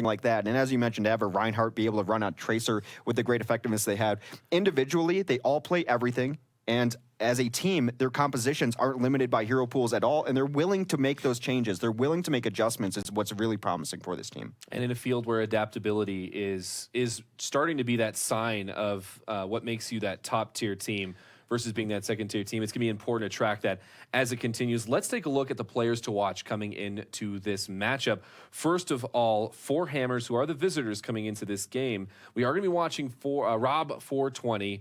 like that. And as you mentioned, to have a Reinhardt be able to run out Tracer with the great effectiveness they have. Individually, they all play everything. And as a team, their compositions aren't limited by hero pools at all, and they're willing to make those changes. They're willing to make adjustments. Is what's really promising for this team. And in a field where adaptability is starting to be that sign of what makes you that top-tier team versus being that second-tier team, it's going to be important to track that as it continues. Let's take a look at the players to watch coming into this matchup. First of all, for Hammers, who are the visitors coming into this game, we are going to be watching for Rob 420.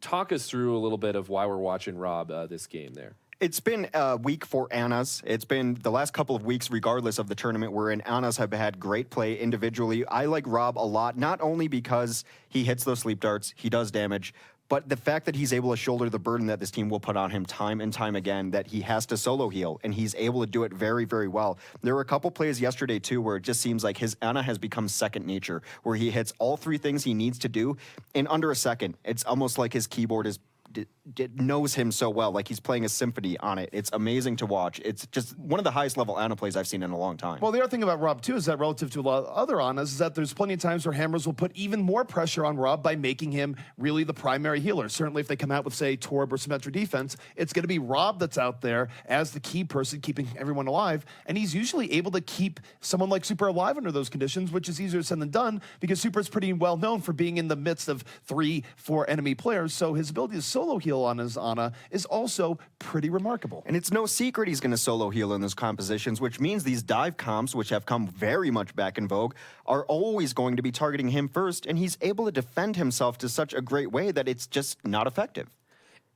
Talk us through a little bit of why we're watching Rob this game there. It's been a week for Annas. It's been the last couple of weeks, regardless of the tournament we're in. Annas have had great play individually. I like Rob a lot, not only because he hits those sleep darts, he does damage, but the fact that he's able to shoulder the burden that this team will put on him time and time again, that he has to solo heal, and he's able to do it very, very well. There were a couple plays yesterday, too, where it just seems like his Ana has become second nature, where he hits all three things he needs to do in under a second. It's almost like his keyboard is knows him so well, like he's playing a symphony on it. It's amazing to watch. It's just one of the highest level Ana plays I've seen in a long time. Well, the other thing about Rob, too, is that relative to a lot of other Anas, is that there's plenty of times where Hammers will put even more pressure on Rob by making him really the primary healer. Certainly if they come out with, say, Torb or Symmetra defense, it's going to be Rob that's out there as the key person keeping everyone alive, and he's usually able to keep someone like Super alive under those conditions, which is easier said than done, because Super is pretty well known for being in the midst of 3-4 enemy players, so his ability to solo heal on his Ana is also pretty remarkable. And it's no secret he's going to solo heal in those compositions, which means these dive comps, which have come very much back in vogue, are always going to be targeting him first, and he's able to defend himself to such a great way that it's just not effective.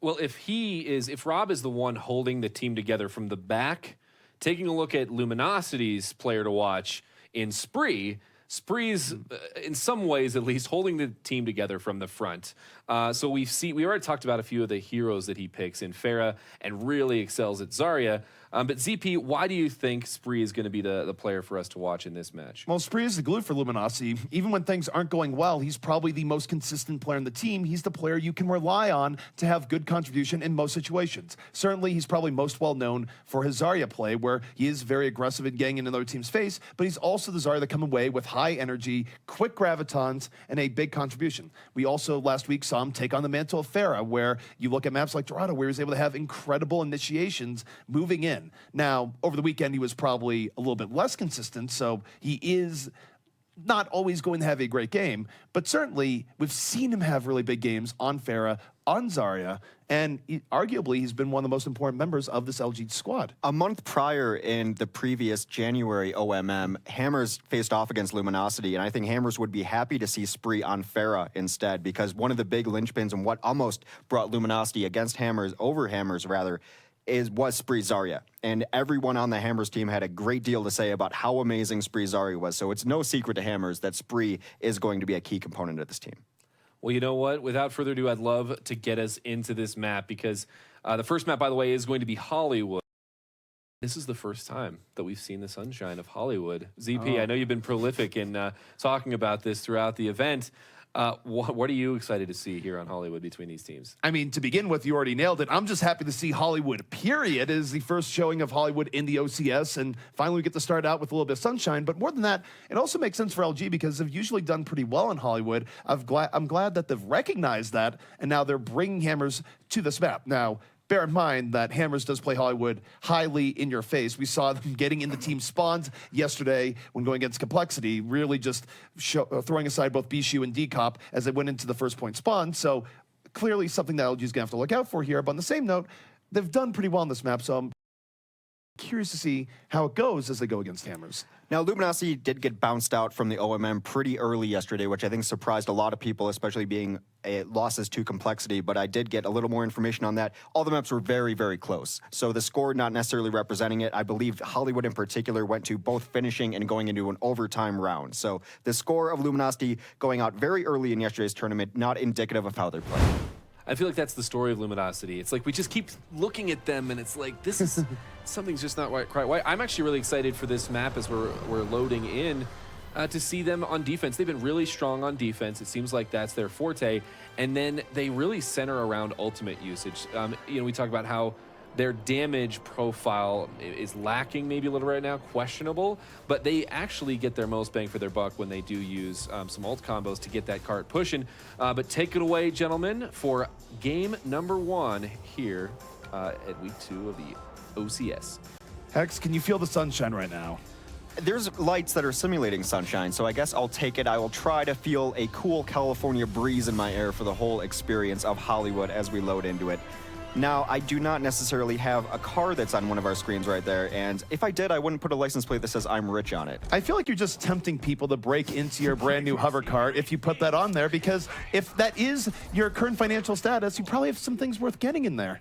Well, if Rob is the one holding the team together from the back, taking a look at Luminosity's player to watch in Spree's, in some ways at least, holding the team together from the front. So we already talked about a few of the heroes that he picks in Pharah and really excels at Zarya. But ZP, why do you think Spree is going to be the player for us to watch in this match? Well, Spree is the glue for Luminosity. Even when things aren't going well, he's probably the most consistent player in the team. He's the player you can rely on to have good contribution in most situations. Certainly, he's probably most well known for his Zarya play, where he is very aggressive in getting in another team's face, but he's also the Zarya that come away with high energy, quick gravitons, and a big contribution. We also last week saw him take on the mantle of Pharah, where you look at maps like Dorado, where he was able to have incredible initiations moving in. Now, over the weekend, he was probably a little bit less consistent, so he is not always going to have a great game, but certainly we've seen him have really big games on Pharah, on Zarya, and arguably he's been one of the most important members of this LG squad. A month prior, in the previous January OMM, Hammers faced off against Luminosity, and I think Hammers would be happy to see Spree on Pharah instead, because one of the big linchpins and what almost brought Luminosity against Hammers, over Hammers rather, was Spree Zarya. And everyone on the Hammers team had a great deal to say about how amazing Spree Zarya was. So it's no secret to Hammers that Spree is going to be a key component of this team. Well, you know what? Without further ado, I'd love to get us into this map, because the first map, by the way, is going to be Hollywood. This is the first time that we've seen the sunshine of Hollywood. ZP, I know you've been prolific in talking about this throughout the event. What are you excited to see here on Hollywood between these teams? I mean, to begin with, you already nailed it. I'm just happy to see Hollywood, period. It is the first showing of Hollywood in the OCS, and finally we get to start out with a little bit of sunshine. But more than that, it also makes sense for LG, because they've usually done pretty well in Hollywood. I'm glad that they've recognized that, and now they're bringing Hammers to this map. Now, bear in mind that Hammers does play Hollywood highly in your face. We saw them getting into team spawns yesterday when going against Complexity, really just throwing aside both Bishu and Decop as they went into the first point spawn. So clearly something that LG is going to have to look out for here. But on the same note, they've done pretty well on this map, so I'm curious to see how it goes as they go against Hammers. Now, Luminosity did get bounced out from the OMM pretty early yesterday, which I think surprised a lot of people, especially being losses to Complexity, but I did get a little more information on that. All the maps were very, very close. So the score not necessarily representing it. I believe Hollywood in particular went to both finishing and going into an overtime round. So the score of Luminosity going out very early in yesterday's tournament, not indicative of how they're playing. I feel like that's the story of Luminosity. It's like we just keep looking at them, and it's like, this is something's just not quite right. I'm actually really excited for this map as we're loading in to see them on defense. They've been really strong on defense. It seems like that's their forte, and then they really center around ultimate usage. You know, we talk about how Their damage profile is lacking maybe a little right now, questionable, but they actually get their most bang for their buck when they do use some ult combos to get that cart pushing. But take it away, gentlemen, for game number 1 here at week 2 of the OCS. Hex, can you feel the sunshine right now? There's lights that are simulating sunshine, so I guess I'll take it. I will try to feel a cool California breeze in my air for the whole experience of Hollywood as we load into it. Now, I do not necessarily have a car that's on one of our screens right there, and if I did, I wouldn't put a license plate that says I'm rich on it. I feel like you're just tempting people to break into your brand new hover car if you put that on there, because if that is your current financial status, you probably have some things worth getting in there.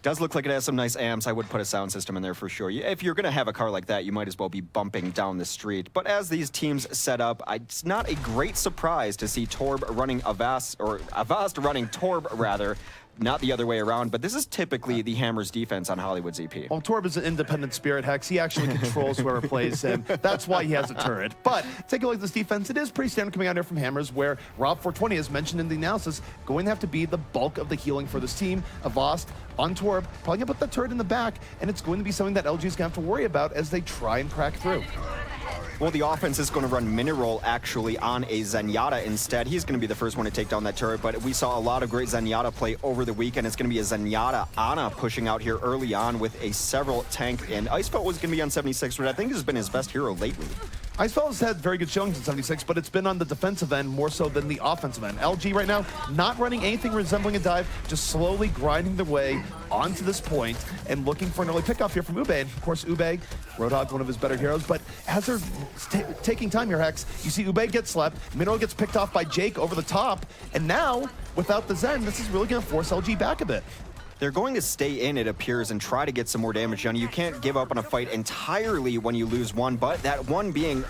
Does look like it has some nice amps. I would put a sound system in there for sure. If you're going to have a car like that, you might as well be bumping down the street. But as these teams set up, it's not a great surprise to see Torb running Avast running Torb, rather. Not the other way around, but this is typically the Hammer's defense on Hollywood's EP. Well, Torb is an independent spirit, Hex. He actually controls whoever plays him. That's why he has a turret. But take a look at this defense. It is pretty standard coming out here from Hammers, where Rob420, as mentioned in the analysis, going to have to be the bulk of the healing for this team. Avast on Torb, probably going to put that turret in the back, and it's going to be something that LG is going to have to worry about as they try and crack through. Well, the offense is going to run Mineral actually on a Zenyatta instead. He's going to be the first one to take down that turret, but we saw a lot of great Zenyatta play over the weekend. It's going to be a Zenyatta Ana pushing out here early on with a several tank, and Icefelt was going to be on 76, which I think has been his best hero lately. Icefelt has had very good showings in 76, but it's been on the defensive end more so than the offensive end. LG right now not running anything resembling a dive, just slowly grinding their way onto this point and looking for an early pickoff here from Ube. And of course, Ube, Roadhog, one of his better heroes, but as they're taking time here, Hex, you see Ube get slept, Mineral gets picked off by Jake over the top, and now, without the Zen, this is really going to force LG back a bit. They're going to stay in, it appears, and try to get some more damage done. You can't give up on a fight entirely when you lose one, but that one being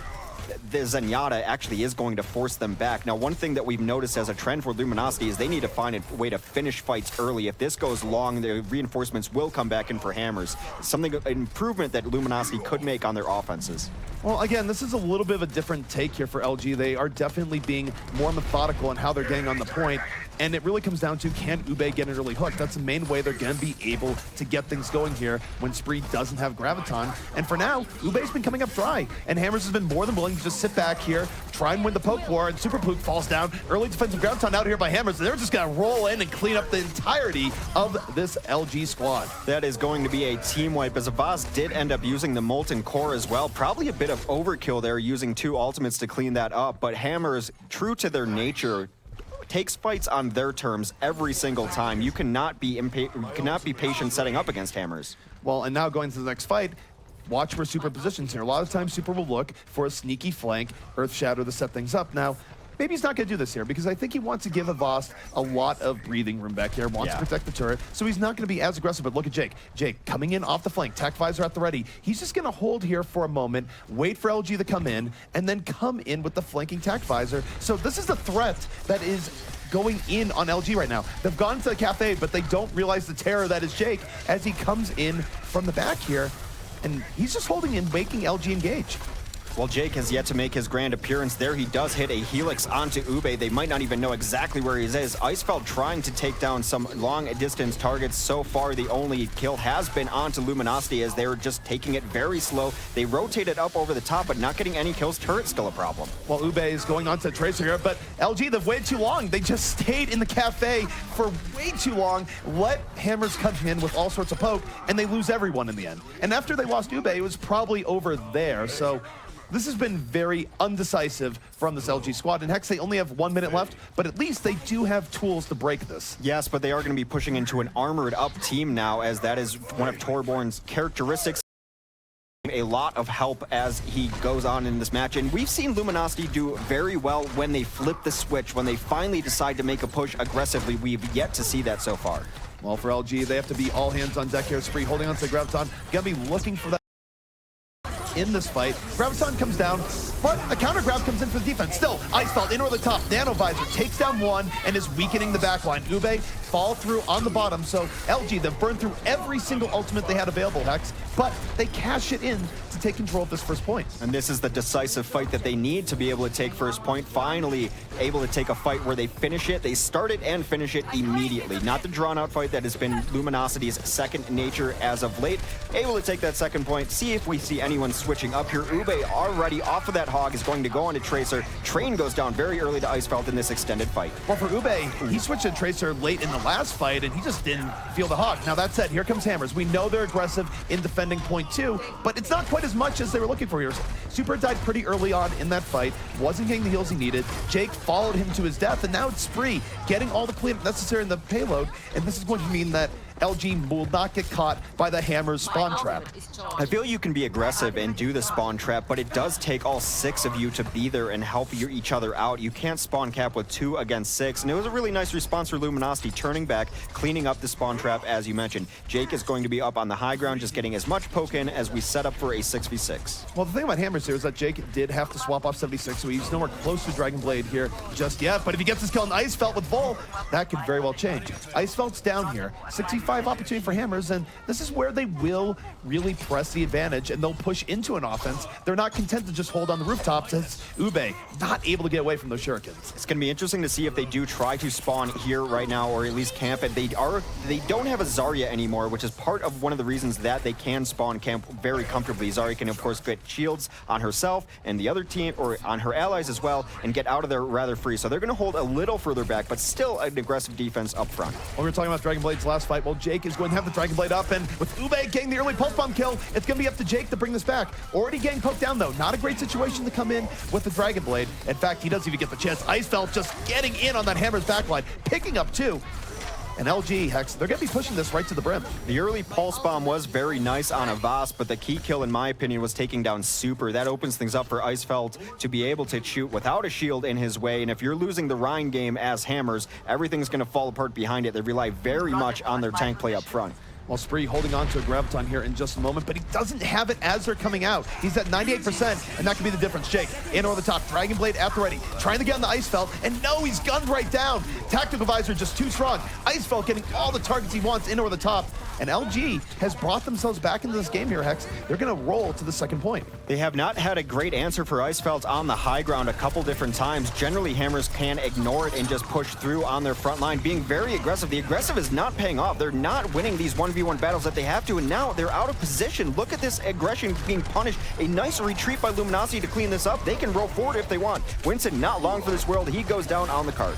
the Zenyatta actually is going to force them back. Now, one thing that we've noticed as a trend for Luminosity is they need to find a way to finish fights early. If this goes long, the reinforcements will come back in for Hammers. An improvement that Luminosity could make on their offenses. Well, again, this is a little bit of a different take here for LG. They are definitely being more methodical in how they're getting on the point. And it really comes down to, can Ube get an early hook? That's the main way they're going to be able to get things going here when Spree doesn't have Graviton. And for now, Ube's been coming up dry. And Hammers has been more than willing to just sit back here, try and win the poke war, and Super Pook falls down. Early defensive Graviton out here by Hammers. They're just going to roll in and clean up the entirety of this LG squad. That is going to be a team wipe, as Avast did end up using the Molten Core as well. Probably a bit of overkill there, using 2 ultimates to clean that up. But Hammers, true to their nature, takes fights on their terms every single time. You cannot be patient setting up against Hammers. Well, and now going to the next fight, watch where Super positions here. A lot of times Super will look for a sneaky flank, Earth Shadow to set things up. Now, maybe he's not going to do this here because I think he wants to give Avast a lot of breathing room back here, wants to protect the turret, so he's not going to be as aggressive. But look at Jake. Jake coming in off the flank, Tech Visor at the ready. He's just going to hold here for a moment, wait for LG to come in, and then come in with the flanking Tech Visor. So this is the threat that is going in on LG right now. They've gone to the cafe, but they don't realize the terror that is Jake as he comes in from the back here, and he's just holding and making LG engage. Well, Jake has yet to make his grand appearance there. He does hit a Helix onto Ube. They might not even know exactly where he is. Icefelt trying to take down some long-distance targets. So far, the only kill has been onto Luminosity as they're just taking it very slow. They rotated up over the top, but not getting any kills. Turret's still a problem. Well, Ube is going on to Tracer here, but LG, they've waited too long. They just stayed in the cafe for way too long, let Hammers come in with all sorts of poke, and they lose everyone in the end. And after they lost Ube, it was probably over there, so this has been very undecisive from this LG squad. And Hex, they only have 1 minute left, but at least they do have tools to break this. Yes, but they are going to be pushing into an armored up team now, as that is one of Torborn's characteristics. A lot of help as he goes on in this match, and we've seen Luminosity do very well when they flip the switch, when they finally decide to make a push aggressively. We've yet to see that so far. Well, for LG, they have to be all hands on deck here. Spree holding on to the Graviton, gonna be looking for that in this fight. Graviton comes down, but a counter grab comes in for the defense. Still, Icefeld in over the top. Nano Visor takes down one and is weakening the backline. Ube fall through on the bottom, so LG, they've burned through every single ultimate they had available, Hex, but they cash it in to take control of this first point. And this is the decisive fight that they need to be able to take first point. Finally able to take a fight where they finish it. They start it and finish it immediately. Not the drawn-out fight that has been Luminosity's second nature as of late. Able to take that second point. See if we see anyone switching up here. Ube already off of that hog is going to go on to Tracer. Train goes down very early to Icefeld in this extended fight. Well, for Ube, he switched to Tracer late in the last fight, and he just didn't feel the hog. Now, that said, here comes Hammers. We know they're aggressive in defending point 2, but it's not quite as much as they were looking for here. Super died pretty early on in that fight, wasn't getting the heals he needed. Jake followed him to his death, and now it's Spree getting all the cleanup necessary in the payload, and this is going to mean that LG will not get caught by the Hammer's spawn trap. I feel you can be aggressive and do the spawn trap, but it does take all 6 of you to be there and help each other out. You can't spawn cap with 2 against 6, and it was a really nice response for Luminosity, turning back, cleaning up the spawn trap, as you mentioned. Jake is going to be up on the high ground, just getting as much poke in as we set up for a 6v6. Well, the thing about Hammers here is that Jake did have to swap off 76, so he's nowhere close to Dragon Blade here just yet, but if he gets his kill on Icefeld with Vol, that could very well change. Icefeld's down here, 65 opportunity for Hammers, and this is where they will really press the advantage, and they'll push into an offense. They're not content to just hold on the rooftops, as Ube not able to get away from those shurikens. It's going to be interesting to see if they do try to spawn here right now, or at least camp it. They don't have a Zarya anymore, which is part of one of the reasons that they can spawn camp very comfortably. Zarya can, of course, get shields on herself and the other team, or on her allies as well, and get out of there rather free. So they're going to hold a little further back, but still an aggressive defense up front. Well, we were talking about Dragon Blade's last fight. Well, Jake is going to have the Dragon Blade up, and with Ube getting the early pulse bomb kill, it's going to be up to Jake to bring this back. Already getting poked down, though. Not a great situation to come in with the Dragon Blade. In fact, he doesn't even get the chance. Icefeld just getting in on that Hammer's backline, picking up 2. And LG, Hex, they're going to be pushing this right to the brim. The early pulse bomb was very nice on Avast, but the key kill, in my opinion, was taking down Super. That opens things up for Icefeld to be able to shoot without a shield in his way. And if you're losing the Rhine game as Hammers, everything's going to fall apart behind it. They rely very much on their tank play up front. Well, Spree holding on to a Graviton here in just a moment, but he doesn't have it as they're coming out. He's at 98%, and that could be the difference. Jake, in over the top, Dragon Blade at the ready, trying to get on the Icefeld, and no, he's gunned right down. Tactical Visor just too strong. Icefeld getting all the targets he wants in over the top, and LG has brought themselves back into this game here, Hex. They're going to roll to the second point. They have not had a great answer for Icefeld on the high ground a couple different times. Generally, Hammers can ignore it and just push through on their front line, being very aggressive. The aggressive is not paying off. They're not winning these 1v1 battles that they have to, and now they're out of position. Look at this aggression being punished. A nice retreat by Luminosity to clean this up. They can roll forward if they want. Winston, not long for this world. He goes down on the cart.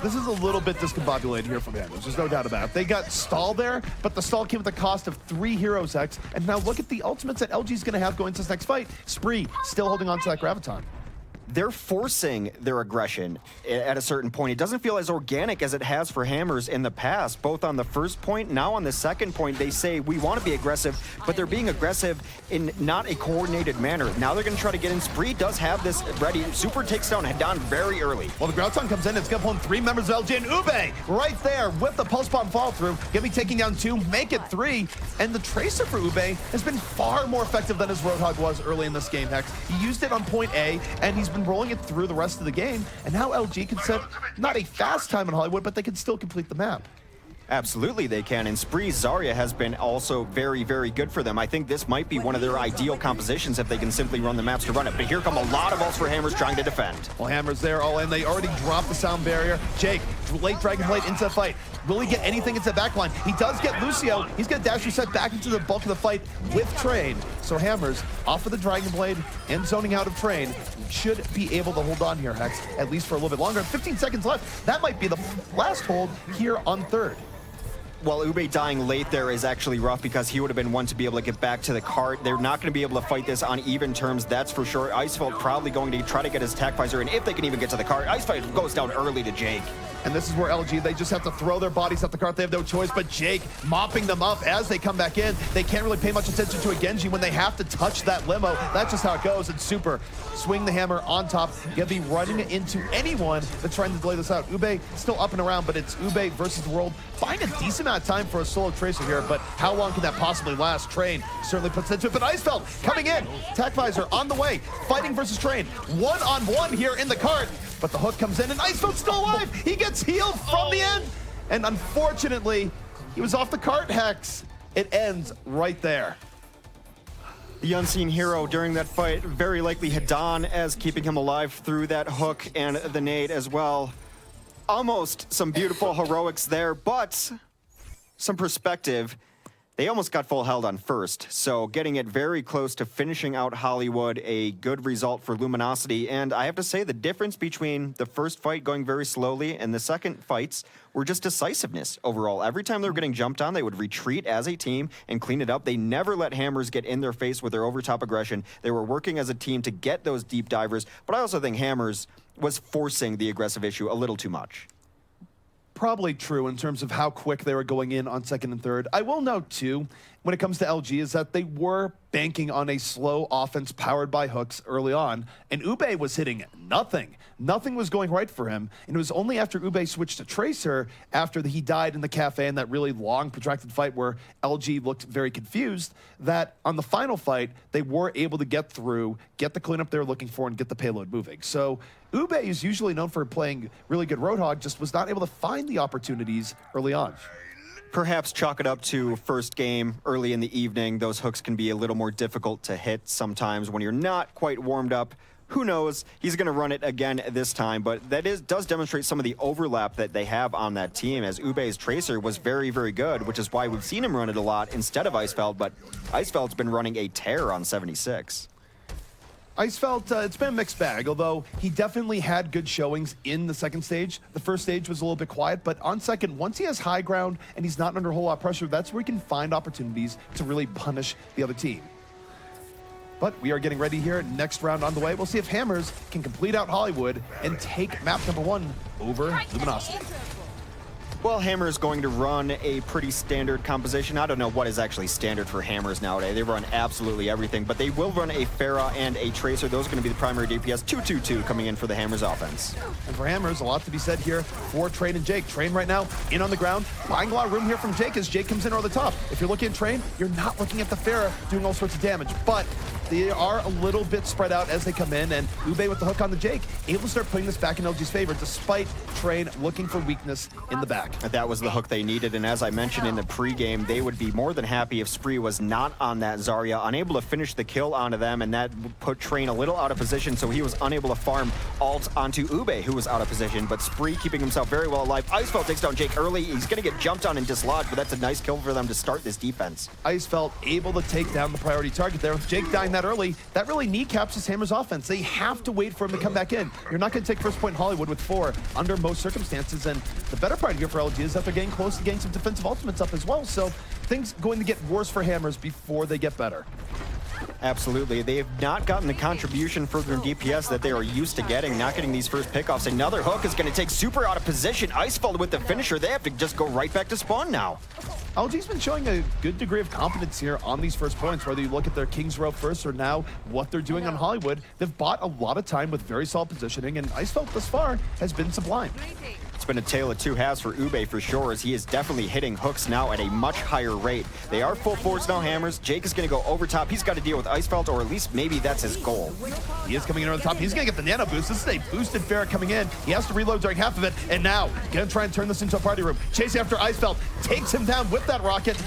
This is a little bit discombobulated here from Hammers. There's no doubt about it. They got stall there, but the stall came at the cost of 3 heroes, Hex. And now look at the ultimates that LG's going to have going into this next fight. Spree still holding on to that Graviton. They're forcing their aggression at a certain point. It doesn't feel as organic as it has for Hammers in the past, both on the first point, now on the second point. They say we want to be aggressive, but they're being aggressive in not a coordinated manner. Now they're going to try to get in. Spree does have this ready. Super takes down Hedon very early. Well, the Graviton comes in. It's going to pull in 3 members of LG, and Ube right there with the pulse bomb fall through. Going to be taking down 2, make it 3. And the Tracer for Ube has been far more effective than his Roadhog was early in this game, Hex. He used it on point A, and he's been rolling it through the rest of the game, and now LG can set not a fast time in Hollywood, but they can still complete the map. Absolutely they can, and Spree Zarya has been also very, very good for them. I think this might be one of their ideal compositions if they can simply run the maps to run it. But here come a lot of ults for Hammers trying to defend. Well, Hammers there all in. They already dropped the sound barrier. Jake, late Dragon Blade into the fight. Will he get anything into the backline? He does get Lucio. He's going to dash reset back into the bulk of the fight with Train. So Hammers, off of the Dragon Blade and zoning out of Train, should be able to hold on here, Hex, at least for a little bit longer. 15 seconds left. That might be the last hold here on third. Well, Ube dying late there is actually rough because he would have been one to be able to get back to the cart. They're not going to be able to fight this on even terms, that's for sure. Icefeld probably going to try to get his attack visor, and if they can even get to the cart, Icefeld goes down early to Jake. And this is where LG, they just have to throw their bodies at the cart. They have no choice, but Jake mopping them up as they come back in. They can't really pay much attention to a Genji when they have to touch that limo. That's just how it goes. And Super, swing the hammer on top. You'll be running into anyone that's trying to delay this out. Ube still up and around, but it's Ube versus the world. Buying a decent amount amount of time for a solo Tracer here, but how long can that possibly last? Train certainly puts into it, but Icefeld coming in. Tactvisor on the way, fighting versus Train. One-on-one here in the cart, but the hook comes in and Icefeld's still alive. He gets healed from the end, and unfortunately, he was off the cart, Hex. It ends right there. The unseen hero during that fight, very likely Hadan, as keeping him alive through that hook and the nade as well. Almost some beautiful heroics there, but some perspective. They almost got full held on first, so getting it very close to finishing out Hollywood, a good result for Luminosity. And I have to say, the difference between the first fight going very slowly and the second fights were just decisiveness overall. Every time they were getting jumped on, they would retreat as a team and clean it up. They never let Hammers get in their face with their overtop aggression. They were working as a team to get those deep divers, but I also think Hammers was forcing the aggressive issue a little too much. Probably true in terms of how quick they were going in on second and third. I will note, too, when it comes to LG, is that they were banking on a slow offense powered by hooks early on, and Ube was hitting nothing. Nothing was going right for him, and it was only after Ube switched to Tracer, after he died in the cafe in that really long, protracted fight where LG looked very confused, that on the final fight, they were able to get through, get the cleanup they were looking for, and get the payload moving. So Ube is usually known for playing really good Roadhog, just was not able to find the opportunities early on. Perhaps chalk it up to first game early in the evening. Those hooks can be a little more difficult to hit sometimes when you're not quite warmed up. Who knows? He's going to run it again this time, but that does demonstrate some of the overlap that they have on that team, as Ube's Tracer was very, very good, which is why we've seen him run it a lot instead of Icefeld, but Icefeld's been running a tear on 76. Icefeld, it's been a mixed bag, although he definitely had good showings in the second stage. The first stage was a little bit quiet, but on second, once he has high ground and he's not under a whole lot of pressure, that's where he can find opportunities to really punish the other team. But we are getting ready here. Next round on the way. We'll see if Hammers can complete out Hollywood and take map number 1 over Luminosity. Well, Hammer is going to run a pretty standard composition. I don't know what is actually standard for Hammers nowadays. They run absolutely everything, but they will run a Pharah and a Tracer. Those are going to be the primary DPS. 2-2-2 coming in for the Hammers offense. And for Hammers, a lot to be said here for Train and Jake. Train right now in on the ground. Buying a lot of room here from Jake as Jake comes in over the top. If you're looking at Train, you're not looking at the Pharah doing all sorts of damage, but they are a little bit spread out as they come in, and Ube with the hook on the Jake, able to start putting this back in LG's favor, despite Train looking for weakness in the back. That was the hook they needed, and as I mentioned in the pregame, they would be more than happy if Spree was not on that Zarya, unable to finish the kill onto them, and that put Train a little out of position, so he was unable to farm ult onto Ube, who was out of position, but Spree keeping himself very well alive. Icefeld takes down Jake early. He's going to get jumped on and dislodged, but that's a nice kill for them to start this defense. Icefeld able to take down the priority target there. With Jake dying that early, that really kneecaps his Hammers offense. They have to wait for him to come back in. You're not going to take first point in Hollywood with 4 under most circumstances, and the better part here for LG is that they're getting close to getting some defensive ultimates up as well, so things going to get worse for Hammers before they get better. Absolutely. They have not gotten the contribution for their DPS that they are used to getting, not getting these first pickoffs. Another hook is going to take super out of position. Icefeld with the finisher. They have to just go right back to spawn now. LG's been showing a good degree of confidence here on these first points, whether you look at their King's Row first or now what they're doing on Hollywood. They've bought a lot of time with very solid positioning, and Icefeld thus far has been sublime. It's been a tale of two halves for Ube for sure, as he is definitely hitting hooks now at a much higher rate. They are full force now, Hammers. Jake is going to go over top. He's got to deal with Icefeld, or at least maybe that's his goal. He is coming in over the top. He's going to get the nano boost. This is a boosted Pharah coming in. He has to reload during half of it, and now going to try and turn this into a party room. Chasing after Icefeld, takes him down with that rocket.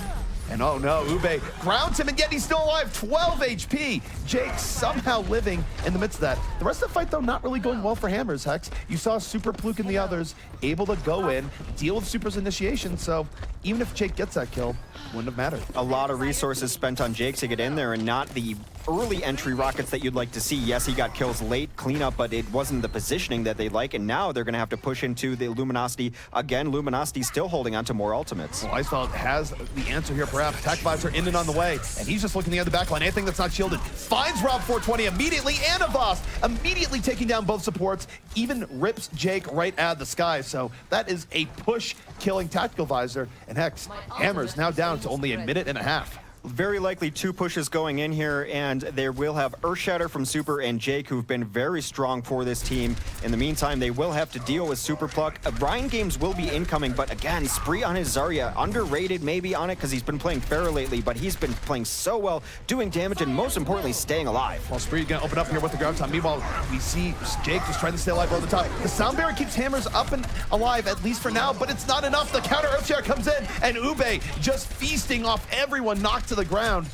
And oh no, Ube grounds him, and yet he's still alive. 12 HP. Jake somehow living in the midst of that. The rest of the fight, though, not really going well for Hammers, Hex. You saw Super Pluke and the others able to go in, deal with Super's initiation, so even if Jake gets that kill, wouldn't have mattered. A lot of resources spent on Jake to get in there, and not the early entry rockets that you'd like to see. Yes, he got kills late, cleanup, but it wasn't the positioning that they like, and now they're going to have to push into the Luminosity. Again, Luminosity still holding on to more ultimates. Well, Icefeld has the answer here, perhaps. Tactvisor in and on the way, and he's just looking the other backline. Anything that's not shielded finds Rob 420 immediately, and Avast immediately taking down both supports, even rips Jake right out of the sky. So that is a push killing Tactical Visor, and Hex, Hammers now down to only a minute and a half. Very likely 2 pushes going in here, and they will have Earthshatter from Super and Jake, who've been very strong for this team. In the meantime, they will have to deal with Super Pluck. Ryan Games will be incoming, but again, Spree on his Zarya, underrated maybe on it because he's been playing fair lately, but he's been playing so well, doing damage, and most importantly, staying alive. Well, Spree gonna open up here with the graviton. Meanwhile, we see Jake just trying to stay alive over the top. The Sound Barrier keeps Hammers up and alive, at least for now, but it's not enough. The counter Earthshatter comes in, and Ube just feasting off everyone, knocked to the ground.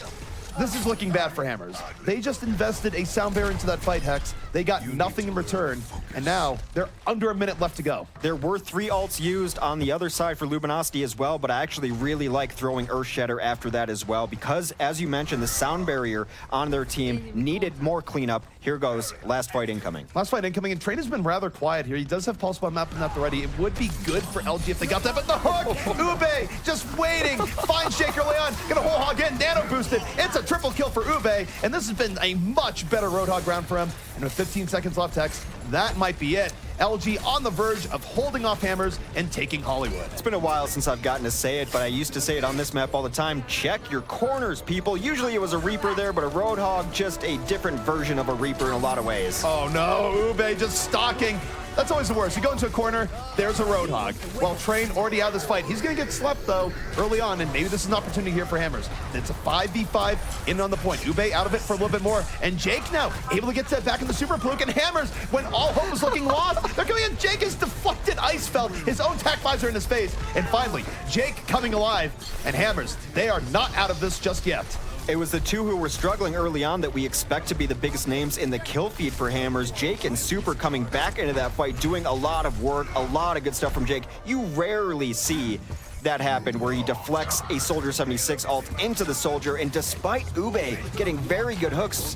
This is looking bad for Hammers. They just invested a Sound Barrier into that fight, Hex. They got nothing in return, and now they're under a minute left to go. There were 3 ults used on the other side for Luminosity as well, but I actually really like throwing Earthshatter after that as well, because, as you mentioned, the Sound Barrier on their team needed more cleanup. Here goes, last fight incoming. Last fight incoming, and Train has been rather quiet here. He does have Pulse Bomb mapping up already. It would be good for LG if they got that, but the hook! Ube just waiting, finds Shaker Leon, gonna whole hog in, nano boosted. It's a triple kill for Ube, and this has been a much better Roadhog round for him. And with 15 seconds left, Hex, that might be it. LG on the verge of holding off Hammers and taking Hollywood. It's been a while since I've gotten to say it, but I used to say it on this map all the time. Check your corners, people. Usually it was a Reaper there, but a Roadhog, just a different version of a Reaper in a lot of ways. Oh no, Ube just stalking. That's always the worst. You go into a corner, there's a Roadhog. Well, Train already out of this fight. He's going to get slept, though, early on, and maybe this is an opportunity here for Hammers. It's a 5v5 in on the point. Ube out of it for a little bit more, and Jake now able to get to back in the Super Fluke, and Hammers, when all hope was looking lost, they're coming in. Jake is deflected Ice Felt, his own tac visor in his face, and finally, Jake coming alive, and Hammers, they are not out of this just yet. It was the 2 who were struggling early on that we expect to be the biggest names in the kill feed for Hammers. Jake and Super coming back into that fight, doing a lot of work, a lot of good stuff from Jake. You rarely see that happen where he deflects a Soldier 76 ult into the Soldier, and despite Ube getting very good hooks,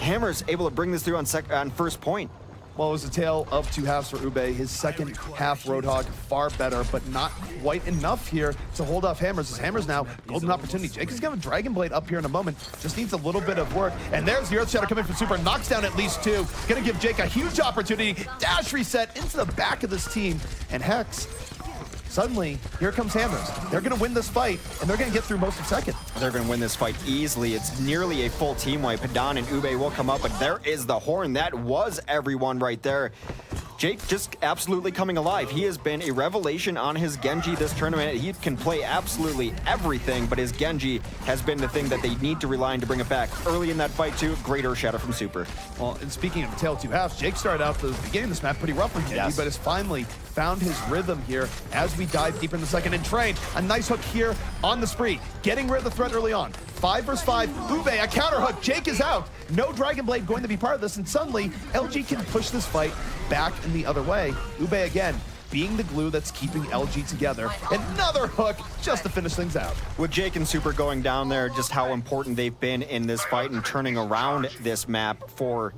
Hammers able to bring this through on first point. Well, it was a tale of 2 halves for Ube. His second half Roadhog far better, but not quite enough here to hold off Hammers. As Hammers now, golden opportunity. Jake is going to have a Dragon Blade up here in a moment. Just needs a little bit of work. And there's the Earthshatter coming from Super. Knocks down at least 2. Going to give Jake a huge opportunity. Dash reset into the back of this team. And Hex, suddenly, here comes Hammers. They're going to win this fight, and they're going to get through most of second. They're going to win this fight easily. It's nearly a full team wipe. Padan and Ube will come up, but there is the horn. That was everyone right there. Jake just absolutely coming alive. He has been a revelation on his Genji this tournament. He can play absolutely everything, but his Genji has been the thing that they need to rely on to bring it back. Early in that fight, too, great Earthshatter from Super. Well, and speaking of the tale of 2 halves, Jake started out the beginning of this map pretty rough with Genji, but has finally found his rhythm here as we dive deeper in the second. And Train, a nice hook here on the Spree, getting rid of the threat early on. 5 versus 5, Ube, a counter hook, Jake is out. No Dragon Blade going to be part of this, and suddenly LG can push this fight back in the other way. Ube again, being the glue that's keeping LG together. Another hook just to finish things out. With Jake and Super going down there, just how important they've been in this fight and turning around this map for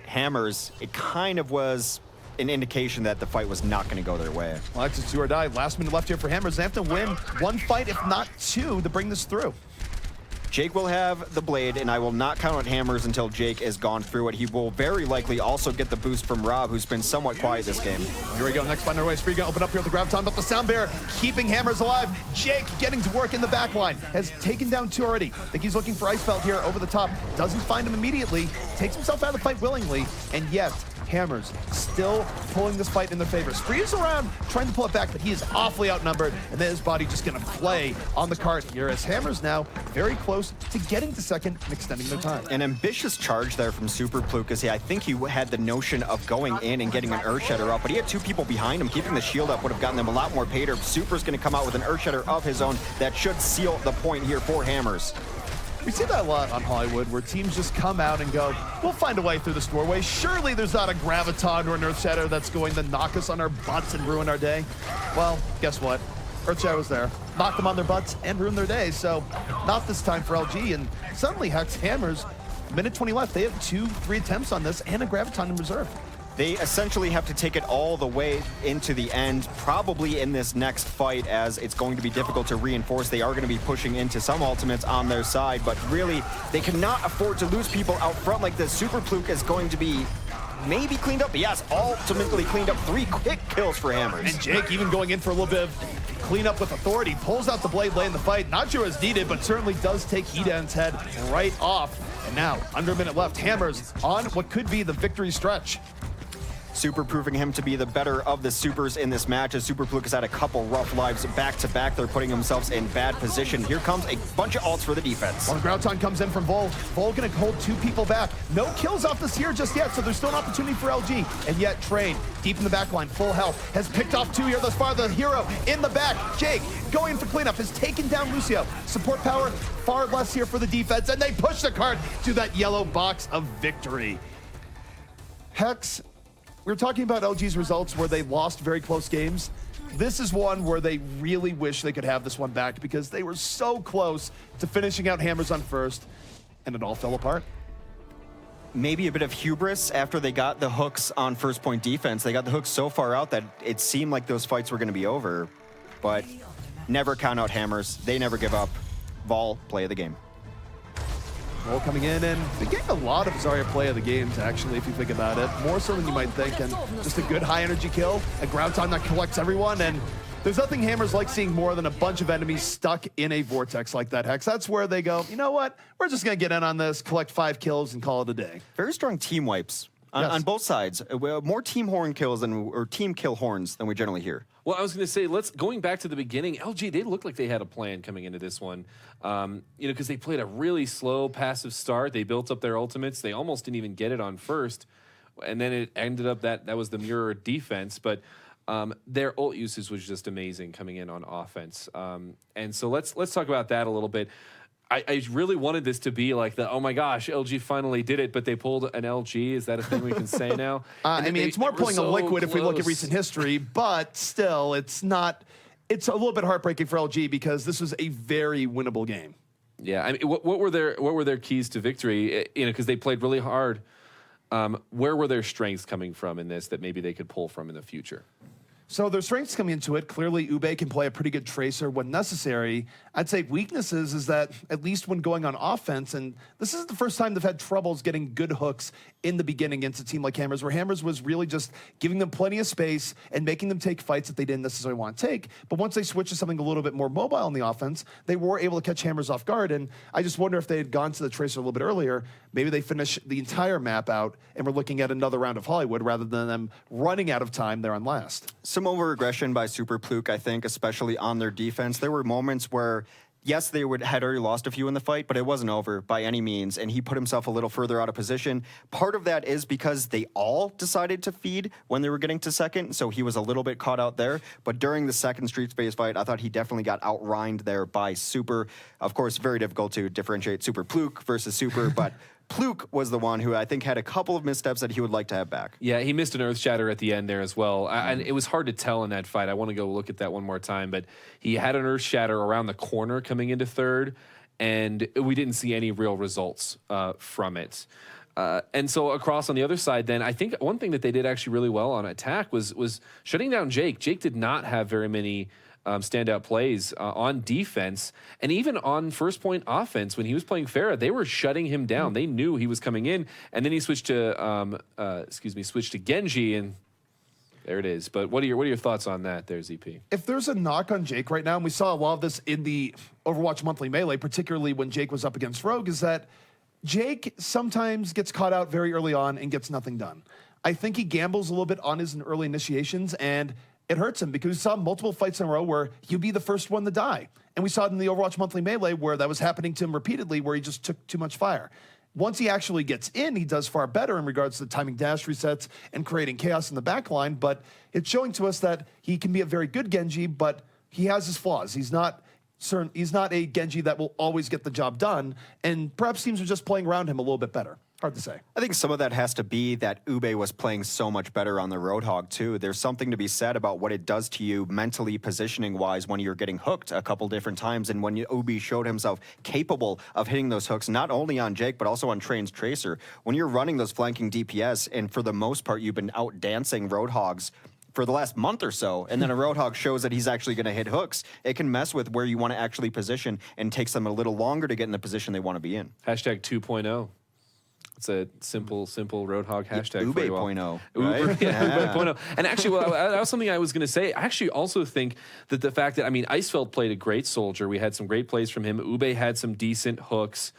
Hammers, it kind of was an indication that the fight was not going to go their way. Well, it's do or die. Last minute left here for Hammers. They have to win 1 fight, if not 2, to bring this through. Jake will have the blade, and I will not count on Hammers until Jake has gone through it. He will very likely also get the boost from Rob, who's been somewhat quiet this game. Here we go, next fight underway. Spree gonna open up here with the Graviton, but the Sound Bear keeping Hammers alive. Jake getting to work in the back line, has taken down 2 already. I think he's looking for Ice Belt here over the top. Doesn't find him immediately, takes himself out of the fight willingly, and yet Hammers still pulling this fight in their favor. Spree is around trying to pull it back, but he is awfully outnumbered, and then his body just gonna play on the cart here as Hammers now very close to getting to second and extending their time. An ambitious charge there from Super Plukas. I think he had the notion of going in and getting an Earthshatter up, but he had 2 people behind him. Keeping the shield up would have gotten them a lot more payter. Super's gonna come out with an Earthshatter of his own that should seal the point here for Hammers. We see that a lot on Hollywood, where teams just come out and go, we'll find a way through this doorway. Surely there's not a Graviton or an Earthshatter that's going to knock us on our butts and ruin our day. Well, guess what? Earthshatter was there, knocked them on their butts and ruined their day, so not this time for LG. And suddenly Hex Hammers, minute 20 left, they have 2-3 attempts on this and a Graviton in reserve. They essentially have to take it all the way into the end, probably in this next fight, as it's going to be difficult to reinforce. They are going to be pushing into some ultimates on their side, but really, they cannot afford to lose people out front like this. Super Pluke is going to be maybe cleaned up. Yes, ultimately cleaned up 3 quick kills for Hammers. And Jake even going in for a little bit of cleanup with authority, pulls out the blade late in the fight. Not sure as needed, but certainly does take Hedan's head right off. And now, under a minute left, Hammers on what could be the victory stretch. Super proving him to be the better of the supers in this match, as Super Fluke has had a couple rough lives back-to-back. They're putting themselves in bad position. Here comes a bunch of ults for the defense. While the Grouton comes in from Vol. Vol gonna hold 2 people back. No kills off this here just yet, so there's still an opportunity for LG. And yet, Train, deep in the back line, full health, has picked off 2 here thus far. The hero in the back, Jake, going for cleanup, has taken down Lucio. Support power, far less here for the defense, and they push the card to that yellow box of victory. Hex, we were talking about LG's results where they lost very close games. This is one where they really wish they could have this one back because they were so close to finishing out Hammers on first, and it all fell apart. Maybe a bit of hubris after they got the hooks on first point defense. They got the hooks so far out that it seemed like those fights were going to be over. But never count out Hammers. They never give up. Vol, play of the game. Vol coming in, and they getting a lot of Zarya play of the games, actually, if you think about it. More so than you might think, and just a good high-energy kill, a ground time that collects everyone, and there's nothing Hammers like seeing more than a bunch of enemies stuck in a vortex like that, Hex. That's where they go, you know what? We're just going to get in on this, collect 5 kills, and call it a day. Very strong team wipes on both sides. More team horn kills or team kill horns than we generally hear. Well, I was going to say, going back to the beginning, LG, they looked like they had a plan coming into this one. Because they played a really slow, passive start. They built up their ultimates. They almost didn't even get it on first. And then it ended up that was the mirror defense. But their ult usage was just amazing coming in on offense. And so let's talk about that a little bit. I really wanted this to be like oh my gosh, LG finally did it, but they pulled an LG. Is that a thing we can say now? I mean, it's more pulling a liquid if we look at recent history, but still, it's not. It's a little bit heartbreaking for LG because this was a very winnable game. Yeah, I mean, what were their keys to victory? Because they played really hard. Where were their strengths coming from in this that maybe they could pull from in the future? So their strengths coming into it, clearly Ube can play a pretty good tracer when necessary. I'd say weaknesses is that at least when going on offense, and this is the first time they've had troubles getting good hooks in the beginning against a team like Hammers, where Hammers was really just giving them plenty of space and making them take fights that they didn't necessarily want to take. But once they switched to something a little bit more mobile on the offense, they were able to catch Hammers off guard. And I just wonder if they had gone to the tracer a little bit earlier, maybe they finish the entire map out and we're looking at another round of Hollywood rather than them running out of time there on last. Some over-aggression by Super Fluke, I think, especially on their defense. There were moments where, yes, they had already lost a few in the fight, but it wasn't over by any means, and he put himself a little further out of position. Part of that is because they all decided to feed when they were getting to second, so he was a little bit caught out there. But during the second Street Space fight, I thought he definitely got outrhined there by Super. Of course, very difficult to differentiate Super Fluke versus Super, but Fluke was the one who I think had a couple of missteps that he would like to have back. Yeah, he missed an Earth Shatter at the end there as well. And it was hard to tell in that fight. I want to go look at that one more time. But he had an Earth Shatter around the corner coming into third, and we didn't see any real results from it. And so across on the other side, then, I think one thing that they did actually really well on attack was shutting down Jake. Jake did not have very many standout plays on defense, and even on first point offense when he was playing Pharah, they were shutting him down. They knew he was coming in, and then he switched to switched to Genji, and there it is. But what are your thoughts on that there, ZP? If there's a knock on Jake right now, and we saw a lot of this in the Overwatch Monthly Melee, particularly when Jake was up against Rogue, is that Jake sometimes gets caught out very early on and gets nothing done. I think he gambles a little bit on his early initiations, and it hurts him because we saw multiple fights in a row where he'd be the first one to die. And we saw it in the Overwatch Monthly Melee where that was happening to him repeatedly, where he just took too much fire. Once he actually gets in, he does far better in regards to timing dash resets and creating chaos in the back line. But it's showing to us that he can be a very good Genji, but he has his flaws. He's not a Genji that will always get the job done. And perhaps teams are just playing around him a little bit better. Hard to say. I think some of that has to be that Ube was playing so much better on the Roadhog, too. There's something to be said about what it does to you mentally, positioning-wise, when you're getting hooked a couple different times, and when Ube showed himself capable of hitting those hooks, not only on Jake, but also on Train's Tracer. When you're running those flanking DPS, and for the most part, you've been out-dancing Roadhogs for the last month or so, and then a Roadhog shows that he's actually going to hit hooks, it can mess with where you want to actually position and takes them a little longer to get in the position they want to be in. Hashtag 2.0. It's a simple Roadhog hashtag for you all. Ube.0, Uber, right? yeah, Ube.0. And actually, that was something I was going to say. I actually also think that the fact that, I mean, Icefeld played a great soldier. We had some great plays from him. Ube had some decent hooks.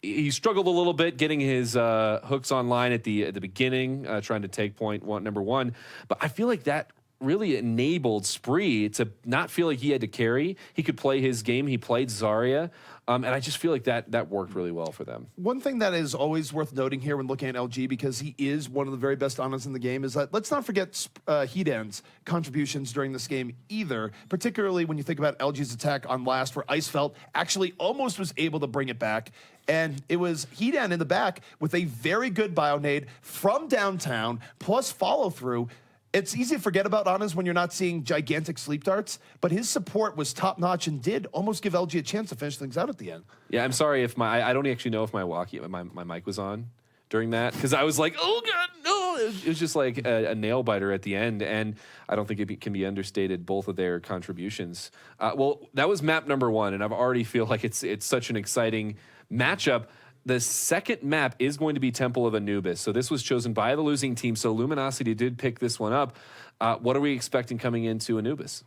He struggled a little bit getting his hooks online at the beginning, trying to take number one. But I feel like that really enabled Spree to not feel like he had to carry. He could play his game. He played Zarya. And I just feel like that worked really well for them. One thing that is always worth noting here when looking at LG, because he is one of the very best Anas in the game, is that let's not forget Hedan's contributions during this game either, particularly when you think about LG's attack on last, where Icefeld actually almost was able to bring it back. And it was Hedan in the back with a very good bio-nade from downtown, plus follow-through. It's easy to forget about Anas when you're not seeing gigantic sleep darts, but his support was top-notch and did almost give LG a chance to finish things out at the end. Yeah, I'm sorry if I don't actually know if my mic was on during that, because I was like, oh God, no. It was just like a nail biter at the end, and I don't think it can be understated, both of their contributions. Well, that was map number 1, and I already feel like it's such an exciting matchup. The second map is going to be Temple of Anubis. So this was chosen by the losing team. So Luminosity did pick this one up. What are we expecting coming into Anubis?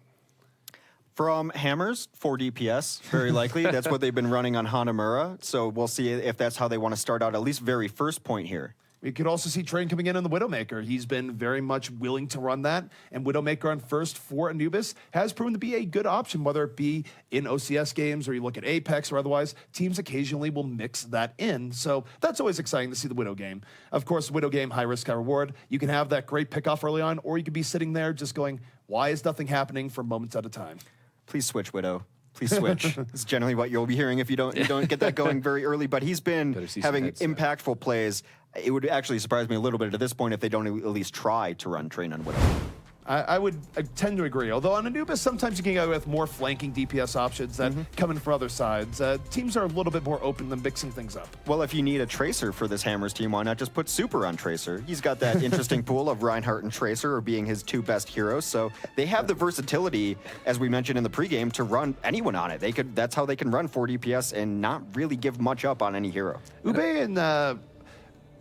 From Hammers, 4 DPS, very likely. That's what they've been running on Hanamura. So we'll see if that's how they want to start out, at least very first point here. We could also see Train coming in on the Widowmaker. He's been very much willing to run that, and Widowmaker on first for Anubis has proven to be a good option, whether it be in OCS games or you look at Apex or otherwise. Teams occasionally will mix that in, so that's always exciting to see the Widow game. Of course, Widow game, high risk, high reward. You can have that great pickoff early on, or you could be sitting there just going, why is nothing happening for moments at a time? Please switch, Widow. Please switch. It's generally what you'll be hearing if you don't get that going very early. But he's been having impactful plays. It would actually surprise me a little bit at this point if they don't at least try to run Train on Widow. I tend to agree. Although on Anubis, sometimes you can go with more flanking DPS options that come in from other sides. Teams are a little bit more open than mixing things up. Well, if you need a Tracer for this Hammers team, why not just put Super on Tracer? He's got that interesting pool of Reinhardt and Tracer being his 2 best heroes. So they have the versatility, as we mentioned in the pregame, to run anyone on it. That's how they can run 4 DPS and not really give much up on any hero. Ube and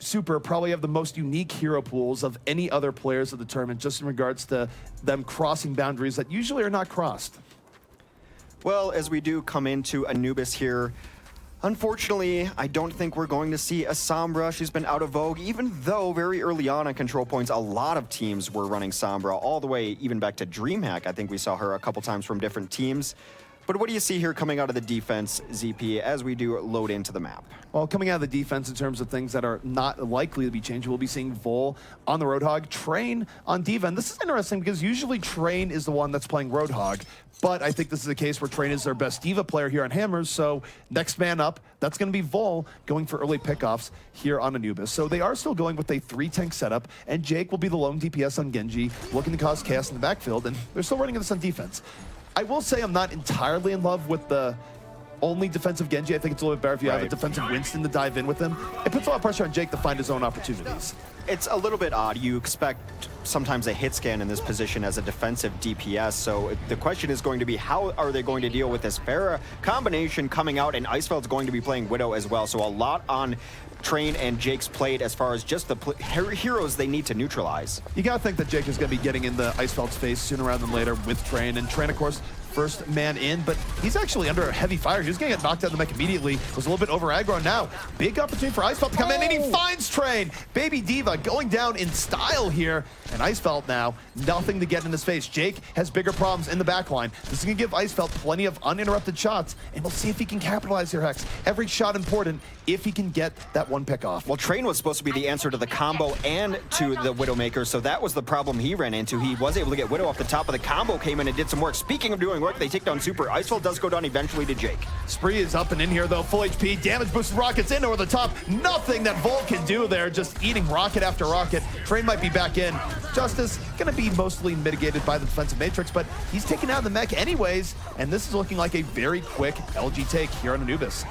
Super probably have the most unique hero pools of any other players of the tournament, just in regards to them crossing boundaries that usually are not crossed. Well, as we do come into Anubis here, unfortunately, I don't think we're going to see a Sombra. She's been out of vogue, even though very early on control points, a lot of teams were running Sombra, all the way even back to DreamHack. I think we saw her a couple times from different teams. But what do you see here coming out of the defense, ZP, as we do load into the map? Well, coming out of the defense in terms of things that are not likely to be changed, we'll be seeing Vol on the Roadhog, Train on D.Va. And this is interesting because usually Train is the one that's playing Roadhog, but I think this is a case where Train is their best D.Va player here on Hammers, so next man up, that's going to be Vol going for early pickoffs here on Anubis. So they are still going with a 3-tank setup, and Jake will be the lone DPS on Genji, looking to cause chaos in the backfield, and they're still running this on defense. I will say I'm not entirely in love with the only defensive Genji. I think it's a little bit better if you have a defensive Winston to dive in with him. It puts a lot of pressure on Jake to find his own opportunities. It's a little bit odd. You expect sometimes a hit scan in this position as a defensive DPS, so the question is going to be, how are they going to deal with this Pharah combination coming out, and Icefeld's going to be playing Widow as well, so a lot on Train and Jake's plate as far as just the heroes they need to neutralize. You gotta think that Jake is gonna be getting in the Icefeld's face sooner rather than later with Train, and Train, of course, first man in, but he's actually under a heavy fire. He was gonna get knocked out of the mech immediately, was a little bit over aggro. Now, big opportunity for Icefeld to come in, and he finds Train. Baby D.Va going down in style here, and Icefeld now, nothing to get in his face. Jake has bigger problems in the backline. This is gonna give Icefeld plenty of uninterrupted shots, and we'll see if he can capitalize here, Hex. Every shot important if he can get that one pick off. Well, Train was supposed to be the answer to the combo and to the Widowmaker, so that was the problem he ran into. He was able to get Widow off the top of the combo, came in and did some work. Speaking of doing work, they take down Super. Icefeld does go down eventually to Jake. Spree is up and in here though, full HP, damage boosted rockets in over the top. Nothing that Volt can do there, just eating rocket after rocket. Train might be back in. Justice gonna be mostly mitigated by the defensive matrix, but he's taken out the mech anyways, and this is looking like a very quick LG take here on Anubis.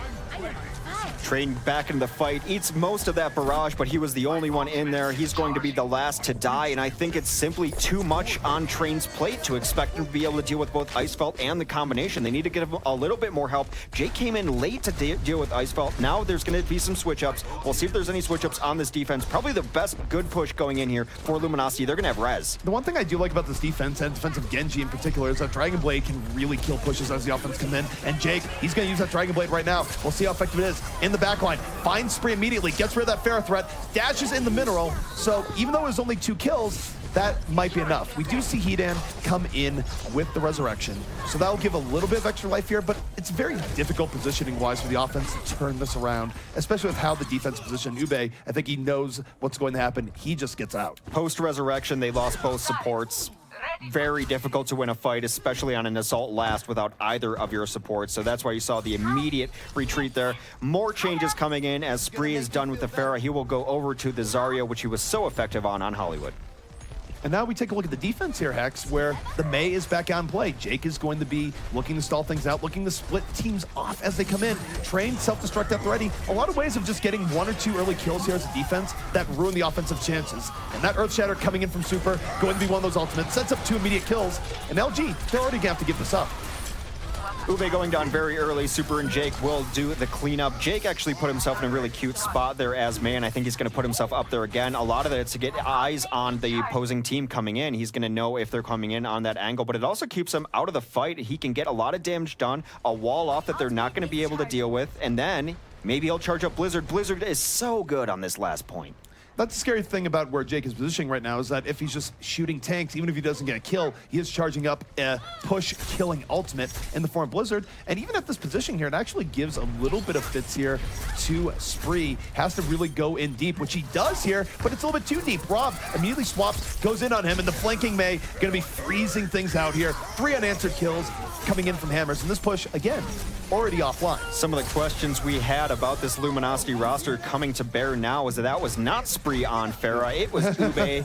Train back into the fight, eats most of that barrage, but he was the only one in there. He's going to be the last to die, and I think it's simply too much on Train's plate to expect him to be able to deal with both Icefelt and the combination. They need to give him a little bit more help. Jake came in late to deal with Icefelt. Now there's going to be some switch-ups. We'll see if there's any switch-ups on this defense. Probably the best good push going in here for Luminosity. They're going to have res. The one thing I do like about this defense, and defensive Genji in particular, is that Dragon Blade can really kill pushes as the offense come in. And Jake, he's going to use that Dragon Blade right now. We'll see how effective it is. In the backline, finds Spree immediately, gets rid of that Pharah threat, dashes in the mineral. So even though it was only 2 kills, that might be enough. We do see Hedan come in with the Resurrection, so that'll give a little bit of extra life here, but it's very difficult positioning-wise for the offense to turn this around, especially with how the defense positioned Ube. I think he knows what's going to happen. He just gets out. Post-Resurrection, they lost both supports. Very difficult to win a fight, especially on an assault last without either of your supports. So that's why you saw the immediate retreat there. More changes coming in as Spree is done with the Pharah. He will go over to the Zarya, which he was so effective on Hollywood. And now we take a look at the defense here, Hex, where the Mei is back on play. Jake is going to be looking to stall things out, looking to split teams off as they come in. Train, self-destruct at the ready. A lot of ways of just getting 1 or 2 early kills here as a defense that ruin the offensive chances. And that Earthshatter coming in from Super, going to be one of those ultimates, sets up 2 immediate kills. And LG, they're already going to have to give this up. Ube going down very early. Super and Jake will do the cleanup. Jake actually put himself in a really cute spot there as man. I think he's going to put himself up there again. A lot of it's to get eyes on the opposing team coming in. He's going to know if they're coming in on that angle, but it also keeps him out of the fight. He can get a lot of damage done, a wall off that they're not going to be able to deal with, and then maybe he'll charge up Blizzard. Blizzard is so good on this last point. That's the scary thing about where Jake is positioning right now, is that if he's just shooting tanks, even if he doesn't get a kill, he is charging up a push-killing ultimate in the form of Blizzard. And even at this position here, it actually gives a little bit of fits here to Spree. Has to really go in deep, which he does here, but it's a little bit too deep. Rob immediately swaps, goes in on him, and the flanking Mei going to be freezing things out here. 3 unanswered kills coming in from Hammers, and this push, again, already offline. Some of the questions we had about this Luminosity roster coming to bear now is that was not Spree on Pharah. It was Ube.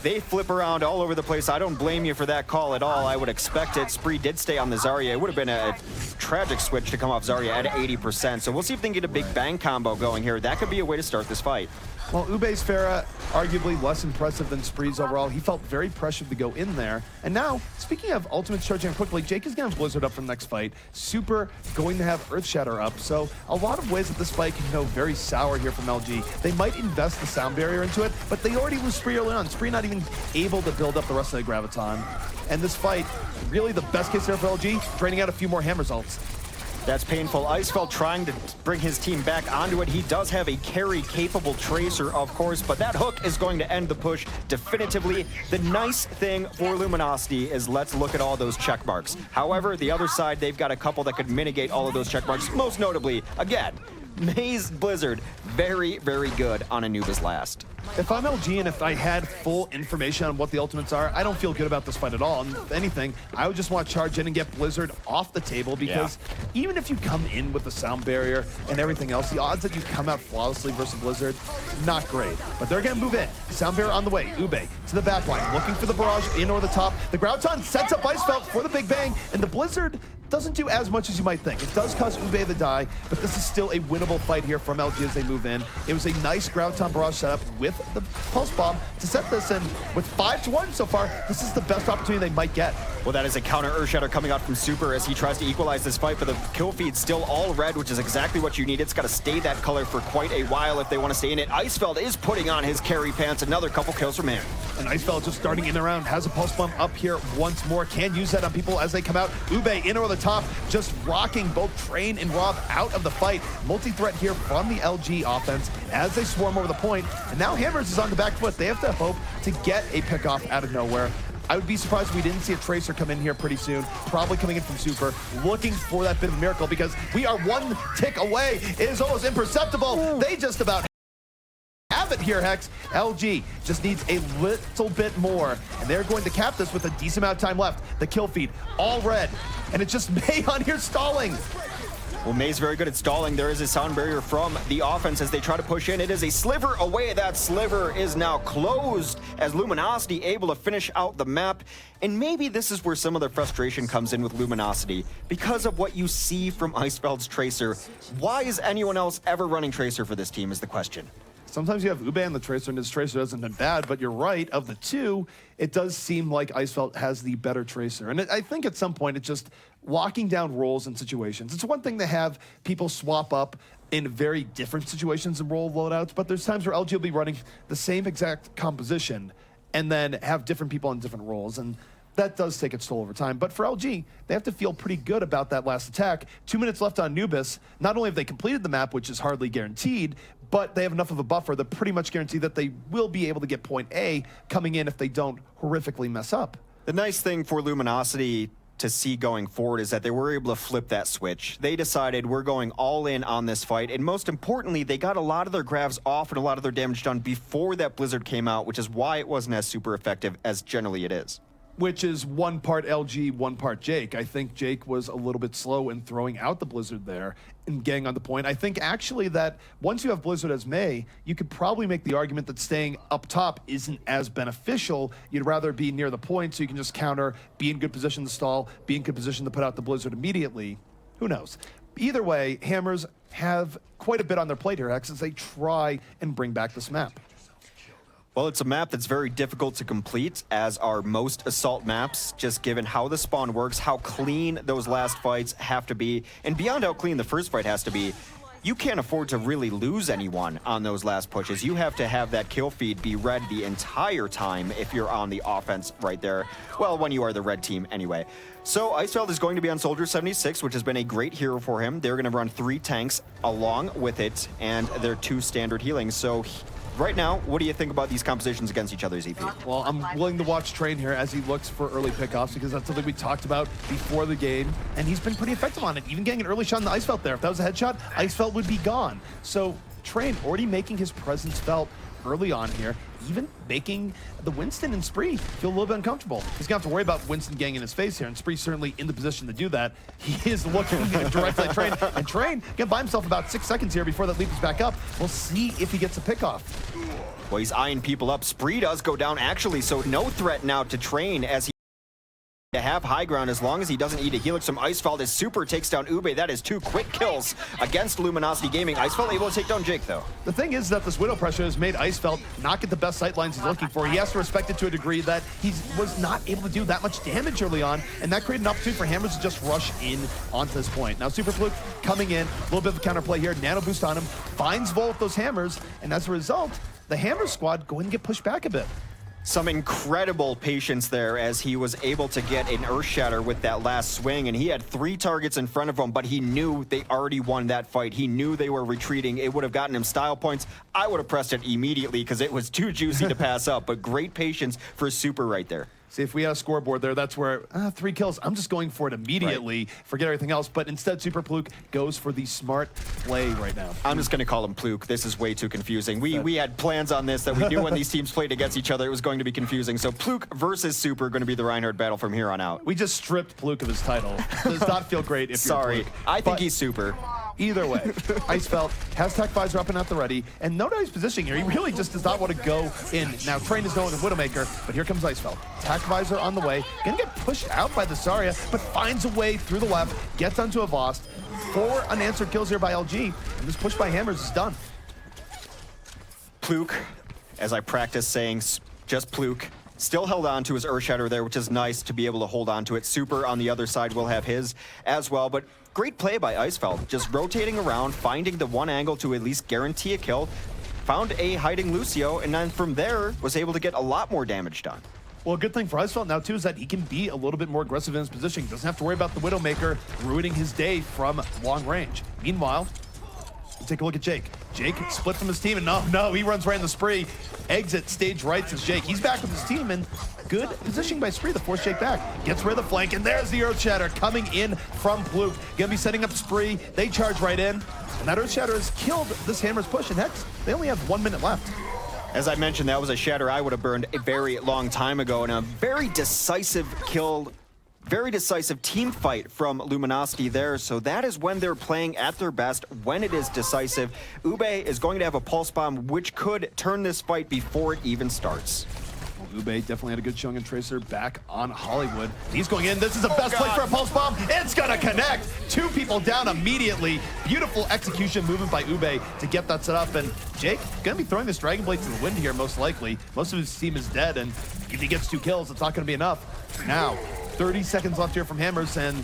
They flip around all over the place. I don't blame you for that call at all. I would expect it. Spree did stay on the Zarya. It would have been a tragic switch to come off Zarya at 80%. So we'll see if they can get a big bang combo going here. That could be a way to start this fight. Well, Ube's Pharah, arguably less impressive than Spree's overall. He felt very pressured to go in there. And now, speaking of ultimates charging quickly, Jake is going to have Blizzard up for the next fight. Super going to have Earthshatter up. So a lot of ways that this fight can go very sour here from LG. They might invest the sound barrier into it, but they already lose Spree early on. Spree not even able to build up the rest of the Graviton. And this fight, really the best case scenario for LG, draining out a few more Hammers ults. That's painful. Icefeld trying to bring his team back onto it. He does have a carry-capable Tracer, of course, but that hook is going to end the push definitively. The nice thing for Luminosity is let's look at all those check marks. However, the other side, they've got a couple that could mitigate all of those check marks. Most notably, again, Mei's Blizzard, very, very good on Anubis last. If I'm LG and if I had full information on what the ultimates are, I don't feel good about this fight at all. And if anything, I would just want to charge in and get Blizzard off the table, because even if you come in with the sound barrier and everything else, the odds that you come out flawlessly versus Blizzard, not great. But they're going to move in. Sound barrier on the way. Ube to the back line, looking for the barrage in over the top. The Graviton sets up Icefelt for the big bang, and the Blizzard doesn't do as much as you might think. It does cause Ube to die, but this is still a winnable fight here from LG as they move in. It was a nice Graviton barrage setup with the Pulse Bomb to set this in. With 5-1 so far, this is the best opportunity they might get. Well, that is a counter Earthshatter coming out from Super as he tries to equalize this fight, but the kill feed's still all red, which is exactly what you need. It's got to stay that color for quite a while if they want to stay in it. Icefeld is putting on his carry pants. Another couple kills from him. And Icefeld just starting in the round, has a Pulse Bomb up here once more. Can use that on people as they come out. Ube in over the top, just rocking both Train and Rob out of the fight. Multi-threat here from the LG offense as they swarm over the point. And now Hammers is on the back foot. They have to hope to get a pickoff out of nowhere. I would be surprised if we didn't see a Tracer come in here pretty soon. Probably coming in from Super, looking for that bit of a miracle, because we are 1 tick away. It is almost imperceptible. They just about have it here, Hex. LG just needs a little bit more, and they're going to cap this with a decent amount of time left. The kill feed, all red, and it's just Mei on here stalling. Well, May's very good at stalling. There is a sound barrier from the offense as they try to push in. It is a sliver away. That sliver is now closed as Luminosity able to finish out the map. And maybe this is where some of the frustration comes in with Luminosity. Because of what you see from Icefeld's Tracer, why is anyone else ever running Tracer for this team is the question. Sometimes you have Ube on the Tracer, and his Tracer hasn't been bad, but you're right, of the two, it does seem like Icefeld has the better Tracer. And I think at some point, it's just locking down roles and situations. It's one thing to have people swap up in very different situations and role loadouts, but there's times where LG will be running the same exact composition and then have different people in different roles. And that does take its toll over time. But for LG, they have to feel pretty good about that last attack. 2 minutes left on Nubis. Not only have they completed the map, which is hardly guaranteed, but they have enough of a buffer that pretty much guarantee that they will be able to get point A coming in if they don't horrifically mess up. The nice thing for Luminosity to see going forward is that they were able to flip that switch. They decided we're going all in on this fight, and most importantly, they got a lot of their grabs off and a lot of their damage done before that blizzard came out, which is why it wasn't as super effective as generally it is. Which is one part LG, one part Jake. I think Jake was a little bit slow in throwing out the Blizzard there and getting on the point. I think actually that once you have Blizzard as May, you could probably make the argument that staying up top isn't as beneficial. You'd rather be near the point so you can just counter, be in good position to stall, be in good position to put out the Blizzard immediately. Who knows? Either way, Hammers have quite a bit on their plate here, X, as they try and bring back this map. Well, it's a map that's very difficult to complete, as are most Assault maps, just given how the spawn works, how clean those last fights have to be, and beyond how clean the first fight has to be, you can't afford to really lose anyone on those last pushes. You have to have that kill feed be red the entire time if you're on the offense right there. Well, when you are the red team anyway. So Icefeld is going to be on Soldier 76, which has been a great hero for him. They're going to run 3 tanks along with it, and their 2 standard healings. So right now, what do you think about these compositions against each other, ZP? Well, I'm willing to watch Train here as he looks for early pickoffs because that's something we talked about before the game, and he's been pretty effective on it, even getting an early shot in the Icefeld there. If that was a headshot, Icefeld would be gone. So Train already making his presence felt early on here, even making the Winston and Spree feel a little bit uncomfortable. He's gonna have to worry about Winston getting in his face here, and Spree's certainly in the position to do that. He is looking directly at Train, and Train can buy himself about 6 seconds here before that leap is back up. We'll see if he gets a pickoff. Well, he's eyeing people up. Spree does go down, actually, so no threat now to Train as he to have high ground as long as he doesn't eat a helix from Icefeld. His super takes down Ube. That is 2 quick kills against Luminosity Gaming. Icefeld able to take down Jake, though. The thing is that this Widow pressure has made Icefeld not get the best sight lines he's looking for. He has to respect it to a degree that he was not able to do that much damage early on, and that created an opportunity for Hammers to just rush in onto this point. Now Super Fluke coming in, a little bit of a counterplay here, nano boost on him, finds Vol with those hammers, and as a result, the Hammer squad going to get pushed back a bit. Some incredible patience there as he was able to get an Earth Shatter with that last swing, and he had 3 targets in front of him, but he knew they already won that fight. He knew they were retreating. It would have gotten him style points. I would have pressed it immediately because it was too juicy to pass up, but great patience for Super right there. See, if we had a scoreboard there, that's where 3 kills. I'm just going for it immediately, right. Forget everything else. But instead, Super Pluke goes for the smart play right now. I'm just going to call him Pluke. This is way too confusing. We had plans on this that we knew when these teams played against each other, it was going to be confusing. So Pluke versus Super going to be the Reinhardt battle from here on out. We just stripped Pluke of his title. Does not feel great if Sorry, you're Pluke. I think he's Super. Either way, Icefeld has Tech Visor up and at the ready, and note how he's positioning here. He really just does not want to go in. Now, Train is going to Widowmaker, but here comes Icefeld. Tech Visor on the way, gonna get pushed out by the Zarya, but finds a way through the left, gets onto a Vost. 4 unanswered kills here by LG, and this push by Hammers is done. Pluke, as I practice saying just Pluke, still held on to his Earth Shatter there, which is nice to be able to hold on to it. Super on the other side will have his as well, but great play by Icefeld, just rotating around, finding the one angle to at least guarantee a kill, found a hiding Lucio, and then from there was able to get a lot more damage done. Well, a good thing for Icefeld now, too, is that he can be a little bit more aggressive in his position. He doesn't have to worry about the Widowmaker ruining his day from long range. Meanwhile, take a look at Jake. Jake split from his team, and no, he runs right in the Spree. Exit stage right to Jake. He's back with his team, and good positioning by Spree to force Jake back. Gets rid of the flank, and there's the Earth Shatter coming in from Pluke. Gonna be setting up Spree. They charge right in, and that Earth Shatter has killed this Hammer's push, and Hex, they only have 1 minute left. As I mentioned, that was a Shatter I would have burned a very long time ago, and a very decisive kill Very decisive team fight from Luminosity there, so that is when they're playing at their best, when it is decisive. Ube is going to have a pulse bomb, which could turn this fight before it even starts. Ube definitely had a good showing in Tracer back on Hollywood. He's going in. This is the best play for a pulse bomb. It's going to connect. 2 people down immediately. Beautiful execution movement by Ube to get that set up. And Jake going to be throwing this Dragon Blade to the wind here, most likely. Most of his team is dead, and if he gets 2 kills, it's not going to be enough. Now, 30 seconds left here from Hammers, and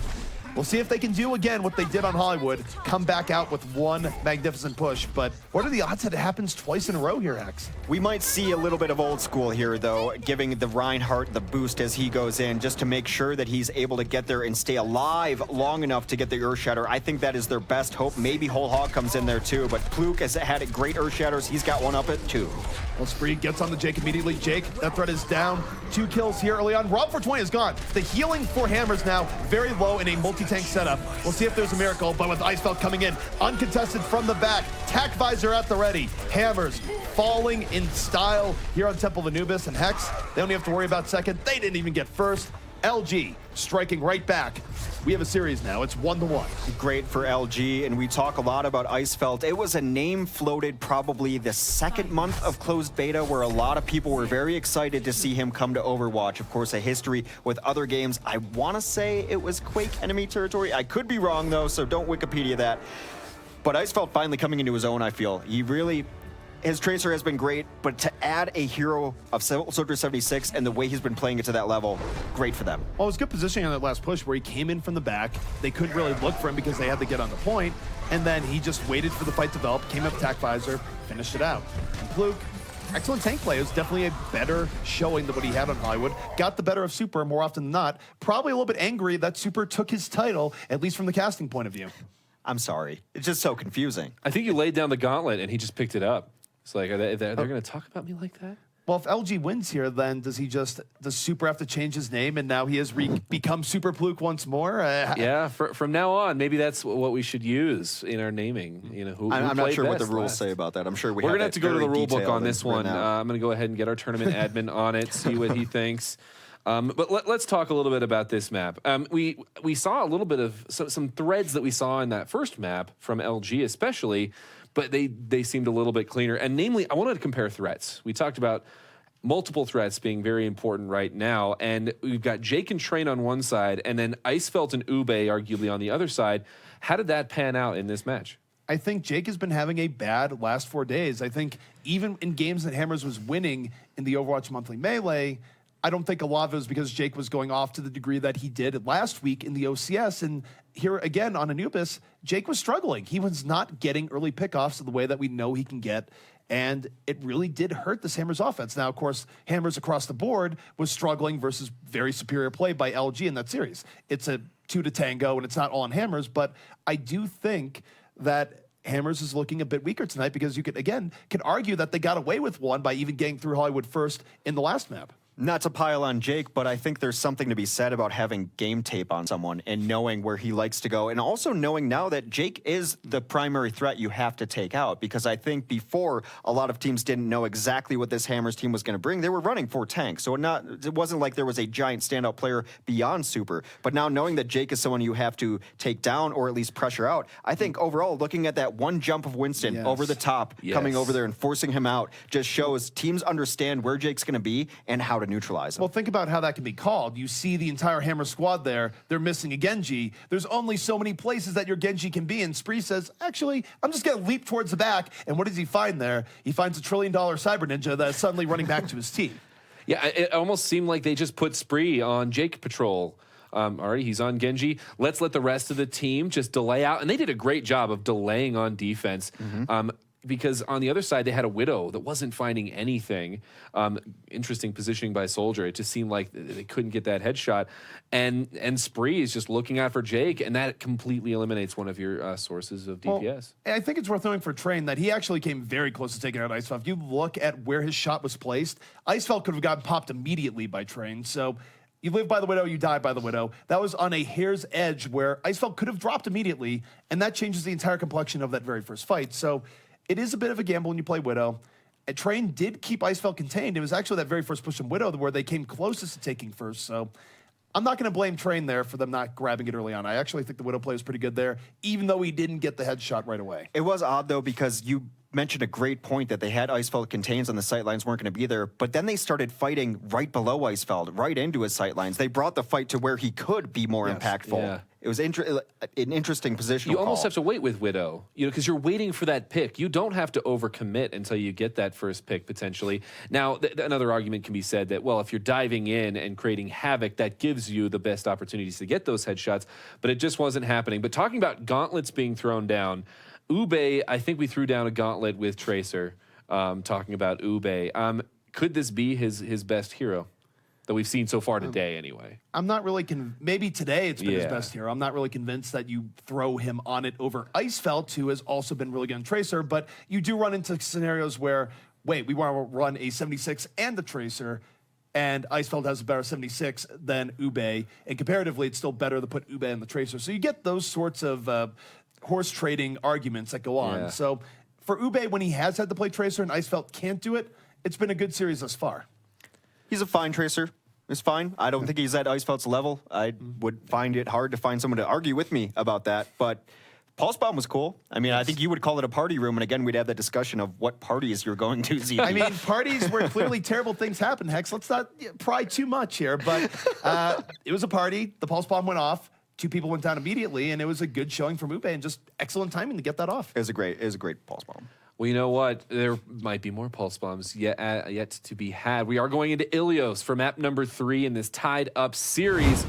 we'll see if they can do again what they did on Hollywood, come back out with one magnificent push. But what are the odds that it happens twice in a row here, Hex? We might see a little bit of old school here, though, giving the Reinhardt the boost as he goes in, just to make sure that he's able to get there and stay alive long enough to get the Earth Shatter. I think that is their best hope. Maybe Whole Hog comes in there, too, but Pluke has had great Earth Shatters. He's got one up it, too. Well, Spree gets on the Jake immediately. Jake, that threat is down. 2 kills here early on. Rob 420 is gone. The healing for Hammers now very low in a multi-tank setup. We'll see if there's a miracle, but with Icefeld coming in, uncontested from the back, tack visor at the ready. Hammers falling in style here on Temple of Anubis, and Hex, they don't have to worry about second. They didn't even get first. LG striking right back. We have a series now. It's 1-1. Great for LG, and we talk a lot about Icefeld. It was a name floated probably the second month of closed beta where a lot of people were very excited to see him come to Overwatch. Of course, a history with other games. I want to say it was Quake enemy territory. I could be wrong, though, so don't Wikipedia that. But Icefeld finally coming into his own, I feel. He really... His Tracer has been great, but to add a hero of Soldier 76 and the way he's been playing it to that level, great for them. Well, it was good positioning on that last push where he came in from the back. They couldn't really look for him because they had to get on the point, and then he just waited for the fight to develop, came up tack visor, finished it out. And Pluke, excellent tank play. It was definitely a better showing than what he had on Hollywood. Got the better of Super more often than not. Probably a little bit angry that Super took his title, at least from the casting point of view. I'm sorry. It's just so confusing. I think you laid down the gauntlet and he just picked it up. It's like, they're going to talk about me like that? Well, if LG wins here, then does Super have to change his name and now he has become Super Pluke once more? Yeah, from now on, maybe that's what we should use in our naming. You know, who I'm not sure what the rules last. say about that. I'm sure we're going to have to go to the rule book on this one. Right I'm going to go ahead and get our tournament admin on it, see what he thinks. But let's talk a little bit about this map. We saw a little bit of some threads that we saw in that first map from LG especially, but they seemed a little bit cleaner. And namely, I wanted to compare threats. We talked about multiple threats being very important right now, and we've got Jake and Train on one side, and then Icefeld and Ube arguably on the other side. How did that pan out in this match? I think Jake has been having a bad last 4 days. I think even in games that Hammers was winning in the Overwatch Monthly Melee, I don't think a lot of it was because Jake was going off to the degree that he did last week in the OCS. And here again on Anubis, Jake was struggling. He was not getting early pickoffs the way that we know he can get. And it really did hurt this Hammers offense. Now, of course, Hammers across the board was struggling versus very superior play by LG in that series. It's a 2 to tango, and it's not all on Hammers. But I do think that Hammers is looking a bit weaker tonight because you could argue that they got away with one by even getting through Hollywood first in the last map. Not to pile on Jake, but I think there's something to be said about having game tape on someone and knowing where he likes to go, and also knowing now that Jake is the primary threat you have to take out, because I think before a lot of teams didn't know exactly what this Hammers team was going to bring. They were running 4 tanks, so it wasn't like there was a giant standout player beyond Super. But now knowing that Jake is someone you have to take down or at least pressure out, I think overall looking at that one jump of Winston over the top, coming over there and forcing him out, just shows teams understand where Jake's going to be and how to neutralize him. Well, think about how that can be called. You see the entire Hammer squad there. They're missing a Genji. There's only so many places that your Genji can be, and Spree says, actually, I'm just going to leap towards the back. And what does he find there? He finds $1 trillion cyber ninja that's suddenly running back to his team. Yeah, it almost seemed like they just put Spree on Jake Patrol. All right, he's on Genji. Let's let the rest of the team just delay out. And they did a great job of delaying on defense. Because on the other side, they had a Widow that wasn't finding anything. Interesting positioning by Soldier. It just seemed like they couldn't get that headshot. And Spree is just looking out for Jake, and that completely eliminates one of your sources of DPS. Well, I think it's worth knowing for Train that he actually came very close to taking out Icefeld. If you look at where his shot was placed, Icefeld could have gotten popped immediately by Train. So you live by the Widow, you die by the Widow. That was on a hair's edge where Icefeld could have dropped immediately, and that changes the entire complexion of that very first fight. So it is a bit of a gamble when you play Widow. And Train did keep Icefeld contained. It was actually that very first push from Widow where they came closest to taking first. So I'm not going to blame Train there for them not grabbing it early on. I actually think the Widow play was pretty good there, even though he didn't get the headshot right away. It was odd, though, because you mentioned a great point that they had Icefeld contains and the sightlines weren't going to be there, but then they started fighting right below Icefeld, right into his sightlines. They brought the fight to where he could be more impactful. Yeah. It was an interesting position. You almost have to wait with Widow, because you're waiting for that pick. You don't have to overcommit until you get that first pick, potentially. Now, another argument can be said that, well, if you're diving in and creating havoc, that gives you the best opportunities to get those headshots, but it just wasn't happening. But talking about gauntlets being thrown down, Ube, I think we threw down a gauntlet with Tracer, talking about Ube. Could this be his best hero that we've seen so far today, anyway? I'm not really maybe today it's been his best hero. I'm not really convinced that you throw him on it over Icefeld, who has also been really good on Tracer, but you do run into scenarios where, wait, we want to run a 76 and the Tracer, and Icefeld has a better 76 than Ube, and comparatively, it's still better to put Ube in the Tracer. So you get those sorts of horse trading arguments that go on. Yeah. So for Ube, when he has had to play Tracer and Icefeld can't do it, it's been a good series thus far. He's a fine Tracer. It's fine. I don't think he's at Icefeld's level. I would find it hard to find someone to argue with me about that. But Pulse Bomb was cool. I mean, I think you would call it a party room. And again, we'd have that discussion of what parties you're going to, ZP. I mean, parties where clearly terrible things happen, Hex. Let's not pry too much here. But it was a party. The Pulse Bomb went off. 2 people went down immediately. And it was a good showing from Ube and just excellent timing to get that off. It was a great Pulse Bomb. Well, you know what? There might be more Pulse Bombs yet to be had. We are going into Ilios for map number 3 in this tied-up series.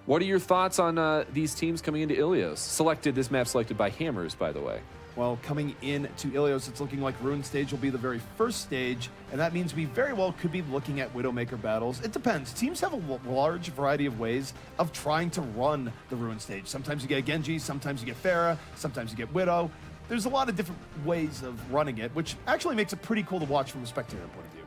What are your thoughts on these teams coming into Ilios? This map selected by Hammers, by the way. Well, coming into Ilios, it's looking like Ruin Stage will be the very first stage, and that means we very well could be looking at Widowmaker battles. It depends. Teams have a large variety of ways of trying to run the Ruin Stage. Sometimes you get Genji, sometimes you get Pharah, sometimes you get Widow. There's a lot of different ways of running it, which actually makes it pretty cool to watch from a spectator point of view.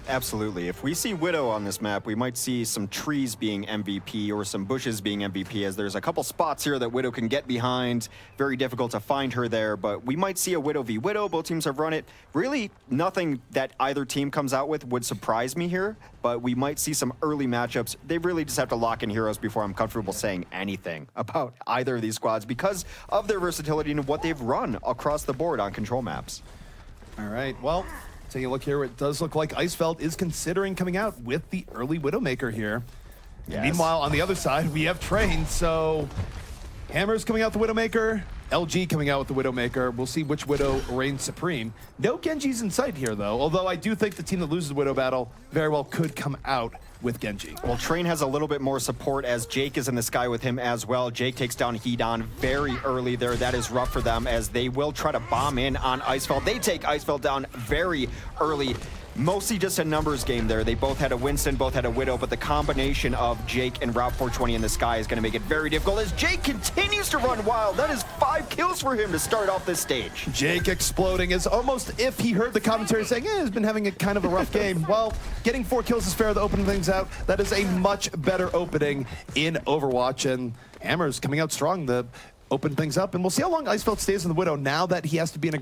Absolutely. If we see Widow on this map, we might see some trees being MVP or some bushes being MVP, as there's a couple spots here that Widow can get behind. Very difficult to find her there, but we might see a Widow v Widow. Both teams have run it. Really, nothing that either team comes out with would surprise me here, but we might see some early matchups. They really just have to lock in heroes before I'm comfortable saying anything about either of these squads because of their versatility and what they've run across the board on control maps. All right, well, taking a look here, it does look like Icefeld is considering coming out with the early Widowmaker here. Yes. Meanwhile, on the other side, we have Train, so Hammers coming out the Widowmaker, LG coming out with the Widowmaker. We'll see which Widow reigns supreme. No Genji's in sight here, though, although I do think the team that loses the Widow battle very well could come out with Genji. Well, Train has a little bit more support as Jake is in the sky with him as well. Jake takes down Hedon very early there. That is rough for them as they will try to bomb in on Icefeld. They take Icefeld down very early. Mostly just a numbers game there. They both had a Winston, both had a Widow, but the combination of Jake and Route 420 in the sky is going to make it very difficult as Jake continues to run wild. That is 5 kills for him to start off this stage. Jake exploding is almost if he heard the commentary saying, he's been having a kind of a rough game. Well, getting 4 kills is fair to open things out. That is a much better opening in Overwatch, and Hammers coming out strong to open things up. And we'll see how long Icefeld stays in the Widow now that he has to be in a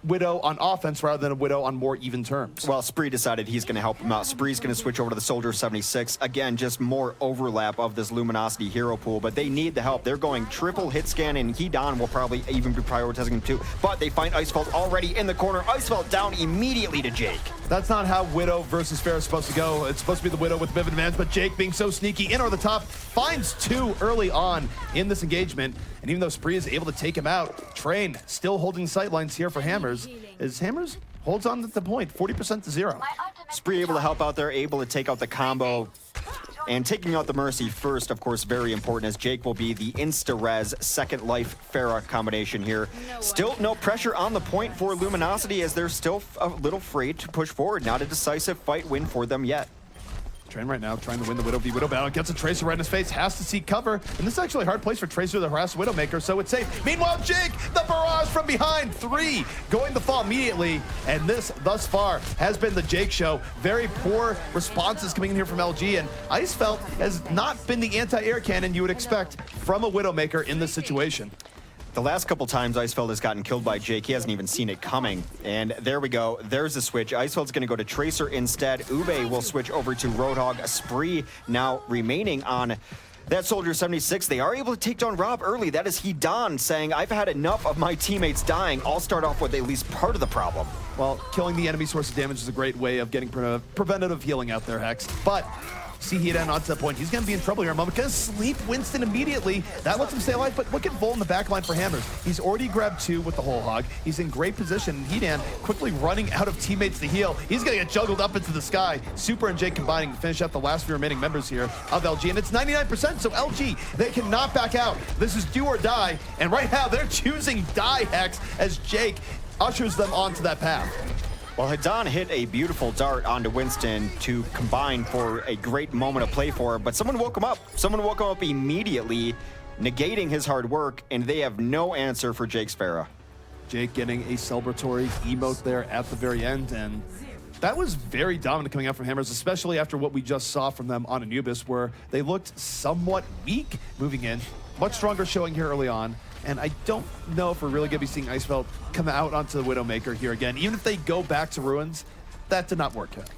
Widow on offense rather than a Widow on more even terms. Well, Spree decided he's going to help him out. Spree's going to switch over to the Soldier 76. Again, just more overlap of this Luminosity hero pool, but they need the help. They're going triple hit scan, and Hedon will probably even be prioritizing him too. But they find Icefeld already in the corner. Icefeld down immediately to Jake. That's not how Widow versus Pharah is supposed to go. It's supposed to be the Widow with Vivid advantage, but Jake being so sneaky in over the top finds 2 early on in this engagement. And even though Spree is able to take him out, Train still holding sightlines here for Hammers. As Hammers holds on at the point, 40% to 0. Spree able to help out there, able to take out the combo. And taking out the Mercy first, of course, very important, as Jake will be the insta-res second life Pharah combination here. Still no pressure on the point for Luminosity as they're still a little afraid to push forward. Not a decisive fight win for them yet. Train right now trying to win the Widow v Widow battle. Gets a Tracer right in his face, has to seek cover. And this is actually a hard place for Tracer to harass Widowmaker, so it's safe. Meanwhile, Jake, the barrage from behind. 3 going to fall immediately. And this, thus far, has been the Jake show. Very poor responses coming in here from LG. And Icefeld has not been the anti-air cannon you would expect from a Widowmaker in this situation. The last couple times Icefeld has gotten killed by Jake, he hasn't even seen it coming. And there we go. There's a switch. Icefeld's going to go to Tracer instead. Ube will switch over to Roadhog. Spree now remaining on that Soldier 76. They are able to take down Rob early. That is Hidan saying, I've had enough of my teammates dying. I'll start off with at least part of the problem. Well, killing the enemy source of damage is a great way of getting preventative healing out there, Hex. But see Hidan onto that point. He's going to be in trouble here in a moment because sleep Winston immediately. That lets him stay alive, but look at Vol in the back line for Hammers. He's already grabbed 2 with the whole hog. He's in great position. Hidan quickly running out of teammates to heal. He's going to get juggled up into the sky. Super and Jake combining to finish out the last few remaining members here of LG, and it's 99%, so LG, they cannot back out. This is do or die, and right now they're choosing die, Hex, as Jake ushers them onto that path. Well, Hidan hit a beautiful dart onto Winston to combine for a great moment of play for him, but someone woke him up. Someone woke him up immediately, negating his hard work, and they have no answer for Jake's Pharah. Jake getting a celebratory emote there at the very end, and that was very dominant coming out from Hammers, especially after what we just saw from them on Anubis, where they looked somewhat weak moving in. Much stronger showing here early on. And I don't know if we're really going to be seeing Icefeld come out onto the Widowmaker here again. Even if they go back to Ruins, that did not work out.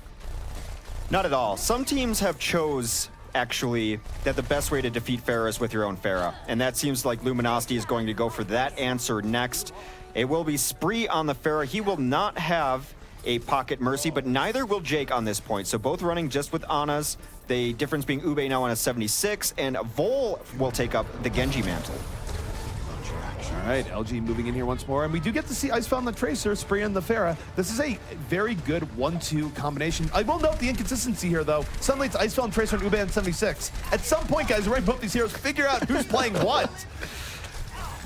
Not at all. Some teams have chose, actually, that the best way to defeat Pharah is with your own Pharah. And that seems like Luminosity is going to go for that answer next. It will be Spree on the Pharah. He will not have a Pocket Mercy, but neither will Jake on this point. So both running just with Ana's. The difference being Ube now on a 76, and Vol will take up the Genji mantle. All right, LG moving in here once more, and we do get to see Icefeld and the Tracer, Spree and the Pharah. This is a very good 1-2 combination. I will note the inconsistency here, though. Suddenly it's Icefeld and Tracer and Ube on 76. At some point, guys, we're going to both these heroes figure out who's playing what.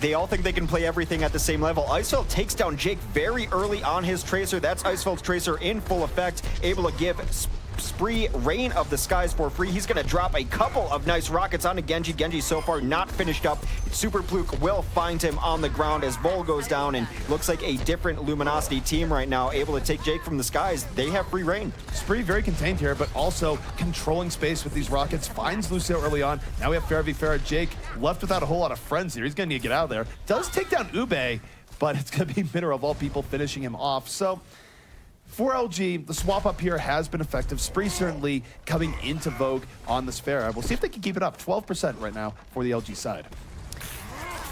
They all think they can play everything at the same level. Icefeld takes down Jake very early on his Tracer. That's Icefeld's Tracer in full effect, able to give Spree Reign of the Skies for free. He's going to drop a couple of nice rockets onto Genji. Genji so far not finished up. Super Pluke will find him on the ground as Vol goes down, and looks like a different Luminosity team right now, able to take Jake from the skies. They have free reign. Spree very contained here, but also controlling space with these rockets. Finds Lucio early on. Now we have Pharah v Pharah. Jake left without a whole lot of friends here. He's going to need to get out of there. Does take down Ube, but it's going to be Mitter of all people finishing him off. So for LG, the swap up here has been effective. Spree certainly coming into vogue on this Pharah. We'll see if they can keep it up. 12% right now for the LG side.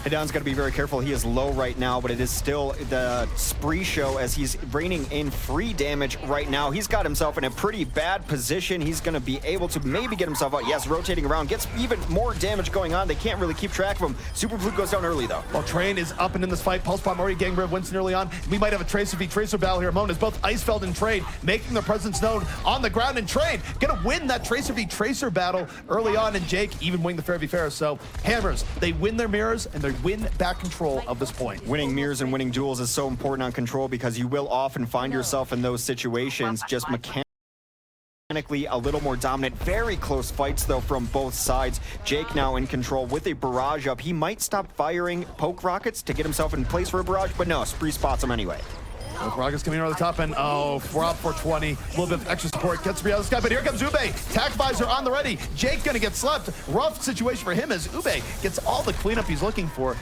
Hidan's got to be very careful. He is low right now, but it is still the Spree show as he's reigning in free damage right now. He's got himself in a pretty bad position. He's going to be able to maybe get himself out. Yes, rotating around, gets even more damage going on. They can't really keep track of him. Super Blue goes down early, though. Well, Train is up and in this fight. Pulse Bomb already getting rid of Winston early on. We might have a Tracer v Tracer battle here. Moment as both Icefeld and Train making their presence known on the ground, and Train gonna win that Tracer v Tracer battle early on, and Jake even winning the Pharah v Pharah. So Hammers, they win their mirrors and they win back control of this point. Winning mirrors and winning duels is so important on control because you will often find yourself in those situations just mechanically a little more dominant. Very close fights though from both sides. Jake now in control with a barrage up. He might stop firing poke rockets to get himself in place for a barrage, but no, Spree spots him anyway. Both rockets coming over the top, and oh, Rob for 20. A little bit of extra support gets Spree out of the sky, but here comes Ube. Tac visor on the ready. Jake gonna get slept. Rough situation for him as Ube gets all the cleanup he's looking for.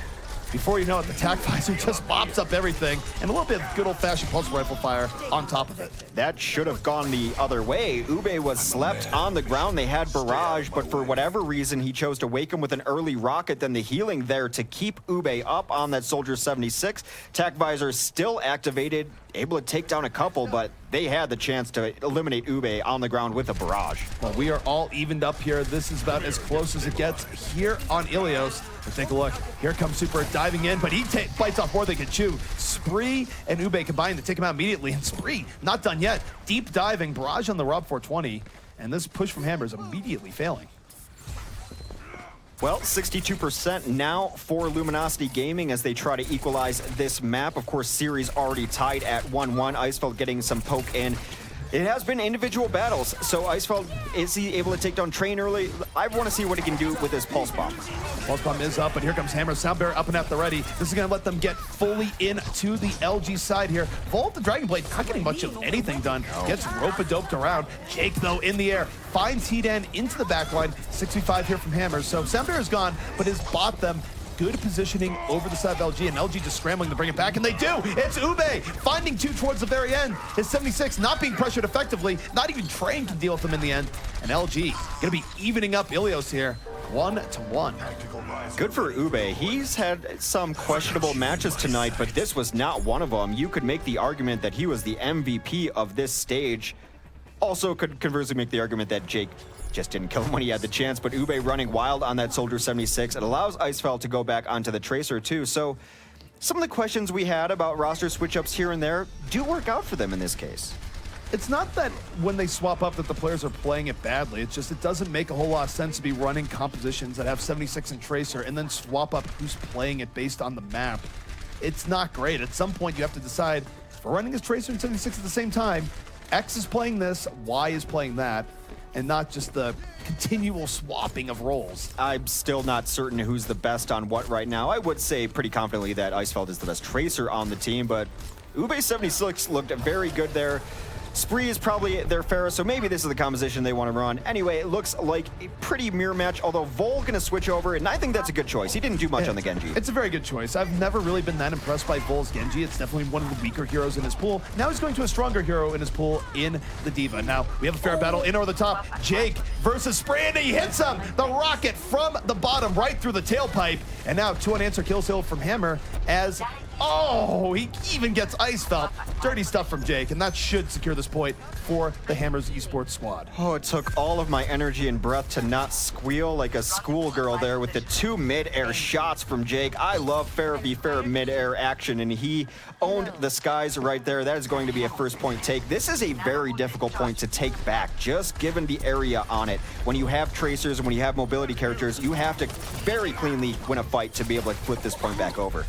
Before you know it, the tac visor just mops up everything, and a little bit of good old-fashioned pulse rifle fire on top of it. That should have gone the other way. Ube was slept on the ground. They had barrage, but for whatever reason, he chose to wake him with an early rocket, then the healing there to keep Ube up on that Soldier 76. Tac visor still activated, able to take down a couple, but they had the chance to eliminate Ube on the ground with a barrage. Well, we are all evened up here. This is about as close as it gets here on Ilios. But take a look. Here comes Super diving in, but he bites off more than he can chew. Spree and Ube combine to take him out immediately, and Spree not done yet. Deep diving, barrage on the Rob 420, and this push from Hammers immediately failing. Well, 62% now for Luminosity Gaming as they try to equalize this map. Of course, series already tied at 1-1. Icefeld getting some poke in. It has been individual battles, so Icefeld, is he able to take down Train early? I want to see what he can do with his Pulse Bomb. Pulse Bomb is up, but here comes Hammer. Sound Bear up and at the ready. This is going to let them get fully into the LG side here. Volt, the Dragon Blade, not getting much of anything done. Gets rope-a-doped around. Jake, though, in the air. Finds Hidan into the backline. 65 here from Hammer. So Sound Bear is gone, but has bought them good positioning over the side of LG, and LG just scrambling to bring it back, and they do. It's Ube finding two towards the very end. His 76 not being pressured effectively, not even Train can deal with him in the end, and LG gonna be evening up Ilios here, 1-1. Good for Ube. He's had some questionable matches tonight, but this was not one of them. You could make the argument that he was the MVP of this stage. Also could conversely make the argument that Jake just didn't kill him when he had the chance, but Ube running wild on that Soldier 76. It allows Icefeld to go back onto the Tracer too. So some of the questions we had about roster switch-ups here and there do work out for them in this case. It's not that when they swap up that the players are playing it badly. It's just it doesn't make a whole lot of sense to be running compositions that have 76 and Tracer and then swap up who's playing it based on the map. It's not great. At some point, you have to decide, if we're running as Tracer and 76 at the same time, X is playing this, Y is playing that, and not just the continual swapping of roles. I'm still not certain who's the best on what right now. I would say pretty confidently that Icefeld is the best Tracer on the team, but Ube 76 looked very good there. Spree is probably their fairest, so maybe this is the composition they want to run. Anyway, it looks like a pretty mirror match, although Vol going to switch over, and I think that's a good choice. He didn't do much on the Genji. It's a very good choice. I've never really been that impressed by Vol's Genji. It's definitely one of the weaker heroes in his pool. Now he's going to a stronger hero in his pool in the Diva. Now, we have a fair battle in over the top. Jake versus Spree, and he hits him! The rocket from the bottom right through the tailpipe. And now 2 unanswered kills from Hammer as... Oh, he even gets Icefeld. Dirty stuff from Jake, and that should secure this point for the Hammers Esports squad. Oh, it took all of my energy and breath to not squeal like a schoolgirl there with the 2 mid-air shots from Jake. I love fair v fair mid-air action, and he owned the skies right there. That is going to be a first point take. This is a very difficult point to take back, just given the area on it. When you have tracers and when you have mobility characters, you have to very cleanly win a fight to be able to flip this point back over.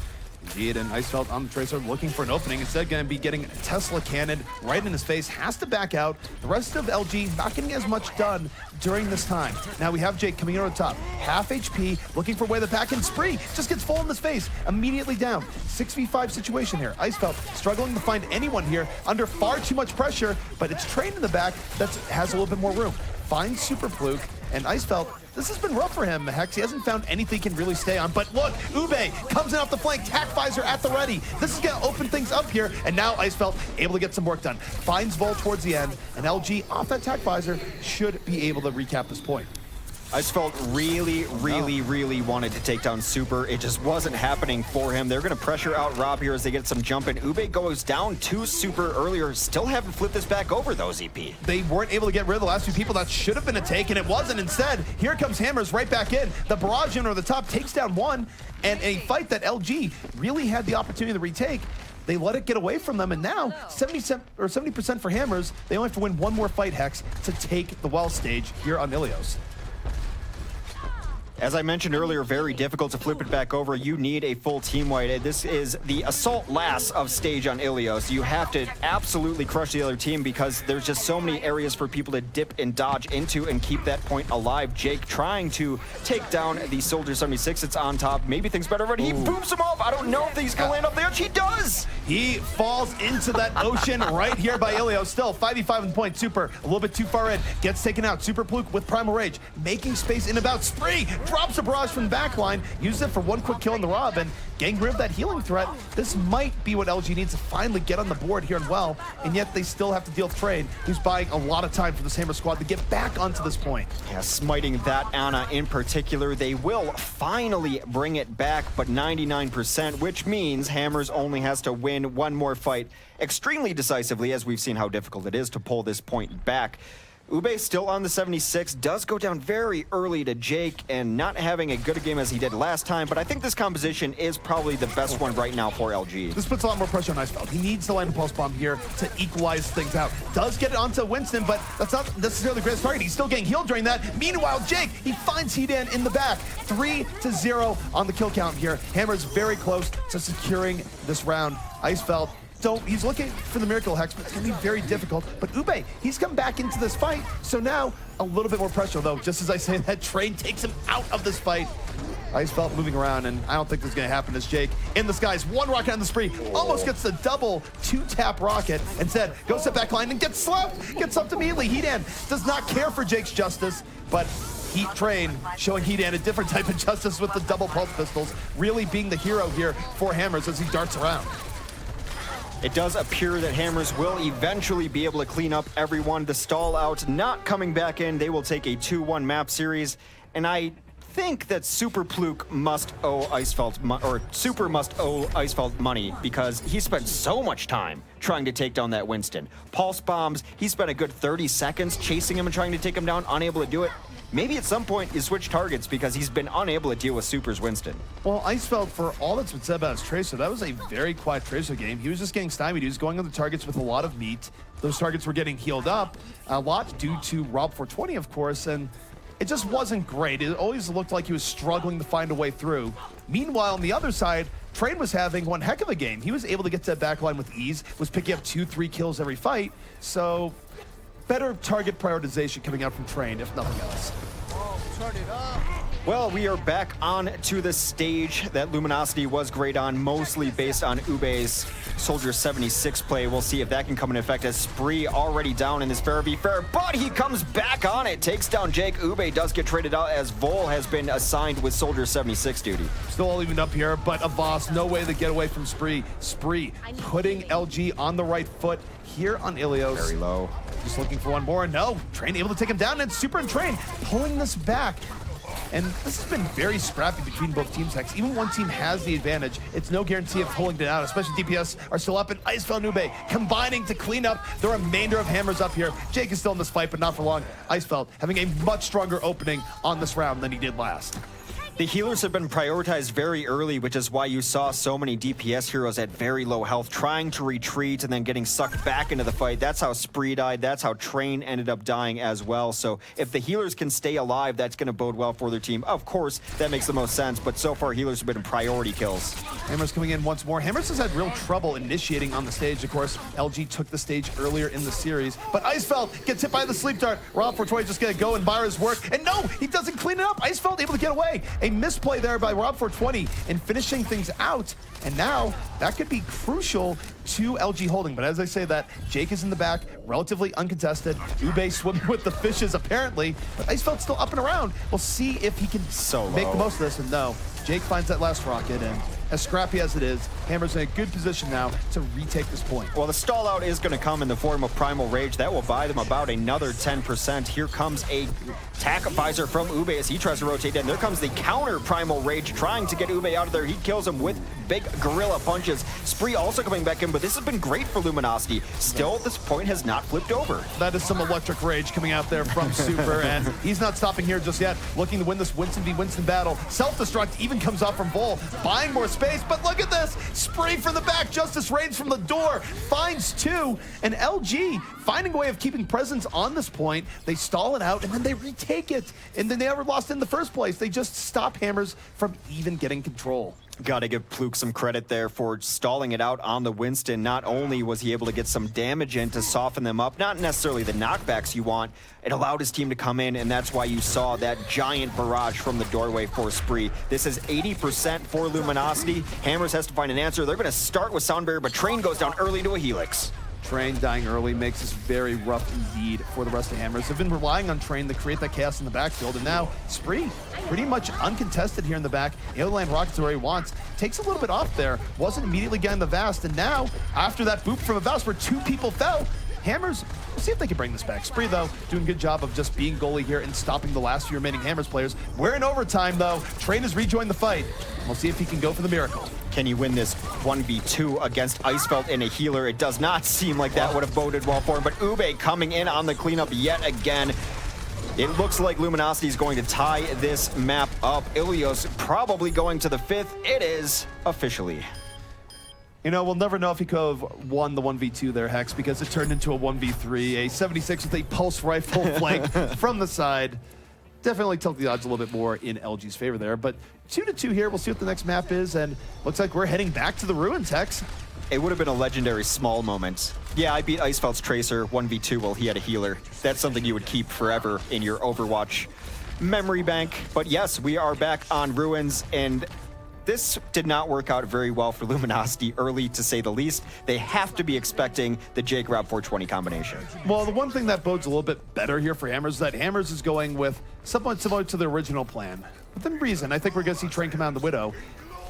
Indeed, and Icefeld on the Tracer looking for an opening. Instead, going to be getting Tesla cannon right in his face. Has to back out. The rest of LG not getting as much done during this time. Now we have Jake coming in on the top. Half HP, looking for a way to back in. Spree just gets full in his face. Immediately down. 6v5 situation here. Icefeld struggling to find anyone here under far too much pressure, but it's Train in the back that has a little bit more room. Finds Super Fluke, and Icefeld, this has been rough for him, Hex. He hasn't found anything he can really stay on. But look, Ube comes in off the flank, Tac Visor at the ready. This is going to open things up here, and now Icefeld able to get some work done. Finds Vol towards the end, and LG off that Tac Visor should be able to recap this point. Icefeld really wanted to take down Super. It just wasn't happening for him. They're going to pressure out Rob here as they get some jump in. Ube goes down to Super earlier. Still haven't flipped this back over, though, ZP. They weren't able to get rid of the last few people. That should have been a take, and it wasn't. Instead, here comes Hammers right back in. The barrage unit on the top takes down one, and a fight that LG really had the opportunity to retake. They let it get away from them, and now 70% for Hammers. They only have to win one more fight, Hex, to take the well stage here on Ilios. As I mentioned earlier, very difficult to flip it back over. You need a full team wipe. This is the assault last of stage on Ilios. You have to absolutely crush the other team because there's just so many areas for people to dip and dodge into and keep that point alive. Jake trying to take down the Soldier 76. It's on top. Maybe things better, but he booms him off. I don't know if he's going to land off the edge. He does! He falls into that ocean right here by Ilios. Still 5v5 in the point. Super a little bit too far in. Gets taken out. Super Fluke with Primal Rage. Making space in about Spree. Drops a barrage from the back line. Uses it for one quick kill on the Rob. And getting rid of that healing threat. This might be what LG needs to finally get on the board here in well. And yet they still have to deal with Train, who's buying a lot of time for this Hammer squad to get back onto this point. Yeah, smiting that Ana in particular. They will finally bring it back, but 99%, which means Hammers only has to win one more fight extremely decisively, as we've seen how difficult it is to pull this point back. Ube still on the 76, does go down very early to Jake, and not having a good a game as he did last time, but I think this composition is probably the best one right now for LG. This puts a lot more pressure on Icefeld. He needs to land a pulse bomb here to equalize things out. Does get it onto Winston, but that's not necessarily the greatest target. He's still getting healed during that. Meanwhile, Jake, he finds Hedan in the back. 3-0 on the kill count here. Hammer's very close to securing this round. Icefeld, he's looking for the miracle Hex, but it's going to be very difficult. But Ube, he's come back into this fight, so now a little bit more pressure, though. Just as I say, that Train takes him out of this fight. Icefeld moving around, and I don't think this is going to happen as Jake in the skies. One rocket on the Spree, almost gets the double two-tap rocket. Instead, goes to back line and gets slapped, gets up immediately. Hedan does not care for Jake's justice, but Heat Train showing Heat and a different type of justice with the double pulse pistols, really being the hero here for Hammers as he darts around. It does appear that Hammers will eventually be able to clean up everyone. The stall out not coming back in. They will take a 2-1 map series. And I think that Super Pluke must owe Super must owe Icefeld money because he spent so much time trying to take down that Winston. Pulse bombs, he spent a good 30 seconds chasing him and trying to take him down, unable to do it. Maybe at some point you switch targets because he's been unable to deal with Super's Winston. Well, Icefeld, for all that's been said about his Tracer, that was a very quiet Tracer game. He was just getting stymied. He was going on the targets with a lot of meat. Those targets were getting healed up, a lot due to Rob420, of course, and it just wasn't great. It always looked like he was struggling to find a way through. Meanwhile, on the other side, Train was having one heck of a game. He was able to get to that backline with ease, was picking up 2-3 kills every fight, so better target prioritization coming out from Train, if nothing else. Well, we are back on to the stage that Luminosity was great on, mostly based on Ube's Soldier 76 play. We'll see if that can come into effect as Spree already down in this fair v fair, but he comes back on it, takes down Jake. Ube does get traded out as Vol has been assigned with Soldier 76 duty. Still all even up here, but Avas, no way to get away from Spree. Spree putting LG on the right foot here on Ilios. Very low. Just looking for one more. No, Train able to take him down, and Super and Train pulling this back. And this has been very scrappy between both teams, Hex. Even one team has the advantage. It's no guarantee of pulling it out, especially DPS are still up, and Icefeld and Ube combining to clean up the remainder of Hammers up here. Jake is still in this fight, but not for long. Icefeld having a much stronger opening on this round than he did last. The healers have been prioritized very early, which is why you saw so many DPS heroes at very low health trying to retreat and then getting sucked back into the fight. That's how Spree died. That's how Train ended up dying as well. So if the healers can stay alive, that's going to bode well for their team. Of course, that makes the most sense, but so far healers have been priority kills. Hammers coming in once more. Hammers has had real trouble initiating on the stage. Of course, LG took the stage earlier in the series, but Icefeld gets hit by the sleep dart. Rob420 just going to go and bar his work, and no, he doesn't clean it up. Icefeld able to get away. A misplay there by Rob420 in finishing things out, and now that could be crucial to LG holding. But as I say that, Jake is in the back, relatively uncontested. Ube swimming with the fishes apparently, but Icefeld's still up and around. We'll see if he can make the most of this, and no. Jake finds that last rocket, and as scrappy as it is, Hammer's in a good position now to retake this point. Well, the stall out is going to come in the form of Primal Rage. That will buy them about another 10%. Here comes a tack visor from Ube as he tries to rotate in. There comes the counter Primal Rage trying to get Ube out of there. He kills him with big gorilla punches. Spree also coming back in, but this has been great for Luminosity. Still, this point has not flipped over. That is some electric rage coming out there from Super, and he's not stopping here just yet. Looking to win this Winston v. Winston battle. Self-destruct even comes off from Vol, buying more space, but look at this! Spree from the back, Justice reigns from the door, finds two, and LG finding a way of keeping presence on this point. They stall it out, and then they retake it, and then they never lost it in the first place. They just stop Hammers from even getting control. Gotta give Pluke some credit there for stalling it out on the Winston. Not only was he able to get some damage in to soften them up, not necessarily the knockbacks you want, it allowed his team to come in, and that's why you saw that giant barrage from the doorway for Spree. This is 80% for Luminosity. Hammers has to find an answer. They're gonna start with Sound Barrier, but Train goes down early to a Helix. Train dying early makes this very rough indeed for the rest of Hammers. They've been relying on Train to create that chaos in the backfield, and now Spree pretty much uncontested here in the back. Alien Rockets where he wants. Takes a little bit off there. Wasn't immediately getting the Vast, and now, after that boop from a Vast where two people fell, Hammers, we'll see if they can bring this back. Spree, though, doing a good job of just being goalie here and stopping the last few remaining Hammers players. We're in overtime, though. Train has rejoined the fight. We'll see if he can go for the miracle. Can you win this 1v2 against Icefeld in a healer? It does not seem like that would have boded well for him, but Ube coming in on the cleanup yet again. It looks like Luminosity is going to tie this map up. Ilios probably going to the 5th. It is officially. You know, we'll never know if he could have won the 1v2 there, Hex, because it turned into a 1v3. A 76 with a pulse rifle flank from the side. Definitely tilt the odds a little bit more in LG's favor there. But 2-2 here. We'll see what the next map is. And looks like we're heading back to the ruins, Hex. It would have been a legendary small moment. Yeah, I beat Icefeld's Tracer 1v2 while he had a healer. That's something you would keep forever in your Overwatch memory bank. But yes, we are back on Ruins, and this did not work out very well for Luminosity early, to say the least. They have to be expecting the Jake Rob 420 combination. Well, the one thing that bodes a little bit better here for Hammers is that Hammers is going with somewhat similar to the original plan. Within reason, I think we're going to see Train come out in the Widow.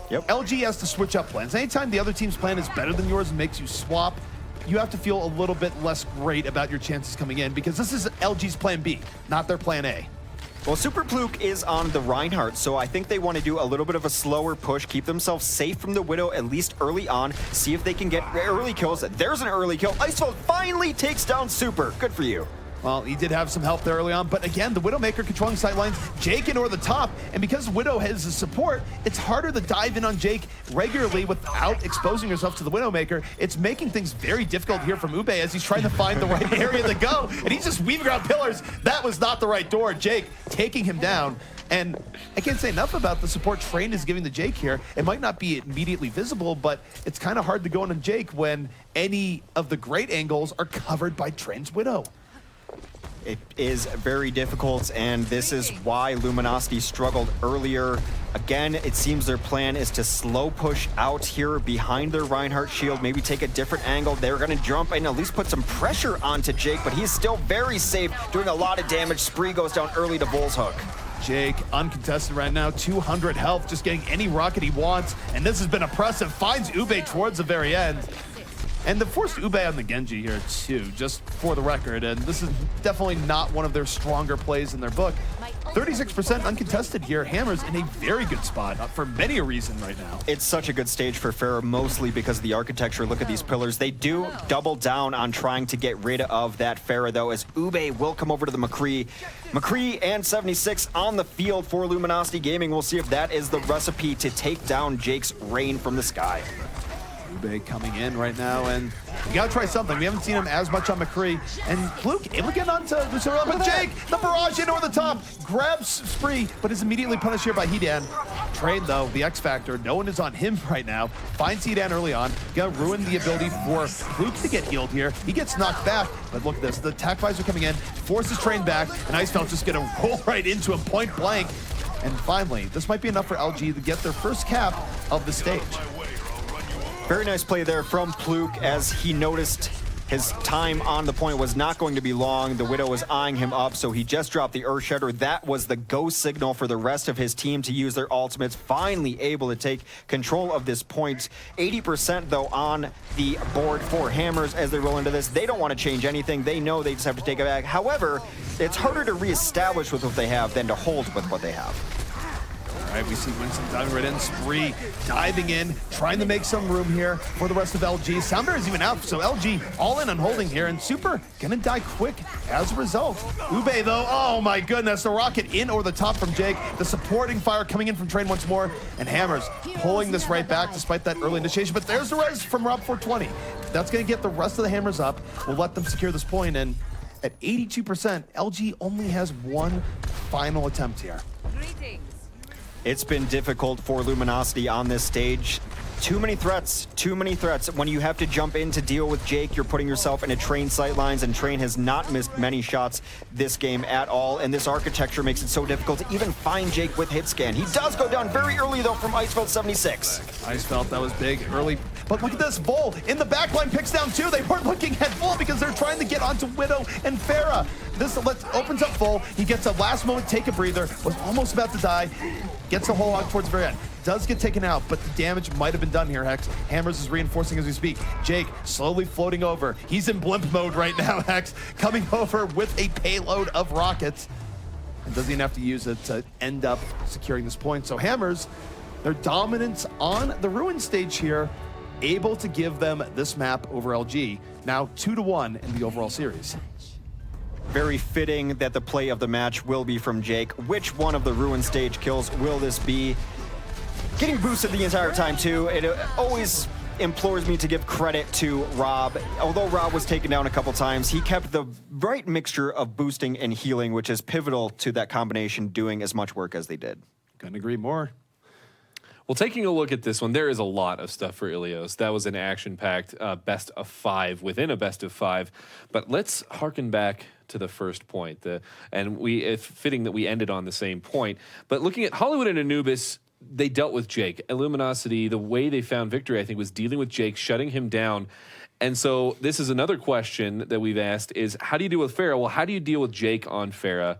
Yep. LG has to switch up plans. Anytime the other team's plan is better than yours and makes you swap, you have to feel a little bit less great about your chances coming in, because this is LG's plan B, not their plan A. Well, Super Pluke is on the Reinhardt, so I think they want to do a little bit of a slower push, keep themselves safe from the Widow, at least early on, see if they can get early kills. There's an early kill. Icefeld finally takes down Super. Good for you. Well, he did have some help there early on, but again, the Widowmaker controlling sight lines, Jake in over the top, and because Widow has the support, it's harder to dive in on Jake regularly without exposing yourself to the Widowmaker. It's making things very difficult here from Ube as he's trying to find the right area to go, and he's just weaving around pillars. That was not the right door. Jake taking him down. And I can't say enough about the support Train is giving to Jake here. It might not be immediately visible, but it's kind of hard to go in on Jake when any of the great angles are covered by Train's Widow. It is very difficult, and this is why Luminosity struggled earlier. Again, it seems their plan is to slow push out here behind their Reinhardt shield, maybe take a different angle. They're going to jump and at least put some pressure onto Jake, but he's still very safe, doing a lot of damage. Spree goes down early to Bull's Hook. Jake, uncontested right now, 200 health, just getting any rocket he wants, and this has been oppressive. Finds Ube towards the very end. And they forced Ube on the Genji here too, just for the record, and this is definitely not one of their stronger plays in their book. 36% uncontested here. Hammers in a very good spot for many a reason right now. It's such a good stage for Pharah, mostly because of the architecture. Look at these pillars. They do double down on trying to get rid of that Pharah, though, as Ube will come over to the McCree. McCree and 76 on the field for Luminosity Gaming. We'll see if that is the recipe to take down Jake's rain from the sky. Ube coming in right now, and you gotta try something. We haven't seen him as much on McCree. And Luke able to get onto Lucero, but Jake, the barrage in over the top, grabs Spree, but is immediately punished here by Hedan. Train, though, the X Factor, no one is on him right now. Finds Hedan early on, gonna ruin the ability for Luke to get healed here. He gets knocked back, but look at this, the attack visor coming in, forces Train back, and Icefeld's just gonna roll right into him point blank. And finally, this might be enough for LG to get their first cap of the stage. Very nice play there from Pluke as he noticed his time on the point was not going to be long. The Widow was eyeing him up, so he just dropped the Earth Shredder. That was the go signal for the rest of his team to use their ultimates. Finally able to take control of this point. 80% though on the board for Hammers as they roll into this. They don't want to change anything. They know they just have to take it back. However, it's harder to reestablish with what they have than to hold with what they have. All right, we see Winston diving right in. Spree diving in, trying to make some room here for the rest of LG. Soundbear is even out, so LG all in on holding here, and Super gonna die quick as a result. Ube, though, oh my goodness, the rocket in over the top from Jake. The supporting fire coming in from Train once more, and Hammers pulling this right back despite that early initiation. But there's the res from Rob 420. That's gonna get the rest of the Hammers up. We'll let them secure this point, and at 82%, LG only has one final attempt here. It's been difficult for Luminosity on this stage. Too many threats, too many threats. When you have to jump in to deal with Jake, you're putting yourself into Train sightlines, and Train has not missed many shots this game at all, and this architecture makes it so difficult to even find Jake with hit scan. He does go down very early, though, from Icefeld 76. Icefeld, that was big early. But look at this, Vol in the backline picks down two. They weren't looking at Vol because they're trying to get onto Widow and Pharah. This opens up Vol. He gets a last moment take a breather, was almost about to die, gets the whole hog towards the very end. Does get taken out, but the damage might have been done here, Hex. Hammers is reinforcing as we speak. Jake slowly floating over. He's in blimp mode right now, Hex, coming over with a payload of rockets. And doesn't even have to use it to end up securing this point. So Hammers, their dominance on the Ruin stage here, able to give them this map over LG. Now 2-1 in the overall series. Very fitting that the play of the match will be from Jake. Which one of the Ruin stage kills will this be? Getting boosted the entire time, too. It always implores me to give credit to Rob. Although Rob was taken down a couple times, he kept the right mixture of boosting and healing, which is pivotal to that combination doing as much work as they did. Couldn't agree more. Well, taking a look at this one, there is a lot of stuff for Ilios. That was an action-packed best of 5 within a best of 5. But let's harken back to the first point. And it's fitting that we ended on the same point. But looking at Hollywood and Anubis, they dealt with Jake. Illuminosity, the way they found victory, I think, was dealing with Jake, shutting him down. And so this is another question that we've asked is, how do you deal with Farah? Well, how do you deal with Jake on Farah?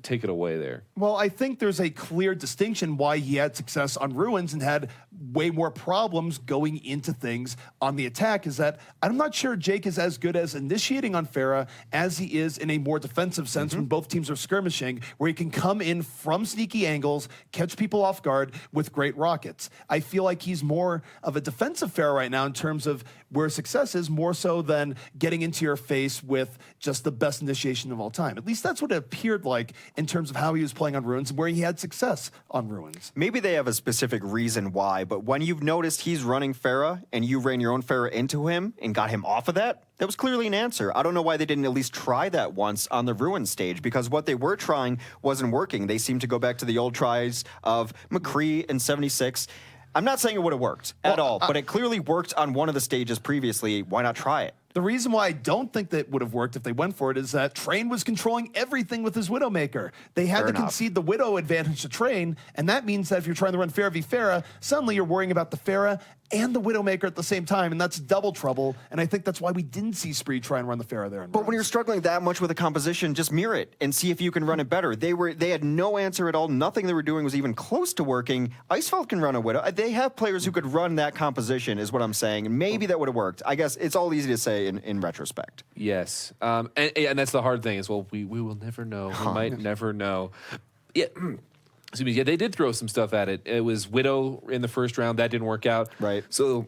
Take it away there. Well, I think there's a clear distinction why he had success on Ruins and had way more problems going into things on the attack, is that I'm not sure Jake is as good as initiating on Farah as he is in a more defensive sense when both teams are skirmishing, where he can come in from sneaky angles, catch people off guard with great rockets. I feel like he's more of a defensive Farah right now in terms of where success is, more so than getting into your face with just the best initiation of all time. At least that's what it appeared like in terms of how he was playing on Ruins and where he had success on Ruins. Maybe they have a specific reason why, but when you've noticed he's running Farah and you ran your own Farah into him and got him off of that, that was clearly an answer. I don't know why they didn't at least try that once on the Ruin stage, because what they were trying wasn't working. They seemed to go back to the old tries of McCree and 76. I'm not saying it would have worked at all, but it clearly worked on one of the stages previously. Why not try it? The reason why I don't think that would have worked if they went for it is that Train was controlling everything with his Widowmaker. They had to concede the Widow advantage to Train, and that means that if you're trying to run Farah v Farah, suddenly you're worrying about the Farah and the Widowmaker at the same time, and that's double trouble, and I think that's why we didn't see Spree try and run the Farah there. But when you're struggling that much with a composition, just mirror it and see if you can run it better. They had no answer at all. Nothing they were doing was even close to working. Icefeld can run a Widow. They have players who could run that composition, is what I'm saying, and maybe that would have worked. I guess it's all easy to say in retrospect. Yes. And that's the hard thing is, well, we will never know. We might never know. Yeah. Excuse me. Yeah, they did throw some stuff at it. It was Widow in the first round. That didn't work out. Right. So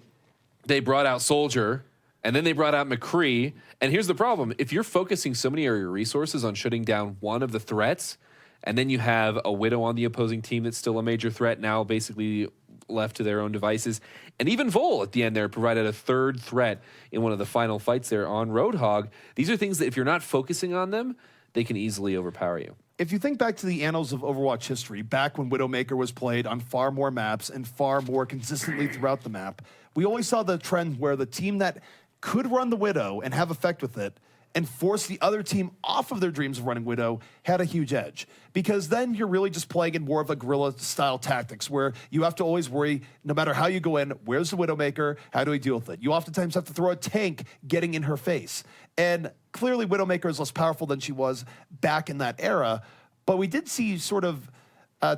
they brought out Soldier, and then they brought out McCree. And here's the problem. If you're focusing so many of your resources on shutting down one of the threats, and then you have a Widow on the opposing team that's still a major threat, now basically left to their own devices. And even Vol at the end there provided a third threat in one of the final fights there on Roadhog. These are things that if you're not focusing on them, they can easily overpower you. If you think back to the annals of Overwatch history, back when Widowmaker was played on far more maps and far more consistently throughout the map, we always saw the trend where the team that could run the Widow and have effect with it and force the other team off of their dreams of running Widow had a huge edge. Because then you're really just playing in more of a guerrilla-style tactics where you have to always worry, no matter how you go in, where's the Widowmaker? How do we deal with it? You oftentimes have to throw a tank getting in her face. And clearly Widowmaker is less powerful than she was back in that era, but we did see sort of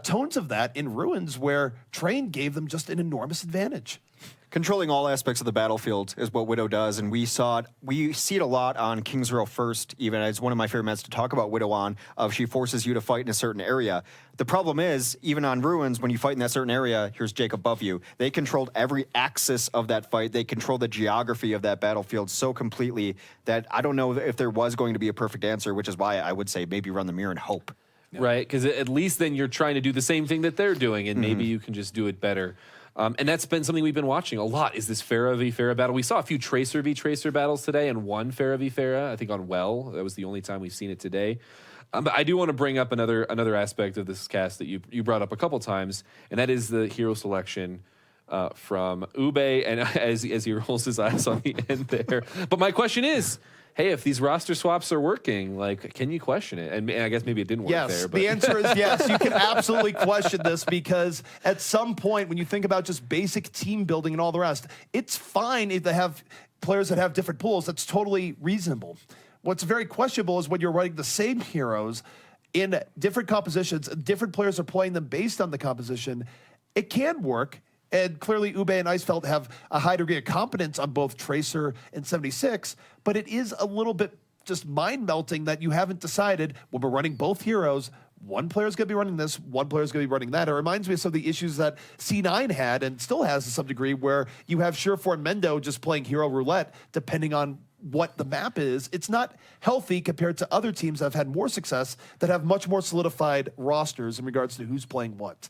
tones of that in Ruins where Train gave them just an enormous advantage. Controlling all aspects of the battlefield is what Widow does, and we see it a lot on King's Row First, even as one of my favorite maps to talk about Widow on, of she forces you to fight in a certain area. The problem is, even on Ruins, when you fight in that certain area, here's Jake above you. They controlled every axis of that fight. They controlled the geography of that battlefield so completely that I don't know if there was going to be a perfect answer, which is why I would say maybe run the mirror and hope. Yeah. Right, because at least then you're trying to do the same thing that they're doing, and maybe you can just do it better. And that's been something we've been watching a lot, is this Farah v Farah battle. We saw a few Tracer v Tracer battles today, and one Farah v Farah, I think on Well. That was the only time we've seen it today. But I do want to bring up another aspect of this cast that you brought up a couple times, and that is the hero selection from Ube, and as he rolls his eyes on the end there. But my question is, hey, if these roster swaps are working, like, can you question it? And I guess maybe it didn't work there. Yes, But the answer is yes. You can absolutely question this because at some point when you think about just basic team building and all the rest, it's fine if they have players that have different pools. That's totally reasonable. What's very questionable is when you're running the same heroes in different compositions, different players are playing them based on the composition. It can work. And clearly, Ube and Icefeld have a high degree of competence on both Tracer and 76, but it is a little bit just mind-melting that you haven't decided, when we're running both heroes, one player's going to be running this, one player's going to be running that. It reminds me of some of the issues that C9 had and still has to some degree, where you have Surefour and Mendo just playing hero roulette depending on what the map is. It's not healthy compared to other teams that have had more success, that have much more solidified rosters in regards to who's playing what.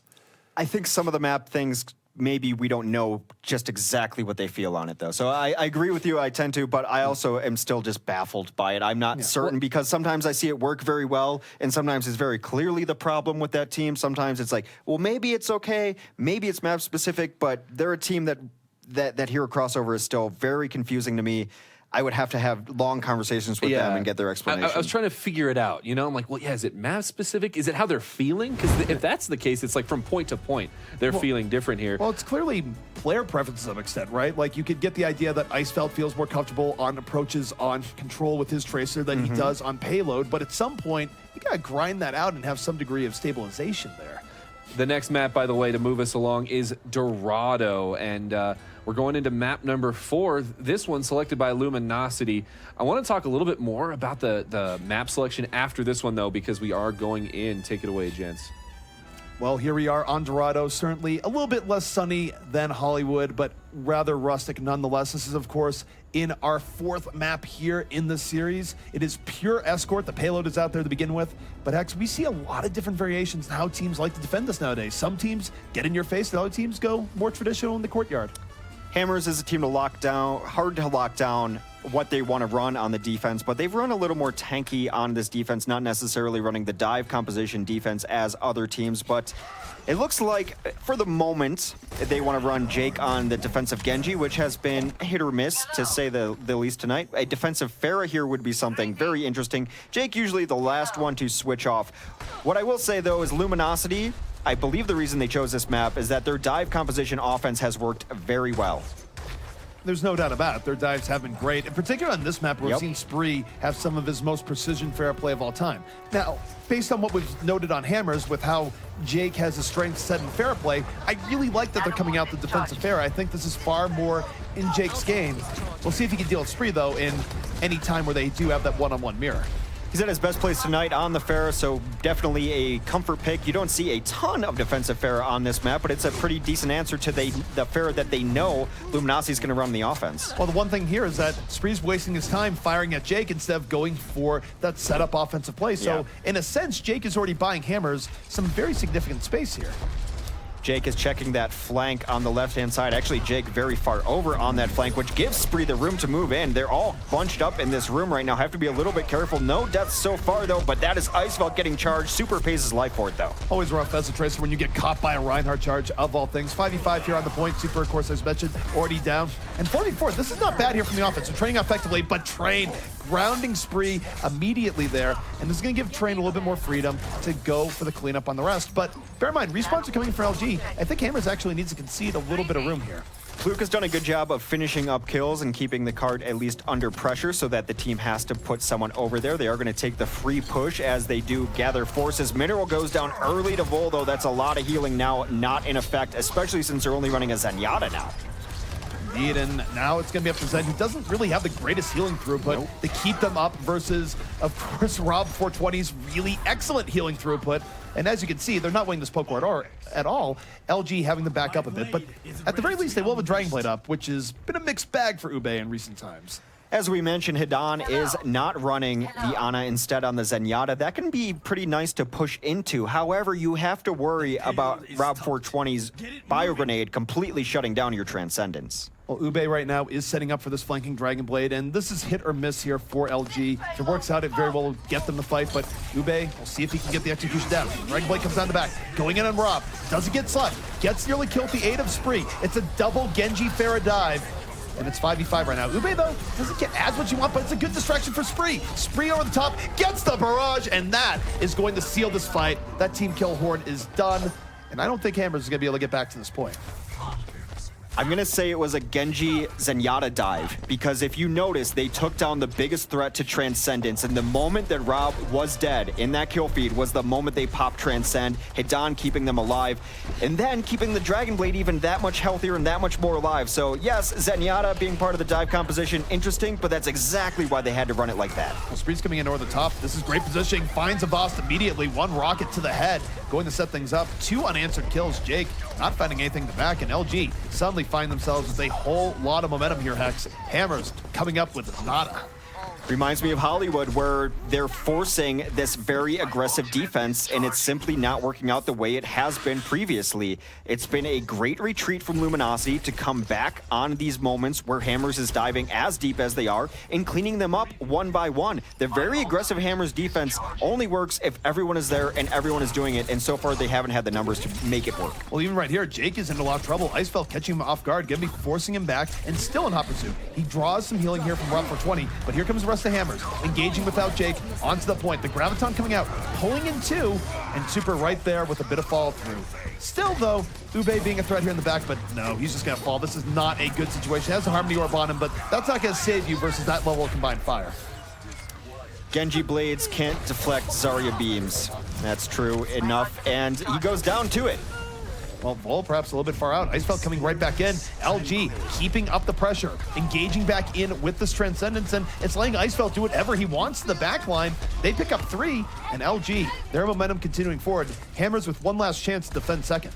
I think some of the map things, maybe we don't know just exactly what they feel on it, though. So I agree with you, I tend to, but I also am still just baffled by it. I'm not certain, because sometimes I see it work very well, and sometimes it's very clearly the problem with that team. Sometimes it's like, well, maybe it's okay, maybe it's map specific, but they're a team that hero crossover is still very confusing to me. I would have to have long conversations with them and get their explanation. I was trying to figure it out. I'm like, well, yeah, is it map specific? Is it how they're feeling? Because if that's the case, it's like from point to point, they're feeling different here. Well, it's clearly player preference to some extent, right? Like, you could get the idea that Icefeld feels more comfortable on approaches on control with his Tracer than he does on payload, but at some point, you gotta grind that out and have some degree of stabilization there. The next map, by the way, to move us along is Dorado, and we're going into map number 4. This one selected by Luminosity. I want to talk a little bit more about the map selection after this one, though, because we are going in. Take it away, gents. Well, here we are on Dorado, certainly a little bit less sunny than Hollywood, but rather rustic nonetheless. This is, of course, in our 4th map here in the series. It is pure escort. The payload is out there to begin with, but Hex, we see a lot of different variations in how teams like to defend this nowadays. Some teams get in your face, and other teams go more traditional in the courtyard. Hammers is a team to lock down, hard to lock down what they want to run on the defense, but they've run a little more tanky on this defense, not necessarily running the dive composition defense as other teams, but it looks like for the moment they want to run Jake on the defensive Genji, which has been hit or miss to say the least tonight. A defensive Pharah here would be something very interesting. Jake usually the last one to switch off. What I will say though is Luminosity, I believe the reason they chose this map is that their dive composition offense has worked very well. There's no doubt about it. Their dives have been great. In particular on this map, we've seen Spree have some of his most precision fair play of all time. Now, based on what we've noted on Hammers with how Jake has his strength set in fair play, I really like that they're coming out the defensive fair. I think this is far more in Jake's game. We'll see if he can deal with Spree, though, in any time where they do have that one-on-one mirror. He's at his best place tonight on the Pharah, so definitely a comfort pick. You don't see a ton of defensive Pharah on this map, but it's a pretty decent answer to the Pharah that they know Luminosity's going to run the offense. Well, the one thing here is that Spree's wasting his time firing at Jake instead of going for that setup offensive play. So, in a sense, Jake is already buying Hammers some very significant space here. Jake is checking that flank on the left-hand side. Actually, Jake very far over on that flank, which gives Spree the room to move in. They're all bunched up in this room right now. Have to be a little bit careful. No deaths so far, though, but that is Icefeld getting charged. Super pays his life for it, though. Always rough as a Tracer when you get caught by a Reinhardt charge, of all things. 5v5 here on the point. Super, of course, as mentioned, already down. And 4v4, this is not bad here from the offense. They're training effectively, but Train grounding Spree immediately there, and this is going to give Train a little bit more freedom to go for the cleanup on the rest. But bear in mind, respawns are coming for LG. I think Hammers actually needs to concede a little bit of room here. Luke has done a good job of finishing up kills and keeping the card at least under pressure so that the team has to put someone over there. They are going to take the free push as they do gather forces. Mineral goes down early to Vol, though. That's a lot of healing now not in effect, especially since they're only running a Zenyatta now. Indeed, and now it's going to be up to Zen, who doesn't really have the greatest healing throughput to keep them up versus, of course, Rob 420's really excellent healing throughput. And as you can see, they're not winning this poke war at all. LG having them back up a bit, but at the very least, they will have a Dragon Blade up, which has been a mixed bag for Ube in recent times. As we mentioned, Hidan is not running the Ana instead on the Zenyatta. That can be pretty nice to push into. However, you have to worry about Rob 420's Bio Grenade completely shutting down your Transcendence. Well, Ube right now is setting up for this flanking Dragon Blade, and this is hit or miss here for LG. If it works out, it very well will get them to fight, but Ube, we'll see if he can get the execution down. Dragon Blade comes down the back, going in on Rob. Doesn't get slugged, gets nearly killed with the aid of Spree. It's a double Genji Pharah dive. And it's 5v5 right now. Ube, though, doesn't get as what you want, but it's a good distraction for Spree. Spree over the top, gets the barrage, and that is going to seal this fight. That team kill horn is done, and I don't think Hammers is going to be able to get back to this point. I'm going to say it was a Genji Zenyatta dive, because if you notice, they took down the biggest threat to Transcendence, and the moment that Rob was dead in that kill feed was the moment they popped Transcend, Hidan keeping them alive, and then keeping the Dragon Blade even that much healthier and that much more alive. So yes, Zenyatta being part of the dive composition, interesting, but that's exactly why they had to run it like that. Well, Spree's coming in over the top. This is great positioning, finds a Vost immediately, one rocket to the head, going to set things up. 2 unanswered kills. Jake not finding anything in the back, and LG suddenly find themselves with a whole lot of momentum here, Hex. Hammers coming up with nada. Reminds me of Hollywood, where they're forcing this very aggressive defense, and it's simply not working out the way it has been previously. It's been a great retreat from Luminosity to come back on these moments where Hammers is diving as deep as they are and cleaning them up one by one. The very aggressive Hammers defense only works if everyone is there and everyone is doing it, and so far they haven't had the numbers to make it work. Well, even right here, Jake is in a lot of trouble. Icefeld catching him off guard, gonna be forcing him back, and still in hot pursuit. He draws some healing here from Rob for 20, but here comes the rest of Hammers, engaging without Jake, onto the point. The Graviton coming out, pulling in two, and Super right there with a bit of follow through. Still, though, Ube being a threat here in the back, but no, he's just gonna fall. This is not a good situation. Has a Harmony Orb on him, but that's not gonna save you versus that level of combined fire. Genji Blades can't deflect Zarya beams. That's true enough, and he goes down to it. Well, Vol perhaps a little bit far out. Icefeld coming right back in. LG keeping up the pressure, engaging back in with this Transcendence, and it's letting Icefeld do whatever he wants to the back line. They pick up 3, and LG, their momentum continuing forward. Hammers with one last chance to defend second.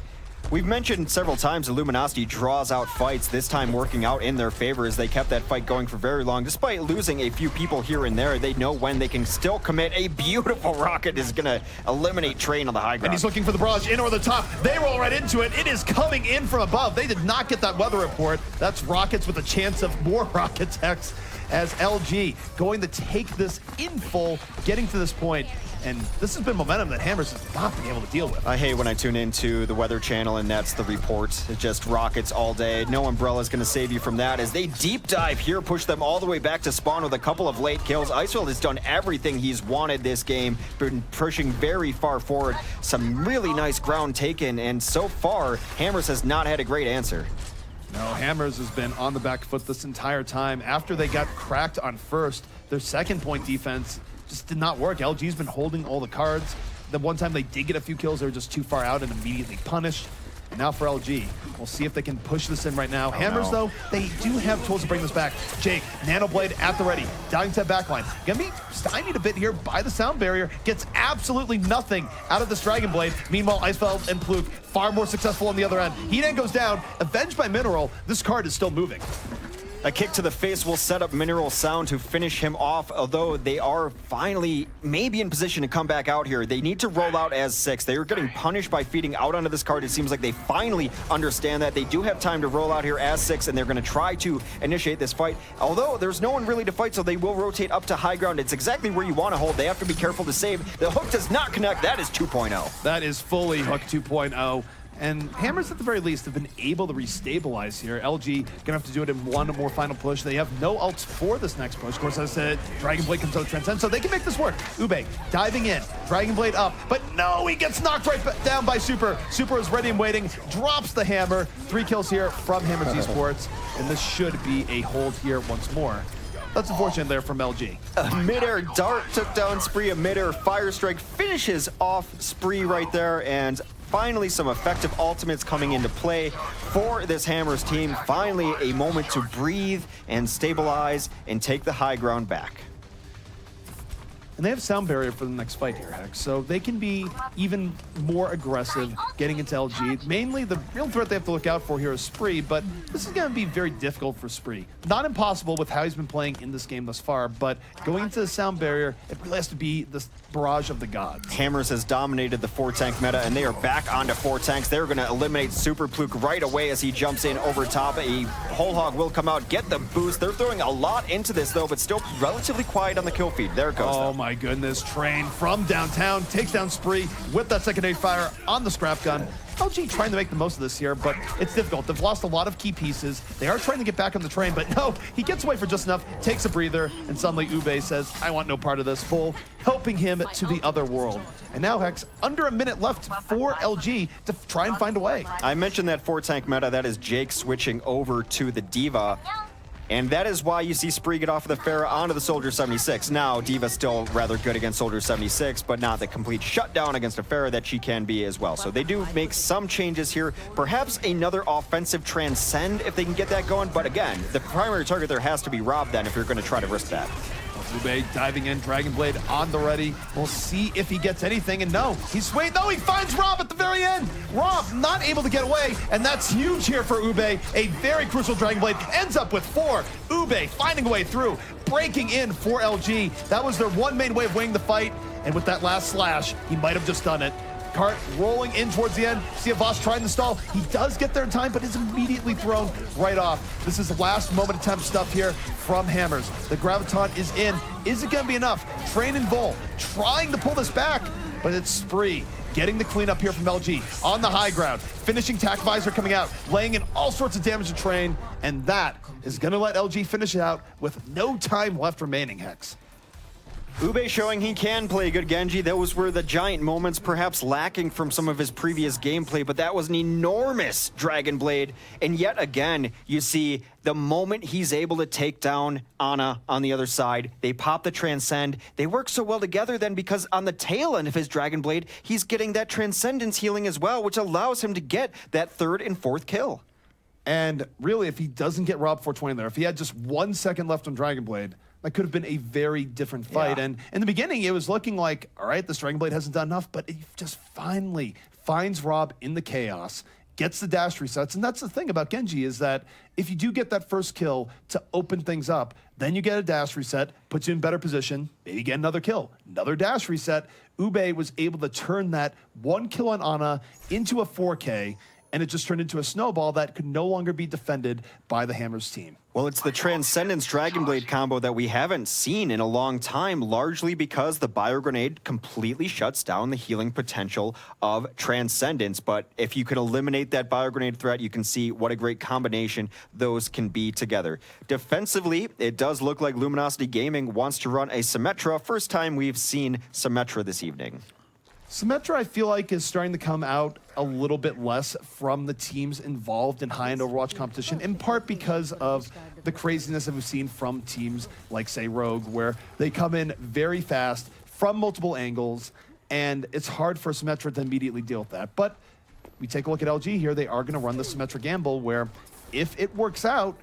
We've mentioned several times the Luminosity draws out fights, this time working out in their favor as they kept that fight going for very long. Despite losing a few people here and there, they know when they can still commit. A beautiful rocket is going to eliminate Train on the high ground. And he's looking for the barrage in over the top. They roll right into it. It is coming in from above. They did not get that weather report. That's rockets with a chance of more rockets, Hex, as LG going to take this in full, getting to this point. And this has been momentum that Hammers has not been able to deal with. I hate when I tune into the Weather Channel and that's the report. It's just rockets all day. No umbrella is going to save you from that as they deep dive here, push them all the way back to spawn with a couple of late kills. Icefeld has done everything he's wanted this game, been pushing very far forward. Some really nice ground taken, and so far, Hammers has not had a great answer. No, Hammers has been on the back foot this entire time. After they got cracked on first, their second point defense just did not work. LG's been holding all the cards. The one time they did get a few kills, they were just too far out and immediately punished. And now for LG, we'll see if they can push this in right now. Hammers, though, they do have tools to bring this back. Jake, Nano Blade at the ready, dying to backline. Gonna be stymied a bit here by the sound barrier. Gets absolutely nothing out of this Dragon Blade. Meanwhile, Icefeld and Pluke far more successful on the other end. He then goes down, avenged by Mineral. This card is still moving. A kick to the face will set up Mineral Sound to finish him off, although they are finally maybe in position to come back out here. They need to roll out as 6. They are getting punished by feeding out onto this card. It seems like they finally understand that. They do have time to roll out here as 6, and they're going to try to initiate this fight. Although there's no one really to fight, so they will rotate up to high ground. It's exactly where you want to hold. They have to be careful to save. The hook does not connect. That is 2.0. That is fully Hook 2.0. And Hammers, at the very least, have been able to restabilize here. LG gonna have to do it in one more final push. They have no ults for this next push. Of course, as I said, Dragon Blade comes out of Transcend, so they can make this work. Ube diving in, Dragon Blade up, but no, he gets knocked right down by Super. Super is ready and waiting, drops the hammer. 3 kills here from Hammers Esports, and this should be a hold here once more. That's unfortunate there from LG. A mid-air dart took down Spree. A mid-air fire strike finishes off Spree right there, and finally some effective ultimates coming into play for this Hammers team. Finally a moment to breathe and stabilize and take the high ground back. And they have sound barrier for the next fight here, Hex, so they can be even more aggressive getting into LG. Mainly, the real threat they have to look out for here is Spree, but this is going to be very difficult for Spree. Not impossible with how he's been playing in this game thus far, but going into the sound barrier, it really has to be this barrage of the gods. Hammers has dominated the 4-tank meta, and they are back onto 4 tanks. They're going to eliminate Super Pluke right away as he jumps in over top. A whole hog will come out, get the boost. They're throwing a lot into this, though, but still relatively quiet on the kill feed. There it goes, Oh though. my goodness, Train from downtown takes down Spree with that secondary fire on the scrap gun. LG trying to make the most of this here, but it's difficult. They've lost a lot of key pieces. They are trying to get back on the train, but no, he gets away for just enough, takes a breather, and suddenly Ube says, I want no part of this. Full, helping him to the other world. And now, Hex, under a minute left for LG to try and find a way. I mentioned that 4-tank meta. That is Jake switching over to the Diva. And that is why you see Spree get off of the Pharah onto the Soldier 76. Now, Diva's still rather good against Soldier 76, but not the complete shutdown against a Pharah that she can be as well. So they do make some changes here. Perhaps another offensive Transcend if they can get that going. But again, the primary target there has to be Rob then if you're going to try to risk that. Ube diving in, Dragon Blade on the ready. We'll see if he gets anything, and no, he's waiting. No, he finds Rob at the very end. Rob not able to get away, and that's huge here for Ube. A very crucial Dragon Blade ends up with 4. Ube finding a way through, breaking in for LG. That was their one main way of winning the fight, and with that last slash, he might have just done it. Cart rolling in towards the end. See Voss trying to stall. He does get there in time, but is immediately thrown right off. This is the last moment attempt stuff here from Hammers. The Graviton is in. Is it going to be enough? Train and Vol trying to pull this back, but it's Spree getting the cleanup here from LG on the high ground. Finishing Tac Visor coming out, laying in all sorts of damage to Train, and that is going to let LG finish it out with no time left remaining, Hex. Ube showing he can play good Genji. Those were the giant moments, perhaps lacking from some of his previous gameplay, but that was an enormous Dragon Blade. And yet again, you see the moment he's able to take down Ana on the other side, they pop the Transcend. They work so well together then because on the tail end of his Dragon Blade, he's getting that Transcendence healing as well, which allows him to get that 3rd and 4th kill. And really, if he doesn't get Rob 420 there, if he had just 1 second left on Dragon Blade, that could have been a very different fight. Yeah. And in the beginning, it was looking like, all right, this Dragon Blade hasn't done enough, but it just finally finds Rob in the chaos, gets the dash resets. And that's the thing about Genji is that if you do get that first kill to open things up, then you get a dash reset, puts you in better position, maybe get another kill, another dash reset. Ube was able to turn that 1 kill on Ana into a 4K, and it just turned into a snowball that could no longer be defended by the Hammers team. Well, it's the Transcendence Dragon Blade combo that we haven't seen in a long time, largely because the Bio Grenade completely shuts down the healing potential of Transcendence. But if you can eliminate that Bio Grenade threat, you can see what a great combination those can be together. Defensively, it does look like Luminosity Gaming wants to run a Symmetra. First time we've seen Symmetra this evening. Symmetra, I feel like, is starting to come out a little bit less from the teams involved in high-end Overwatch competition, in part because of the craziness that we've seen from teams like, say, Rogue, where they come in very fast from multiple angles, and it's hard for Symmetra to immediately deal with that. But we take a look at LG here. They are going to run the Symmetra gamble, where if it works out,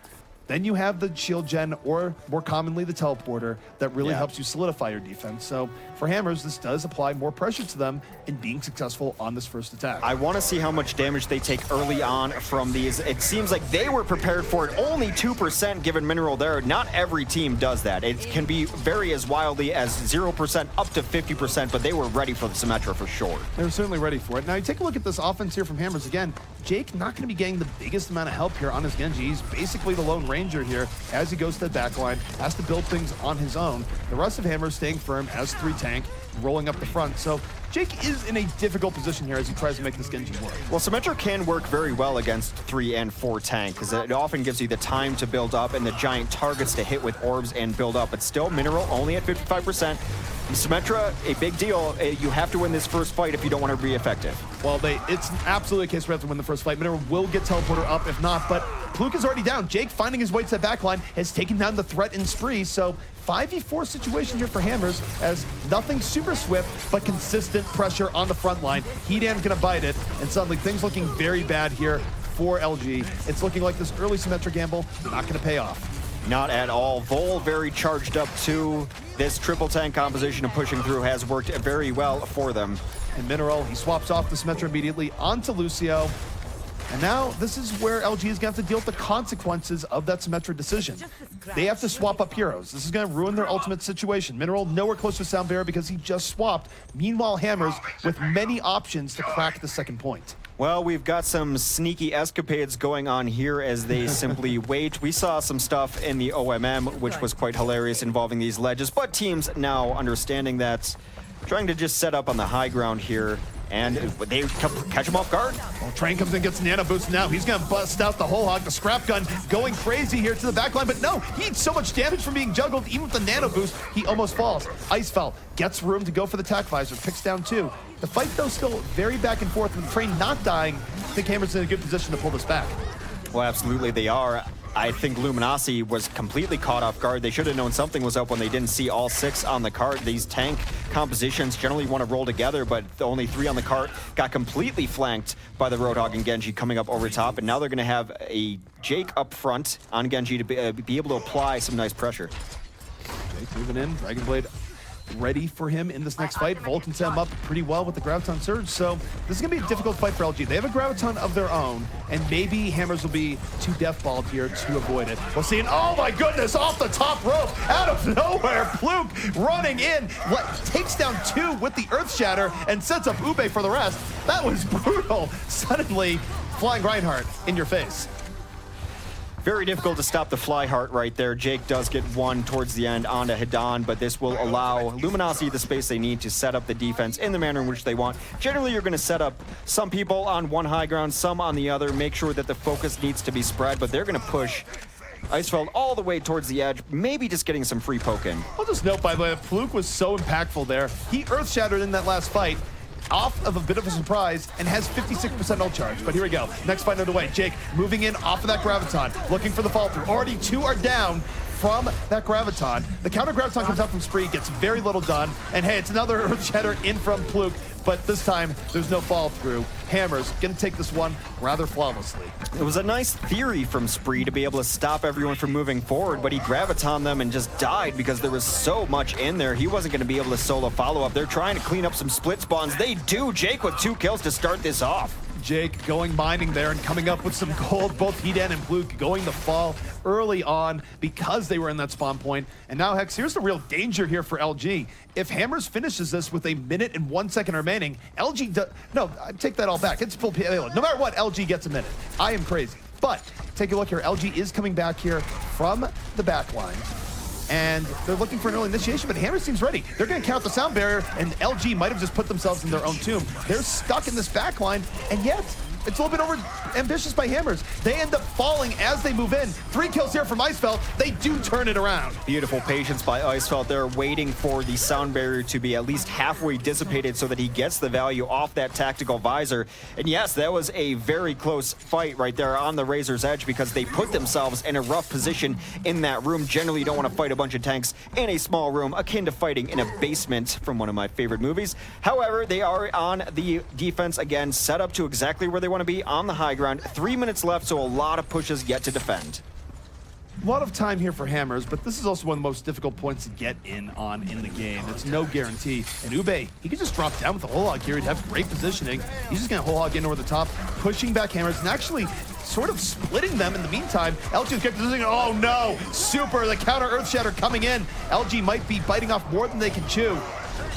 then you have the shield gen, or more commonly the teleporter, that really helps you solidify your defense. So for Hammers, this does apply more pressure to them in being successful on this first attack. I want to see how much damage they take early on from these. It seems like they were prepared for it. Only 2% given Mineral there. Not every team does that. It can be vary as wildly as 0% up to 50%, but they were ready for the Symmetra for sure. They were certainly ready for it. Now, you take a look at this offense here from Hammers again. Jake not going to be getting the biggest amount of help here on his Genji. He's basically the Lone Ranger here as he goes to the backline, has to build things on his own. The rest of Hammers staying firm, has 3 tank, rolling up the front. So Jake is in a difficult position here as he tries to make this Genji work. Well, Symmetra can work very well against 3 and 4 tank because it often gives you the time to build up and the giant targets to hit with orbs and build up. But still, Mineral only at 55%. Symmetra, a big deal. You have to win this first fight if you don't want to be effective. Well, it's absolutely a case where they have to win the first fight. Mineral will get teleporter up if not, but Pluk is already down. Jake finding his way to that backline has taken down the threat in Spree, so 5v4 situation here for Hammers as nothing super swift, but consistent pressure on the front line. Hedan's gonna bite it, and suddenly things looking very bad here for LG. It's looking like this early Symmetra gamble not gonna pay off. Not at all. Vol very charged up too. This triple tank composition and pushing through has worked very well for them. And Mineral, he swaps off the Symmetra immediately onto Lucio. And now this is where LG is going to have to deal with the consequences of that Symmetra decision. They have to swap up heroes. This is going to ruin their ultimate situation. Mineral nowhere close to Sound Barrier because he just swapped. Meanwhile, Hammers with many options to crack the second point. Well, we've got some sneaky escapades going on here as they simply wait. We saw some stuff in the OMM, which was quite hilarious involving these ledges, but teams now understanding that, trying to just set up on the high ground here, and they catch him off guard. Well, Train comes in, gets Nano Boost now. He's going to bust out the whole hog. The scrap gun going crazy here to the backline, but no, he eats so much damage from being juggled. Even with the Nano Boost, he almost falls. Icefell gets room to go for the Tac Visor, picks down 2. The fight, though, still very back and forth. With Train not dying, I think Hammer's in a good position to pull this back. Well, absolutely they are. I think Luminosity was completely caught off guard. They should have known something was up when they didn't see all 6 on the cart. These tank compositions generally want to roll together, but the only 3 on the cart got completely flanked by the Roadhog and Genji coming up over top, and now they're going to have a Jake up front on Genji to be able to apply some nice pressure. Jake moving in, Dragon Blade ready for him in this next fight. Vol can set him up pretty well with the Graviton Surge, so this is going to be a difficult fight for LG. They have a Graviton of their own, and maybe Hammers will be too death-balled here to avoid it. We'll see, and oh my goodness, off the top rope, out of nowhere, Fluke running in, takes down 2 with the Earth Shatter, and sets up Ube for the rest. That was brutal. Suddenly, Flying Reinhardt in your face. Very difficult to stop the Flyheart right there. Jake does get one towards the end onto Hidan, but this will allow Luminosity the space they need to set up the defense in the manner in which they want. Generally, you're going to set up some people on one high ground, some on the other, make sure that the focus needs to be spread, but they're going to push Icefeld all the way towards the edge, maybe just getting some free poke in. I'll just note, by the way, Fluke was so impactful there. He Earth Shattered in that last fight, off of a bit of a surprise, and has 56% ult charge. But here we go. Next fight underway. Jake moving in off of that Graviton, looking for the fall through. Already 2 are down from that Graviton. The counter Graviton comes out from Spree, gets very little done. And hey, it's another Earth Shatter in from Fluke, but this time there's no fall through. Hammers gonna take this one rather flawlessly. It was a nice theory from Spree to be able to stop everyone from moving forward, but he Gravitoned them and just died because there was so much in there. He wasn't going to be able to solo follow-up. They're trying to clean up some split spawns. They do. Jake with 2 kills to start this off. Jake going mining there and coming up with some gold. Both Hidan and Fluke going to fall early on because they were in that spawn point. And now, Hex, here's the real danger here for LG. If Hammers finishes this with 1 minute and 1 second remaining, no, I take that all back. It's full payload. No matter what, LG gets a minute. I am crazy. But take a look here. LG is coming back here from the back line. And they're looking for an early initiation, but Hammer seems ready. They're going to count the sound barrier, and LG might have just put themselves in their own tomb. They're stuck in this backline, and yet it's a little bit over ambitious by Hammers. They end up falling as they move in. 3 kills here from Icefeld. They do turn it around. Beautiful patience by Icefeld. They're waiting for the sound barrier to be at least halfway dissipated so that he gets the value off that tactical visor. And yes, that was a very close fight right there on the Razor's Edge because they put themselves in a rough position in that room. Generally, you don't want to fight a bunch of tanks in a small room, akin to fighting in a basement from one of my favorite movies. However, they are on the defense again, set up to exactly where they want to be on the high ground. 3 minutes left, so a lot of pushes yet to defend. A lot of time here for Hammers, but this is also one of the most difficult points to get in on in the game. It's no guarantee. And Ube, he could just drop down with the whole hog here. He'd have great positioning. He's just going to whole hog in over the top, pushing back Hammers, and actually sort of splitting them in the meantime. LG's kept positioning. Oh no! Super, the counter Earth Shatter coming in. LG might be biting off more than they can chew.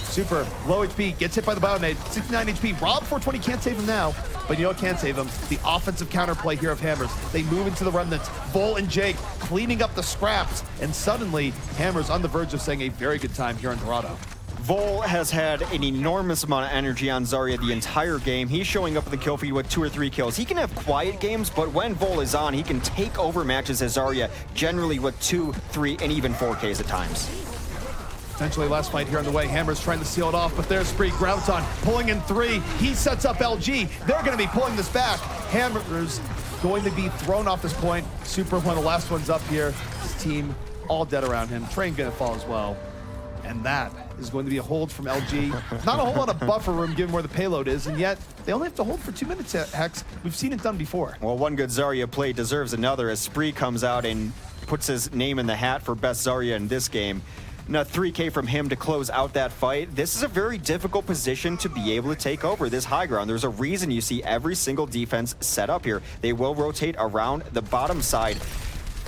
Super, low HP, gets hit by the Bionade, 69 HP. Rob 420 can't save him now, but you know what can save him? The offensive counterplay here of Hammers. They move into the remnants. Vol and Jake cleaning up the scraps, and suddenly Hammers on the verge of saying a very good time here in Dorado. Vol has had an enormous amount of energy on Zarya the entire game. He's showing up in the kill feed with 2 or 3 kills. He can have quiet games, but when Vol is on, he can take over matches as Zarya, generally with 2, 3, and even 4 Ks at times. Potentially last fight here on the way. Hammers trying to seal it off, but there's Spree. Graviton pulling in 3. He sets up LG. They're going to be pulling this back. Hammers going to be thrown off this point. Super, one of the last ones up here. His team all dead around him. Train going to fall as well. And that is going to be a hold from LG. Not a whole lot of buffer room given where the payload is, and yet they only have to hold for 2 minutes, Hex. We've seen it done before. Well, one good Zarya play deserves another as Spree comes out and puts his name in the hat for best Zarya in this game. Now 3K from him to close out that fight. This is a very difficult position to be able to take over this high ground. There's a reason you see every single defense set up here. They will rotate around the bottom side.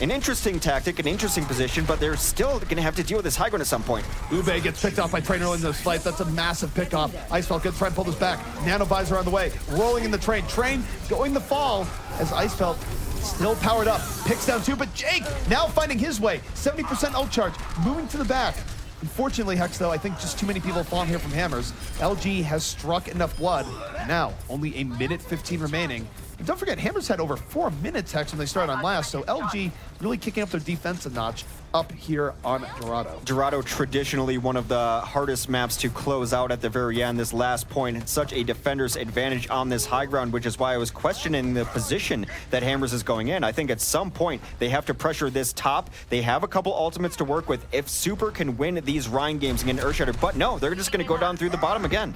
An interesting tactic, an interesting position, but they're still going to have to deal with this high ground at some point. Ube gets picked off by Train early in this fight. That's a massive pickoff. Icefeld gets trying to pull this back. Nano Visor on the way, rolling in the Train. Train going to fall as Icefeld still powered up. Picks down 2, but Jake now finding his way. 70% ult charge, moving to the back. Unfortunately, Hex, though, I think just too many people have fallen here from Hammers. LG has struck enough blood. Now, only 1 minute 15 remaining. And don't forget, Hammers had over 4 minutes, Hex, when they started on last, so LG really kicking up their defense a notch up here on Dorado. Dorado, traditionally one of the hardest maps to close out at the very end. This last point, it's such a defender's advantage on this high ground, which is why I was questioning the position that Hammers is going in. I think at some point they have to pressure this top. They have a couple ultimates to work with if Super can win these Rhine games and get Earthshatter, but no, they're just going to go down through the bottom again.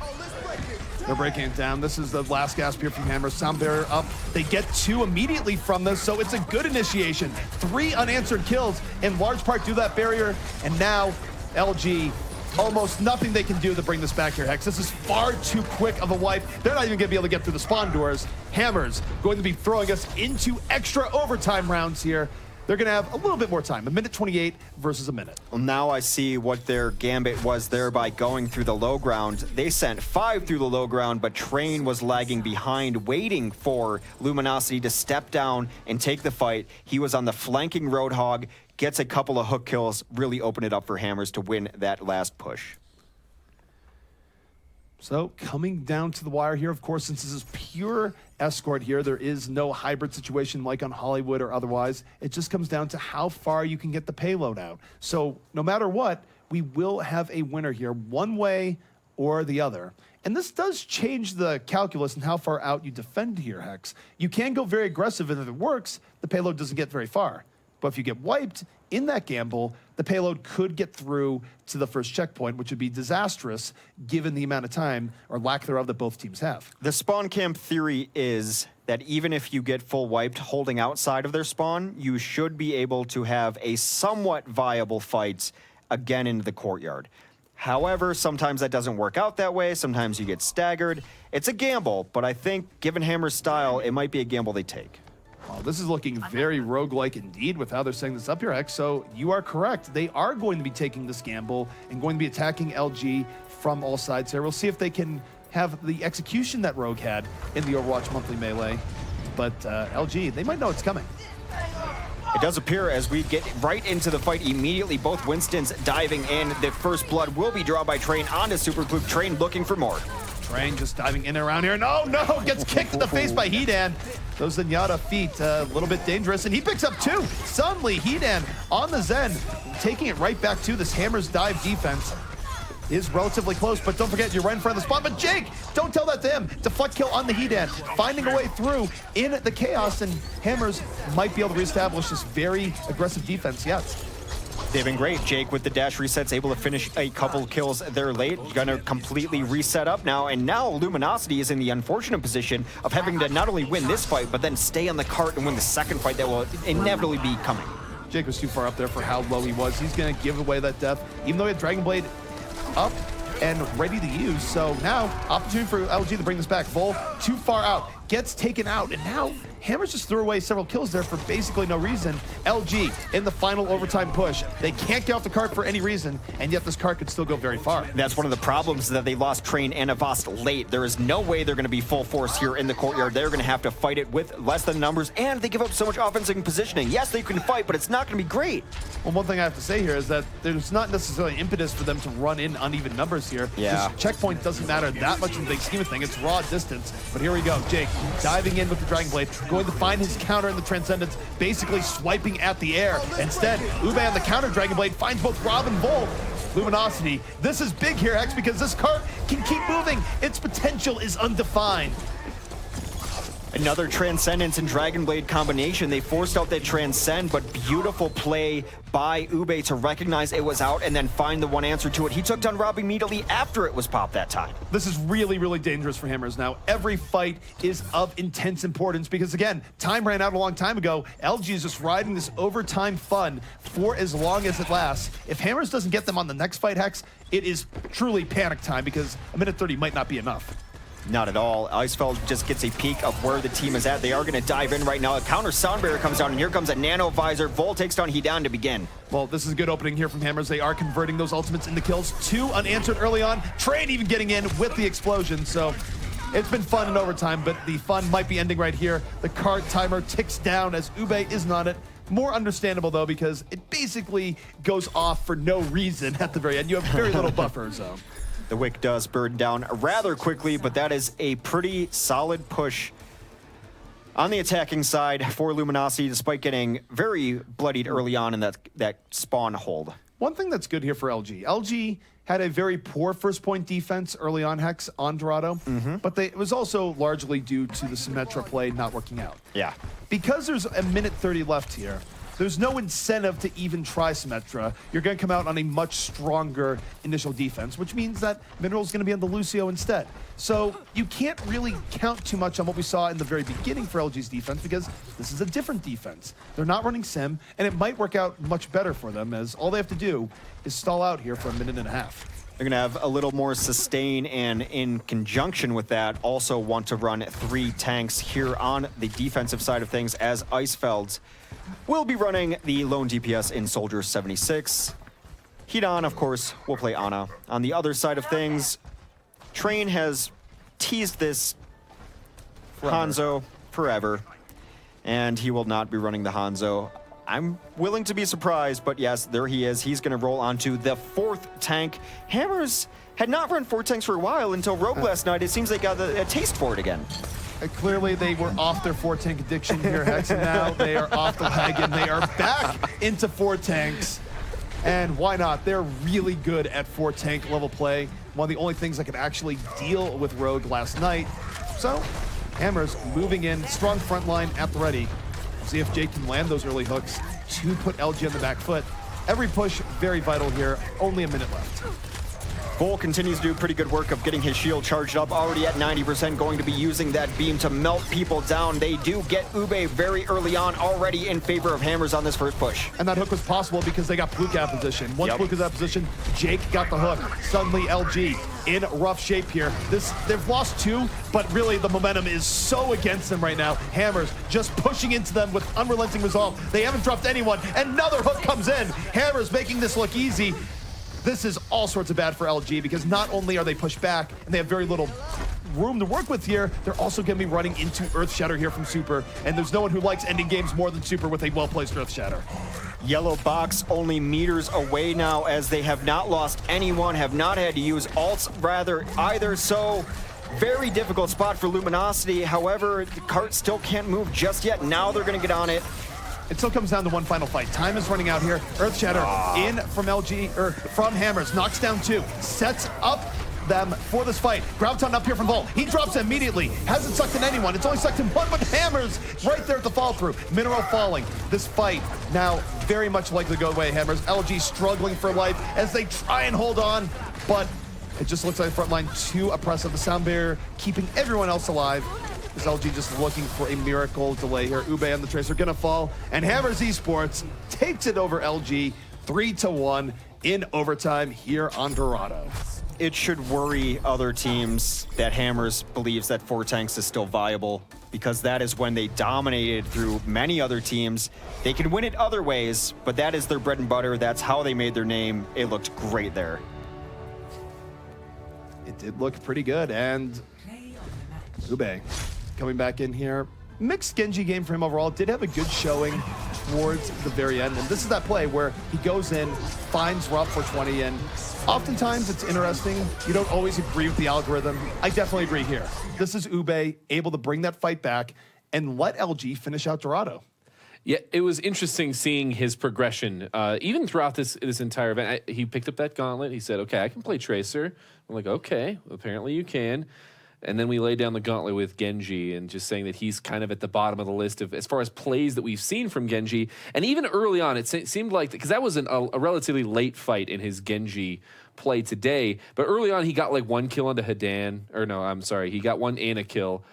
They're breaking it down. This is the last gasp here from Hammer. Sound barrier up. They get 2 immediately from this, so it's a good initiation. 3 unanswered kills in large part due to that barrier, and now LG almost nothing they can do to bring this back here, Hex. This is far too quick of a wipe. They're not even going to be able to get through the spawn doors. Hammers going to be throwing us into extra overtime rounds here. They're going to have a little bit more time, 1:28 versus a minute. Well, now I see what their gambit was there by going through the low ground. They sent 5 through the low ground, but Train was lagging behind, waiting for Luminosity to step down and take the fight. He was on the flanking Roadhog, gets a couple of hook kills, really open it up for Hammers to win that last push. So coming down to the wire here, of course, since this is pure escort here, there is no hybrid situation like on Hollywood or otherwise. It just comes down to how far you can get the payload out. So no matter what, we will have a winner here, one way or the other. And this does change the calculus and how far out you defend here, Hex. You can go very aggressive, and if it works, the payload doesn't get very far. But if you get wiped in that gamble, the payload could get through to the first checkpoint, which would be disastrous given the amount of time or lack thereof that both teams have. The spawn camp theory is that even if you get full wiped holding outside of their spawn, you should be able to have a somewhat viable fight again into the courtyard. However, sometimes that doesn't work out that way. Sometimes you get staggered. It's a gamble, but I think given Hammer's style, it might be a gamble they take. Well, this is looking very roguelike indeed with how they're setting this up here, X. So you are correct. They are going to be taking this gamble and going to be attacking LG from all sides here. We'll see if they can have the execution that Rogue had in the Overwatch Monthly Melee. But LG, they might know it's coming. It does appear as we get right into the fight immediately, both Winstons diving in. The first blood will be drawn by Train onto Supercloak. Train looking for more. Train just diving in and around here. No, gets kicked in the face by Hedan. Those Zenyatta feet, a little bit dangerous, and he picks up 2. Suddenly, Hedan on the Zen, taking it right back to this Hammer's dive defense. Is relatively close, but don't forget, you're right in front of the spot. But Jake, don't tell that to him. Deflect kill on the Hedan, finding a way through in the chaos, and Hammers might be able to reestablish this very aggressive defense yet. They've been great. Jake with the dash resets, able to finish a couple kills there late. Gonna completely reset up now, and now Luminosity is in the unfortunate position of having to not only win this fight, but then stay on the cart and win the second fight that will inevitably be coming. Jake was too far up there for how low he was. He's gonna give away that death, even though he had Dragon Blade up and ready to use. So now, opportunity for LG to bring this back. Vol, too far out, gets taken out, and now Hammers just threw away several kills there for basically no reason. LG in the final overtime push. They can't get off the cart for any reason, and yet this cart could still go very far. That's one of the problems, that they lost Train and Avast late. There is no way they're going to be full force here in the courtyard. They're going to have to fight it with less than numbers, and they give up so much offensive positioning. Yes, they can fight, but it's not going to be great. Well, one thing I have to say here is that there's not necessarily impetus for them to run in uneven numbers here. Yeah. This checkpoint doesn't matter that much in the big scheme of things. It's raw distance. But here we go. Jake diving in with the Dragon Blade, going to find his counter in the Transcendence, basically swiping at the air. Instead, Ube on the counter Dragon Blade finds both Rob and Vol. Luminosity, this is big here, X, because this cart can keep moving. Its potential is undefined. Another Transcendence and Dragon Blade combination. They forced out that Transcend, but beautiful play by Ube to recognize it was out and then find the one answer to it. He took down Rob immediately after it was popped that time. This is really, really dangerous for Hammers now. Every fight is of intense importance because, again, time ran out a long time ago. LG is just riding this overtime fun for as long as it lasts. If Hammers doesn't get them on the next fight, Hex, it is truly panic time because a minute 30 might not be enough. Not at all. Icefeld just gets a peek of where the team is at. They are going to dive in right now. A counter sound barrier comes down, and here comes a nano visor. Vol takes down Hedan to begin. Well, this is a good opening here from Hammers. They are converting those ultimates into kills. 2 unanswered early on. Train even getting in with the explosion. So it's been fun in overtime, but the fun might be ending right here. The cart timer ticks down as Ube isn't on it. More understandable, though, because it basically goes off for no reason at the very end. You have very little buffer zone. The wick does burn down rather quickly, but that is a pretty solid push on the attacking side for Luminosity, despite getting very bloodied early on in that spawn hold. One thing that's good here for LG. LG had a very poor first point defense early on, Hex, on Dorado, but it was also largely due to the Symmetra play not working out. Yeah. Because there's a minute 30 left here, there's no incentive to even try Symmetra. You're going to come out on a much stronger initial defense, which means that Mineral's going to be on the Lucio instead. So you can't really count too much on what we saw in the very beginning for LG's defense because this is a different defense. They're not running Sim, and it might work out much better for them as all they have to do is stall out here for a minute and a half. They're going to have a little more sustain, and in conjunction with that, also want to run 3 tanks here on the defensive side of things, as Icefeld will be running the lone DPS in Soldier 76. Hidan, of course, will play Ana. On the other side of things, Train has teased this Hanzo forever, and he will not be running the Hanzo. I'm willing to be surprised, but yes, there he is. He's going to roll onto the 4th tank. Hammers had not run 4 tanks for a while until Rogue last night. It seems they got a taste for it again. Clearly, they were off their 4-tank addiction here, Hex, and now they are off the wagon. They are back into 4 tanks. And why not? They're really good at 4-tank level play. One of the only things that could actually deal with Rogue last night. So, Hammers moving in, strong front line at the ready. See if Jake can land those early hooks to put LG on the back foot. Every push, very vital here. Only a minute left. Bull continues to do pretty good work of getting his shield charged up, already at 90%, going to be using that beam to melt people down. They do get Ube very early on, already in favor of Hammers on this first push. And that hook was possible because they got Blue Cat position. Once Blue Cat position, Jake got the hook. Suddenly LG in rough shape here. They've lost 2, but really the momentum is so against them right now. Hammers just pushing into them with unrelenting resolve. They haven't dropped anyone. Another hook comes in. Hammers making this look easy. This is all sorts of bad for LG because not only are they pushed back and they have very little room to work with here, they're also going to be running into Earth Shatter here from Super, and there's no one who likes ending games more than Super with a well-placed Earth Shatter. Yellow box only meters away now, as they have not lost anyone, have not had to use ults rather either, so very difficult spot for Luminosity. However, the cart still can't move just yet. Now they're going to get on it. It still comes down to one final fight. Time is running out here. Earth Shatter in from LG, or from Hammers, knocks down 2, sets up them for this fight. Graviton up here from Vol. He drops immediately. Hasn't sucked in anyone. It's only sucked in one, but Hammers right there at the fall through. Mineral falling. This fight now very much likely to go away. Hammers, LG struggling for life as they try and hold on, but it just looks like the front line too oppressive. The sound barrier keeping everyone else alive. Is LG just looking for a miracle delay here. Ube and the Tracer gonna fall, and Hammers Esports takes it over LG 3-1 in overtime here on Dorado. It should worry other teams that Hammers believes that 4 tanks is still viable, because that is when they dominated through many other teams. They can win it other ways, but that is their bread and butter. That's how they made their name. It looked great there. It did look pretty good, and Ube coming back in here. Mixed Genji game for him overall. Did have a good showing towards the very end. And this is that play where he goes in, finds Rob for 20, and oftentimes it's interesting. You don't always agree with the algorithm. I definitely agree here. This is Ube able to bring that fight back and let LG finish out Dorado. Yeah, it was interesting seeing his progression. Even throughout this entire event, he picked up that gauntlet. He said, okay, I can play Tracer. I'm like, okay, apparently you can. And then we laid down the gauntlet with Genji, and just saying that he's kind of at the bottom of the list of as far as plays that we've seen from Genji. And even early on, it seemed like, because that was a relatively late fight in his Genji play today, but early on he got like 1 kill onto Hidan, or no, I'm sorry, he got 1 Ana kill,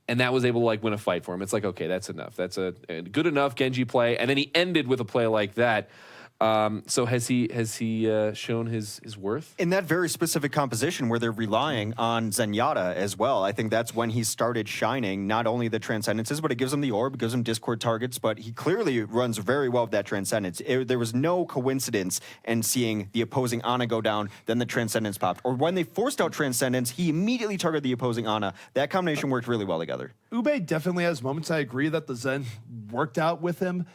and that was able to like win a fight for him. It's like, okay, that's enough. That's a good enough Genji play. And then he ended with a play like that. So has he shown his worth? In that very specific composition where they're relying on Zenyatta as well, I think that's when he started shining, not only the Transcendences, but it gives him the orb, it gives him Discord targets, but he clearly runs very well with that Transcendence. There was no coincidence in seeing the opposing Ana go down, then the Transcendence popped. Or when they forced out Transcendence, he immediately targeted the opposing Ana. That combination worked really well together. Ube definitely has moments. I agree that the Zen worked out with him.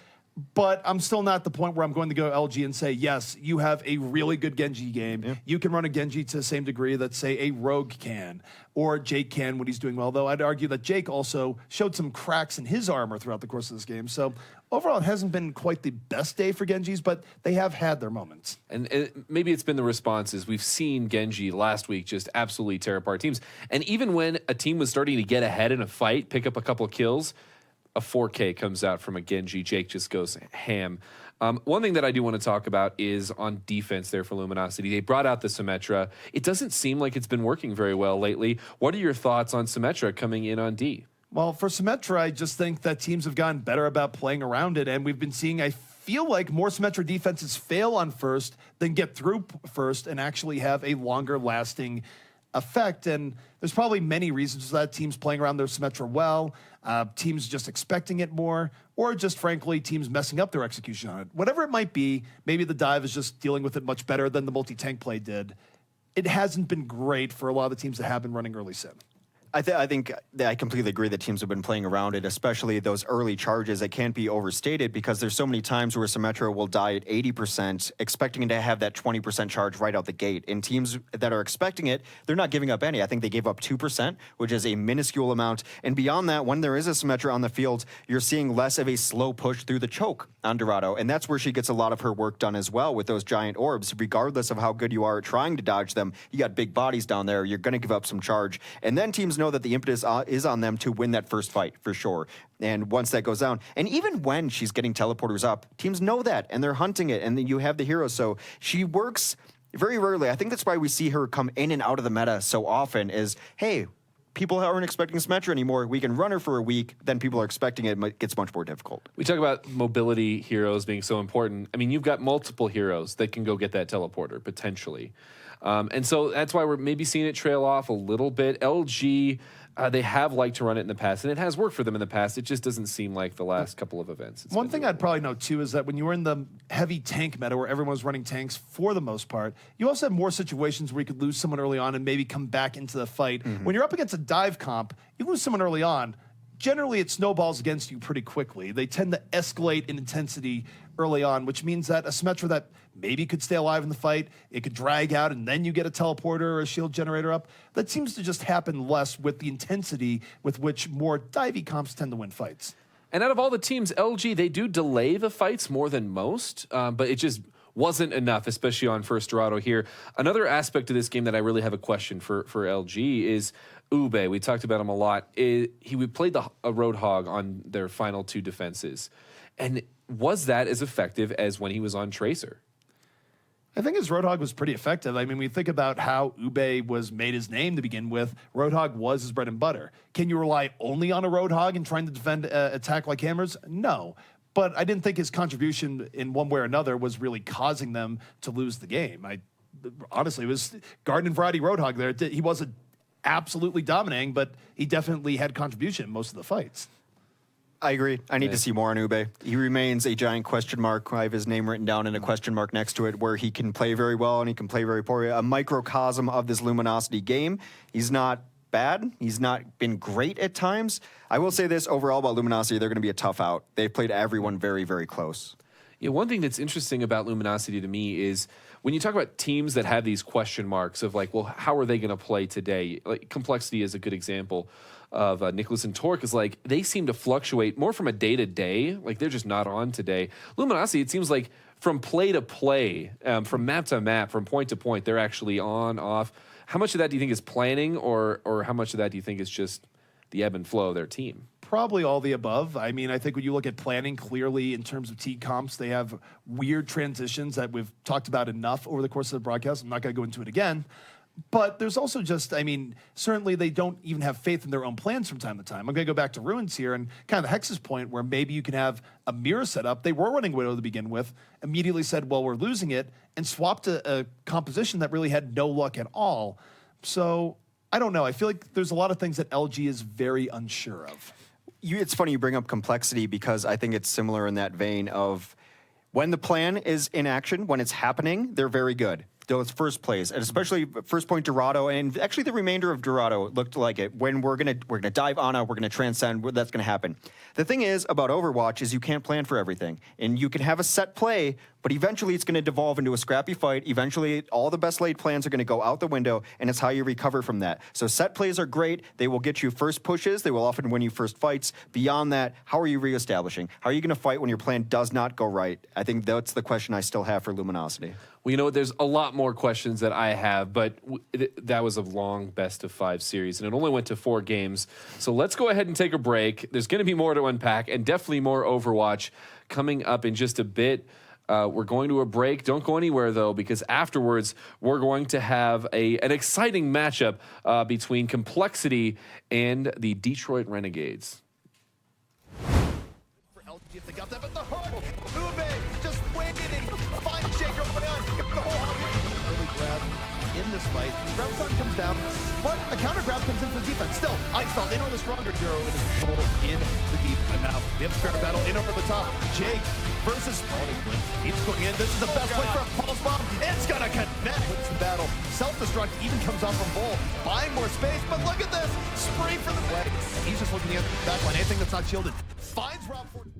But I'm still not at the point where I'm going to go LG and say, yes, you have a really good Genji game. Yeah. You can run a Genji to the same degree that, say, a Rogue can, or Jake can when he's doing well. Though I'd argue that Jake also showed some cracks in his armor throughout the course of this game. So overall, it hasn't been quite the best day for Genjis, but they have had their moments. And maybe it's been the responses. We've seen Genji last week just absolutely tear apart teams. And even when a team was starting to get ahead in a fight, pick up a couple of kills, a 4K comes out from a Genji. Jake just goes ham. One thing that I do want to talk about is on defense there for Luminosity. They brought out the Symmetra. It doesn't seem like it's been working very well lately. What are your thoughts on Symmetra coming in on D? Well, for Symmetra, I just think that teams have gotten better about playing around it, and we've been seeing, I feel like, more Symmetra defenses fail on first than get through first and actually have a longer lasting effect. And there's probably many reasons for that. Teams playing around their Symmetra well, teams just expecting it more, or just frankly, teams messing up their execution on it. Whatever it might be, maybe the dive is just dealing with it much better than the multi-tank play did. It hasn't been great for a lot of the teams that have been running early sim. I think that I completely agree that teams have been playing around it, especially those early charges. It can't be overstated because there's so many times where Symmetra will die at 80%, expecting to have that 20% charge right out the gate. And teams that are expecting it, they're not giving up any. I think they gave up 2%, which is a minuscule amount. And beyond that, when there is a Symmetra on the field, you're seeing less of a slow push through the choke on Dorado. And that's where she gets a lot of her work done as well with those giant orbs. Regardless of how good you are at trying to dodge them, you got big bodies down there, you're going to give up some charge. And then teams know that the impetus is on them to win that first fight for sure. And once that goes down, and even when she's getting teleporters up, teams know that and they're hunting it. And then you have the hero. So she works very rarely. I think that's why we see her come in and out of the meta so often is, hey, people aren't expecting Symmetra anymore. We can run her for a week. Then people are expecting it. It gets much more difficult. We talk about mobility heroes being so important. I mean, you've got multiple heroes that can go get that teleporter, potentially. And so that's why we're maybe seeing it trail off a little bit. LG, they have liked to run it in the past, and it has worked for them in the past. It just doesn't seem like the last couple of events. One thing I'd probably note, too, is that when you were in the heavy tank meta where everyone was running tanks for the most part, you also have more situations where you could lose someone early on and maybe come back into the fight. Mm-hmm. When you're up against a dive comp, you lose someone early on, generally it snowballs against you pretty quickly. They tend to escalate in intensity early on, which means that a Symmetra that maybe could stay alive in the fight, it could drag out, and then you get a teleporter or a shield generator up. That seems to just happen less with the intensity with which more divey comps tend to win fights. And out of all the teams, LG, they do delay the fights more than most, but it just wasn't enough, especially on first Dorado here. Another aspect of this game that I really have a question for LG is Ube. We talked about him a lot. He played a Roadhog on their final two defenses. And was that as effective as when he was on Tracer? I think his Roadhog was pretty effective. I mean, we think about how Ube was made his name to begin with. Roadhog was his bread and butter. Can you rely only on a Roadhog and trying to defend attack like hammers? No. But I didn't think his contribution in one way or another was really causing them to lose the game. Honestly, it was Garden Variety Roadhog there. He wasn't absolutely dominating, but he definitely had contribution in most of the fights. I agree. I need to see more on Ube. He remains a giant question mark. I have his name written down and a question mark next to it where he can play very well and he can play very poorly. A microcosm of this Luminosity game. He's not bad. He's not been great at times. I will say this overall about Luminosity, they're going to be a tough out. They've played everyone very, very close. Yeah, one thing that's interesting about Luminosity to me is when you talk about teams that have these question marks of like, well, how are they going to play today? Like Complexity is a good example of Nicholas and Torque is like, they seem to fluctuate more from a day to day. Like they're just not on today. Luminosity, it seems like from play to play, from map to map, from point to point, they're actually on, off. How much of that do you think is planning or how much of that do you think is just the ebb and flow of their team? Probably all the above. I mean, I think when you look at planning, clearly in terms of T comps, they have weird transitions that we've talked about enough over the course of the broadcast. I'm not going to go into it again. But there's also just, I mean, certainly they don't even have faith in their own plans from time to time. I'm going to go back to Ruins here and kind of the Hex's point where maybe you can have a mirror set up. They were running Widow to begin with, immediately said, well, we're losing it, and swapped a composition that really had no luck at all. So I don't know. I feel like there's a lot of things that LG is very unsure of. It's funny you bring up Complexity because I think it's similar in that vein of when the plan is in action, when it's happening, they're very good. Those first plays, and especially first point Dorado, and actually the remainder of Dorado looked like it. When we're gonna dive Ana, we're gonna transcend. That's gonna happen. The thing is about Overwatch is you can't plan for everything, and you can have a set play, but eventually it's gonna devolve into a scrappy fight. Eventually, all the best laid plans are gonna go out the window, and it's how you recover from that. So set plays are great. They will get you first pushes. They will often win you first fights. Beyond that, how are you reestablishing? How are you gonna fight when your plan does not go right? I think that's the question I still have for Luminosity. Well, you know what? There's a lot more questions that I have, but that was a long best of 5 series, and it only went to 4 games. So let's go ahead and take a break. There's going to be more to unpack, and definitely more Overwatch coming up in just a bit. We're going to a break. Don't go anywhere, though, because afterwards we're going to have an exciting matchup between Complexity and the Detroit Renegades. If they got that, but the hurdle, Ube just waiting, fine shake your way on, the whole early grab in this fight. Graviton comes down, but a counter grab comes in for the defense. Still, Icefall in on the stronger hero in the deep. And now the upstart battle in over the top. Jake versus keeps going in. This is the best play for a pulse bomb. It's gonna connect. Puts the battle. Self-destruct even comes off from Bull, buying more space. But look at this spray for the way. He's just looking at the back line. Anything that's not shielded finds Rob Ford.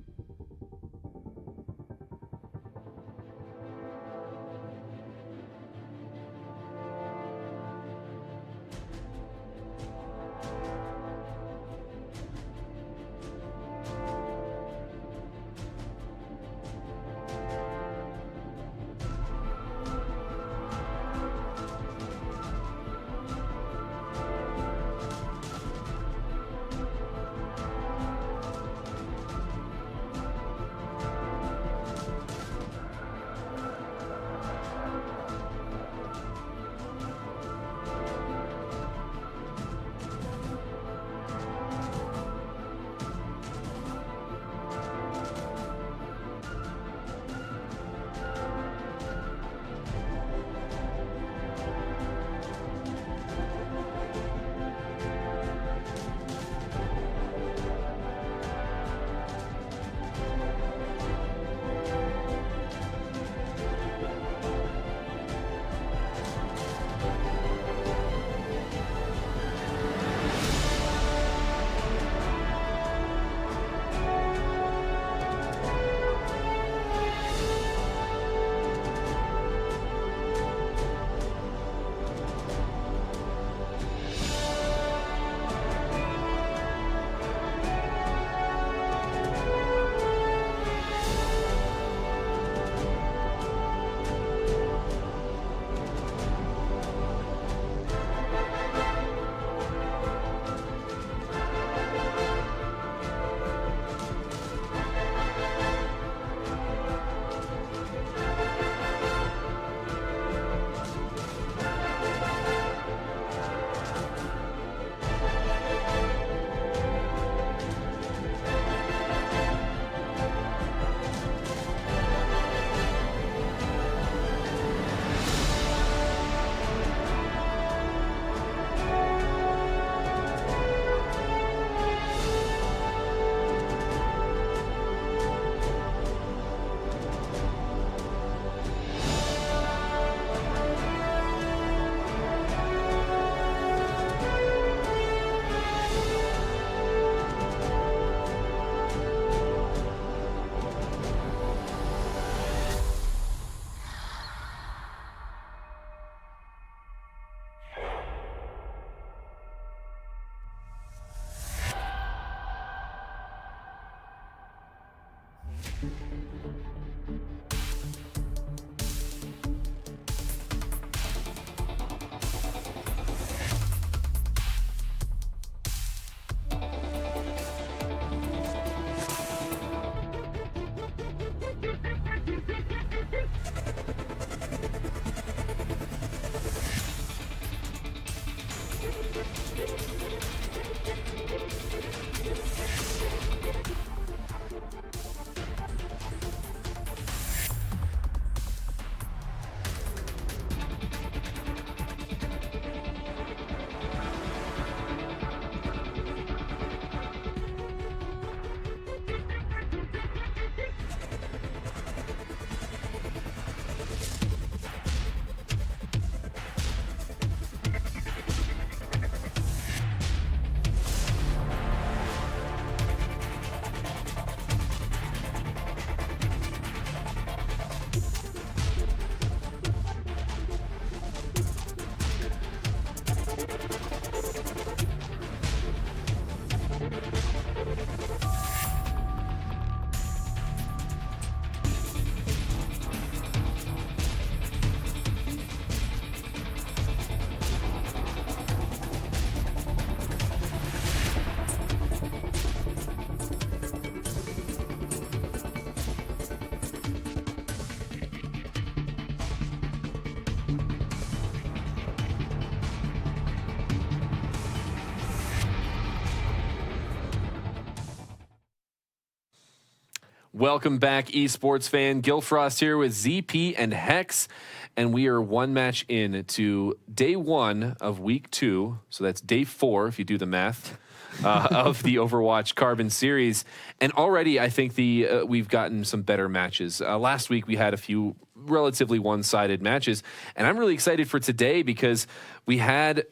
Welcome back, esports fan. Gil Frost here with ZP and Hex, and we are one match in to day 1 of week 2. So that's day 4, if you do the math, of the Overwatch Carbon series. And already, I think we've gotten some better matches. Last week, we had a few relatively one-sided matches, and I'm really excited for today because we had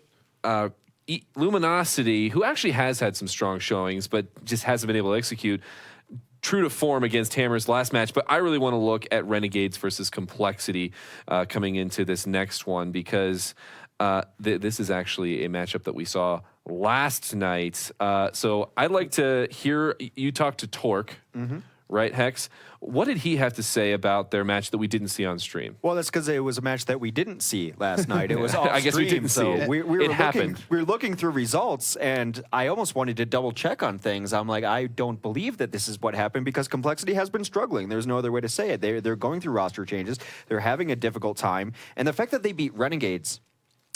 Luminosity, who actually has had some strong showings, but just hasn't been able to execute, true to form against Hammer's last match. But I really want to look at Renegades versus Complexity coming into this next one, because this is actually a matchup that we saw last night. So I'd like to hear you talk to Torque, right, Hex? What did he have to say about their match that we didn't see on stream? Well, that's because it was a match that we didn't see last night. It was off I guess we stream, didn't so see it. We were happened. We were looking through results, and I almost wanted to double check on things. I'm like, I don't believe that this is what happened, because Complexity has been struggling. There's no other way to say it. They're going through roster changes. They're having a difficult time, and the fact that they beat Renegades,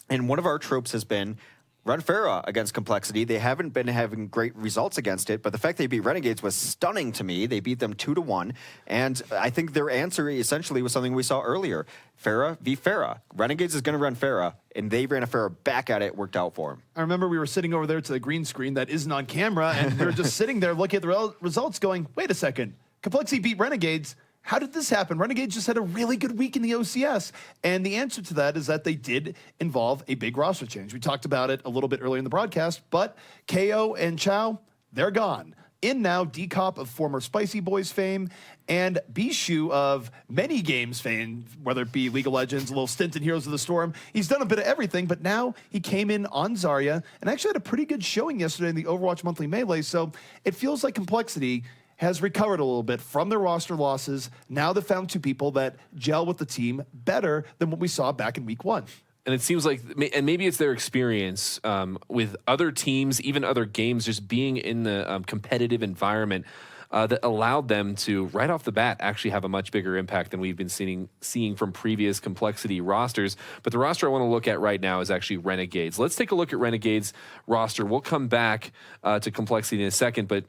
and one of our tropes has been run Pharah against Complexity. They haven't been having great results against it, but the fact they beat Renegades was stunning to me. They beat them 2-1, and I think their answer essentially was something we saw earlier. Pharah v. Pharah. Renegades is going to run Pharah, and they ran a Pharah back at it, worked out for them. I remember we were sitting over there to the green screen that isn't on camera, and we were just sitting there looking at the results going, wait a second, Complexity beat Renegades. How did this happen? Renegades just had a really good week in the OCS. And the answer to that is that they did involve a big roster change. We talked about it a little bit earlier in the broadcast, but KO and Chow, they're gone. In now, Decop of former Spicy Boys fame, and Bishu of many games fame, whether it be League of Legends, a little stint in Heroes of the Storm. He's done a bit of everything, but now he came in on Zarya and actually had a pretty good showing yesterday in the Overwatch Monthly Melee. So it feels like Complexity has recovered a little bit from their roster losses. Now they've found 2 people that gel with the team better than what we saw back in week 1. And it seems like, and maybe it's their experience with other teams, even other games, just being in the competitive environment that allowed them to, right off the bat, actually have a much bigger impact than we've been seeing from previous Complexity rosters. But the roster I want to look at right now is actually Renegades. Let's take a look at Renegades roster. We'll come back to Complexity in a second, but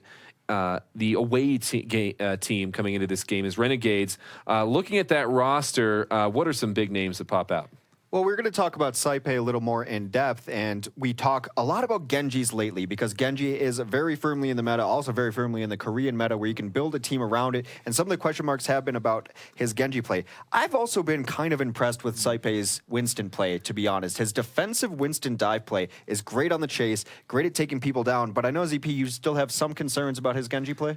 the away team coming into this game is Renegades. Looking at that roster, what are some big names that pop out? Well, we're going to talk about Saipei a little more in depth, and we talk a lot about Genjis lately, because Genji is very firmly in the meta, also very firmly in the Korean meta, where you can build a team around it, and some of the question marks have been about his Genji play. I've also been kind of impressed with Saipei's Winston play, to be honest. His defensive Winston dive play is great on the chase, great at taking people down, but I know, ZP, you still have some concerns about his Genji play?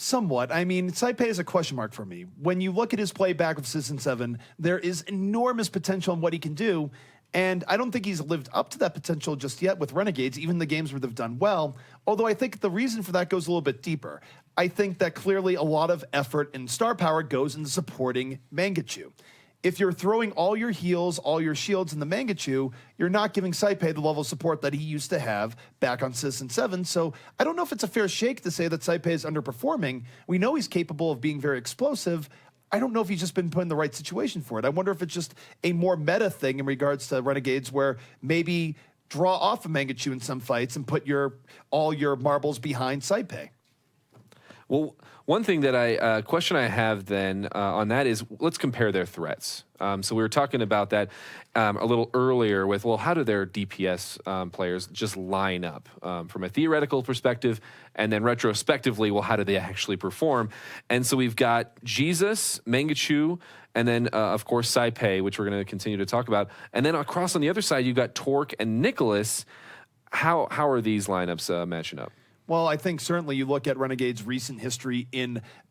Somewhat. I mean, Saipei is a question mark for me. When you look at his play back with Season 7, there is enormous potential in what he can do, and I don't think he's lived up to that potential just yet with Renegades, even the games where they've done well, although I think the reason for that goes a little bit deeper. I think that clearly a lot of effort and star power goes into supporting Mangachu. If you're throwing all your heals, all your shields in the Mangachu, you're not giving Saipei the level of support that he used to have back on Season 7. So I don't know if it's a fair shake to say that Saipei is underperforming. We know he's capable of being very explosive. I don't know if he's just been put in the right situation for it. I wonder if it's just a more meta thing in regards to Renegades, where maybe draw off a Mangachu in some fights and put all your marbles behind Saipei. Well, one thing that question I have then on that is, let's compare their threats. So we were talking about that a little earlier with, well, how do their DPS players just line up from a theoretical perspective, and then retrospectively, well, how do they actually perform? And so we've got Jesus, Mangachu, and then, of course, Saipei, which we're going to continue to talk about. And then across on the other side, you've got Torque and Nicholas. How are these lineups matching up? Well, I think certainly you look at Renegade's recent history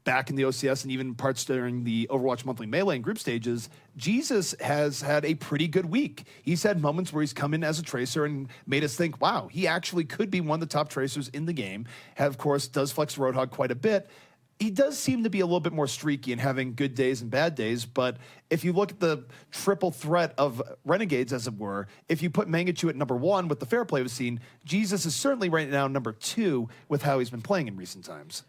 back in the OCS and even parts during the Overwatch Monthly Melee and group stages. Jesus has had a pretty good week. He's had moments where he's come in as a tracer and made us think, wow, he actually could be one of the top tracers in the game. Of course, does flex Roadhog quite a bit. He does seem to be a little bit more streaky and having good days and bad days, but if you look at the triple threat of Renegades, as it were, if you put Mangachu at number 1 with the fair play we've seen, Jesus is certainly right now number 2 with how he's been playing in recent times.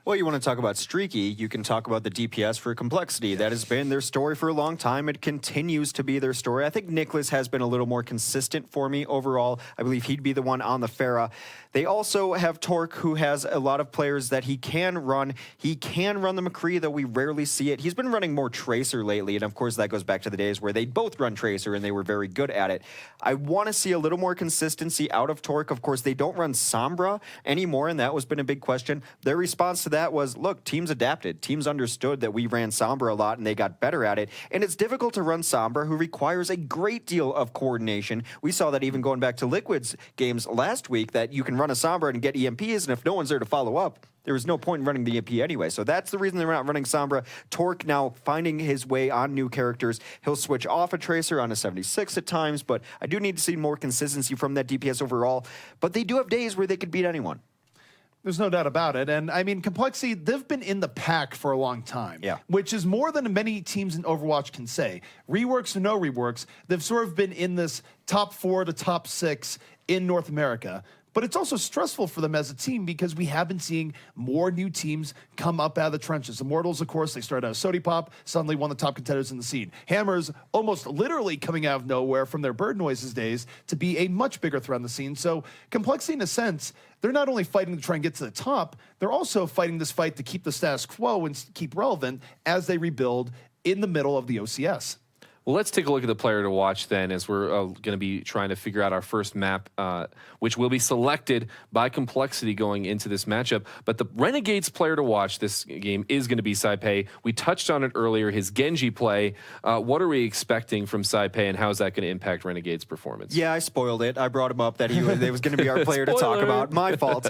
Well, you want to talk about streaky, you can talk about the DPS for Complexity. That has been their story for a long time. It continues to be their story. I think Nicholas has been a little more consistent for me overall. I believe he'd be the one on the Pharah. They also have Torque, who has a lot of players that he can run. He can run the McCree, though we rarely see it. He's been running more Tracer lately, and of course that goes back to the days where they both run Tracer and they were very good at it. I want to see a little more consistency out of Torque. Of course, they don't run Sombra anymore, and that has been a big question. Their response to that was, look, teams adapted. Teams understood that we ran Sombra a lot, and they got better at it. And it's difficult to run Sombra, who requires a great deal of coordination. We saw that even going back to Liquid's games last week, that you can run a Sombra and get EMPs, and if no one's there to follow up, there was no point in running the EMP anyway. So that's the reason they're not running Sombra. Torque now finding his way on new characters. He'll switch off a Tracer on a 76 at times, but I do need to see more consistency from that DPS overall. But they do have days where they could beat anyone. There's no doubt about it. And I mean, Complexity, they've been in the pack for a long time. Yeah. Which is more than many teams in Overwatch can say. Reworks or no reworks, they've sort of been in this top 4 to top 6 in North America. But it's also stressful for them as a team because we have been seeing more new teams come up out of the trenches. Immortals, of course, they started out as Sody Pop, suddenly one of the top contenders in the scene. Hammers almost literally coming out of nowhere from their Bird Noises days to be a much bigger threat in the scene. So Complexity, in a sense, they're not only fighting to try and get to the top, they're also fighting this fight to keep the status quo and keep relevant as they rebuild in the middle of the OCS. Well, let's take a look at the player to watch then, as we're going to be trying to figure out our first map, which will be selected by Complexity going into this matchup. But the Renegades player to watch this game is going to be Saipei. We touched on it earlier, his Genji play. What are we expecting from Saipei, and how is that going to impact Renegades' performance? Yeah, I spoiled it. I brought him up that he was going to be our player to talk about. My fault.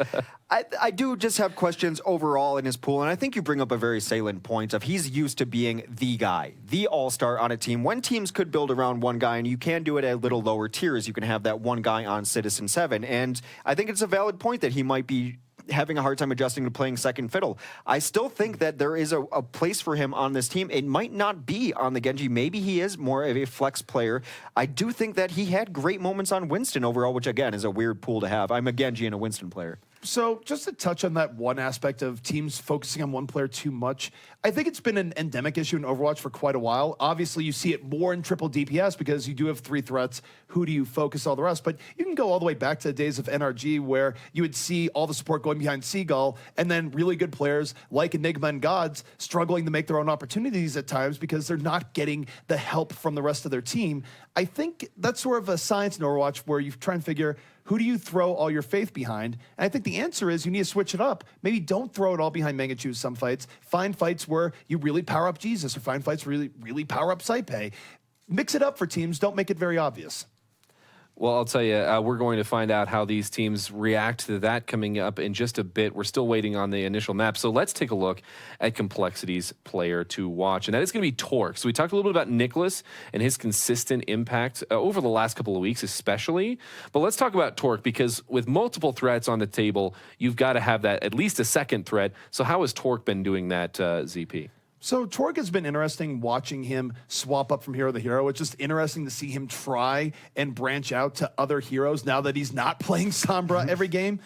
I do just have questions overall in his pool, and I think you bring up a very salient point of he's used to being the guy, the all-star on a team. When teams could build around one guy, and you can do it at a little lower tiers, you can have that one guy on Citizen 7, and I think it's a valid point that he might be having a hard time adjusting to playing second fiddle. I still think that there is a place for him on this team. It might not be on the Genji. Maybe he is more of a flex player. I do think that he had great moments on Winston overall, which again is a weird pool to have. I'm a Genji and a Winston player. So just to touch on that one aspect of teams focusing on one player too much, I think it's been an endemic issue in Overwatch for quite a while. Obviously, you see it more in triple DPS because you do have 3 threats. Who do you focus all the rest? But you can go all the way back to the days of NRG where you would see all the support going behind Seagull and then really good players like Enigma and Gods struggling to make their own opportunities at times because they're not getting the help from the rest of their team. I think that's sort of a science in Overwatch where you try and figure who do you throw all your faith behind? And I think the answer is you need to switch it up. Maybe don't throw it all behind Mangachu some fights. Find fights where you really power up Jesus or find fights where you really power up Saipei. Mix it up for teams. Don't make it very obvious. Well, I'll tell you, we're going to find out how these teams react to that coming up in just a bit. We're still waiting on the initial map. So let's take a look at Complexity's player to watch. And that is going to be Torque. So we talked a little bit about Nicholas and his consistent impact over the last couple of weeks especially. But let's talk about Torque because with multiple threats on the table, you've got to have that at least a second threat. So how has Torque been doing that, ZP? So Torque has been interesting watching him swap up from hero to hero. It's just interesting to see him try and branch out to other heroes now that he's not playing Sombra every game.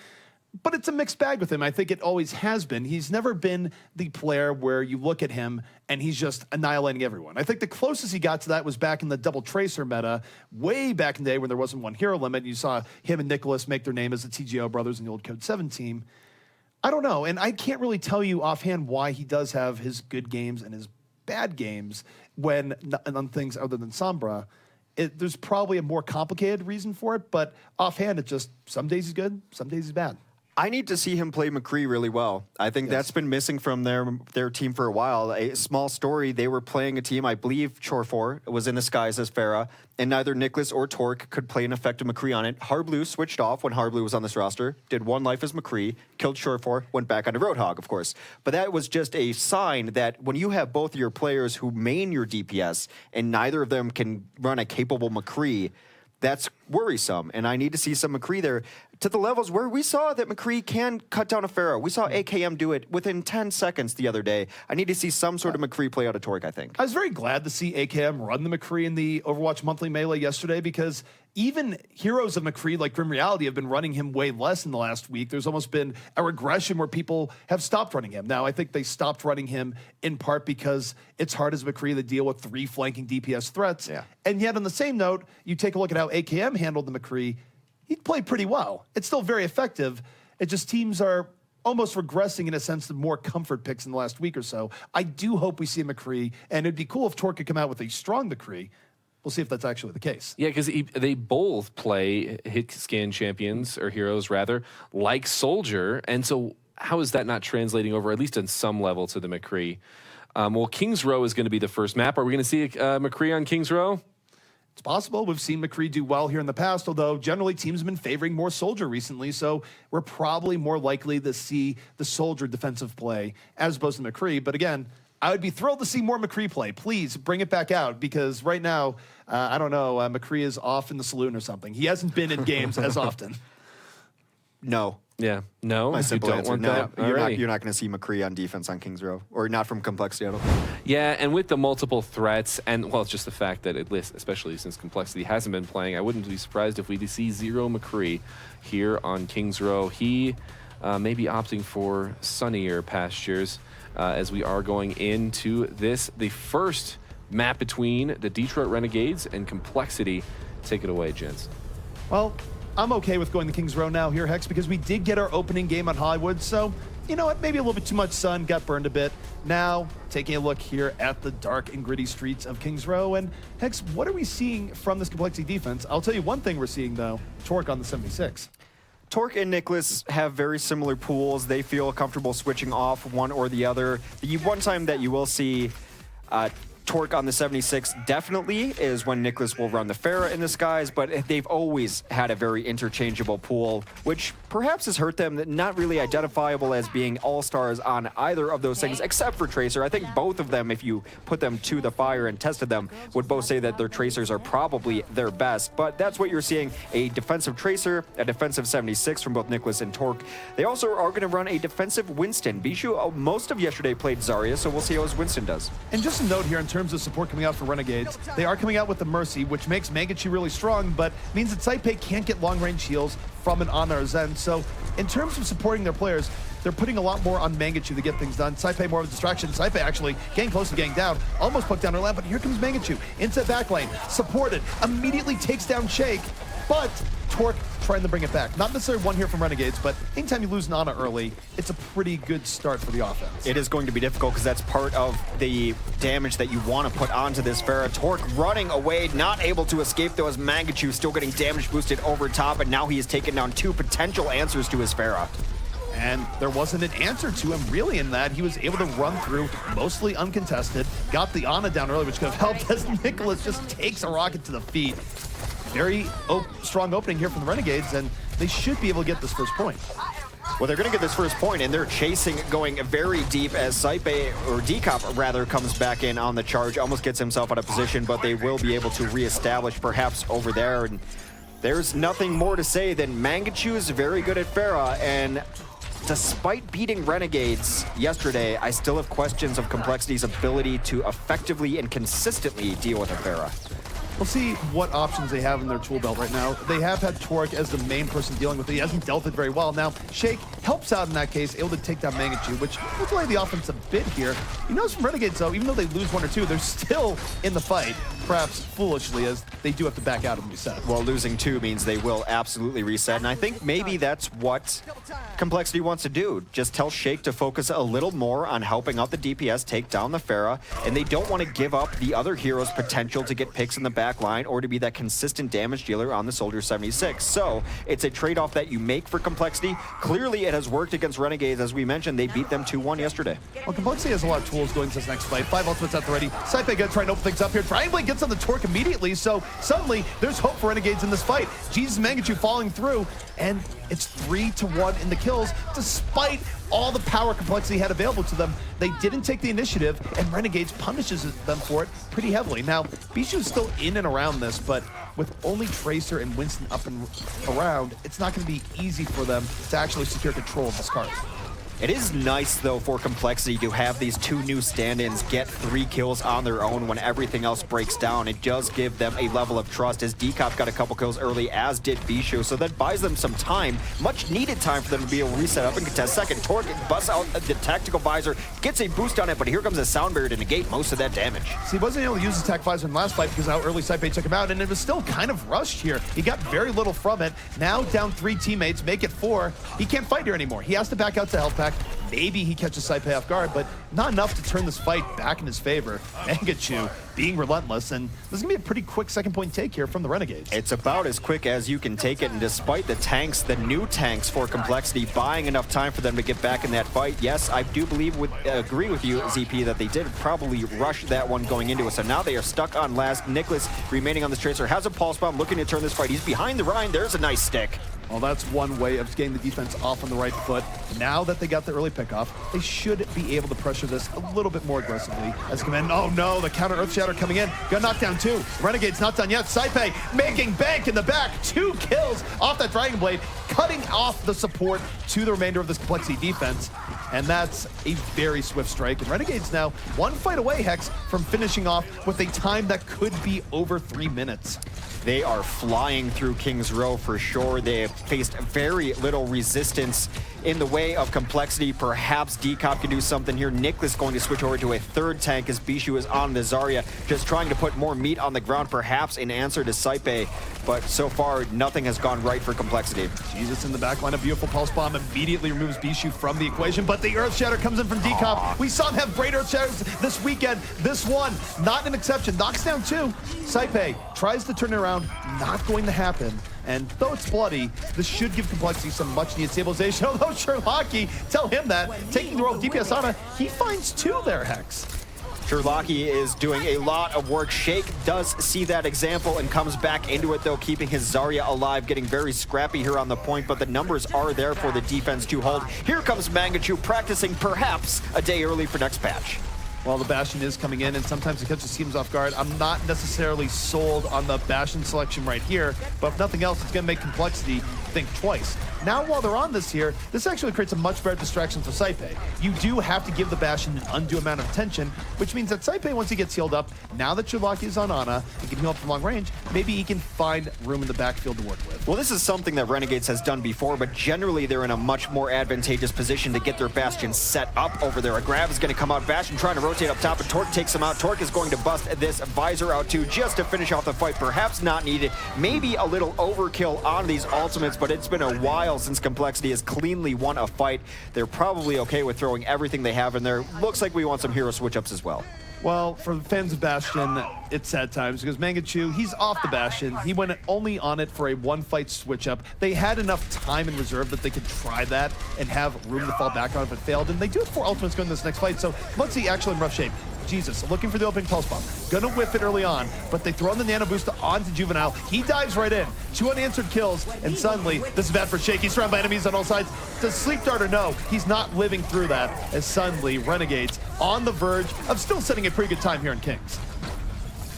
But it's a mixed bag with him. I think it always has been. He's never been the player where you look at him and he's just annihilating everyone. I think the closest he got to that was back in the double Tracer meta, way back in the day when there wasn't one hero limit. You saw him and Nicholas make their name as the TGO brothers in the old Code 7 team. I don't know, and I can't really tell you offhand why he does have his good games and his bad games when on things other than Sombra. There's probably a more complicated reason for it, but offhand, it's just some days he's good, some days he's bad. I need to see him play McCree really well. I think that's been missing from their team for a while. A small story, they were playing a team, I believe Chorfor was in the skies as Pharah, and neither Nicholas or Torque could play an effective McCree on it. Harblue switched off when Harblue was on this roster, did one life as McCree, killed Chorfor, went back onto Roadhog, of course. But that was just a sign that when you have both of your players who main your DPS, and neither of them can run a capable McCree, that's worrisome, and I need to see some McCree there to the levels where we saw that McCree can cut down a Pharah. We saw AKM do it within 10 seconds the other day. I need to see some sort of McCree play out of Torque, I think. I was very glad to see AKM run the McCree in the Overwatch Monthly Melee yesterday because even heroes of McCree like Grim Reality have been running him way less in the last week. There's almost been a regression where people have stopped running him. Now, I think they stopped running him in part because it's hard as McCree to deal with 3 flanking DPS threats. Yeah. And yet, on the same note, you take a look at how AKM handled the McCree. He played pretty well. It's still very effective. It just teams are almost regressing in a sense to more comfort picks in the last week or so. I do hope we see a McCree, and it'd be cool if Torque could come out with a strong McCree. We'll see if that's actually the case. Yeah, because they both play hit scan champions, or heroes rather, like Soldier. And so how is that not translating over, at least on some level, to the McCree? Well, King's Row is going to be the first map. Are we going to see McCree on King's Row? It's possible. We've seen McCree do well here in the past, although generally teams have been favoring more Soldier recently, so we're probably more likely to see the Soldier defensive play as opposed to McCree. But again, I would be thrilled to see more McCree play. Please bring it back out, because right now, I don't know, McCree is off in the saloon or something. He hasn't been in games as often. No. Yeah. No, My you simple don't answer. want No, that? you're Alrighty. not going to see McCree on defense on Kings Row, or not from Complexity. I don't think. Yeah, and with the multiple threats, and well, it's just the fact that especially since Complexity hasn't been playing, I wouldn't be surprised if we see Zero McCree here on King's Row. He may be opting for sunnier pastures as we are going into the first map between the Detroit Renegades and Complexity. Take it away, gents. Well, I'm okay with going to King's Row now here, Hex, because we did get our opening game on Hollywood, so you know what, maybe a little bit too much sun, got burned a bit. Now, taking a look here at the dark and gritty streets of King's Row, and Hex, what are we seeing from this Complexity defense? I'll tell you one thing we're seeing, though, Torque on the 76. Torque and Nicholas have very similar pools. They feel comfortable switching off one or the other. The one time that you will see Torque on the 76 definitely is when Nicholas will run the Pharah in the skies, but they've always had a very interchangeable pool, which perhaps has hurt them, not really identifiable as being all-stars on either of those things, except for Tracer. I think both of them, if you put them to the fire and tested them, would both say that their Tracers are probably their best, but that's what you're seeing, a defensive Tracer, a defensive 76 from both Nicholas and Torque. They also are going to run a defensive Winston. Bijou, most of yesterday played Zarya, so we'll see how his Winston does. And just a note here in terms of support coming out for Renegades, they are coming out with the Mercy, which makes Mangachu really strong, but means that Saipe can't get long-range heals from an Ana or Zen. So in terms of supporting their players, they're putting a lot more on Mangachu to get things done. Saipe more of a distraction. Saipe actually getting close to getting down, almost put down her lamp, but here comes Mangachu into back lane, supported, immediately takes down Shake, but Torque trying to bring it back. Not necessarily one here from Renegades, but anytime you lose Nana early, it's a pretty good start for the offense. It is going to be difficult because that's part of the damage that you want to put onto this Pharah. Torque running away, not able to escape though, as Mangachu still getting damage boosted over top, and now he has taken down 2 potential answers to his Pharah. And there wasn't an answer to him really in that. He was able to run through mostly uncontested, got the Ana down early, which could have helped as Nicholas just takes a rocket to the feet. Very strong opening here from the Renegades, and they should be able to get this first point. Well, they're going to get this first point, and they're chasing, going very deep as Saipe, or Decop rather, comes back in on the charge, almost gets himself out of position, but they will be able to reestablish perhaps over there. And there's nothing more to say than Mangachu is very good at Pharah, and despite beating Renegades yesterday, I still have questions of Complexity's ability to effectively and consistently deal with a Pharah. We'll see what options they have in their tool belt right now. They have had Torque as the main person dealing with it. He hasn't dealt it very well. Now, Shake helps out in that case, able to take down Mangachu, which will delay the offense a bit here. You notice from Renegades, though, even though they lose 1 or 2, they're still in the fight, perhaps foolishly, as they do have to back out and reset. Well, losing 2 means they will absolutely reset, and I think maybe that's what Complexity wants to do. Just tell Shake to focus a little more on helping out the DPS, take down the Pharah, and they don't want to give up the other heroes' potential to get picks in the back line or to be that consistent damage dealer on the Soldier 76. So it's a trade-off that you make for Complexity. Clearly, it has worked against Renegades. As we mentioned, they beat them 2-1 yesterday. Well, Complexity has a lot of tools going to this next fight. 5 ultimates out already. Saipe gonna try and open things up here. Triangulate gets on the Torque immediately, so suddenly there's hope for Renegades in this fight. Jesus Mangachu falling through, and it's 3-1 in the kills, despite all the power Complexity had available to them. They didn't take the initiative, and Renegades punishes them for it pretty heavily. Now, Bijou is still in and around this, but with only Tracer and Winston up and around, it's not going to be easy for them to actually secure control of this card. It is nice, though, for Complexity to have these two new stand-ins get 3 kills on their own when everything else breaks down. It does give them a level of trust, as Decop got a couple kills early, as did Bishu, so that buys them some time, much needed time for them to be able to reset up and contest. Second, Torque busts out the tactical visor, gets a boost on it, but here comes a sound barrier to negate most of that damage. See, he wasn't able to use his tech visor in the last fight because how early Saipei took him out, and it was still kind of rushed here. He got very little from it. Now down 3 teammates, make it 4. He can't fight here anymore. He has to back out to health pack. Maybe he catches Saipei off guard, but not enough to turn this fight back in his favor. Mangachu being relentless, and this is going to be a pretty quick second point take here from the Renegades. It's about as quick as you can take it, and despite the tanks, the new tanks for Complexity, buying enough time for them to get back in that fight, yes, I do agree with you, ZP, that they did probably rush that one going into it, so now they are stuck on last. Nicholas remaining on this tracer, has a pulse bomb, looking to turn this fight. He's behind the Rhine, there's a nice stick. Well, that's one way of getting the defense off on the right foot. Now that they got the early pickoff, they should be able to pressure this a little bit more aggressively. As come in, oh no, the counter Earth Shatter coming in. Got knocked down 2. Renegade's not done yet. Saipei making bank in the back. 2 kills off that Dragon Blade, cutting off the support to the remainder of this Complexity defense. And that's a very swift strike. And Renegade's now 1 fight away, Hex, from finishing off with a time that could be over 3 minutes. They are flying through King's Row for sure. They have faced very little resistance in the way of Complexity. Perhaps Decop can do something here. Nicholas going to switch over to a 3rd tank as Bishu is on the Zarya, just trying to put more meat on the ground, perhaps in answer to Saipei. But so far, nothing has gone right for Complexity. Jesus in the back line, a beautiful pulse bomb immediately removes Bishu from the equation, but the Earth Shatter comes in from Decop. We saw him have great Earth Shatters this weekend. This one, not an exception, knocks down 2. Saipei tries to turn it around, not going to happen. And though it's bloody, this should give Complexity some much-needed stabilization. Although Sherlocky, tell him that, taking the role of DPS Ana, he finds 2 there, Hex. Sherlocky is doing a lot of work. Shake does see that example and comes back into it, though, keeping his Zarya alive, getting very scrappy here on the point, but the numbers are there for the defense to hold. Here comes Mangachu, practicing perhaps a day early for next patch. Well, the Bastion is coming in, and sometimes it catches teams off guard. I'm not necessarily sold on the Bastion selection right here, but if nothing else, it's going to make Complexity think twice. Now, while they're on this here, this actually creates a much better distraction for Saipei. You do have to give the Bastion an undue amount of attention, which means that Saipei, once he gets healed up, now that Sherlocky is on Ana and can heal up from long range, maybe he can find room in the backfield to work with. Well, this is something that Renegades has done before, but generally they're in a much more advantageous position to get their Bastion set up over there. A grab is going to come out. Bastion trying to rotate up top, and Torque takes him out. Torque is going to bust this visor out too, just to finish off the fight. Perhaps not needed. Maybe a little overkill on these ultimates, but it's been a while since Complexity has cleanly won a fight. They're probably okay with throwing everything they have in there. Looks like we want some hero switch-ups as well. Well, for the fans of Bastion, it's sad times because Mangachu, he's off the Bastion. He went only on it for a 1-fight switch-up. They had enough time in reserve that they could try that and have room to fall back on if it failed, and they do have 4 ultimates going to this next fight, so let's see actually in rough shape. Jesus, looking for the opening pulse bomb. Gonna whiff it early on, but they throw in the nano boost onto Juvenile. He dives right in. 2 unanswered kills, and suddenly, this is bad for Shake. He's surrounded by enemies on all sides. Does Sleep Darter know? He's not living through that, as suddenly Renegades on the verge of still setting a pretty good time here in Kings.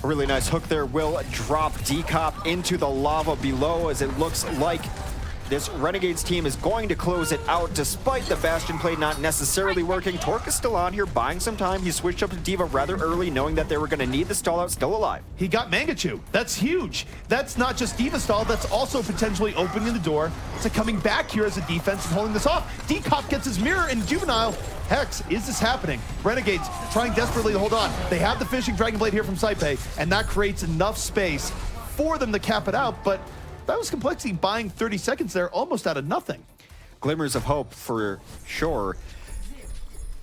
A really nice hook there will drop Decop into the lava below, as it looks like this Renegades team is going to close it out despite the Bastion play not necessarily working. Torque is still on here, buying some time. He switched up to D.Va rather early, knowing that they were going to need the stall out, still alive. He got Mangachu. That's huge. That's not just D.Va stall, that's also potentially opening the door to coming back here as a defense and holding this off. Decop gets his mirror in Juvenile. Hex, is this happening? Renegades trying desperately to hold on. They have the finishing Dragon Blade here from Saipei, and that creates enough space for them to cap it out, but that was Complexity buying 30 seconds there, almost out of nothing. Glimmers of hope for sure.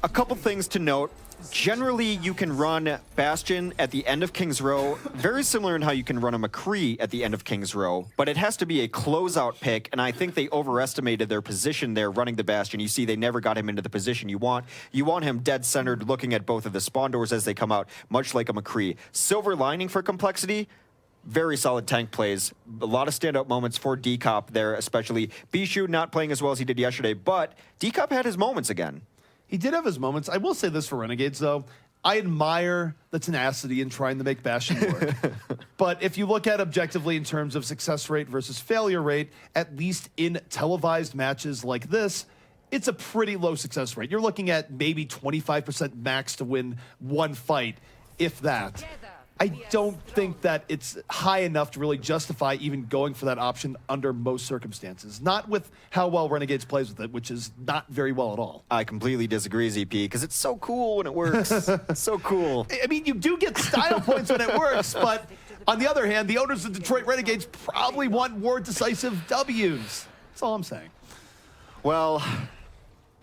A couple things to note. Generally, you can run Bastion at the end of King's Row, very similar in how you can run a McCree at the end of King's Row, but it has to be a closeout pick, and I think they overestimated their position there running the Bastion. You see, they never got him into the position you want. You want him dead-centered, looking at both of the spawn doors as they come out, much like a McCree. Silver lining for Complexity, very solid tank plays. A lot of standout moments for Decop there, especially Bishu not playing as well as he did yesterday, but Decop had his moments again. He did have his moments. I will say this for Renegades, though. I admire the tenacity in trying to make Bastion work. But if you look at objectively in terms of success rate versus failure rate, at least in televised matches like this, it's a pretty low success rate. You're looking at maybe 25% max to win one fight, if that. I don't think that it's high enough to really justify even going for that option under most circumstances. Not with how well Renegades plays with it, which is not very well at all. I completely disagree, ZP, because it's so cool when it works. It's so cool. I mean, you do get style points when it works, but on the other hand, the owners of Detroit Renegades probably want more decisive W's. That's all I'm saying. Well,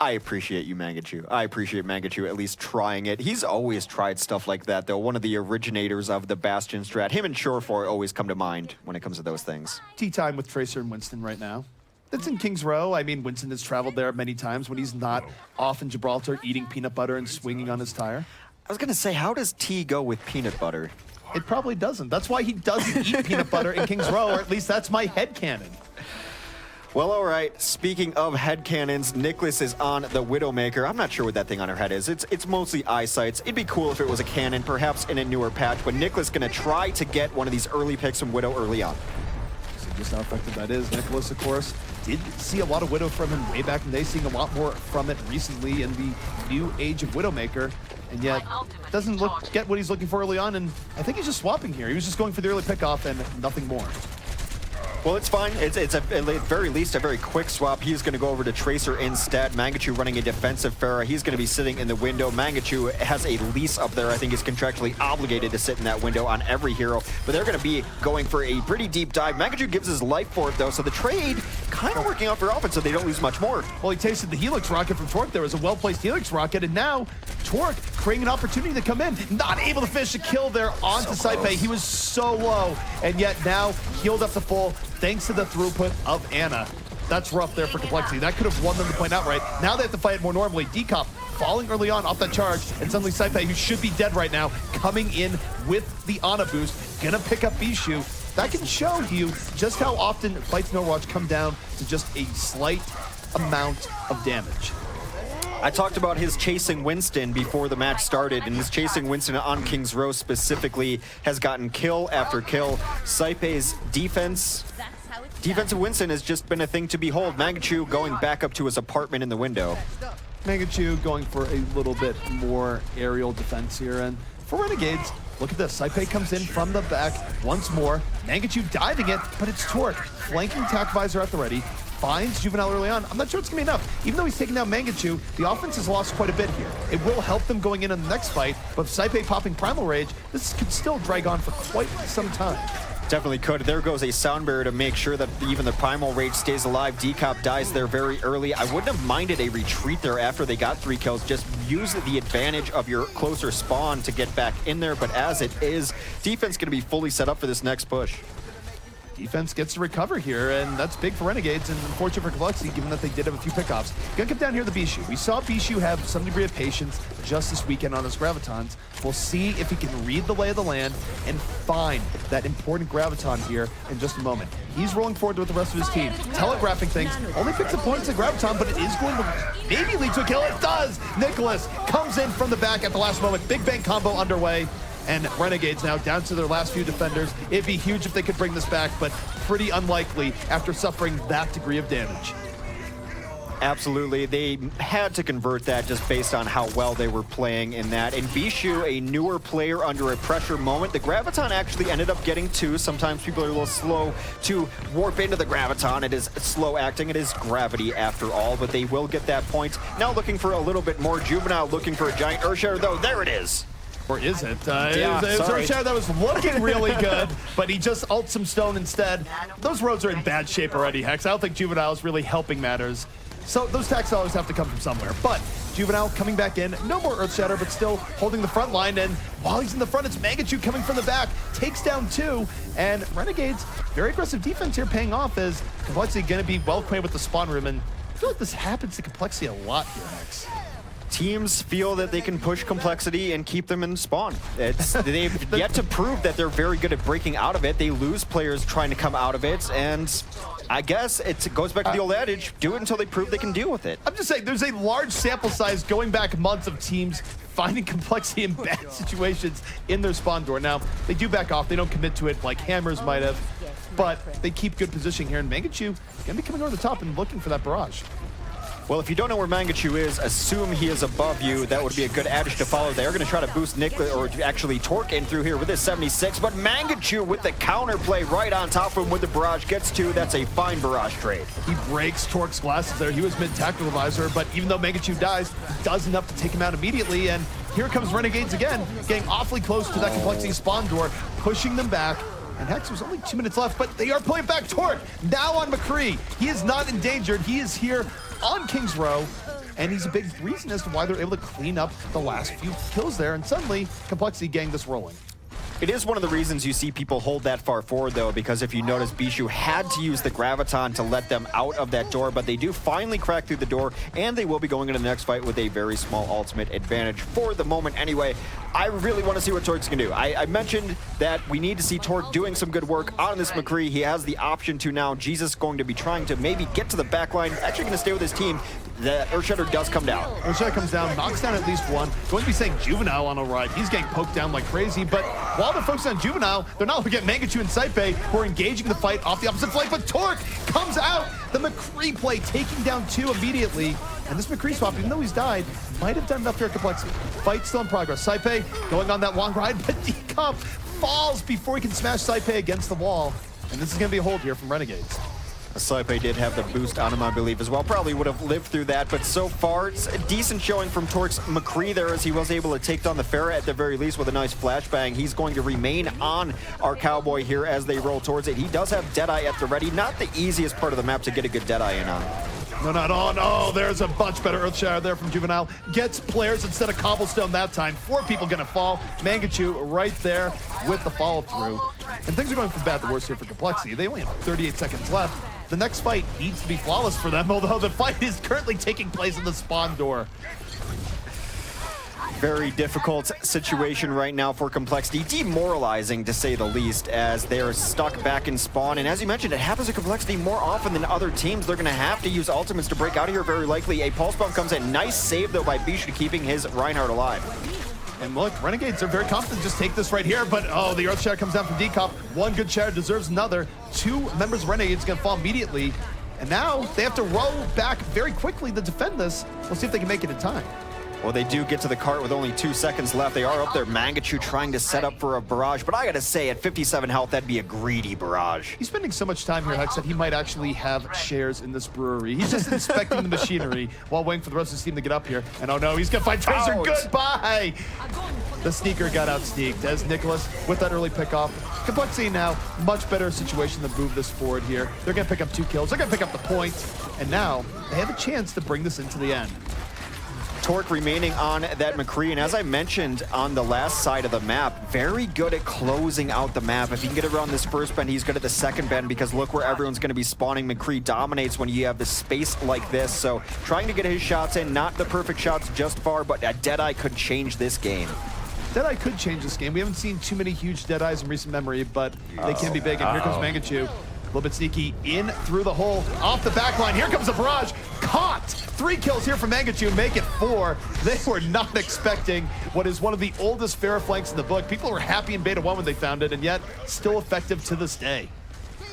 I appreciate you, Mangachu. I appreciate Mangachu at least trying it. He's always tried stuff like that, though. One of the originators of the Bastion strat. Him and Surefour always come to mind when it comes to those things. Tea time with Tracer and Winston right now. It's in Kings Row. I mean, Winston has traveled there many times when he's not off in Gibraltar eating peanut butter and swinging on his tire. I was going to say, how does tea go with peanut butter? It probably doesn't. That's why he doesn't eat peanut butter in Kings Row, or at least that's my headcanon. Well, all right. Speaking of headcanons, Nicholas is on the Widowmaker. I'm not sure what that thing on her head is. It's mostly eyesights. It'd be cool if it was a cannon, perhaps in a newer patch, but Nicholas going to try to get one of these early picks from Widow early on. So just how effective that is. Nicholas, of course, did see a lot of Widow from him way back in the day, seeing a lot more from it recently in the new age of Widowmaker, and yet doesn't get what he's looking for early on, and I think he's just swapping here. He was just going for the early pickoff and nothing more. Well, it's fine. It's at very least a very quick swap. He's going to go over to Tracer instead. Mangachu running a defensive Pharah. He's going to be sitting in the window. Mangachu has a lease up there. I think he's contractually obligated to sit in that window on every hero. But they're going to be going for a pretty deep dive. Mangachu gives his life for it, though, so the trade kind of working out for offense, so they don't lose much more. Well, he tasted the Helix rocket from Torque. There was a well-placed Helix rocket, and now Torque creating an opportunity to come in. Not able to finish a kill there onto Saipe. He was so low, and yet now healed up to full thanks to the throughput of Ana. That's rough there for Complexity. That could have won them the point outright. Now they have to fight it more normally. Decop falling early on off that charge, and suddenly Saipe, who should be dead right now, coming in with the Ana boost, gonna pick up Bishu. That can show you just how often fights in Overwatch come down to just a slight amount of damage. I talked about his chasing Winston before the match started, and his chasing Winston on King's Row specifically has gotten kill after kill. Saipe's defensive Winston has just been a thing to behold. Mangachu going back up to his apartment in the window. Mangachu going for a little bit more aerial defense here, and for Renegades, look at this. Saipe comes in from the back once more. Mangachu diving it, but it's Torque. Flanking Tac Visor at the ready. Finds Juvenile early on. I'm not sure it's going to be enough. Even though he's taking down Mangachu, the offense has lost quite a bit here. It will help them going in on the next fight, but Saipe popping Primal Rage, this could still drag on for quite some time. Definitely could. There goes a sound barrier to make sure that even the Primal Rage stays alive. Decop dies there very early. I wouldn't have minded a retreat there after they got 3 kills. Just use the advantage of your closer spawn to get back in there. But as it is, defense going to be fully set up for this next push. Defense gets to recover here, and that's big for Renegades, and unfortunate for Complexity, given that they did have a few pickoffs. Gonna come down here to Bishu. We saw Bishu have some degree of patience just this weekend on his Gravitons. We'll see if he can read the lay of the land and find that important Graviton here in just a moment. He's rolling forward with the rest of his team, telegraphing things. Only picks up points at Graviton, but it is going to maybe lead to a kill. It does! Nicholas comes in from the back at the last moment. Big bang combo underway. And Renegades now down to their last few defenders. It'd be huge if they could bring this back, but pretty unlikely after suffering that degree of damage. Absolutely. They had to convert that just based on how well they were playing in that. And Bishu, a newer player under a pressure moment. The Graviton actually ended up getting 2. Sometimes people are a little slow to warp into the Graviton. It is slow acting. It is gravity after all, but they will get that point. Now looking for a little bit more. Juvenile looking for a giant Earthshatter, though. There it is. Or is it? Yeah, it was sorry. Earthshatter that was looking really good, but he just ults some stone instead. Those roads are in bad shape already, Hex. I don't think Juvenile is really helping matters. So those tax dollars have to come from somewhere. But Juvenile coming back in, no more Earthshatter, but still holding the front line. And while he's in the front, it's Mangachu coming from the back, takes down 2. And Renegades, very aggressive defense here paying off as Complexity going to be well acquainted with the spawn room. And I feel like this happens to Complexity a lot here, Hex. Teams feel that they can push Complexity and keep them in spawn. They've yet to prove that they're very good at breaking out of it. They lose players trying to come out of it, and I guess it goes back to the old adage, do it until they prove they can deal with it. I'm just saying, there's a large sample size going back months of teams finding Complexity in bad situations in their spawn door. Now, they do back off. They don't commit to it like Hammers might have, but they keep good positioning here, and Mangachu going to be coming over the top and looking for that barrage. Well, if you don't know where Mangachu is, assume he is above you. That would be a good adage to follow. They are going to try to boost Nicholas, or actually Torque in through here with his 76, but Mangachu with the counterplay right on top of him with the barrage gets 2. That's a fine barrage trade. He breaks Torque's glasses there. He was mid-tactical visor, but even though Mangachu dies, he does enough to take him out immediately, and here comes Renegades again, getting awfully close to that Complexity spawn door, pushing them back. And Hex, there's only 2 minutes left, but they are pulling back Torque. Now on McCree. He is not endangered. He is here on King's Row, and he's a big reason as to why they're able to clean up the last few kills there, and suddenly, Complexity getting this rolling. It is one of the reasons you see people hold that far forward, though, because if you notice, Bishu had to use the Graviton to let them out of that door, but they do finally crack through the door, and they will be going into the next fight with a very small ultimate advantage for the moment anyway. I really want to see what Torque's going to do. I mentioned that we need to see Torque doing some good work on this McCree. He has the option to now. Jesus going to be trying to maybe get to the back line, actually going to stay with his team. The Earthshatter does come down. Earthshatter comes down, knocks down at least one. Going to be saying Juvenile on a ride. He's getting poked down like crazy, but while they're focused on Juvenile, they're not looking at Mangachu and Saipe, who are engaging the fight off the opposite flank, but Torque comes out. The McCree play taking down 2 immediately. And this McCree swap, even though he's died, might have done enough here at Complexity. Fight still in progress. Saipe going on that long ride, but Decomp falls before he can smash Saipe against the wall. And this is going to be a hold here from Renegades. Saipe did have the boost on him, I believe, as well. Probably would have lived through that, but so far, it's a decent showing from Torque's McCree there, as he was able to take down the Pharah at the very least with a nice flashbang. He's going to remain on our Cowboy here as they roll towards it. He does have Deadeye at the ready. Not the easiest part of the map to get a good Deadeye in on. No, not on. Oh, there's a much better Earthshatter there from Juvenile. Gets players instead of Cobblestone that time. 4 people gonna fall. Mangachu right there with the follow through. And things are going from bad to worse here for Complexity. They only have 38 seconds left. The next fight needs to be flawless for them, although the fight is currently taking place in the spawn door. Very difficult situation right now for Complexity. Demoralizing, to say the least, as they are stuck back in spawn. And as you mentioned, it happens to Complexity more often than other teams. They're going to have to use ultimates to break out of here very likely. A pulse bomb comes in. Nice save, though, by Bishu, keeping his Reinhardt alive. And look, Renegades are very confident to just take this right here, but oh, the Earth Shatter comes down from Decomp. One good shatter deserves another. 2 members of Renegades going to fall immediately. And now they have to roll back very quickly to defend this. We'll see if they can make it in time. Well, they do get to the cart with only 2 seconds left. They are up there. Mangachu trying to set up for a barrage, but I gotta say, at 57 health, that'd be a greedy barrage. He's spending so much time here, Hex, that he might actually have shares in this brewery. He's just inspecting the machinery while waiting for the rest of his team to get up here. And oh no, he's gonna find Tracer. Out. Goodbye! The sneaker got out sneaked as Nicholas with that early pickoff. Complexity now, much better situation to move this forward here. They're gonna pick up 2 kills. They're gonna pick up the point. And now they have a chance to bring this into the end. Torque remaining on that McCree, and as I mentioned on the last side of the map, very good at closing out the map. If he can get around this first bend, he's good at the second bend, because look where everyone's going to be spawning. McCree dominates when you have the space like this, so trying to get his shots in, not the perfect shots just far, but a Deadeye could change this game. Deadeye could change this game. We haven't seen too many huge Deadeyes in recent memory, but they can be big, and here comes Mangachu. A little bit sneaky in through the hole, off the back line. Here comes a barrage. Caught! 3 kills here from Mangachu, make it 4. They were not expecting what is one of the oldest Pharah flanks in the book. People were happy in Beta 1 when they found it, and yet still effective to this day.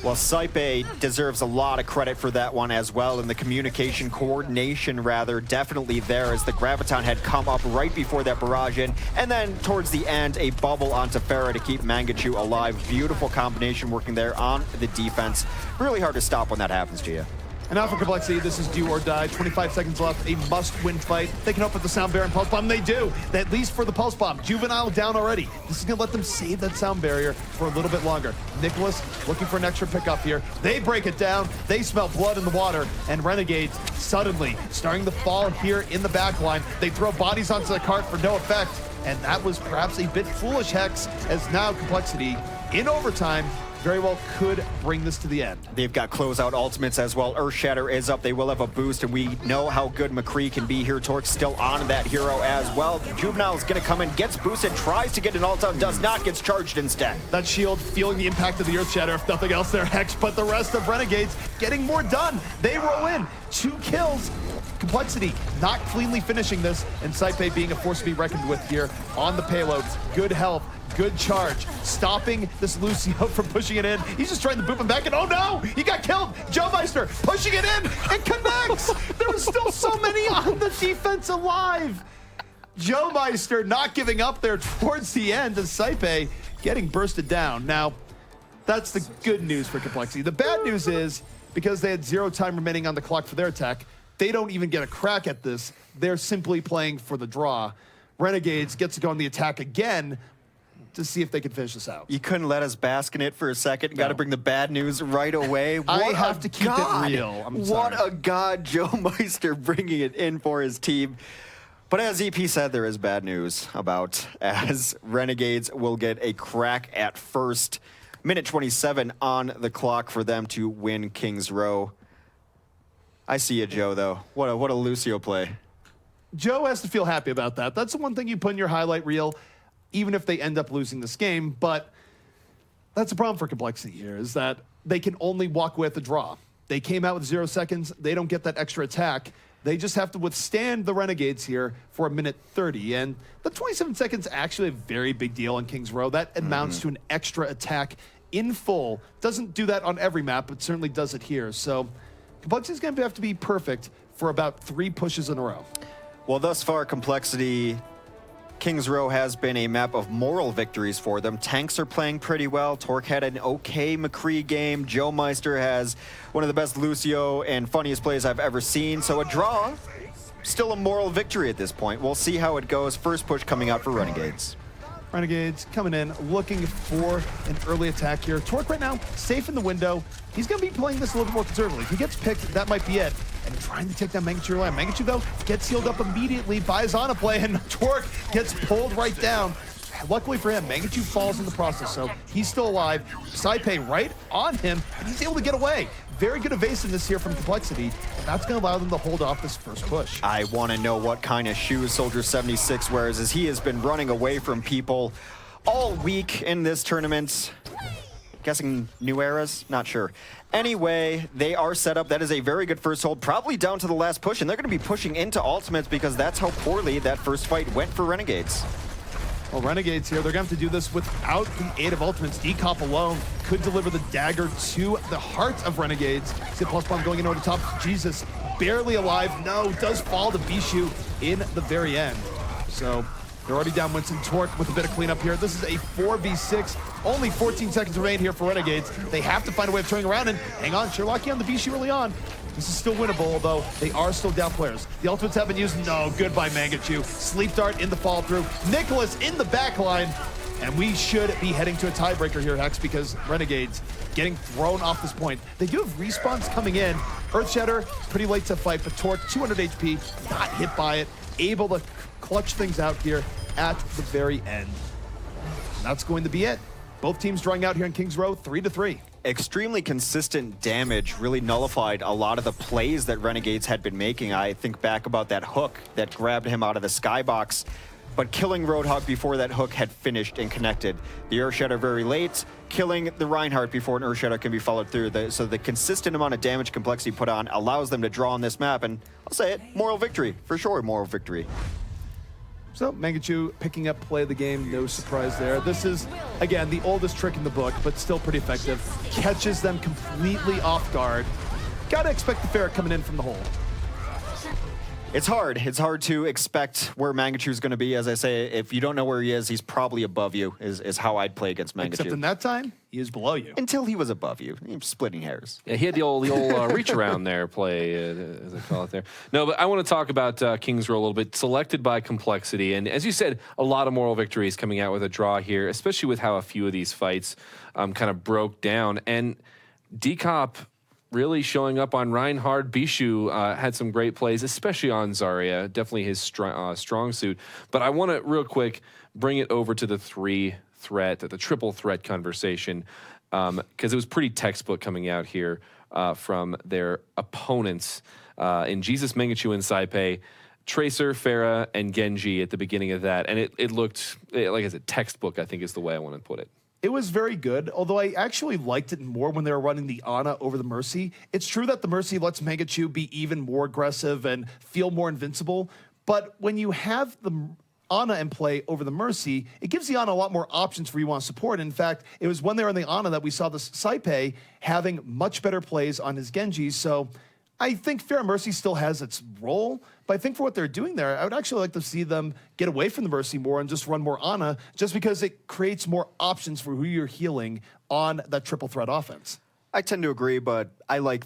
Well, Saipe deserves a lot of credit for that one as well, and the communication coordination, rather, definitely there, as the Graviton had come up right before that barrage in, and then towards the end, a bubble onto Pharah to keep Mangachu alive. Beautiful combination working there on the defense. Really hard to stop when that happens to you. And now for Complexity, this is do or die. 25 seconds left, a must-win fight. They can open the Sound Barrier and Pulse Bomb. They do, at least for the Pulse Bomb. Juvenile down already. This is gonna let them save that Sound Barrier for a little bit longer. Nicholas looking for an extra pickup here. They break it down. They smell blood in the water. And Renegades suddenly starting to fall here in the back line. They throw bodies onto the cart for no effect. And that was perhaps a bit foolish, Hex, as now Complexity in overtime very well could bring this to the end. They've got closeout ultimates as well. Earthshatter is up. They will have a boost, and we know how good McCree can be here. Torque's still on that hero as well. Juvenile is going to come in, gets boosted, tries to get an ult out, does not, gets charged instead. That shield feeling the impact of the Earthshatter, if nothing else there, Hex, but the rest of Renegades getting more done. They roll in. 2 kills. Complexity not cleanly finishing this, and Saipe being a force to be reckoned with here on the payload. Good health, good charge, stopping this Lucio from pushing it in. He's just trying to boop him back, and oh no, he got killed. Joe Meister pushing it in and connects. There were still so many on the defense alive. Joe Meister not giving up there towards the end as Saipe getting bursted down. Now, that's the good news for Complexity. The bad news is, because they had 0 time remaining on the clock for their attack, they don't even get a crack at this. They're simply playing for the draw. Renegades gets to go on the attack again to see if they can finish this out. You couldn't let us bask in it for a second. Got to bring the bad news right away. I have to keep it real. I'm sorry. What a god, Joe Meister bringing it in for his team. But as EP said, there is bad news about, as Renegades will get a crack at first. Minute 27 on the clock for them to win Kings Row. I see you, Joe, though. What a Lucio play. Joe has to feel happy about that. That's the one thing you put in your highlight reel, even if they end up losing this game. But that's a problem for Complexity here, is that they can only walk away with a draw. They came out with 0 seconds. They don't get that extra attack. They just have to withstand the Renegades here for a minute 30. And the 27 seconds actually a very big deal on Kings Row. That amounts to an extra attack in full. Doesn't do that on every map, but certainly does it here. So Complexity's going to have to be perfect for about 3 pushes in a row. Well, thus far, Complexity, Kings Row has been a map of moral victories for them. Tanks are playing pretty well. Torque had an okay McCree game. Joe Meister has one of the best Lucio and funniest plays I've ever seen. So a draw, still a moral victory at this point. We'll see how it goes. First push coming out for Renegades. Renegades coming in, looking for an early attack here. Torque right now, safe in the window. He's going to be playing this a little bit more conservatively. If he gets picked, that might be it. And trying to take down Mangachu early on. Mangachu, though, gets healed up immediately by his Ana play, and Torque gets pulled right down. Luckily for him, Mangachu falls in the process, so he's still alive. Saipe right on him, and he's able to get away. Very good evasiveness here from Complexity, and that's going to allow them to hold off this first push. I want to know what kind of shoes Soldier 76 wears, as he has been running away from people all week in this tournament. Guessing new eras? Not sure. Anyway, they are set up. That is a very good first hold, probably down to the last push, and they're going to be pushing into ultimates because that's how poorly that first fight went for Renegades. Well, Renegades here, they're going to have to do this without the aid of ultimates. Decop alone could deliver the dagger to the heart of Renegades. See the plus bomb going in over the top. Jesus, barely alive. No, does fall to Bishu in the very end. So they're already down Winston. Torque with a bit of cleanup here. This is a 4v6. Only 14 seconds remain here for Renegades. They have to find a way of turning around and hang on. Sherlocki on the Bishu early on. This is still winnable, although they are still down players. The ultimates have been used. No, goodbye Mangachu. Sleep Dart in the fall through. Nicholas in the back line. And we should be heading to a tiebreaker here, Hex, because Renegades getting thrown off this point. They do have respawns coming in. Earthshatter, pretty late to fight, but Torque, 200 HP, not hit by it. Able to clutch things out here at the very end. And that's going to be it. Both teams drawing out here in Kings Row, 3-3. Extremely consistent damage really nullified a lot of the plays that Renegades had been making. I think back about that hook that grabbed him out of the skybox, but killing Roadhog before that hook had finished and connected. The Earthshatter very late, killing the Reinhardt before an Earthshatter can be followed through. So the consistent amount of damage Complexity put on allows them to draw on this map, and I'll say it, moral victory, for sure, moral victory. So Mangachu picking up play of the game, no surprise there. This is, again, the oldest trick in the book, but still pretty effective. Catches them completely off guard. Gotta expect the ferret coming in from the hole. It's hard. It's hard to expect where Mangachu's going to be. As I say, if you don't know where he is, he's probably above you, is how I'd play against Mangachu. Except in that time, he is below you. Until he was above you. Splitting hairs. Yeah, he had the old reach around there play, as I call it there. No, but I want to talk about Kings Row a little bit. Selected by Complexity, and as you said, a lot of moral victories coming out with a draw here, especially with how a few of these fights kind of broke down. And Decop really showing up on Reinhardt. Bishu had some great plays, especially on Zarya. Definitely his strong suit. But I want to real quick bring it over to the the triple threat conversation, because it was pretty textbook coming out here from their opponents in Jesus, Mangachu, and Saipe. Tracer, Pharah, and Genji at the beginning of that. And it looked, like I said, textbook, I think is the way I want to put it. It was very good, although I actually liked it more when they were running the Ana over the Mercy. It's true that the Mercy lets Mangachu be even more aggressive and feel more invincible, but when you have the Ana in play over the Mercy, it gives the Ana a lot more options for you on support. In fact, it was when they were in the Ana that we saw the Saipe having much better plays on his Genji, so I think Pharah Mercy still has its role, but I think for what they're doing there, I would actually like to see them get away from the Mercy more and just run more Ana, just because it creates more options for who you're healing on that triple threat offense. I tend to agree, but I like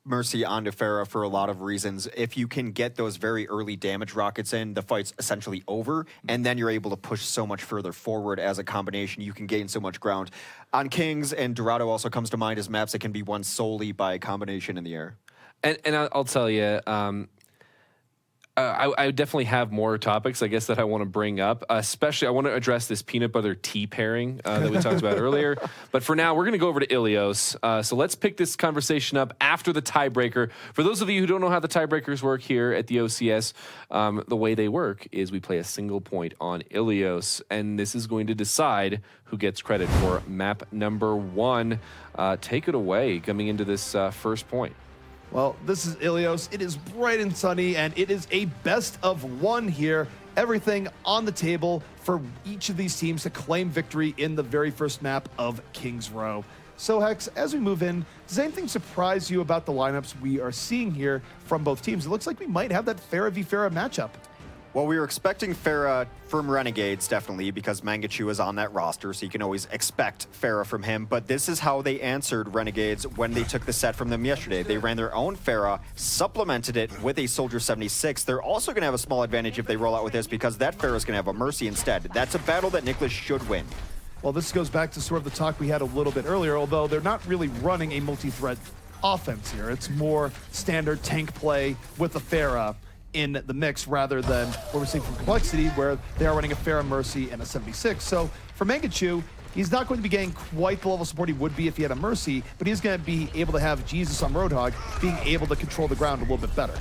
Mercy onto Pharah for a lot of reasons. If you can get those very early damage rockets in, the fight's essentially over, and then you're able to push so much further forward as a combination. You can gain so much ground. On Kings, and Dorado also comes to mind as maps that can be won solely by a combination in the air. And I'll tell you, I definitely have more topics, I guess, that I want to bring up. Especially, I want to address this peanut butter tea pairing that we talked about earlier. But for now, we're going to go over to Ilios. So let's pick this conversation up after the tiebreaker. For those of you who don't know how the tiebreakers work here at the OCS, the way they work is we play a single point on Ilios, and this is going to decide who gets credit for map number 1. Take it away coming into this first point. Well, this is Ilios. It is bright and sunny, and it is a best of 1 here. Everything on the table for each of these teams to claim victory in the very first map of Kings Row. So, Hex, as we move in, does anything surprise you about the lineups we are seeing here from both teams? It looks like we might have that Pharah v Pharah matchup. Well, we were expecting Pharah from Renegades, definitely, because Mangachu is on that roster, so you can always expect Pharah from him. But this is how they answered Renegades when they took the set from them yesterday. They ran their own Pharah, supplemented it with a Soldier 76. They're also going to have a small advantage if they roll out with this, because that Pharah is going to have a Mercy instead. That's a battle that Nicholas should win. Well, this goes back to sort of the talk we had a little bit earlier, although they're not really running a multi-threat offense here. It's more standard tank play with a Pharah in the mix rather than what we're seeing from Complexity, where they are running a Pharah Mercy and a 76. So for Mangachu, he's not going to be getting quite the level of support he would be if he had a Mercy, but he's going to be able to have Jesus on Roadhog being able to control the ground a little bit better.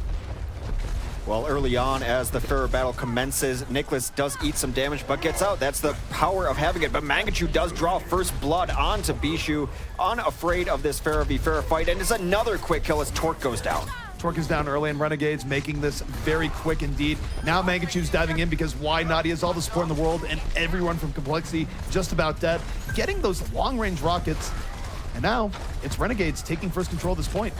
Well, early on, as the Pharah battle commences, Nicholas does eat some damage, but gets out. That's the power of having it. But Mangachu does draw first blood onto Bishu, unafraid of this Pharah v Pharah fight, and it's another quick kill as Torque goes down. Torque is down early in Renegades, making this very quick indeed. Now Mangachu's diving in because why not? He has all the support in the world, and everyone from Complexity just about dead. Getting those long-range rockets, and now it's Renegades taking first control at this point.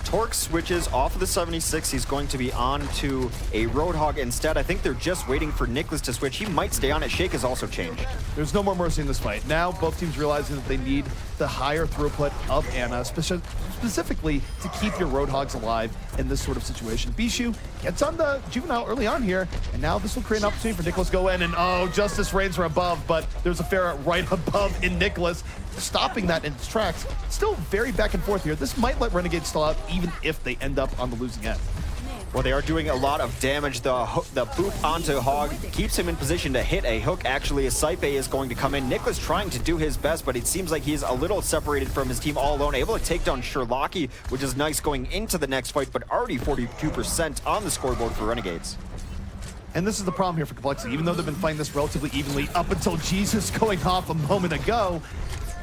Torque switches off of the 76. He's going to be on to a Roadhog instead. I think they're just waiting for Nicholas to switch. He might stay on it. Shake has also changed. There's no more Mercy in this fight. Now both teams realizing that they need the higher throughput of Ana, specifically to keep your Roadhogs alive in this sort of situation. Bishu gets on the Juvenile early on here, and now this will create an opportunity for Nicholas to go in, and oh, Justice reigns from above, but there's a Pharah right above in Nicholas, stopping that in its tracks. Still very back and forth here. This might let Renegade stall out even if they end up on the losing end. Well, they are doing a lot of damage. The boop onto Hog keeps him in position to hit a hook. Actually, a Saipe is going to come in. Nicholas trying to do his best, but it seems like he's a little separated from his team all alone. Able to take down Sherlocky, which is nice going into the next fight, but already 42% on the scoreboard for Renegades. And this is the problem here for Complexity. Even though they've been fighting this relatively evenly up until Jesus going off a moment ago,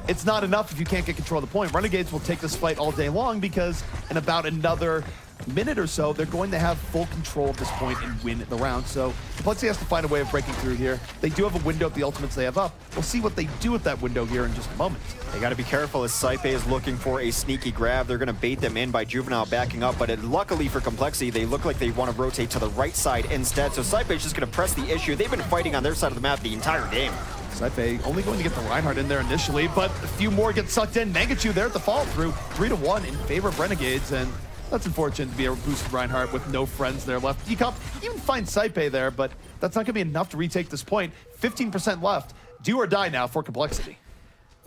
it's not enough if you can't get control of the point. Renegades will take this fight all day long because in about another minute or so, they're going to have full control of this point and win the round. So Complexity has to find a way of breaking through here. They do have a window of the ultimates they have up. We'll see what they do with that window here in just a moment. They got to be careful as Saipe is looking for a sneaky grab. They're going to bait them in by Juvenile backing up, but luckily for Complexity, they look like they want to rotate to the right side instead. So Saipe is just going to press the issue. They've been fighting on their side of the map the entire game. Saipe only going to get the Reinhardt in there initially, but a few more get sucked in. Mangachu there at the follow through, 3-1 in favor of Renegades, and that's unfortunate to be a boosted Reinhardt with no friends there left. Decop even finds Saipe there, but that's not going to be enough to retake this point. 15% left. Do or die now for Complexity.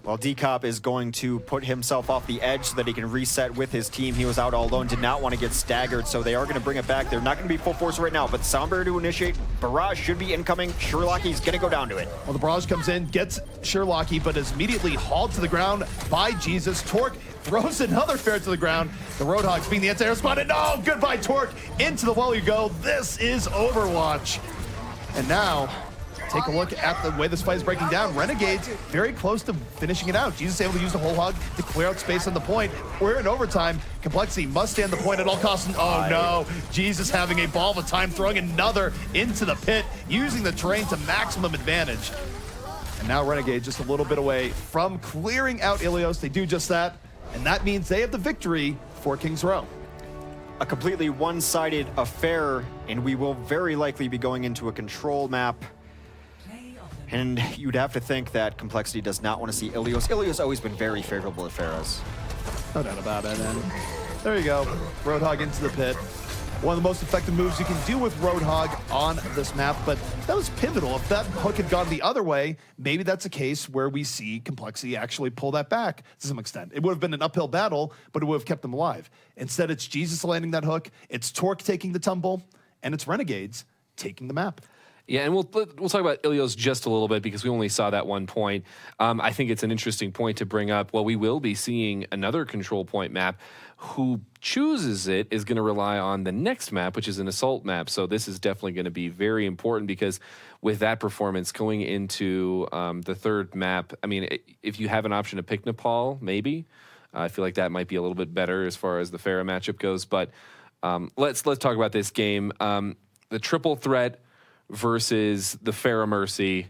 Well, Decop is going to put himself off the edge so that he can reset with his team. He was out all alone, did not want to get staggered, so they are going to bring it back. They're not going to be full force right now, but Soundbarrier to initiate. Barrage should be incoming. Sherlocky's going to go down to it. Well, the Barrage comes in, gets Sherlocky, but is immediately hauled to the ground by Jesus. Torque throws another Pharah to the ground. The Roadhogs being the anti-air spot, and no, goodbye Torque. Into the well you go. This is Overwatch. And now take a look at the way this fight is breaking down. Renegades very close to finishing it out. Jesus able to use the whole hog to clear out space on the point. We're in overtime. Complexity must stand the point at all costs. Oh no, Jesus having a ball of time, throwing another into the pit, using the terrain to maximum advantage. And now Renegade just a little bit away from clearing out Ilios. They do just that, and that means they have the victory for Kings Row. A completely one-sided affair, and we will very likely be going into a control map. And you'd have to think that Complexity does not want to see Ilios. Ilios always been very favorable to Pharahs. No doubt about it. And there you go, Roadhog into the pit. One of the most effective moves you can do with Roadhog on this map, but that was pivotal. If that hook had gone the other way, maybe that's a case where we see Complexity actually pull that back to some extent. It would have been an uphill battle, but it would have kept them alive. Instead, it's Jesus landing that hook, it's Torque taking the tumble, and it's Renegades taking the map. Yeah, and we'll talk about Ilios just a little bit because we only saw that one point. I think it's an interesting point to bring up. Well, we will be seeing another control point map. Who chooses it is going to rely on the next map, which is an assault map. So this is definitely going to be very important because with that performance going into the third map, I mean, if you have an option to pick Nepal, maybe. I feel like that might be a little bit better as far as the Pharah matchup goes. But let's talk about this game. The triple threat versus the Pharah Mercy.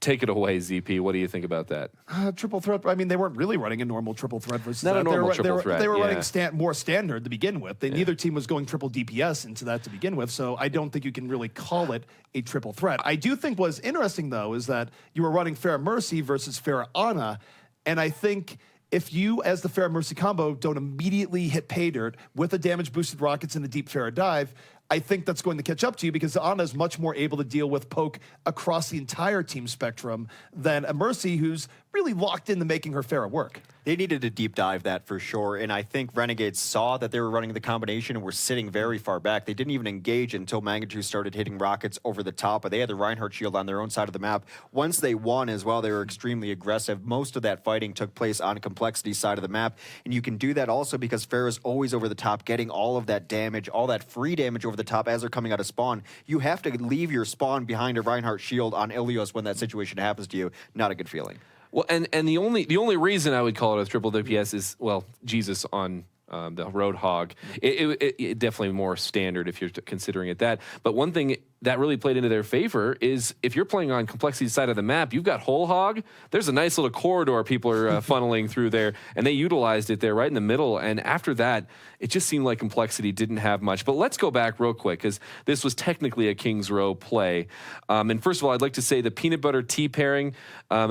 Take it away, ZP. What do you think about that? Triple threat. I mean, they weren't really running a normal triple threat versus Not that. a normal triple threat. They were yeah. running more standard to begin with. Neither team was going triple DPS into that to begin with, so I don't think you can really call it a triple threat. I do think what's interesting, though, is that you were running Pharah Mercy versus Pharah Ana, and I think if you, as the Pharah Mercy combo, don't immediately hit pay dirt with the damage boosted rockets and the deep Pharah dive, I think that's going to catch up to you because Ana is much more able to deal with poke across the entire team spectrum than a Mercy who's really locked into making her Pharah work. They needed to deep dive that for sure, and I think Renegades saw that they were running the combination and were sitting very far back. They didn't even engage until Magnitude started hitting rockets over the top, but they had the Reinhardt shield on their own side of the map. Once they won as well, they were extremely aggressive. Most of that fighting took place on Complexity side of the map, and you can do that also because Pharah's always over the top, getting all of that damage, all that free damage over the top as they're coming out of spawn. You have to leave your spawn behind a Reinhardt shield on Ilios when that situation happens to you. Not a good feeling. Well, and the only reason I would call it a triple DPS is, well, Jesus on the Roadhog. It definitely more standard if you're considering it that. But one thing that really played into their favor is if you're playing on Complexity side of the map, you've got Whole Hog. There's a nice little corridor people are funneling through there, and they utilized it there right in the middle. And after that, it just seemed like Complexity didn't have much. But let's go back real quick because this was technically a Kings Row play. And first of all, I'd like to say the peanut butter tea pairing,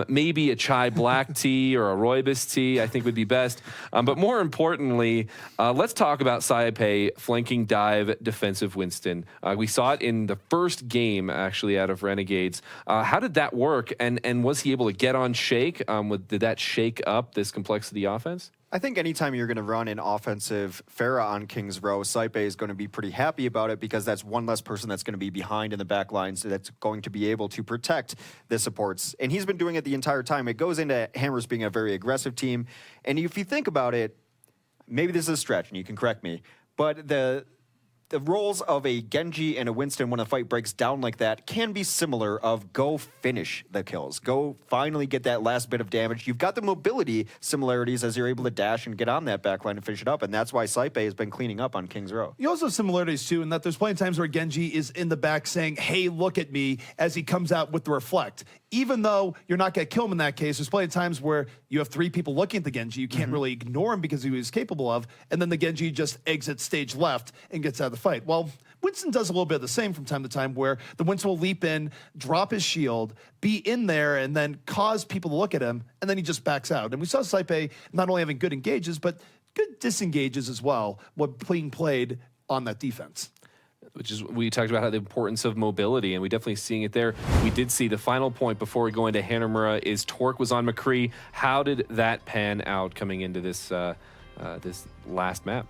maybe a chai black tea or a rooibos tea, I think would be best. But more importantly, let's talk about Saipei flanking dive defensive Winston. We saw it in the first game, actually, out of Renegades. How did that work? And was he able to get on Shake? Did that shake up this Complexity offense? I think anytime you're going to run an offensive Pharah on Kings Row, Saipei is going to be pretty happy about it because that's one less person that's going to be behind in the back lines that's going to be able to protect the supports. And he's been doing it the entire time. It goes into Hammers being a very aggressive team. And if you think about it, maybe this is a stretch, and you can correct me, but the roles of a Genji and a Winston when a fight breaks down like that can be similar of go finish the kills. Go finally get that last bit of damage. You've got the mobility similarities as you're able to dash and get on that backline and finish it up, and that's why Saipei has been cleaning up on Kings Row. You also have similarities, too, in that there's plenty of times where Genji is in the back saying, hey, look at me, as he comes out with the reflect. Even though you're not going to kill him in that case, there's plenty of times where you have three people looking at the Genji. You can't really ignore him because he was capable of, and then the Genji just exits stage left and gets out of the fight. Well, Winston does a little bit of the same from time to time where the Winston will leap in, drop his shield, be in there, and then cause people to look at him, and then he just backs out. And we saw Saipei not only having good engages, but good disengages as well, what being played on that defense. Which is, we talked about how the importance of mobility, and we definitely seeing it there. We did see the final point before we go into Hanamura is Torque was on McCree. How did that pan out coming into this this last map?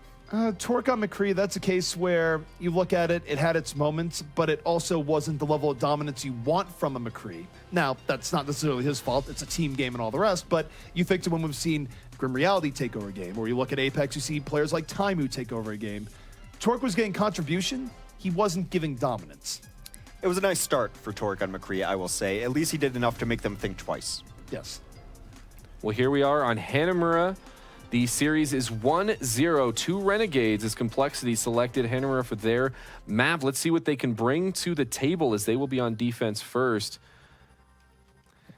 Torque on McCree, that's a case where you look at it, it had its moments, but it also wasn't the level of dominance you want from a McCree. Now, that's not necessarily his fault. It's a team game and all the rest, but you think to when we've seen Grim Reality take over a game, or you look at Apex, you see players like Taimu take over a game. Torque was getting contribution. He wasn't giving dominance. It was a nice start for Torque on McCree, I will say. At least he did enough to make them think twice. Yes. Well, here we are on Hanamura. The series is 1-0 to Renegades as Complexity selected Hanamura for their map. Let's see what they can bring to the table as they will be on defense first.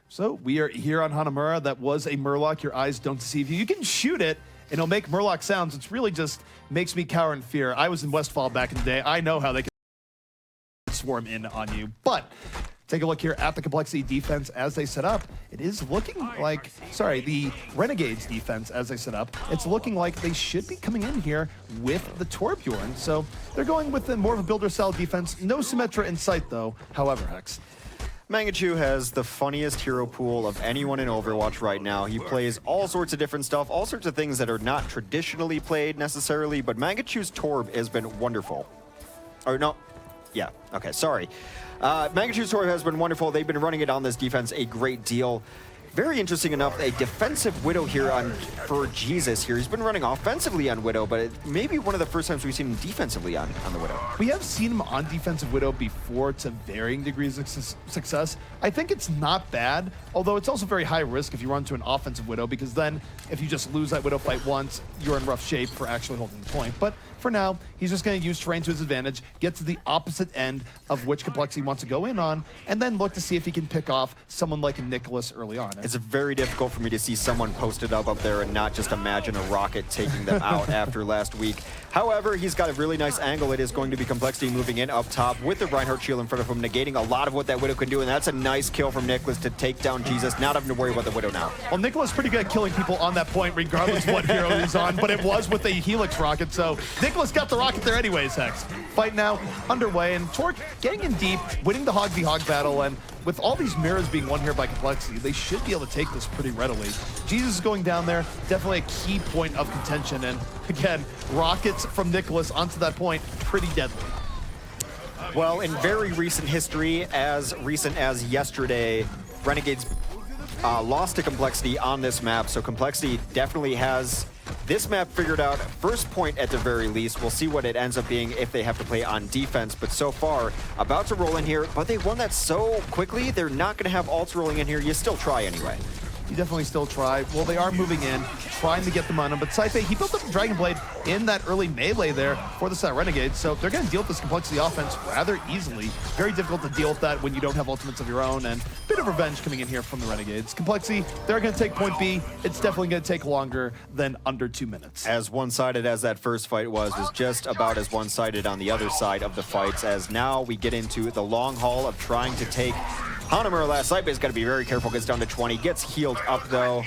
So we are here on Hanamura. That was a Murloc. Your eyes don't deceive you. You can shoot it, and it'll make Murloc sounds. It's really just makes me cower in fear. I was in Westfall back in the day. I know how they can swarm in on you. But take a look here at the Complexity defense as they set up. It is looking like, sorry, the Renegades defense as they set up. It's looking like they should be coming in here with the Torbjorn. So they're going with more of a builder-style defense. No Symmetra in sight, though. However, Hex. Mangachu has the funniest hero pool of anyone in Overwatch right now. He plays all sorts of different stuff, all sorts of things that are not traditionally played necessarily, but Mangachu's Torb has been wonderful. Or no, yeah, okay, sorry. Mangachu's Torb has been wonderful. They've been running it on this defense a great deal. Very interesting enough, a defensive Widow here for Jesus here. He's been running offensively on Widow, but it may be one of the first times we've seen him defensively on the Widow. We have seen him on defensive Widow before to varying degrees of success. I think it's not bad, although it's also very high risk if you run to an offensive Widow, because then if you just lose that Widow fight once, you're in rough shape for actually holding the point. But for now, he's just going to use terrain to his advantage, get to the opposite end of which Complexity wants to go in on, and then look to see if he can pick off someone like a Nicholas early on. It's very difficult for me to see someone posted up there and not just imagine a rocket taking them out after last week. However, he's got a really nice angle. It is going to be Complexity moving in up top with the Reinhardt shield in front of him, negating a lot of what that Widow can do, and that's a nice kill from Nicholas to take down Jesus, not having to worry about the Widow now. Well, Nicholas pretty good at killing people on that point, regardless of what hero he's on, but it was with the Helix rocket, so Nicholas got the rocket there anyways, Hex. Fight now underway, and Torque getting in deep, winning the Hog v Hog battle, and with all these mirrors being won here by Complexity, they should be able to take this pretty readily. Jesus is going down there, definitely a key point of contention, and again, rockets from Nicholas onto that point, pretty deadly. Well, in very recent history, as recent as yesterday, Renegades lost to Complexity on this map, so Complexity definitely has this map figured out. First point at the very least. We'll see what it ends up being if they have to play on defense, but so far, about to roll in here, but they won that so quickly, they're not going to have ults rolling in here. You still try anyway. You definitely still try. Well, they are moving in, trying to get them on him, but Saipe, he built up the Dragon Blade in that early melee there for the set Renegades, so they're going to deal with this Complexity offense rather easily. Very difficult to deal with that when you don't have ultimates of your own, and a bit of revenge coming in here from the Renegades. Complexity, they're going to take point B. It's definitely going to take longer than under 2 minutes. As one-sided as that first fight was just about as one-sided on the other side of the fights, as now we get into the long haul of trying to take Hanamura. Last Saipe's got to be very careful, gets down to 20, gets healed up though.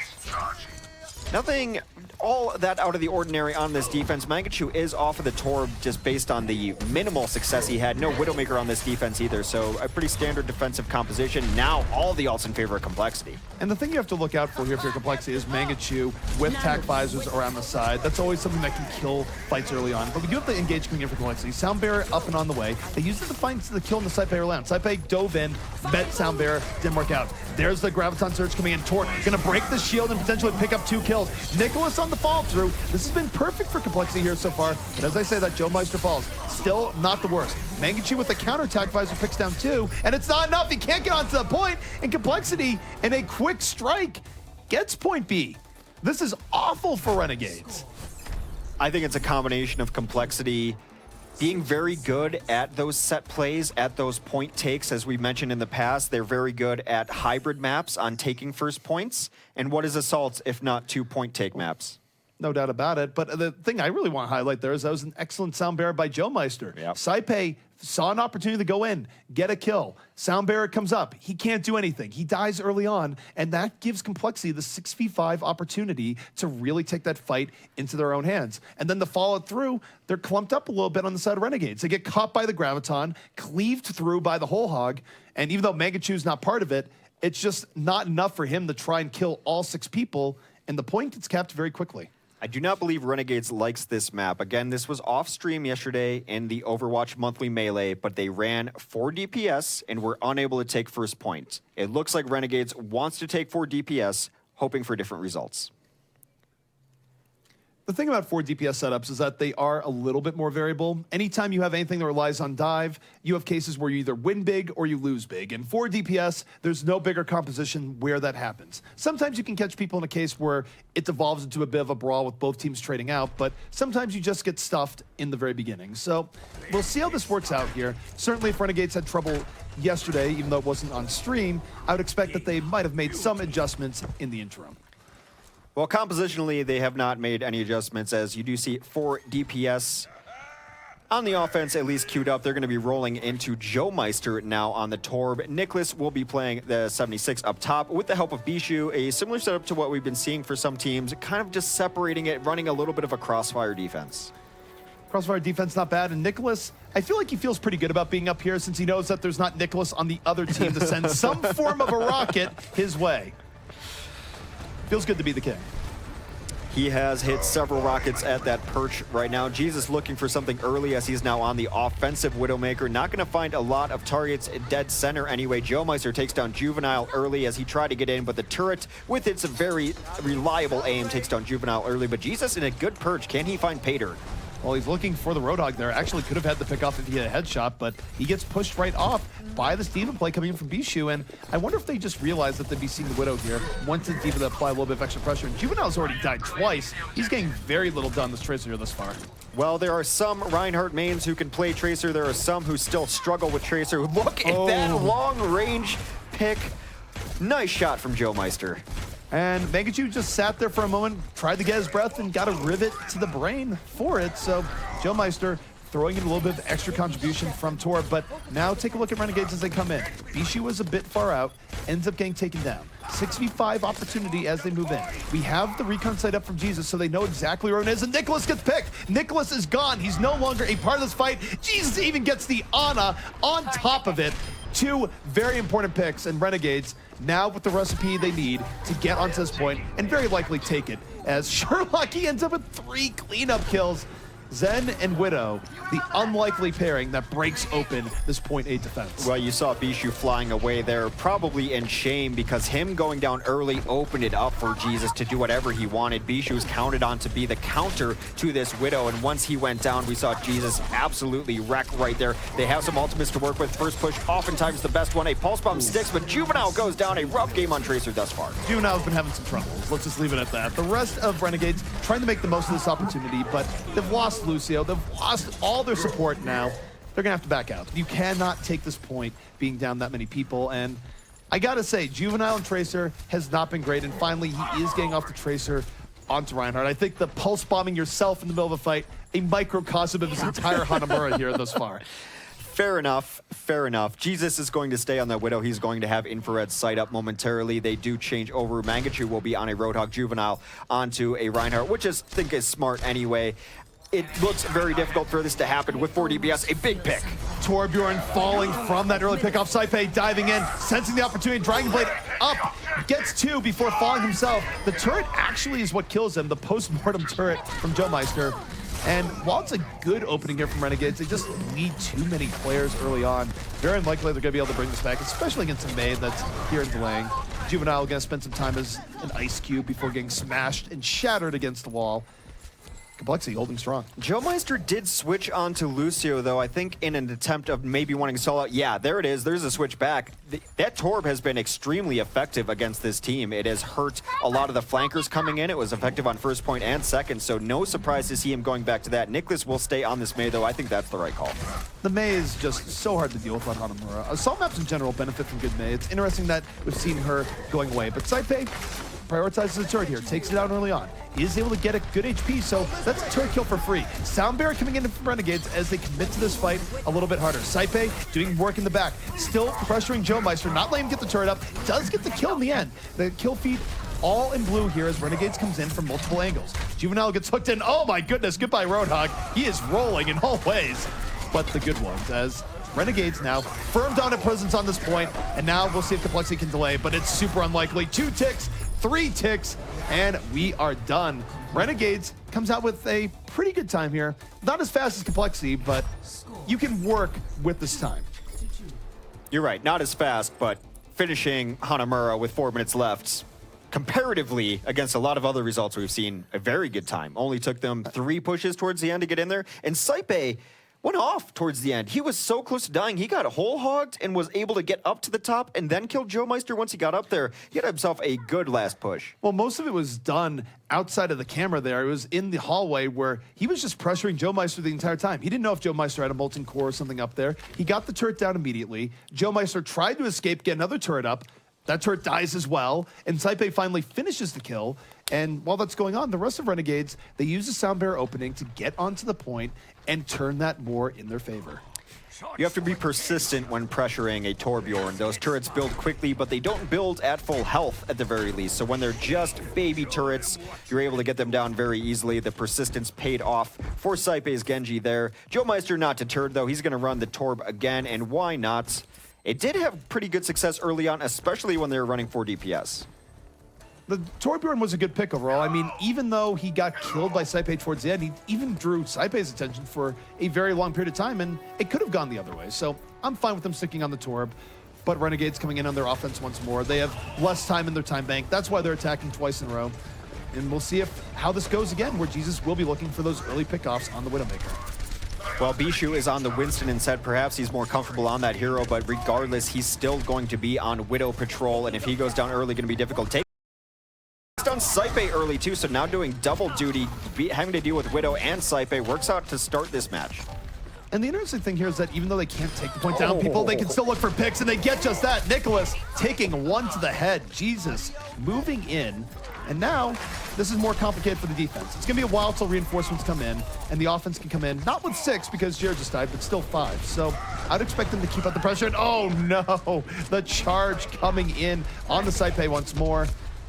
Nothing all that out of the ordinary on this defense. Mangachu is off of the Torb just based on the minimal success he had. No Widowmaker on this defense either, so a pretty standard defensive composition. Now all the ults in favor of Complexity. And the thing you have to look out for here if you're Complexity is Mangachu with tac visors around the side. That's always something that can kill fights early on. But we do have the engage coming in for Complexity. Sound Bearer up and on the way. They used it to find the kill in the Saipe early on. Saipe dove in, met Sound Bearer, didn't work out. There's the Graviton Surge coming in. Torque gonna break the shield and potentially pick up 2 kills. Nicholas on the fall through. This has been perfect for Complexity here so far. But as I say, that Joe Meister falls, still not the worst. Mangachu with the counter attack visor picks down 2, and it's not enough. He can't get onto the point, and Complexity in a quick strike gets point B. This is awful for Renegades. I think it's a combination of Complexity being very good at those set plays, at those point takes. As we mentioned in the past, they're very good at hybrid maps on taking first points. And what is Assaults if not 2-point take maps? No doubt about it. But the thing I really want to highlight there is that was an excellent Sound Bearer by Joe Meister. Yep. Saipe saw an opportunity to go in, get a kill. Sound Bearer comes up. He can't do anything. He dies early on, and that gives Complexity the 6v5 opportunity to really take that fight into their own hands. And then to follow it through, they're clumped up a little bit on the side of Renegades. They get caught by the Graviton, cleaved through by the Whole Hog, and even though Mangachu's not part of it, it's just not enough for him to try and kill all 6 people, and the point gets capped very quickly. I do not believe Renegades likes this map. Again, this was off stream yesterday in the Overwatch monthly melee, but they ran 4 DPS and were unable to take first point. It looks like Renegades wants to take 4 DPS, hoping for different results. The thing about 4 DPS setups is that they are a little bit more variable. Anytime you have anything that relies on dive, you have cases where you either win big or you lose big. And 4 DPS, there's no bigger composition where that happens. Sometimes you can catch people in a case where it devolves into a bit of a brawl with both teams trading out, but sometimes you just get stuffed in the very beginning. So we'll see how this works out here. Certainly if Renegades had trouble yesterday, even though it wasn't on stream, I would expect that they might have made some adjustments in the interim. Well, compositionally, they have not made any adjustments, as you do see 4 DPS on the offense, at least queued up. They're going to be rolling into Joe Meister now on the Torb. Nicholas will be playing the 76 up top with the help of Bishu, a similar setup to what we've been seeing for some teams, kind of just separating it, running a little bit of a crossfire defense. Crossfire defense not bad, and Nicholas, I feel like he feels pretty good about being up here since he knows that there's not Nicholas on the other team to send some form of a rocket his way. Feels good to be the king. He has hit several rockets at that perch right now. Jesus looking for something early as he's now on the offensive Widowmaker. Not going to find a lot of targets at dead center anyway. Joe Meister takes down Juvenile early as he tried to get in, but the turret, with its very reliable aim, takes down Juvenile early. But Jesus in a good perch. Can he find Paydirt? Well, he's looking for the Roadhog there. Actually could have had the pick off if he had a headshot, but he gets pushed right off by this Demon play coming in from Bishu, and I wonder if they just realized that they'd be seeing the Widow here. Once it's Demon to apply a little bit of extra pressure, and Juvenile's already died twice. He's getting very little done this Tracer here thus far. Well, there are some Reinhardt mains who can play Tracer. There are some who still struggle with Tracer. Look at that long-range pick. Nice shot from Joe Meister. And Mangachu just sat there for a moment, tried to get his breath, and got a rivet to the brain for it. So Joe Meister throwing in a little bit of extra contribution from Tor. But now take a look at Renegades as they come in. Bishu was a bit far out, ends up getting taken down. 6v5 opportunity as they move in. We have the recon site up from Jesus, so they know exactly where it is, and Nicholas gets picked. Nicholas is gone. He's no longer a part of this fight. Jesus even gets the Ana on top of it. 2 very important picks, and Renegades now with the recipe they need to get onto this point and very likely take it, as Sherlock, he ends up with 3 cleanup kills. Zen and Widow, the unlikely pairing that breaks open this point A defense. Well, you saw Bishu flying away there, probably in shame, because him going down early opened it up for Jesus to do whatever he wanted. Bishu was counted on to be the counter to this Widow, and once he went down, we saw Jesus absolutely wreck right there. They have some ultimates to work with. First push, oftentimes the best one. A pulse bomb sticks, but Juvenile goes down. A rough game on Tracer thus far. Juvenile's been having some trouble. Let's just leave it at that. The rest of Renegades trying to make the most of this opportunity, but they've lost Lucio. They've lost all their support now. They're going to have to back out. You cannot take this point being down that many people. And I got to say, Juvenile and Tracer has not been great. And finally, he is getting off the Tracer onto Reinhardt. I think the pulse bombing yourself in the middle of a fight, a microcosm of his entire Hanamura here thus far. Fair enough, fair enough. Jesus is going to stay on that Widow. He's going to have infrared sight up momentarily. They do change over. Mangachu will be on a Roadhog, Juvenile onto a Reinhardt, which I think is smart anyway. It looks very difficult for this to happen with 4 DPS, a big pick. Torbjorn falling from that early pick off. Saipe diving in, sensing the opportunity, Dragon Blade up, gets 2 before falling himself. The turret actually is what kills him, the post-mortem turret from Joe Meister. And while it's a good opening here from Renegades, they just lead too many players early on. Very unlikely they're going to be able to bring this back, especially against a maid that's here and delaying. Juvenile going to spend some time as an ice cube before getting smashed and shattered against the wall. Complexity holding strong. Joe Meister did switch on to Lucio, though, I think in an attempt of maybe wanting to stall out. Yeah, there it is. There's a switch back. That Torb has been extremely effective against this team. It has hurt a lot of the flankers coming in. It was effective on first point and second, so no surprise to see him going back to that. Nicholas will stay on this Mei, though. I think that's the right call. The Mei is just so hard to deal with on Hanamura. Assault maps in general benefit from good Mei. It's interesting that we've seen her going away, but Saipe prioritizes the turret here, takes it out early on. He is able to get a good HP, so that's a turret kill for free. Soundbearer coming in from Renegades as they commit to this fight a little bit harder. Saipe doing work in the back, still pressuring Joe Meister, not letting him get the turret up, does get the kill in the end. The kill feed all in blue here as Renegades comes in from multiple angles. Juvenile gets hooked in. Oh my goodness, goodbye Roadhog. He is rolling in all ways, but the good ones as Renegades now firm dominant presence on this point, and now we'll see if Complexity can delay, but it's super unlikely. 2 ticks, 3 ticks, and we are done. Renegades comes out with a pretty good time here. Not as fast as Complexity, but you can work with this time. You're right, not as fast, but finishing Hanamura with 4 minutes left. comparatively against a lot of other results we've seen, a very good time. Only took them 3 pushes towards the end to get in there. And Saipe went off towards the end. He was so close to dying. He got whole hogged and was able to get up to the top and then killed Joe Meister once he got up there. He had himself a good last push. Well, most of it was done outside of the camera there. It was in the hallway where he was just pressuring Joe Meister the entire time. He didn't know if Joe Meister had a molten core or something up there. He got the turret down immediately. Joe Meister tried to escape, get another turret up. That turret dies as well, and Saipe finally finishes the kill. And while that's going on, the rest of Renegades, they use the sound barrier opening to get onto the point and turn that more in their favor. You have to be persistent when pressuring a Torbjorn. Those turrets build quickly, but they don't build at full health at the very least. So when they're just baby turrets, you're able to get them down very easily. The persistence paid off for Saipe's Genji there. Joe Meister not deterred, though. He's going to run the Torb again, and why not? It did have pretty good success early on, especially when they were running 4 DPS. The Torbjorn was a good pick overall. I mean, even though he got killed by Saipe towards the end, he even drew Saipe's attention for a very long period of time, and it could have gone the other way. So I'm fine with them sticking on the Torb, but Renegades coming in on their offense once more. They have less time in their time bank. That's why they're attacking twice in a row. And we'll see how this goes again, where Jesus will be looking for those early pickoffs on the Widowmaker. Well, Bishu is on the Winston instead. Perhaps he's more comfortable on that hero, but regardless, he's still going to be on Widow Patrol, and if he goes down early, going to be difficult. Takes down Saipe early, too, so now doing double duty, having to deal with Widow and Saipe, works out to start this match. And the interesting thing here is that even though they can't take the point down, people, they can still look for picks, and they get just that. Nicholas taking one to the head. Jesus moving in. And now, this is more complicated for the defense. It's going to be a while till reinforcements come in, and the offense can come in, not with 6 because Jared just died, but still 5. So I'd expect them to keep up the pressure. And oh no, the charge coming in on the Saipe once more.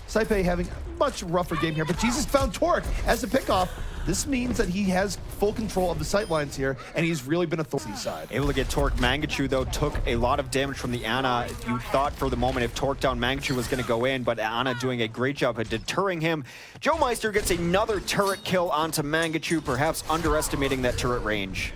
Saipe having a much rougher game here, but Jesus found Torque as a pickoff. This means that he has full control of the sight lines here, and he's really been a thorny side. Able to get Torque. Mangachu, though, took a lot of damage from the Ana. You thought for the moment if Torque down, Mangachu was going to go in, but Ana doing a great job at deterring him. Joe Meister gets another turret kill onto Mangachu, perhaps underestimating that turret range.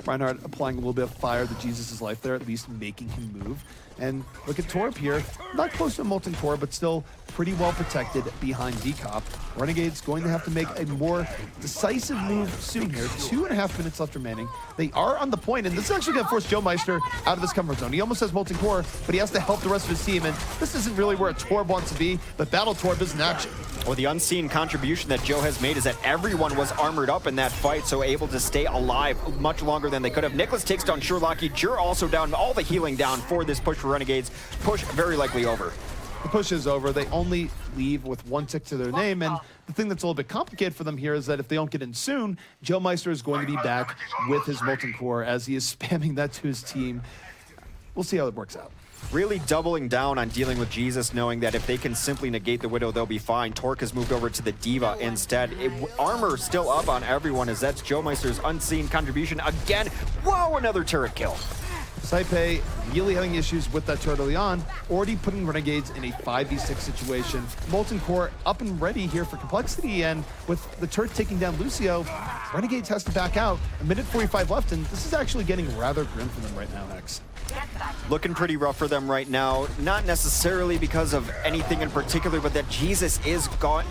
Reinhardt applying a little bit of fire to Jesus' life there, at least making him move. And look at Torb here, not close to a molten core, but still pretty well protected behind Decop. Renegade's going to have to make a more decisive move soon here. 2.5 minutes left remaining. They are on the point, and this is actually going to force Joe Meister out of his comfort zone. He almost has molten core, but he has to help the rest of his team, and this isn't really where a Torb wants to be, but Battle Torb is in action. Well, the unseen contribution that Joe has made is that everyone was armored up in that fight, so able to stay alive much longer than they could have. Nicholas takes down Sherlocky, Jur also down, all the healing down for this push for Renegades. Push very likely over. The push is over. They only leave with 1 tick to their name, and the thing that's a little bit complicated for them here is that if they don't get in soon, Joe Meister is going to be back with his molten core as he is spamming that to his team. We'll see how it works out. Really doubling down on dealing with Jesus, knowing that if they can simply negate the Widow, they'll be fine. Torque has moved over to the Diva instead. Armor still up on everyone as that's Joe Meister's unseen contribution again. Whoa, another turret kill. Saipe really having issues with that turret early on, already putting Renegades in a 5v6 situation. Molten Core up and ready here for complexity, and with the turret taking down Lucio, Renegades has to back out. 1:45 left, and this is actually getting rather grim for them right now, X. Looking pretty rough for them right now. Not necessarily because of anything in particular, but that Jesus is gone.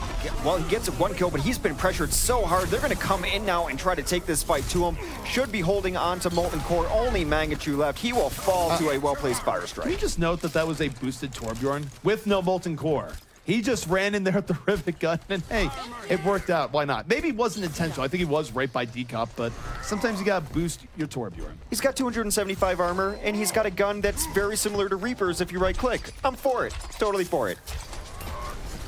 Well, he gets 1 kill, but he's been pressured so hard. They're going to come in now and try to take this fight to him. Should be holding on to Molten Core. Only Mangachu left. He will fall to a well-placed Fire Strike. Can you just note that that was a boosted Torbjorn with no Molten Core? He just ran in there at the Rivet Gun, and hey, it worked out. Why not? Maybe it wasn't intentional. I think he was right by Decop, but sometimes you gotta boost your Torbjorn. He's got 275 armor, and he's got a gun that's very similar to Reaper's if you right-click. I'm for it. Totally for it.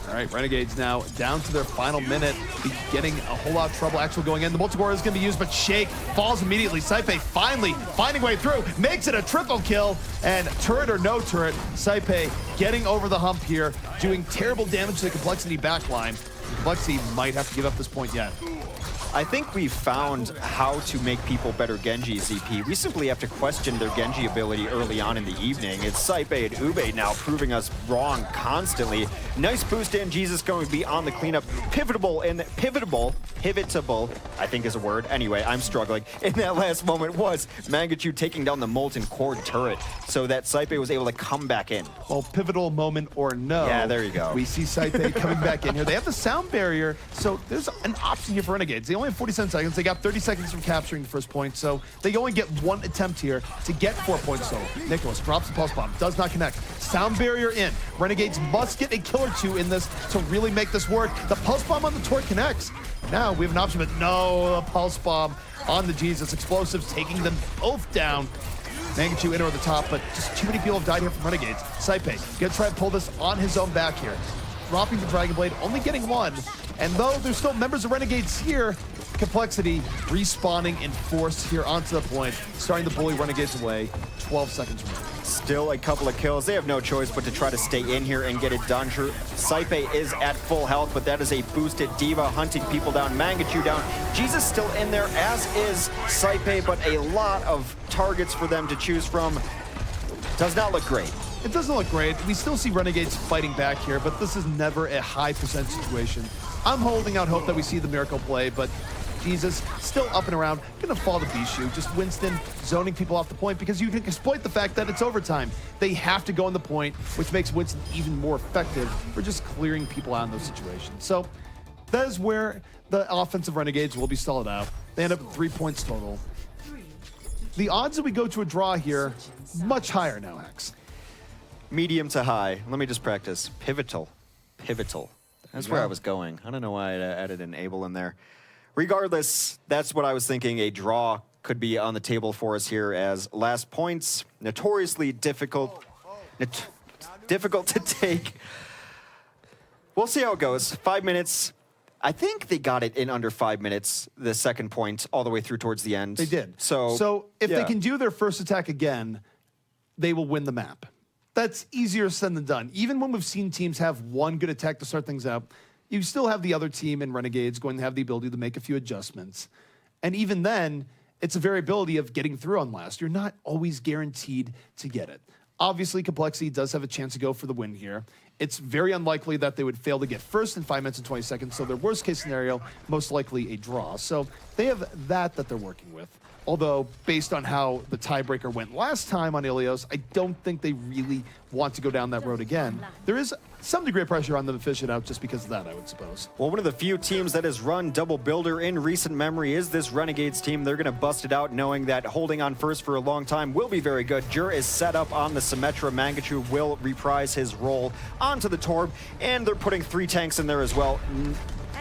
All right, Renegades now down to their final minute, getting a whole lot of trouble actually going in. The multi-core is going to be used, but Shake falls immediately. Saipe finally finding way through, makes it a triple kill, and turret or no turret, Saipe getting over the hump here, doing terrible damage to the Complexity backline. Complexity might have to give up this point yet. I think we found how to make people better Genji, ZP. We simply have to question their Genji ability early on in the evening. It's Saipe and Ube now proving us wrong constantly. Nice boost in. Jesus going to be on the cleanup. Pivotable, I think is a word. Anyway, I'm struggling. In that last moment was Mangachu taking down the Molten Core turret so that Saipe was able to come back in. Well, pivotal moment or no. Yeah, there you go. We see Saipe coming back in here. They have the sound barrier, so there's an option here for Renegades. They only have 47 seconds. They got 30 seconds from capturing the first point, so they only get one attempt here to get 4 points total. Nicholas drops the pulse bomb, does not connect. Sound barrier in. Renegades must get a kill or two in this to really make this work. The pulse bomb on the turret connects. Now we have an option, but no, the pulse bomb on the Jesus. Explosives taking them both down. Mangachu in over the top, but just too many people have died here from Renegades. Saipe gonna try and pull this on his own back here. Dropping the Dragon Blade, only getting one. And though there's still members of Renegades here, Complexity respawning in force here onto the point, starting to bully Renegades away. 12 seconds remaining. Still a couple of kills. They have no choice but to try to stay in here and get it done. Saipe is at full health, but that is a boosted Diva hunting people down. Mangachu down. Jesus still in there, as is Saipe, but a lot of targets for them to choose from. Does not look great. It doesn't look great. We still see Renegades fighting back here, but this is never a high percent situation. I'm holding out hope that we see the miracle play, but Jesus still up and around, gonna fall to Bishu. Just Winston zoning people off the point because you can exploit the fact that it's overtime. They have to go on the point, which makes Winston even more effective for just clearing people out in those situations. So that is where the offensive Renegades will be stalled out. They end up with 3 points total. The odds that we go to a draw here, much higher now, X. Medium to high. Let me just practice. Pivotal. That's where I was going. I don't know why I added an able in there. Regardless, that's what I was thinking. A draw could be on the table for us here as last points. Notoriously difficult to take. We'll see how it goes. 5 minutes. I think they got it in under 5 minutes, the second point, all the way through towards the end. They did. So if yeah. they can do their first attack again, they will win the map. That's easier said than done. Even when we've seen teams have one good attack to start things out, you still have the other team in Renegades going to have the ability to make a few adjustments. And even then, it's a variability of getting through on last. You're not always guaranteed to get it. Obviously, Complexity does have a chance to go for the win here. It's very unlikely that they would fail to get first in 5 minutes and 20 seconds, so their worst case scenario, most likely a draw. So they have that they're working with. Although, based on how the tiebreaker went last time on Ilios, I don't think they really want to go down that road again. There is some degree of pressure on them to fish it out just because of that, I would suppose. Well, one of the few teams that has run double builder in recent memory is this Renegades team. They're going to bust it out knowing that holding on first for a long time will be very good. Jur is set up on the Symmetra. Mangachu will reprise his role onto the Torb, and they're putting 3 tanks in there as well.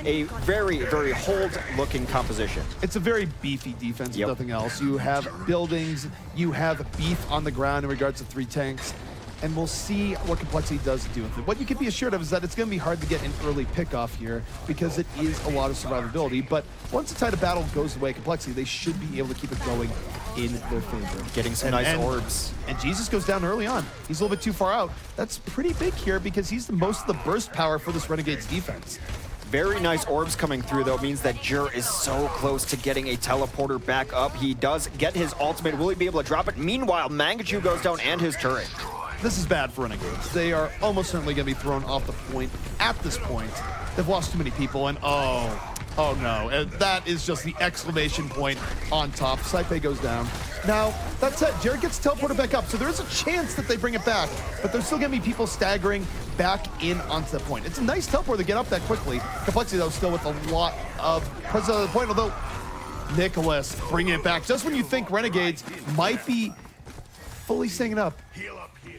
A very, very hold-looking composition. It's a very beefy defense, Yep. if nothing else. You have buildings, you have beef on the ground in regards to 3 tanks, and we'll see what Complexity does to do with it. What you can be assured of is that it's going to be hard to get an early pickoff here because it is a lot of survivability, but once the tide of battle goes the way of Complexity, they should be able to keep it going in their favor. Getting some nice orbs. And Jesus goes down early on. He's a little bit too far out. That's pretty big here because he's the most of the burst power for this Renegades defense. Very nice orbs coming through, though. Means that Jur is so close to getting a teleporter back up. He does get his ultimate. Will he be able to drop it? Meanwhile, Mangachu goes down and his turret. This is bad for Renegades. They are almost certainly going to be thrown off the point at this point. They've lost too many people, and oh no. And that is just the exclamation point on top. Saipe goes down. Now, that said, Jared gets teleported back up, so there is a chance that they bring it back, but there's still going to be people staggering back in onto the point. It's a nice teleport to get up that quickly. Complexity, though, still with a lot of presence on the point, although Nicholas bringing it back just when you think Renegades might be fully staying up.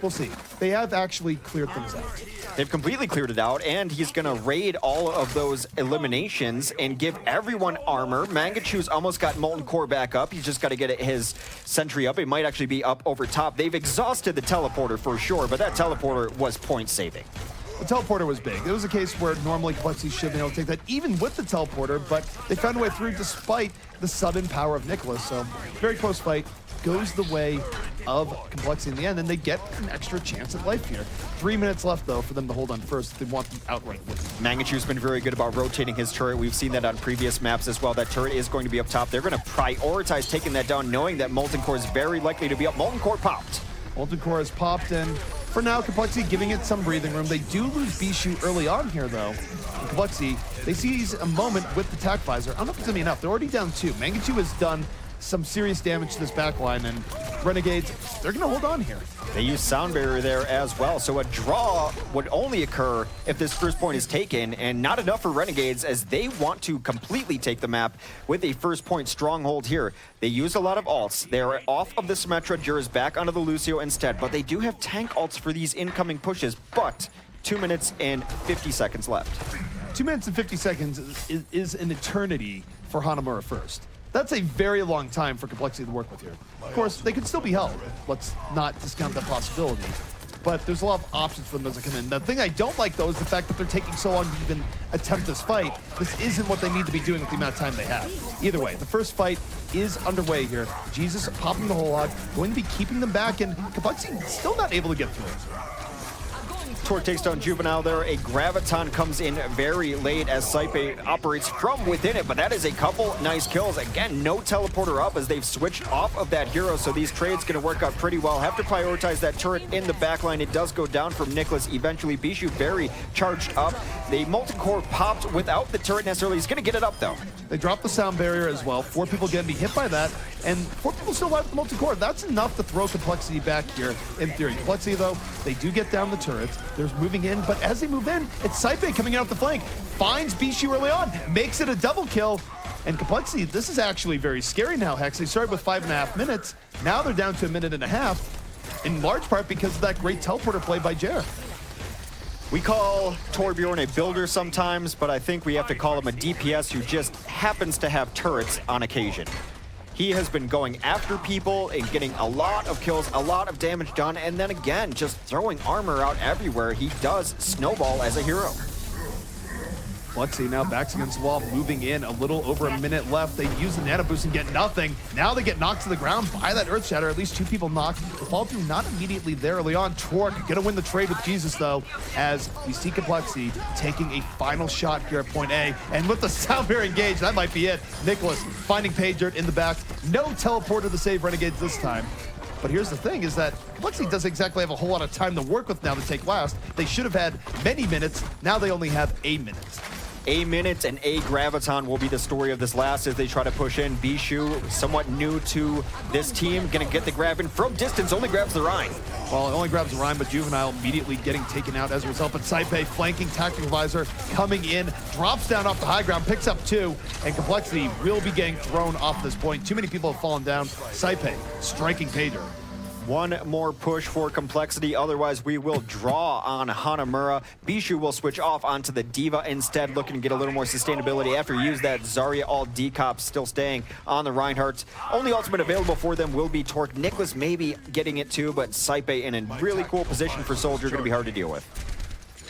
We'll see. They have actually cleared things out. They've completely cleared it out, and he's going to raid all of those eliminations and give everyone armor. Mangachu's almost got Molten Core back up. He's just got to get his sentry up. It might actually be up over top. They've exhausted the teleporter for sure, but that teleporter was point saving. The teleporter was big. It was a case where normally Complexity should have been able to take that even with the teleporter, but they found a way through despite the sudden power of Nicholas. So very close fight. Goes the way of Complexity in the end, and they get an extra chance at life here. 3 minutes left, though, for them to hold on first if they want the outright win. Mangachu's been very good about rotating his turret. We've seen that on previous maps as well. That turret is going to be up top. They're going to prioritize taking that down, knowing that Molten Core is very likely to be up. Molten Core popped. Molten Core has popped in. For now, Complexity giving it some breathing room. They do lose Bishu early on here, though. And Complexity, they seize a moment with the tac visor. I don't know if it's going to be enough. They're already down 2. Mangachu has done some serious damage to this backline, and Renegades, they're going to hold on here. They use Sound Barrier there as well, so a draw would only occur if this first point is taken, and not enough for Renegades as they want to completely take the map with a first point stronghold here. They use a lot of ults. They're off of the Symmetra, Jura's back onto the Lucio instead, but they do have tank ults for these incoming pushes, but 2 minutes and 50 seconds left. 2 minutes and 50 seconds is an eternity for Hanamura first. That's a very long time for Complexity to work with here. Of course, they could still be held. Let's not discount that possibility. But there's a lot of options for them as they come in. The thing I don't like, though, is the fact that they're taking so long to even attempt this fight. This isn't what they need to be doing with the amount of time they have. Either way, the first fight is underway here. Jesus popping the whole lot, going to be keeping them back, and Complexity still not able to get through it. Torque takes down Juvenile there. A Graviton comes in very late as Saipe operates from within it, but that is a couple nice kills. Again, no teleporter up as they've switched off of that hero, so these trades going to work out pretty well. Have to prioritize that turret in the backline. It does go down from Nicholas eventually. Bishu very charged up. The Molten Core popped without the turret necessarily. He's going to get it up, though. They drop the Sound Barrier as well. 4 people going to be hit by that, and 4 people still alive with the Molten Core. That's enough to throw Complexity back here in theory. Complexity, though, they do get down the turrets. There's moving in, but as they move in, it's Saipe coming out the flank. Finds Bishu early on, makes it a double kill. And Complexity, this is actually very scary now, Hex. They started with 5.5 minutes. Now they're down to 1.5 minutes, in large part because of that great teleporter play by Jer. We call Torbjorn a builder sometimes, but I think we have to call him a DPS who just happens to have turrets on occasion. He has been going after people and getting a lot of kills, a lot of damage done, and then again, just throwing armor out everywhere. He does snowball as a hero. Let's see, now backs against the wall, moving in, a little over a minute left. They use the nano boost and get nothing. Now they get knocked to the ground by that Earth Shatter. At least 2 people knocked. The fall through not immediately there early on. Torque gonna win the trade with Jesus, though, as we see Complexity taking a final shot here at point A. And with the Sound Barrier engaged, that might be it. Nicholas finding Paydirt in the back. No teleporter to save Renegades this time. But here's the thing, is that Complexity doesn't exactly have a whole lot of time to work with now to take last. They should have had many minutes. Now they only have a minute. A minute and a Graviton will be the story of this last as they try to push in. Bishu, somewhat new to this team, gonna get the grab in from distance, only grabs the Rhine. Well, it only grabs the Rhine, but Juvenile immediately getting taken out as a result. But Saipe flanking Tactical Visor, coming in, drops down off the high ground, picks up 2, and Complexity will be getting thrown off this point. Too many people have fallen down. Saipe striking Paydirt. One more push for Complexity, otherwise we will draw on Hanamura. Bishu will switch off onto the Diva instead, looking to get a little more sustainability after he used that Zarya alt decop, still staying on the Reinhardt. Only ultimate available for them will be Torque. Nicholas maybe getting it too, but Saipe in a really cool position for Soldier, going to be hard to deal with.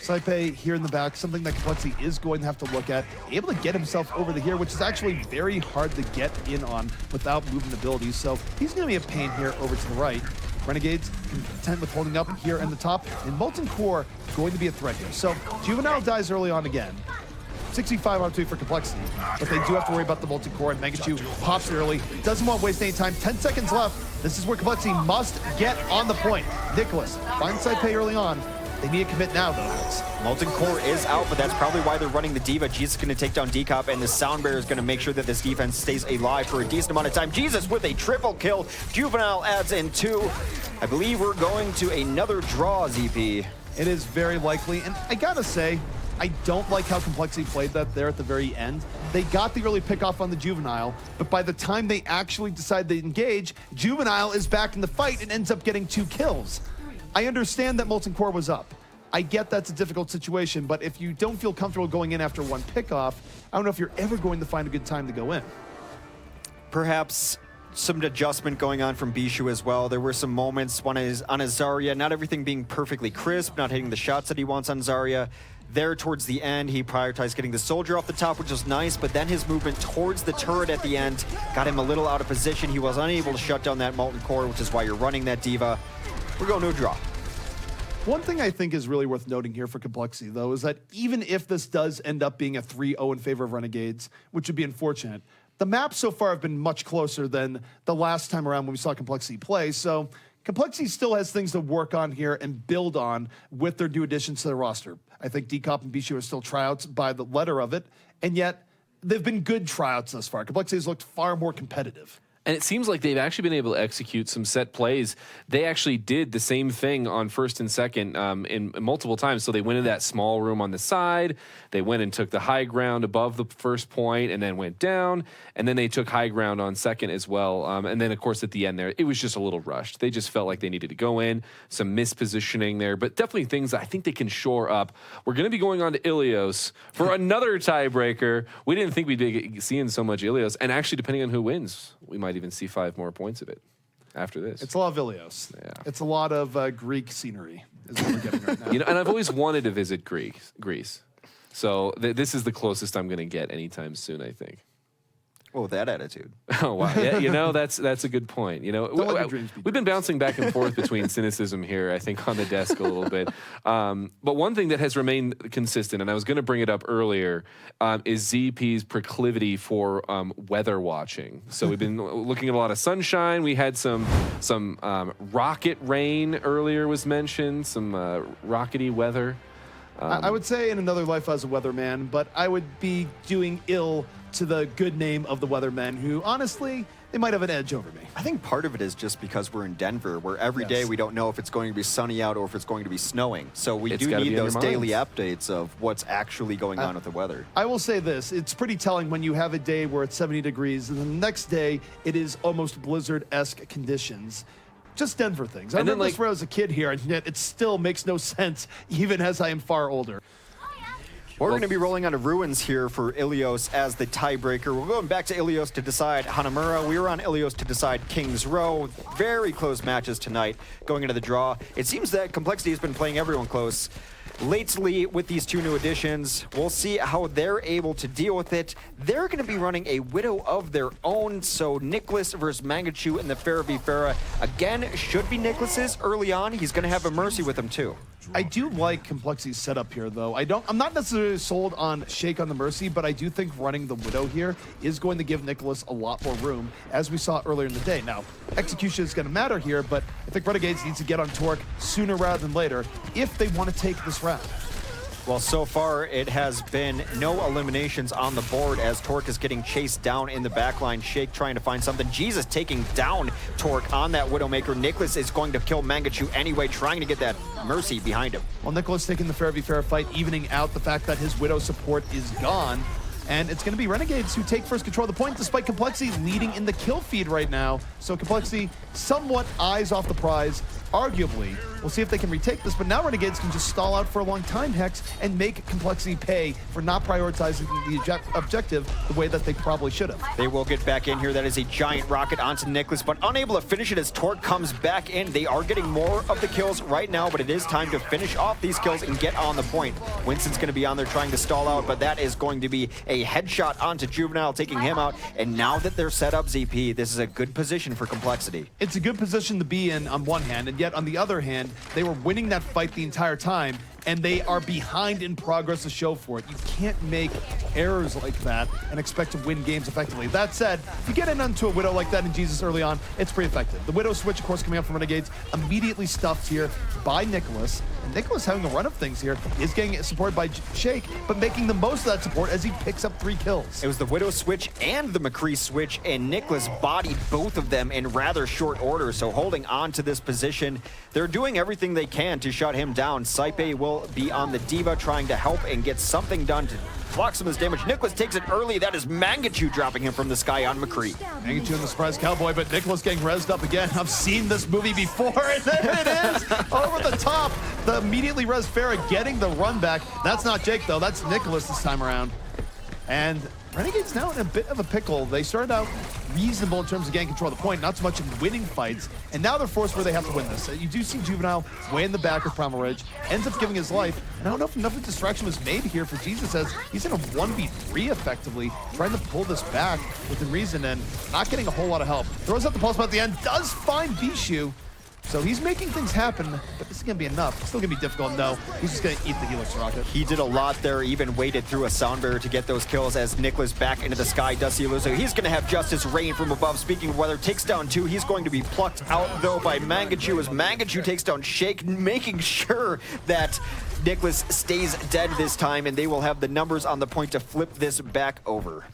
Saipe here in the back, something that Complexity is going to have to look at. Able to get himself over the here, which is actually very hard to get in on without movement abilities. So he's going to be a pain here over to the right. Renegades content with holding up here in the top, and Molten Core going to be a threat here. So Juvenile dies early on again. 65 out of 2 for Complexity, but they do have to worry about the Molten Core, and Mangachu pops early, doesn't want to waste any time. 10 seconds left. This is where Complexity must get on the point. Nicholas finds Saipe early on. They need to commit now, though. Molten Core is out, but that's probably why they're running the Diva. Jesus is going to take down Decop, and the Sound Barrier is going to make sure that this defense stays alive for a decent amount of time. Jesus with a triple kill. Juvenile adds in 2. I believe we're going to another draw, ZP. It is very likely, and I gotta say, I don't like how Complexity played that there at the very end. They got the early pick off on the Juvenile, but by the time they actually decide to engage, Juvenile is back in the fight and ends up getting 2 kills. I understand that Molten Core was up. I get that's a difficult situation, but if you don't feel comfortable going in after 1 pickoff, I don't know if you're ever going to find a good time to go in. Perhaps some adjustment going on from Bishu as well. There were some moments on his Zarya, not everything being perfectly crisp, not hitting the shots that he wants on Zarya. There towards the end, he prioritized getting the soldier off the top, which was nice, but then his movement towards the turret at the end got him a little out of position. He was unable to shut down that Molten Core, which is why you're running that Diva. We're going to a draw. One thing I think is really worth noting here for Complexity, though, is that even if this does end up being a 3-0 in favor of Renegades, which would be unfortunate, the maps so far have been much closer than the last time around when we saw Complexity play. So Complexity still has things to work on here and build on with their new additions to the roster. I think Decop and Bishu are still tryouts by the letter of it, and yet they've been good tryouts thus far. Complexity has looked far more competitive. And it seems like they've actually been able to execute some set plays. They actually did the same thing on first and second in multiple times. So they went into that small room on the side. They went and took the high ground above the first point and then went down. And then they took high ground on second as well. And then, of course, at the end there, it was just a little rushed. They just felt like they needed to go in. Some mispositioning there. But definitely things that I think they can shore up. We're going to be going on to Ilios for another tiebreaker. We didn't think we'd be seeing so much Ilios. And actually, depending on who wins, we might even see 5 more points of it after this. It's a lot of Ilios. Yeah. It's a lot of Greek scenery is what we're getting right now. You know, and I've always wanted to visit Greece. So this is the closest I'm going to get anytime soon, I think. Oh, that attitude. Oh, wow. Yeah, you know, that's a good point. You know, Don't let your dreams be we've been bouncing back and forth between cynicism here, I think, on the desk a little bit. But one thing that has remained consistent, and I was going to bring it up earlier, is ZP's proclivity for weather watching. So we've been looking at a lot of sunshine. We had some rocket rain earlier was mentioned, some rockety weather. I would say in another life I was a weatherman, but I would be doing ill to the good name of the weathermen who, honestly, they might have an edge over me. I think part of it is just because we're in Denver, where every day Yes. we don't know if it's going to be sunny out or if it's going to be snowing. So we It's do gotta need be in those your daily minds. updates of what's actually going on with the weather. I will say this, it's pretty telling when you have a day where it's 70 degrees and the next day it is almost blizzard-esque conditions. Just Denver things. I And then, remember this like- when I was a kid here, and yet it still makes no sense, even as I am far older. We're going to be rolling onto Ruins here for Ilios as the tiebreaker. We're going back to Ilios to decide Hanamura. We were on Ilios to decide King's Row. Very close matches tonight going into the draw. It seems that Complexity has been playing everyone close. Lately, with these 2 new additions, we'll see how they're able to deal with it. They're going to be running a Widow of their own, so Nicholas versus Mangachu in the Farah v Farah. Again, should be Nicholas's early on. He's going to have a Mercy with him, too. I do like Complexity's setup here, though. I'm not necessarily sold on Shake on the Mercy, but I do think running the Widow here is going to give Nicholas a lot more room, as we saw earlier in the day. Now, execution is going to matter here, but I think Renegades needs to get on Torque sooner rather than later if they want to take this round. Well, so far, it has been no eliminations on the board as Torque is getting chased down in the backline. Shake trying to find something. Jesus taking down Torque on that Widowmaker. Nicholas is going to kill Mangachu anyway, trying to get that Mercy behind him. Well, Nicholas taking the Farah v Farah fight, evening out the fact that his Widow support is gone. And it's going to be Renegades who take first control of the point, despite Complexity leading in the kill feed right now. So Complexity somewhat eyes off the prize. Arguably, we'll see if they can retake this, but now Renegades can just stall out for a long time, Hex, and make Complexity pay for not prioritizing the objective the way that they probably should have. They will get back in here. That is a giant rocket onto Nicholas, but unable to finish it as Torque comes back in. They are getting more of the kills right now, but it is time to finish off these kills and get on the point. Winston's going to be on there trying to stall out, but that is going to be a headshot onto Juvenile, taking him out. And now that they're set up, ZP, this is a good position for Complexity. It's a good position to be in on one hand, and yet on the other hand, they were winning that fight the entire time, and they are behind in progress to show for it. You can't make errors like that and expect to win games effectively. That said, if you get in onto a Widow like that in Jesus early on, it's pretty effective. The Widow switch, of course, coming up from Renegades, immediately stuffed here by Nicholas. And Nicholas having a run of things here is getting supported by Shake, but making the most of that support as he picks up 3 kills. It was the Widow switch and the McCree switch, and Nicholas bodied both of them in rather short order, so holding on to this position. They're doing everything they can to shut him down. Saipe will be on the Diva trying to help and get something done to block some of this damage. Nicholas takes it early. That is Mangachu dropping him from the sky on McCree. Mangachu in the surprise cowboy, but Nicholas getting rezzed up again. I've seen this movie before, and there it is, over the top. The immediately rezzed Farah getting the run back. That's not Jake, though. That's Nicholas this time around. And Renegades now in a bit of a pickle. They started out reasonable in terms of getting control of the point, not so much in winning fights. And now they're forced where they have to win this. You do see Juvenile way in the back of Primal Rage, ends up giving his life. And I don't know if enough of a distraction was made here for Jesus, as he's in a 1v3 effectively, trying to pull this back within reason and not getting a whole lot of help. Throws out the pulse, but at the end does find Bishu. So he's making things happen, but this is going to be enough. It's still going to be difficult. No, he's just going to eat the Helix Rocket. He did a lot there, even waited through a sound barrier to get those kills as Nicholas back into the sky does see Luzo. He's going to have Justice rain from above. Speaking of weather, takes down 2. He's going to be plucked out, though, by Mangachu as Mangachu takes down Shake, making sure that Nicholas stays dead this time, and they will have the numbers on the point to flip this back over.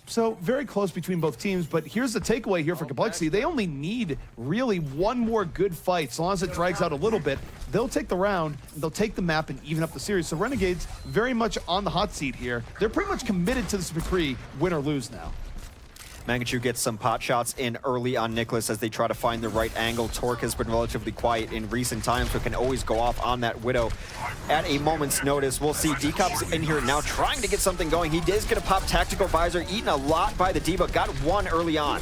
So very close between both teams, but here's the takeaway here for Complexity. They only need really one more good fight. So long as it drags out a little bit, they'll take the round, and they'll take the map and even up the series. So Renegades very much on the hot seat here. They're pretty much committed to this McCree, win or lose now. Mangachu gets some pot shots in early on Nicholas as they try to find the right angle. Torque has been relatively quiet in recent times, but can always go off on that Widow at a moment's notice. We'll see Decop's in here now trying to get something going. He is going to pop Tactical Visor, eaten a lot by the D.Va, got 1 early on.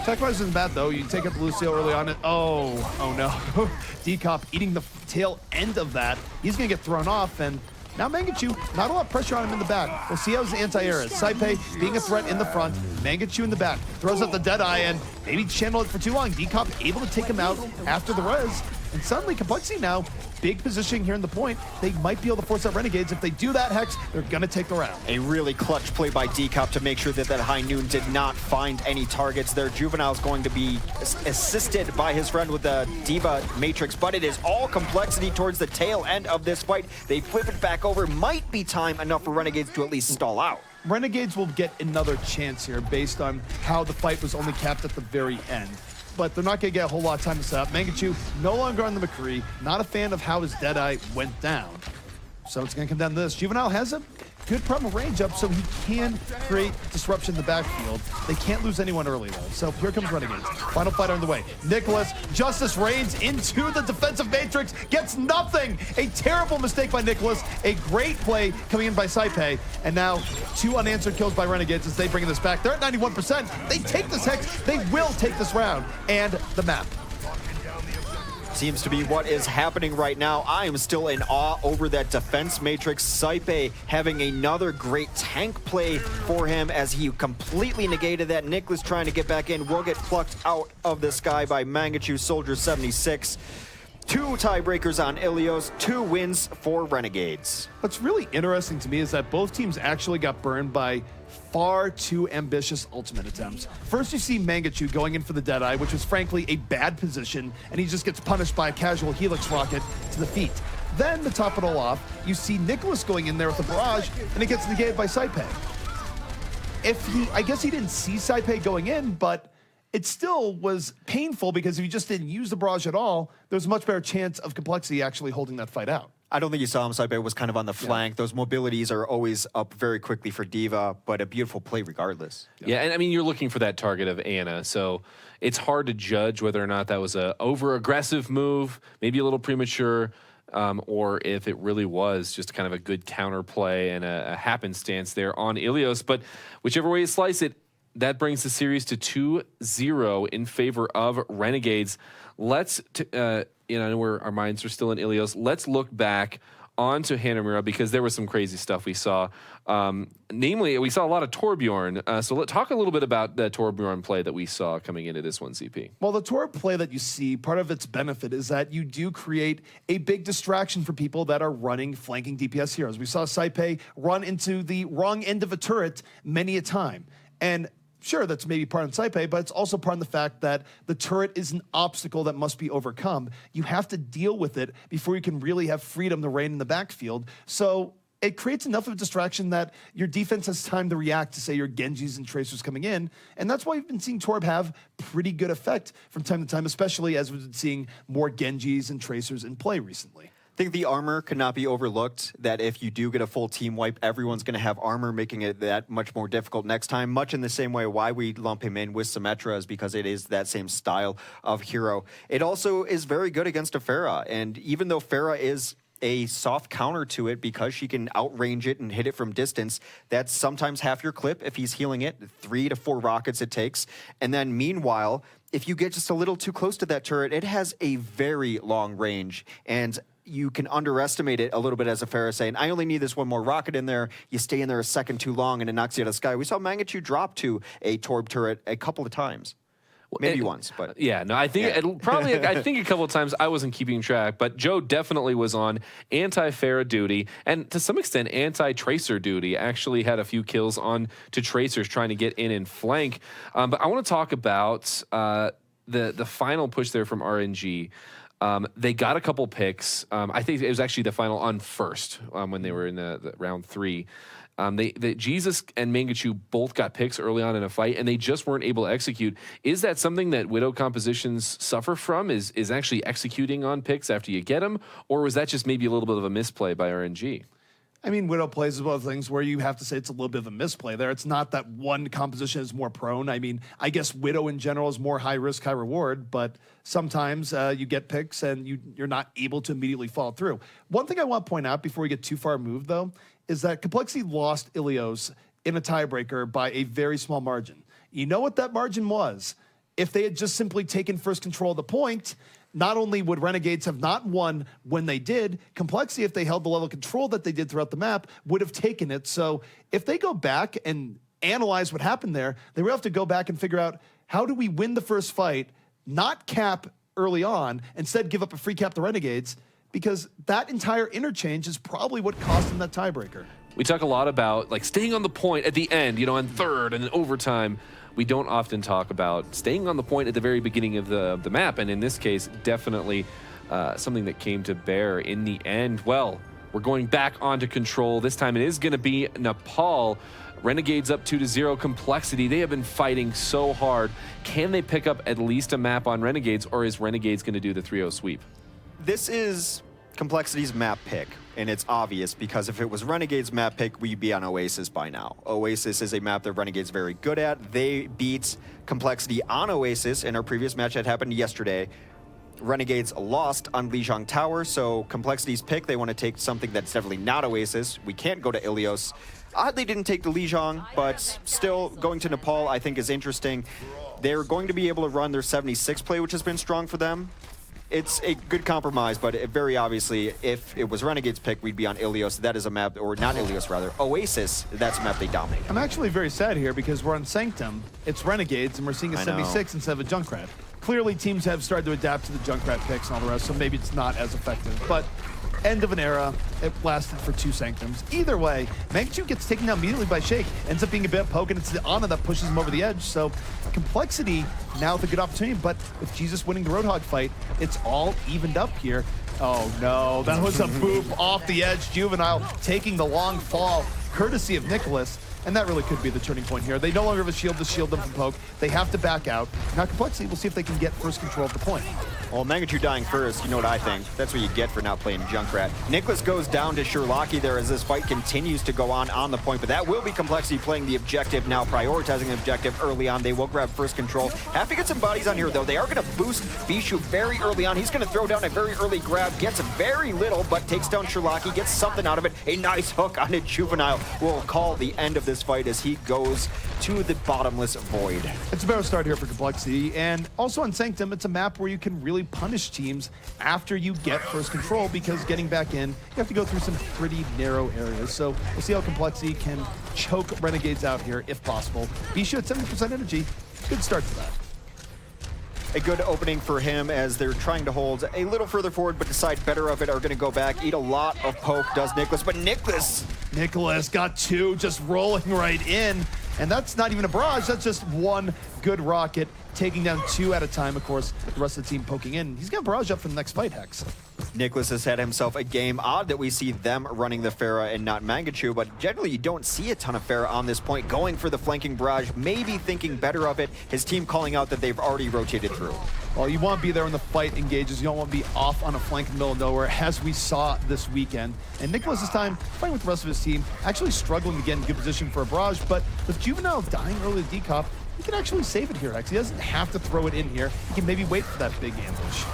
Tech Visor isn't bad though. You take up Lucio early on. Oh no. Decop eating the tail end of that. He's going to get thrown off, and now Mangachu, not a lot of pressure on him in the back. We'll see how his anti-air is. Saipe being a threat in the front. Mangachu in the back. Throws up the Deadeye and maybe channel it for too long. Decop able to take him out after the res. And suddenly Complexity now, big positioning here in the point. They might be able to force out Renegades. If they do that, Hex, they're going to take the round. A really clutch play by Decop to make sure that that High Noon did not find any targets there. Juvenile's going to be assisted by his friend with the D.Va Matrix, but it is all Complexity towards the tail end of this fight. They flip it back over. Might be time enough for Renegades to at least stall out. Renegades will get another chance here based on how the fight was only capped at the very end. But they're not going to get a whole lot of time to set up. Mangachu no longer on the McCree. Not a fan of how his Deadeye went down. So it's going to come down to this. Juvenile has a good Primal range up, so he can create disruption in the backfield. They can't lose anyone early, though. So here comes Renegades. Final fight on the way. Nicholas, Justice reigns into the defensive matrix, gets nothing. A terrible mistake by Nicholas. A great play coming in by Saipe. And now 2 unanswered kills by Renegades as they bring this back. They're at 91%. They take this Hex. They will take this round and the map. Seems to be what is happening right now. I am still in awe over that defense matrix. Saipe having another great tank play for him as he completely negated that. Nicholas trying to get back in will get plucked out of the sky by Mangachu Soldier 76. 2 tiebreakers on Ilios, 2 wins for Renegades. What's really interesting to me is that both teams actually got burned by far too ambitious ultimate attempts. First, you see Mangachu going in for the Deadeye, which was frankly a bad position, and he just gets punished by a casual Helix Rocket to the feet. Then, to top it all off, you see Nicholas going in there with the barrage, and it gets negated by Saipe. I guess he didn't see Saipe going in, but it still was painful because if you just didn't use the barrage at all, there was a much better chance of Complexity actually holding that fight out. I don't think you saw him. Saipe was kind of on the flank. Those mobilities are always up very quickly for D.Va, but a beautiful play regardless. Yeah, and I mean, you're looking for that target of Ana, so it's hard to judge whether or not that was a over-aggressive move, maybe a little premature, or if it really was just kind of a good counterplay and a happenstance there on Ilios. But whichever way you slice it, that brings the series to 2-0 in favor of Renegades. Let's, where our minds are still in Ilios, let's look back onto Hanamura because there was some crazy stuff we saw. Namely, we saw a lot of Torbjorn. So let's talk a little bit about the Torbjorn play that we saw coming into this one, CP. Well, the Torb play that you see, part of its benefit is that you do create a big distraction for people that are running flanking DPS heroes. We saw Saipe run into the wrong end of a turret many a time. And sure, that's maybe part on Saipe, but it's also part of the fact that the turret is an obstacle that must be overcome. You have to deal with it before you can really have freedom to reign in the backfield. So it creates enough of a distraction that your defense has time to react to, say, your Genjis and Tracers coming in. And that's why you've been seeing Torb have pretty good effect from time to time, especially as we've been seeing more Genjis and Tracers in play recently. I think the armor could not be overlooked, that if you do get a full team wipe, everyone's going to have armor, making it that much more difficult next time, much in the same way why we lump him in with Symmetra is because it is that same style of hero. It also is very good against a Pharah, and even though Pharah is a soft counter to it because she can outrange it and hit it from distance. That's sometimes half your clip if he's healing it, 3 to 4 rockets it takes. And then meanwhile, if you get just a little too close to that turret, it has a very long range. And you can underestimate it a little bit as a Pharah saying, I only need this one more rocket in there. You stay in there a second too long and it knocks you out of the sky. We saw Mangachu drop to a Torb turret a couple of times. Maybe once, but yeah, no, I think I think a couple of times I wasn't keeping track, but Joe definitely was on anti-Pharah duty and to some extent anti-Tracer duty. Actually had a few kills on to Tracers trying to get in and flank. But I want to talk about the final push there from RNG. They got a couple picks. I think it was actually the final on first when they were in the round 3. Jesus and Mangachu both got picks early on in a fight, and they just weren't able to execute. Is that something that Widow compositions suffer from? Is actually executing on picks after you get them, or was that just maybe a little bit of a misplay by RNG? I mean, Widow plays one of those things where you have to say it's a little bit of a misplay there. It's not that one composition is more prone. I mean, I guess Widow in general is more high risk, high reward, but sometimes you get picks and you're not able to immediately follow through. One thing I want to point out before we get too far moved, though, is that Complexity lost Ilios in a tiebreaker by a very small margin. You know what that margin was? If they had just simply taken first control of the point, not only would Renegades have not won when they did, Complexity, if they held the level of control that they did throughout the map, would have taken it. So if they go back and analyze what happened there, they will have to go back and figure out, how do we win the first fight, not cap early on, instead give up a free cap to Renegades, because that entire interchange is probably what cost them that tiebreaker. We talk a lot about like staying on the point at the end, on third and in overtime. We don't often talk about staying on the point at the very beginning of the map, and in this case, definitely something that came to bear in the end. Well, we're going back onto control. This time it is going to be Nepal. Renegades up 2-0. Complexity, they have been fighting so hard. Can they pick up at least a map on Renegades, or is Renegades going to do the 3-0 sweep? This is Complexity's map pick, and it's obvious because if it was Renegade's map pick, we'd be on Oasis by now. Oasis is a map that Renegade's very good at. They beat Complexity on Oasis in our previous match that happened yesterday. Renegades lost on Lijiang Tower, so Complexity's pick, they want to take something that's definitely not Oasis. We can't go to Ilios. Oddly didn't take the Lijiang, but still going to Nepal I think is interesting. They're going to be able to run their 76 play, which has been strong for them. It's a good compromise, but very obviously, if it was Renegade's pick, we'd be on Ilios. That is a map, or not Ilios rather, Oasis, that's a map they dominate. I'm actually very sad here because we're on Sanctum, it's Renegades, and we're seeing a 76 instead of a Junkrat. Clearly, teams have started to adapt to the Junkrat picks and all the rest, so maybe it's not as effective. But end of an era, it lasted for 2 Sanctums. Either way, Mangachu gets taken down immediately by Shake, ends up being a bit of poke, and it's the Ana that pushes him over the edge. So Complexity now with a good opportunity, but with Jesus winning the Roadhog fight, it's all evened up here. Oh no, that was a boop off the edge. Juvenile taking the long fall, courtesy of Nicholas. And that really could be the turning point here. They no longer have a shield to shield them from poke. They have to back out. Now Complexity, we'll see if they can get first control of the point. Well, Mangachu dying first, you know what I think. That's what you get for not playing Junkrat. Nicholas goes down to Sherlocky there as this fight continues to go on the point, but that will be Complexity playing the objective now, prioritizing the objective early on. They will grab first control. Have to get some bodies on here, though. They are going to boost Bishu very early on. He's going to throw down a very early grab, gets very little, but takes down Sherlocky, gets something out of it. A nice hook on a Juvenile will call the end of this fight as he goes to the bottomless void. It's a better start here for Complexity, and also on Sanctum, it's a map where you can really punish teams after you get first control, because getting back in, you have to go through some pretty narrow areas. So we'll see how Complexity can choke Renegades out here if possible. Bishu at 70% energy, good start to that. A good opening for him as they're trying to hold a little further forward, but decide better of it, are going to go back, eat a lot of poke, does Nicholas, but Nicholas got 2 just rolling right in, and that's not even a barrage, that's just one good rocket, taking down 2 at a time. Of course, the rest of the team poking in. He's got barrage up for the next fight, Hex. Nicholas has had himself a game. Odd that we see them running the Pharah and not Mangachu, but generally you don't see a ton of Pharah on this point, going for the flanking barrage, maybe thinking better of it, his team calling out that they've already rotated through. Well, you want to be there when the fight engages. You don't want to be off on a flank in the middle of nowhere, as we saw this weekend. And Nicholas this time, fighting with the rest of his team, actually struggling to get in good position for a barrage, but with Juvenile dying early to decop, he can actually save it here, Hex. He doesn't have to throw it in here. He can maybe wait for that big ambush.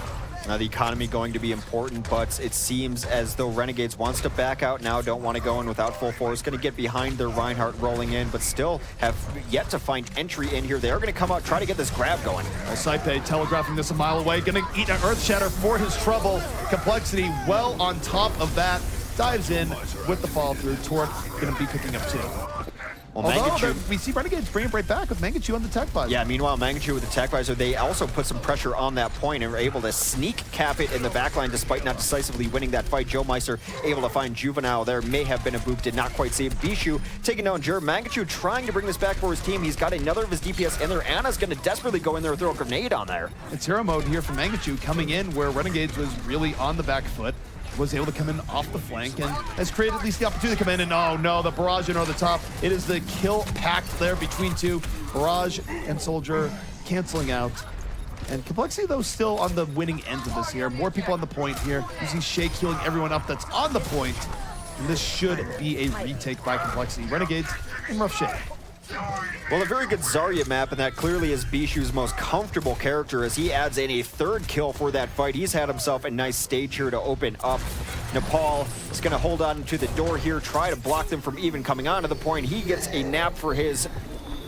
The economy going to be important, but it seems as though Renegades wants to back out now, don't want to go in without full force, going to get behind their Reinhardt rolling in, but still have yet to find entry in here. They are going to come out, try to get this grab going. Well, Saipe telegraphing this a mile away, going to eat an Earth Shatter for his trouble. Complexity well on top of that, dives in with the follow through. Torque going to be picking up too. Well, Although we see Renegades bring it right back with Mangachu on the tech visor. Yeah, meanwhile, Mangachu with the tech visor, they also put some pressure on that point and were able to sneak cap it in the backline despite not decisively winning that fight. Joe Meister able to find Juvenile there. May have been a boop, did not quite save Bishu. Taking down Jur. Mangachu trying to bring this back for his team. He's got another of his DPS in there. Anna's going to desperately go in there and throw a grenade on there. It's hero mode here for Mangachu coming in where Renegades was really on the back foot. Was able to come in off the flank and has created at least the opportunity to come in, and oh no, the barrage in over the top. It is the kill pact there between two. Barrage and Soldier canceling out. And Complexity, though, still on the winning end of this here. More people on the point here. You see Shake healing everyone up that's on the point. And this should be a retake by Complexity. Renegades in rough shape. Well, a very good Zarya map, and that clearly is Bishu's most comfortable character as he adds in a third kill for that fight. He's had himself a nice stage here to open up. Nepal is going to hold on to the door here, try to block them from even coming onto the point. He gets a nap for his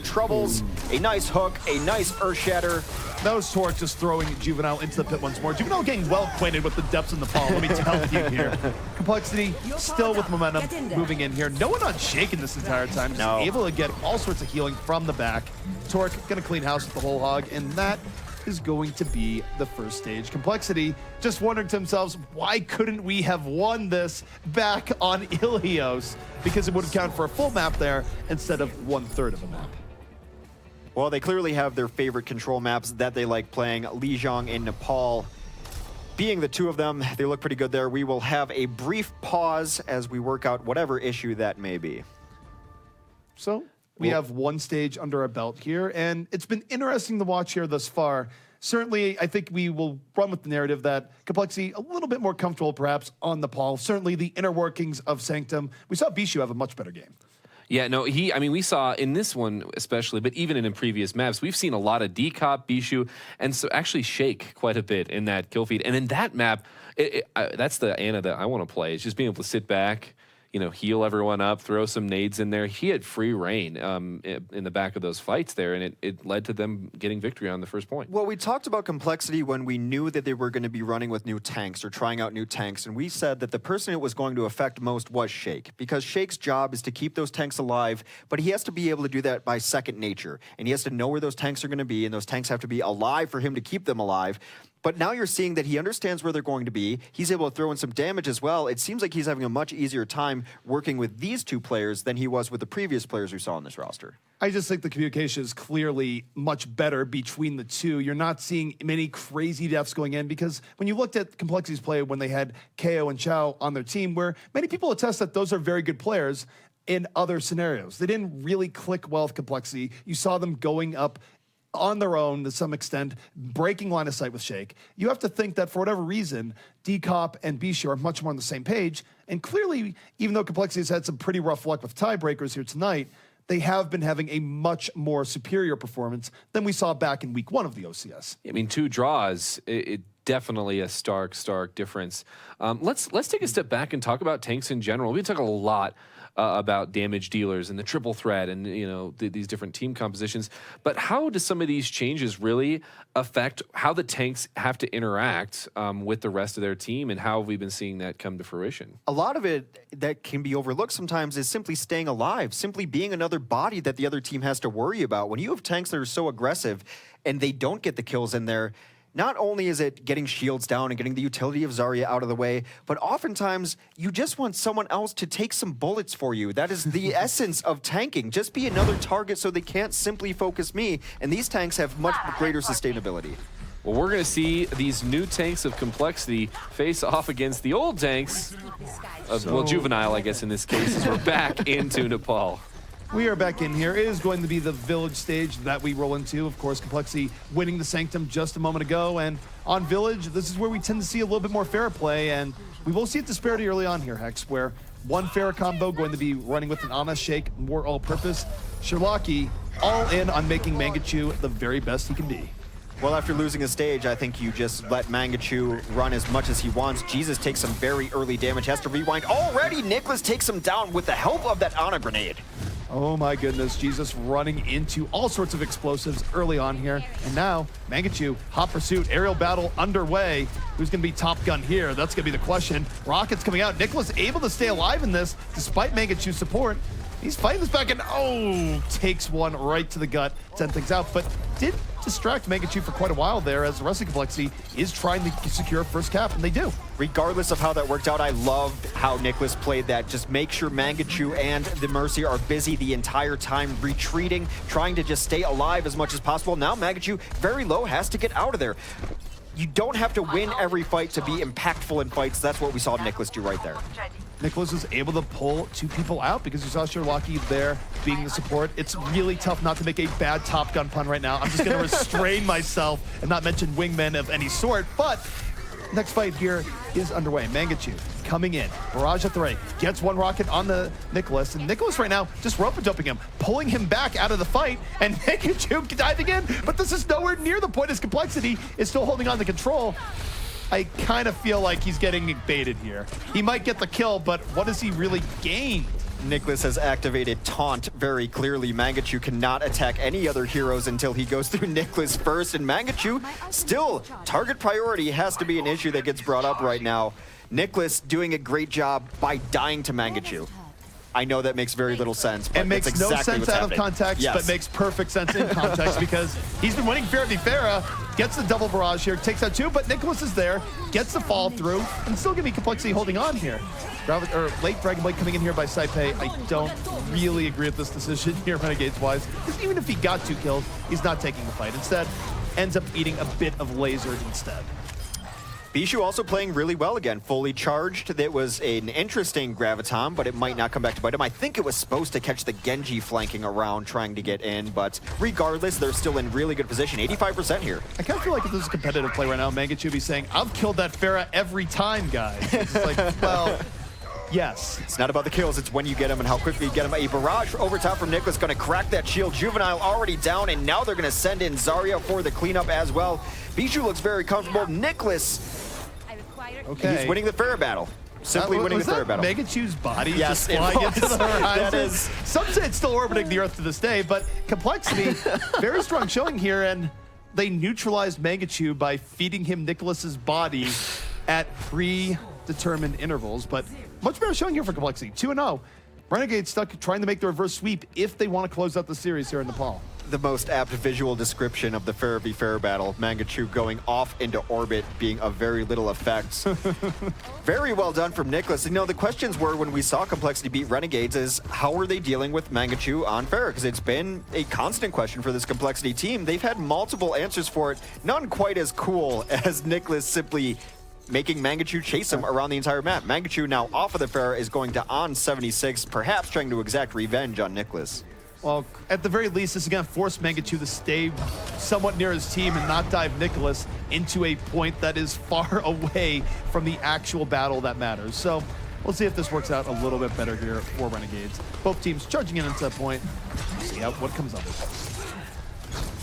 troubles, a nice hook, a nice Earth Shatter. That was Torque just throwing Juvenile into the pit once more. Juvenile getting well acquainted with the depths in the fall, let me tell you here. Complexity still with momentum, moving in here. No one on shaking this entire time. Just able to get all sorts of healing from the back. Torque gonna clean house with the whole hog, and that is going to be the first stage. Complexity just wondering to themselves, why couldn't we have won this back on Ilios? Because it would have counted for a full map there instead of 1/3 of a map. Well, they clearly have their favorite control maps that they like playing. Lijiang and Nepal being the two of them, they look pretty good there. We will have a brief pause as we work out whatever issue that may be. So we have one stage under our belt here, and it's been interesting to watch here thus far. Certainly, I think we will run with the narrative that Complexity a little bit more comfortable perhaps on Nepal. Certainly the inner workings of Sanctum. We saw Bishu have a much better game. Yeah, no, I mean, we saw in this one especially, but even in previous maps, we've seen a lot of Decop, Bishu, and so actually Shake quite a bit in that kill feed. And in that map, that's the Ana that I want to play. It's just being able to sit back, you know, heal everyone up, throw some nades in there. He had free reign in the back of those fights there, and it led to them getting victory on the first point. Well, we talked about Complexity when we knew that they were going to be running with new tanks or trying out new tanks, and we said that the person it was going to affect most was Shake, because Shake's job is to keep those tanks alive, but he has to be able to do that by second nature, and he has to know where those tanks are going to be, and those tanks have to be alive for him to keep them alive. But now you're seeing that he understands where they're going to be. He's able to throw in some damage as well. It seems like he's having a much easier time working with these two players than he was with the previous players we saw on this roster. I just think the communication is clearly much better between the two. You're not seeing many crazy deaths going in, because when you looked at Complexity's play when they had KO and Chao on their team, where many people attest that those are very good players in other scenarios. They didn't really click well with Complexity. You saw them going up on their own to some extent, breaking line of sight with Shake. You have to think that for whatever reason, Decop and Bishu are much more on the same page. And clearly, even though Complexity has had some pretty rough luck with tiebreakers here tonight, they have been having a much more superior performance than we saw back in week 1 of the OCS. I mean, 2 draws, it definitely a stark difference. Let's take a step back and talk about tanks in general. We talk a lot about damage dealers and the triple threat and, you know, these different team compositions. But how do some of these changes really affect how the tanks have to interact with the rest of their team, and how have we been seeing that come to fruition? A lot of it that can be overlooked sometimes is simply staying alive, simply being another body that the other team has to worry about. When you have tanks that are so aggressive and they don't get the kills in there, not only is it getting shields down and getting the utility of Zarya out of the way, but oftentimes you just want someone else to take some bullets for you. That is the essence of tanking. Just be another target so they can't simply focus me, and these tanks have much greater sustainability. Well, we're going to see these new tanks of Complexity face off against the old tanks of, well, Juvenile, I guess, in this case, as we're back into Nepal. We are back in here. It is going to be the Village stage that we roll into. Of course, Complexity winning the Sanctum just a moment ago. And on Village, this is where we tend to see a little bit more fair play. And we will see a disparity early on here, Hex, where one fair combo going to be running with an Ana Shake, more all-purpose. Sherlocky all in on making Mangachu the very best he can be. Well, after losing a stage, I think you just let Mangachu run as much as he wants. Jesus takes some very early damage, has to rewind. Already, Nicholas takes him down with the help of that Ana grenade. Oh my goodness, Jesus running into all sorts of explosives early on here. And now, Mangachu, hot pursuit, aerial battle underway. Who's going to be Top Gun here? That's going to be the question. Rockets coming out. Nicholas able to stay alive in this despite Mangachu's support. He's fighting this back and, oh, takes one right to the gut, send things out. But did distract Mangachu for quite a while there as the rest of Complexity is trying to secure first cap, and they do. Regardless of how that worked out, I loved how Nicholas played that. Just make sure Mangachu and the Mercy are busy the entire time, retreating, trying to just stay alive as much as possible. Now Mangachu, very low, has to get out of there. You don't have to win every fight to be impactful in fights. That's what we saw Nicholas do right there. Nicholas was able to pull two people out because you saw Sherlocky there being the support. It's really tough not to make a bad Top Gun pun right now. I'm just going to restrain myself and not mention wingmen of any sort, but next fight here is underway. Mangachu coming in, barrage at the right, gets one rocket on the Nicholas, and Nicholas right now just rope-a-doping him, pulling him back out of the fight, and Mangachu diving in, but this is nowhere near the point as Complexity is still holding on to control. I kind of feel like he's getting baited here. He might get the kill, but what has he really gained? Nicholas has activated Taunt very clearly. Mangachu cannot attack any other heroes until he goes through Nicholas first, and Mangachu still, target priority has to be an issue that gets brought up right now. Nicholas doing a great job by dying to Mangachu. I know that makes very little sense, but it makes that's no exactly sense what's out happening. of context, Yes. but makes perfect sense in context because he's been winning Farah v Farah, gets the double barrage here, takes out two, but Nicholas is there, gets the fall through, and still gonna be Complexity holding on here. Late Dragon Blade coming in here by Saipei. I don't really agree with this decision here, Renegades-wise, because even if he got 2 kills, he's not taking the fight. Instead, ends up eating a bit of laser instead. Bishu also playing really well again, fully charged. That was an interesting Graviton, but it might not come back to bite him. I think it was supposed to catch the Genji flanking around trying to get in, but regardless, they're still in really good position. 85% here. I kind of feel like if this is a competitive play right now, Mangachu be saying, I've killed that Farah every time, guys. It's like, well, yes. It's not about the kills, it's when you get them and how quickly you get them. A barrage over top from Nicholas, going to crack that shield. Juvenile already down, and now they're going to send in Zarya for the cleanup as well. Bishu looks very comfortable. Nicholas, okay. he's winning the Farah battle. Simply winning the Farah battle. Megachu's body Yes, just it flying was. into the horizon. That is. Some say it's still orbiting the Earth to this day, but Complexity, very strong showing here, and they neutralized Mangachu by feeding him Nicholas's body at predetermined intervals, but much better showing here for Complexity. 2-0. Renegades stuck trying to make the reverse sweep if they want to close out the series here in Nepal. The most apt visual description of the Farah v Farah battle. Mangachu going off into orbit, being of very little effect. Very well done from Nicholas. You know, the questions were when we saw Complexity beat Renegades is how are they dealing with Mangachu on Farah? Because it's been a constant question for this Complexity team. They've had multiple answers for it. None quite as cool as Nicholas simply making Mangachu chase him around the entire map. Mangachu now off of the Farah is going to on 76, perhaps trying to exact revenge on Nicholas. Well, at the very least, this is going to force Mangachu to stay somewhat near his team and not dive Nicholas into a point that is far away from the actual battle that matters. So we'll see if this works out a little bit better here for Renegades. Both teams charging in into that point. See what comes of it.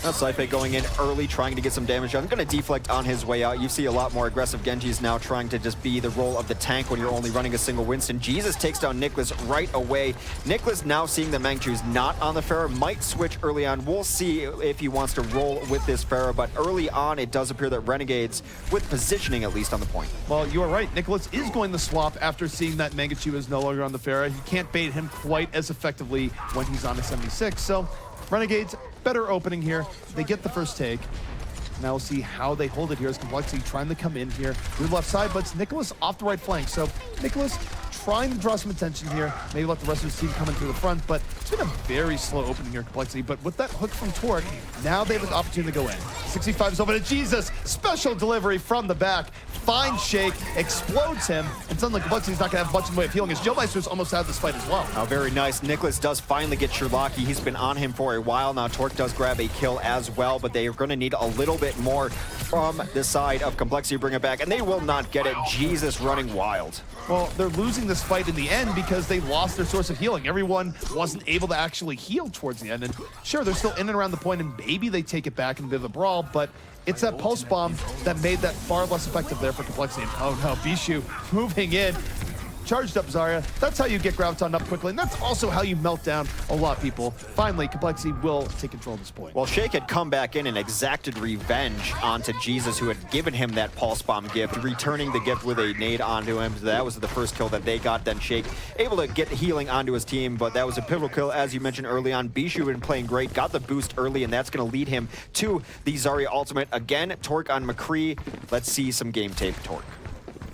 Now Saipei going in early, trying to get some damage done. Going to deflect on his way out. You see a lot more aggressive Genjis now trying to just be the role of the tank when you're only running a single Winston. Jesus takes down Nicholas right away. Nicholas now seeing that Mangachu is not on the Farah, might switch early on. We'll see if he wants to roll with this Farah, but early on it does appear that Renegades, with positioning at least on the point. Well, you are right. Nicholas is going to swap after seeing that Mangachu is no longer on the Farah. He can't bait him quite as effectively when he's on a 76. So Renegades, better opening here. They get the first take. Now we'll see how they hold it here as Complexity trying to come in here to the left side, but it's Nicholas off the right flank. So Nicholas trying to draw some attention here, maybe let the rest of his team come in through the front, but it's been a very slow opening here, Complexity. But with that hook from Torque, now they have an opportunity to go in. 65 is open to Jesus. Special delivery from the back. Fine shake, explodes him, and suddenly Complexity's not going to have much in the way of healing as Joe Meister's almost out of this fight as well. Oh, very nice. Nicholas does finally get Sherlocky. He's been on him for a while now. Torque does grab a kill as well, but they are going to need a little bit more. from the side of Complexity to bring it back, and they will not get it. Jesus running wild. Well, they're losing this fight in the end because they lost their source of healing. Everyone wasn't able to actually heal towards the end. And sure, they're still in and around the point, and maybe they take it back in a bit of a brawl, but it's that pulse bomb that made that far less effective there for Complexity. And oh no, Bishu moving in. Charged up Zarya. That's how you get Graviton up quickly, and that's also how you melt down a lot of people. Finally, Complexity will take control of this point. Well, Shake had come back in and exacted revenge onto Jesus, who had given him that pulse bomb gift, returning the gift with a nade onto him. So that was the first kill that they got. Then Shake able to get healing onto his team, but that was a pivotal kill, as you mentioned early on. Bishu had been playing great, got the boost early, and that's going to lead him to the Zarya ultimate. Again, Torque on McCree. Let's see some game tape Torque.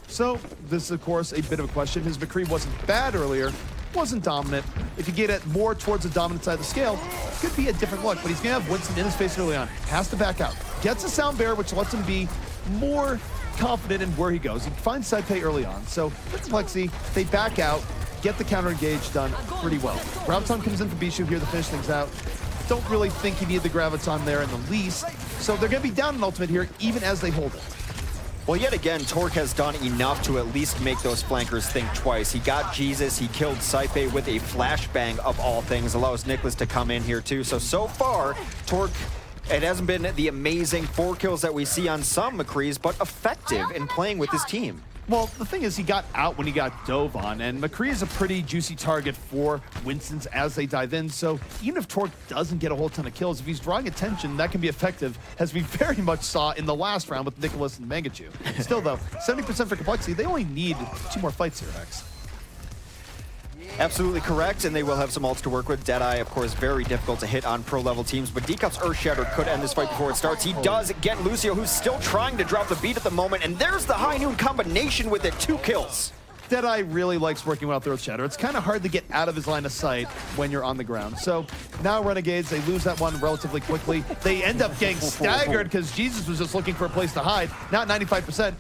So, this is, of course, a bit of a question. His McCree wasn't bad earlier, wasn't dominant. If you get it more towards the dominant side of the scale, it could be a different look, but he's going to have Winston in his face early on. Has to back out. Gets a sound bear, which lets him be more confident in where he goes. He finds side pay early on. So, with Complexity, they back out, get the counter engage done pretty well. Graviton comes in for Bishu here to finish things out. Don't really think you need the Graviton there in the least. So, they're going to be down an ultimate here, even as they hold it. Well, yet again, Torque has done enough to at least make those flankers think twice. He got Jesus, he killed Saipe with a flashbang of all things, allows Nicholas to come in here too. So far, Torque, it hasn't been the amazing 4 kills that we see on some McCrees, but effective in playing with his team. Well, the thing is, he got out when he got dove on, and McCree is a pretty juicy target for Winston's as they dive in, so even if Torque doesn't get a whole ton of kills, if he's drawing attention, that can be effective, as we very much saw in the last round with Nicholas and Mangachu. Still, though, 70% for Complexity, they only need 2 more fights here, Hex. Absolutely correct, and they will have some ults to work with. Deadeye, of course, very difficult to hit on pro-level teams, but Decup's Earthshatter could end this fight before it starts. He does get Lucio, who's still trying to drop the beat at the moment, and there's the High Noon combination with it, 2 kills. Deadeye really likes working well with Earthshatter. It's kind of hard to get out of his line of sight when you're on the ground. So now Renegades, they lose that one relatively quickly. They end up getting staggered because Jesus was just looking for a place to hide. Now at 95%.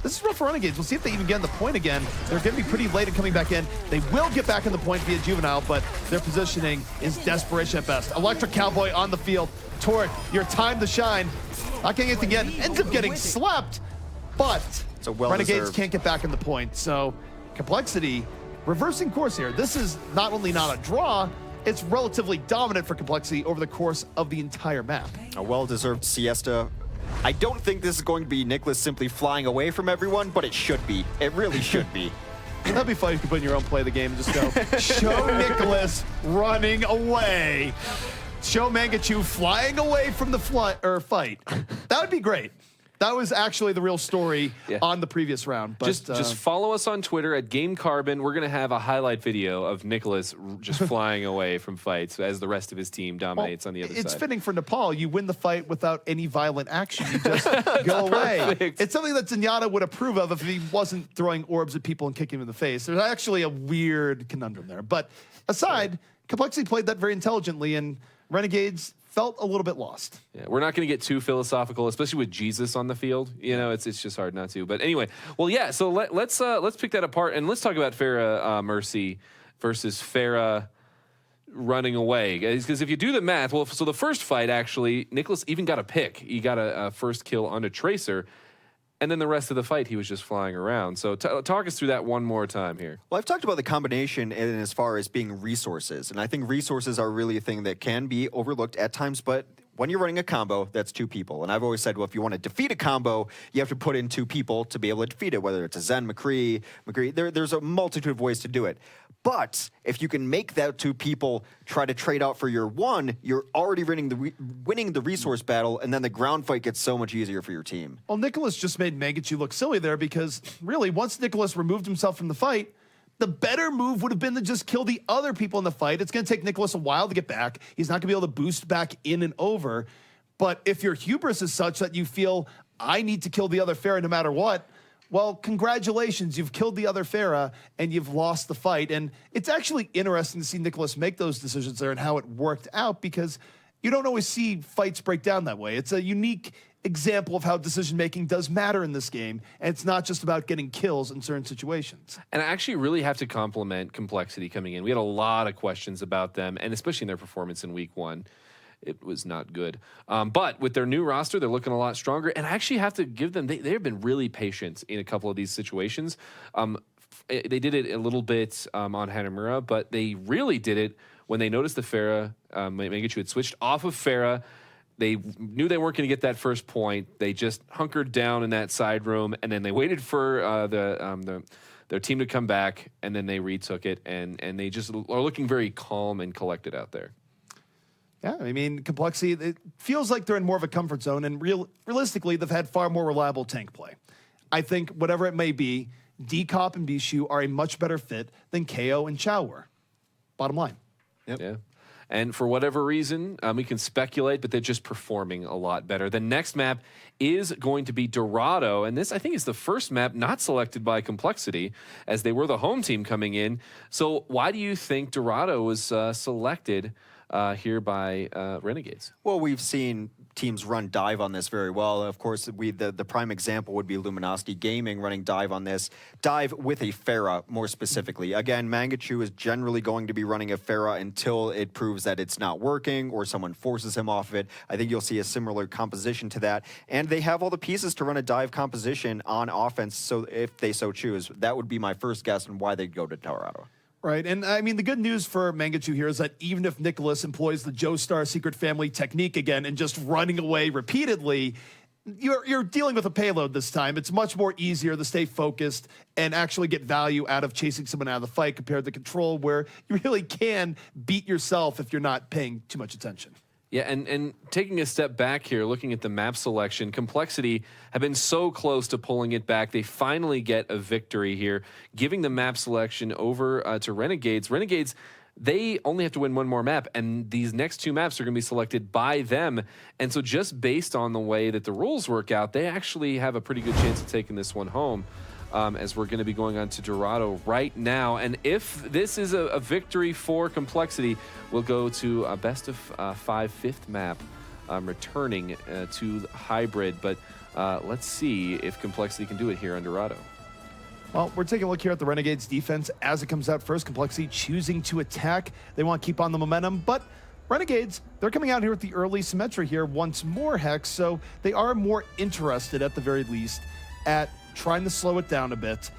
This is rough for Renegades. We'll see if they even get in the point again. They're going to be pretty late in coming back in. They will get back in the point via Juvenile, but their positioning is desperation at best. Electric Cowboy on the field. Torque, your time to shine. Not getting it again. Ends up getting slapped, but Renegades can't get back in the point. So Complexity reversing course here. This is not only not a draw, it's relatively dominant for Complexity over the course of the entire map. A well-deserved siesta. I don't think this is going to be Nicholas simply flying away from everyone, but it should be. It really should be. That'd be fun if you could put in your own play of the game and just go, show Nicholas running away. Show Mangachu flying away from the fight. That would be great. That was actually the real story on the previous round. But just follow us on Twitter at Game Carbon. We're going to have a highlight video of Nicholas just flying away from fights as the rest of his team dominates on the other side. It's fitting for Nepal. You win the fight without any violent action. You just go away. It's something that Zenyatta would approve of if he wasn't throwing orbs at people and kicking them in the face. There's actually a weird conundrum there. But aside, Complexity played that very intelligently, and Renegades felt a little bit lost. Yeah, we're not going to get too philosophical, especially with Jesus on the field. You know, it's just hard not to. But anyway, well, yeah. So let's pick that apart and let's talk about Pharah Mercy versus Pharah running away. Because if you do the math, well, so the first fight actually, Nicholas even got a pick. He got a first kill on a Tracer. And then the rest of the fight, he was just flying around. So talk us through that one more time here. Well, I've talked about the combination in as far as being resources. And I think resources are really a thing that can be overlooked at times. But when you're running a combo, that's 2 people. And I've always said, well, if you want to defeat a combo, you have to put in 2 people to be able to defeat it, whether it's a Zen, McCree. There's a multitude of ways to do it. But if you can make that 2 people try to trade out for your 1, you're already winning the resource battle, and then the ground fight gets so much easier for your team. Well, Nicholas just made Mangachu look silly there because, really, once Nicholas removed himself from the fight, the better move would have been to just kill the other people in the fight. It's going to take Nicholas a while to get back. He's not going to be able to boost back in and over. But if your hubris is such that you feel, I need to kill the other Pharah no matter what, well, congratulations, you've killed the other Pharah and you've lost the fight. And it's actually interesting to see Nicholas make those decisions there and how it worked out because you don't always see fights break down that way. It's a unique example of how decision-making does matter in this game, and it's not just about getting kills in certain situations. And I actually really have to compliment Complexity coming in. We had a lot of questions about them, and especially in their performance in week 1. it was not good. But with their new roster, they're looking a lot stronger. And I actually have to give them, they have been really patient in a couple of these situations. They did it a little bit on Hanamura, but they really did it when they noticed the Pharah. Mangachu had switched off of Pharah. They knew they weren't going to get that first point. They just hunkered down in that side room, and then they waited for their team to come back, and then they retook it, and they just are looking very calm and collected out there. Yeah, I mean, Complexity, it feels like they're in more of a comfort zone, and realistically, they've had far more reliable tank play. I think, whatever it may be, Decop and Bishu are a much better fit than KO and Chao were. Bottom line. Yep. Yeah. And for whatever reason, we can speculate, but they're just performing a lot better. The next map is going to be Dorado, and this, I think, is the first map not selected by Complexity, as they were the home team coming in. So why do you think Dorado was selected here by Renegades? Well, we've seen teams run dive on this very well. Of course, the prime example would be Luminosity Gaming running dive on this. Dive with a Pharah, more specifically. Again, Mangachu is generally going to be running a Pharah until it proves that it's not working or someone forces him off of it. I think you'll see a similar composition to that. And they have all the pieces to run a dive composition on offense, so if they so choose. That would be my first guess on why they'd go to Dorado. Right, and I mean, the good news for Mangachu here is that even if Nicholas employs the Joestar Secret Family technique again and just running away repeatedly, you're dealing with a payload this time. It's much more easier to stay focused and actually get value out of chasing someone out of the fight compared to Control, where you really can beat yourself if you're not paying too much attention. Yeah, and taking a step back here, looking at the map selection, Complexity have been so close to pulling it back. They finally get a victory here, giving the map selection over to Renegades. Renegades, they only have to win one more map, and these next two maps are going to be selected by them. And so just based on the way that the rules work out, they actually have a pretty good chance of taking this one home. As we're going to be going on to Dorado right now. And if this is a victory for Complexity, we'll go to a best of 5 fifth map, returning to the Hybrid. But let's see if Complexity can do it here on Dorado. Well, we're taking a look here at the Renegades defense as it comes out first. Complexity choosing to attack. They want to keep on the momentum, but Renegades, they're coming out here with the early Symmetra here once more, Hex, so they are more interested at the very least at trying to slow it down a bit,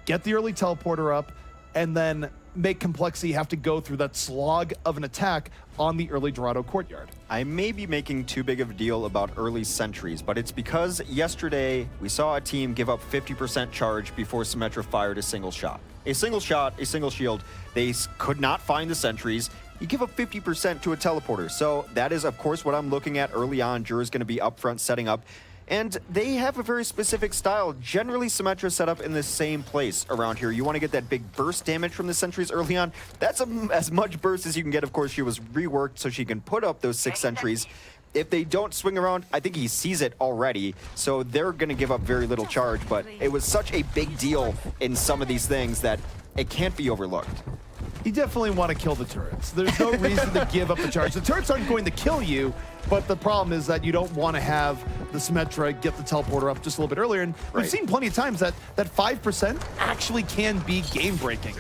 get the early teleporter up, and then make Complexity have to go through that slog of an attack on the early Dorado courtyard. I may be making too big of a deal about early sentries, but it's because yesterday we saw a team give up 50% charge before Symmetra fired a single shot. A single shot, a single shield. They could not find the sentries. You give up 50% to a teleporter. So that is, of course, what I'm looking at early on. Jura's going to be up front setting up. And they have a very specific style. Generally, Symmetra set up in the same place around here. You want to get that big burst damage from the sentries early on. That's as much burst as you can get. Of course, she was reworked so she can put up those 6 sentries. If they don't swing around, I think he sees it already. So they're going to give up very little charge. But it was such a big deal in some of these things that it can't be overlooked. You definitely want to kill the turrets. There's no reason to give up the charge. The turrets aren't going to kill you, but the problem is that you don't want to have the Symmetra get the teleporter up just a little bit earlier. And we've seen plenty of times that 5% actually can be game-breaking.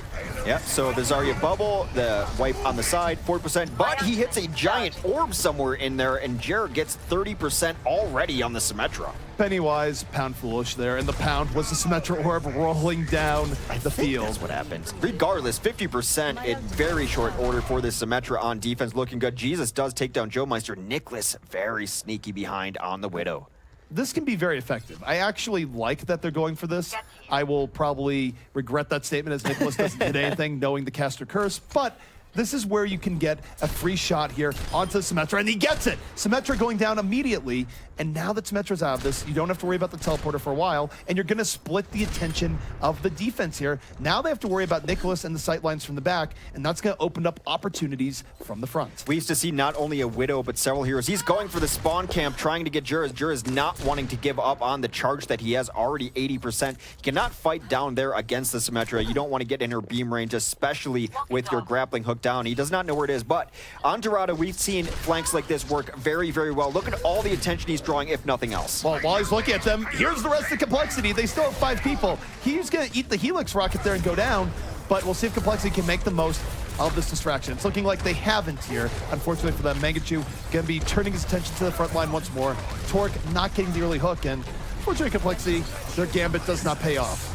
Yeah, so the Zarya bubble, the wipe on the side, 4%, but he hits a giant orb somewhere in there, and Jared gets 30% already on the Symmetra. Pennywise, pound foolish there, and the pound was the Symmetra orb rolling down the field. That's what happened. Regardless, 50% in very short order for this Symmetra on defense, looking good. Jesus does take down Joe Meister. Nicholas very sneaky behind on the Widow. This can be very effective. I actually like that they're going for this. I will probably regret that statement as Nicholas doesn't hit anything knowing the caster curse, but this is where you can get a free shot here onto Symmetra, and he gets it! Symmetra going down immediately, and now that Symmetra's out of this, you don't have to worry about the teleporter for a while, and you're going to split the attention of the defense here. Now they have to worry about Nicholas and the sightlines from the back, and that's going to open up opportunities from the front. We used to see not only a Widow, but several heroes. He's going for the spawn camp, trying to get Jura's. Jura's not wanting to give up on the charge that he has already 80%. He cannot fight down there against the Symmetra. You don't want to get in her beam range, especially with your grappling hook down. He does not know where it is, but on Dorado, we've seen flanks like this work very, very well. Look at all the attention he's drawing, if nothing else. Well, while he's looking at them, here's the rest of Complexity. They still have 5 people. He's going to eat the Helix rocket there and go down, but we'll see if Complexity can make the most. of this distraction. It's looking like they haven't here. Unfortunately for them, Mangachu going to be turning his attention to the front line once more. Torque not getting the early hook, and unfortunately, Complexity, their gambit does not pay off.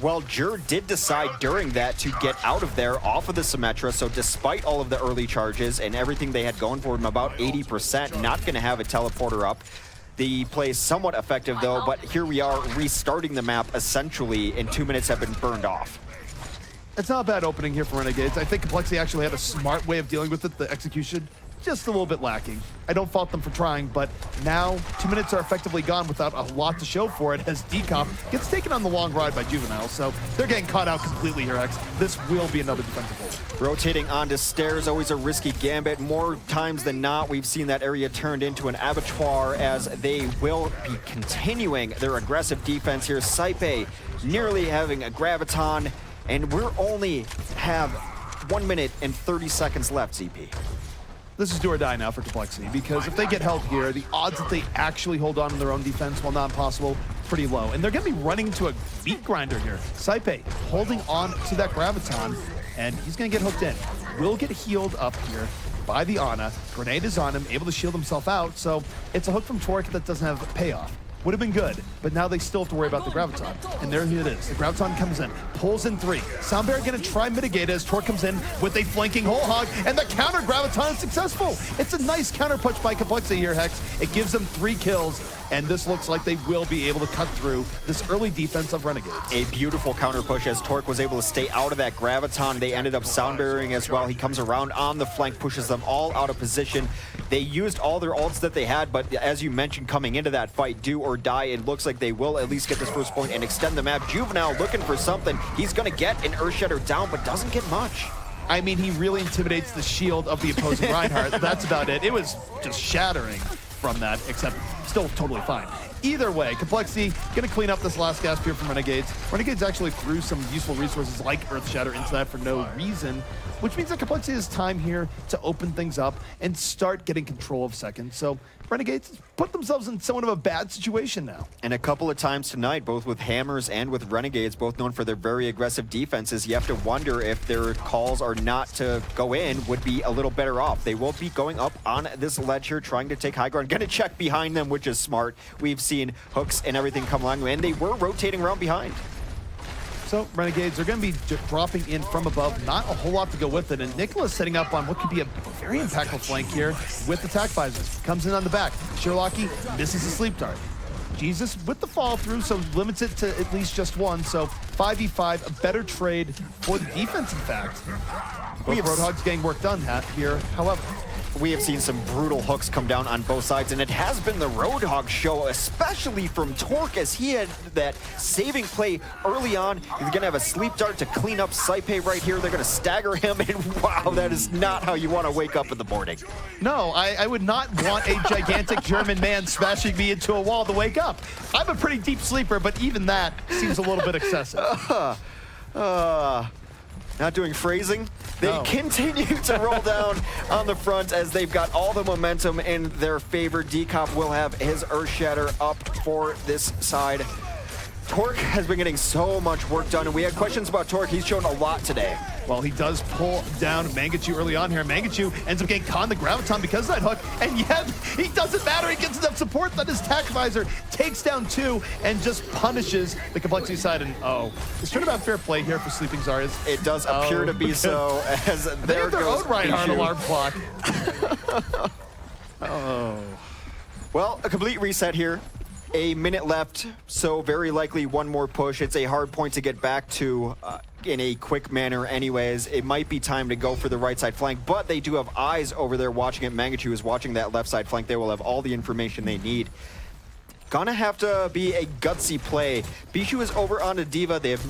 Well, Jur did decide during that to get out of there off of the Symmetra, so despite all of the early charges and everything they had going for them, about 80%, not going to have a teleporter up. The play is somewhat effective, though, but here we are restarting the map, essentially, and 2 minutes have been burned off. It's not a bad opening here for Renegades. I think Complexity actually had a smart way of dealing with it. The execution, just a little bit lacking. I don't fault them for trying, but now 2 minutes are effectively gone without a lot to show for it as Decomp gets taken on the long ride by Juvenile. So they're getting caught out completely here, X. This will be another defensive hold. Rotating onto stairs, always a risky gambit. More times than not, we've seen that area turned into an abattoir as they will be continuing their aggressive defense here. Saipe nearly having a Graviton, and we're only have 1 minute and 30 seconds left, ZP. This is do or die now for Complexity, because if they get held here, the odds that they actually hold on to their own defense, while not impossible, pretty low. And they're going to be running to a beat grinder here. Saipe holding on to that Graviton, and he's going to get hooked in. Will get healed up here by the Ana. Grenade is on him, able to shield himself out, so it's a hook from Torque that doesn't have payoff. Would have been good, but now they still have to worry about the Graviton. And there it is. The Graviton comes in, pulls in 3. Soundbear going to try mitigate as Torque comes in with a flanking whole hog, and the counter Graviton is successful. It's a nice counter punch by Complexity here, Hex. It gives them 3 kills, and this looks like they will be able to cut through this early defense of Renegades. A beautiful counter push as Torque was able to stay out of that Graviton. They ended up soundbearing as well. He comes around on the flank, pushes them all out of position. They used all their ults that they had, but as you mentioned, coming into that fight, do or die, it looks like they will at least get this first point and extend the map. Juvenile looking for something. He's going to get an Earthshatter down, but doesn't get much. I mean, he really intimidates the shield of the opposing Reinhardt. That's about it. It was just shattering from that, except still totally fine. Either way, Complexity going to clean up this last gasp here from Renegades. Renegades actually threw some useful resources like Earthshatter into that for no reason, which means that Complexity has time here to open things up and start getting control of seconds. So Renegades put themselves in somewhat of a bad situation now. And a couple of times tonight, both with Hammers and with Renegades, both known for their very aggressive defenses, you have to wonder if their calls are not to go in would be a little better off. They will be going up on this ledge here, trying to take high ground. Going to check behind them, which is smart. We've seen hooks and everything come along, and they were rotating around behind. So Renegades are going to be dropping in from above. Not a whole lot to go with it. And Nicholas setting up on what could be a very impactful flank here with attack visors. Comes in on the back. Sherlocky misses the sleep dart. Jesus with the fall through, so limits it to at least just 1. So 5v5, a better trade for the defense, in fact. Both Roadhogs getting work done here, however. We have seen some brutal hooks come down on both sides, and it has been the Roadhog show, especially from Torque, as he had that saving play early on. He's going to have a sleep dart to clean up Saipe right here. They're going to stagger him, and wow, that is not how you want to wake up in the morning. No, I would not want a gigantic German man smashing me into a wall to wake up. I'm a pretty deep sleeper, but even that seems a little bit excessive. Not doing phrasing. They continue to roll down on the front as they've got all the momentum in their favor. Decomp will have his Earthshatter up for this side. Torque has been getting so much work done, and we had questions about Torque. He's shown a lot today. Well, he does pull down Mangachu early on here. Mangachu ends up getting caught in the Graviton because of that hook, and yet he doesn't matter. He gets enough support that his Tac Visor takes down 2 and just punishes the Complexity side. And is turnabout fair play here for Sleeping Zarya? It does appear to be so, as they have their goes own Reinhardt alarm clock. Well, a complete reset here. A minute left, so very likely one more push. It's a hard point to get back to in a quick manner anyways. It might be time to go for the right side flank, but they do have eyes over there watching it. Mangachu is watching that left side flank. They will have all the information they need. Gonna have to be a gutsy play. Bishu is over onto D.Va. They have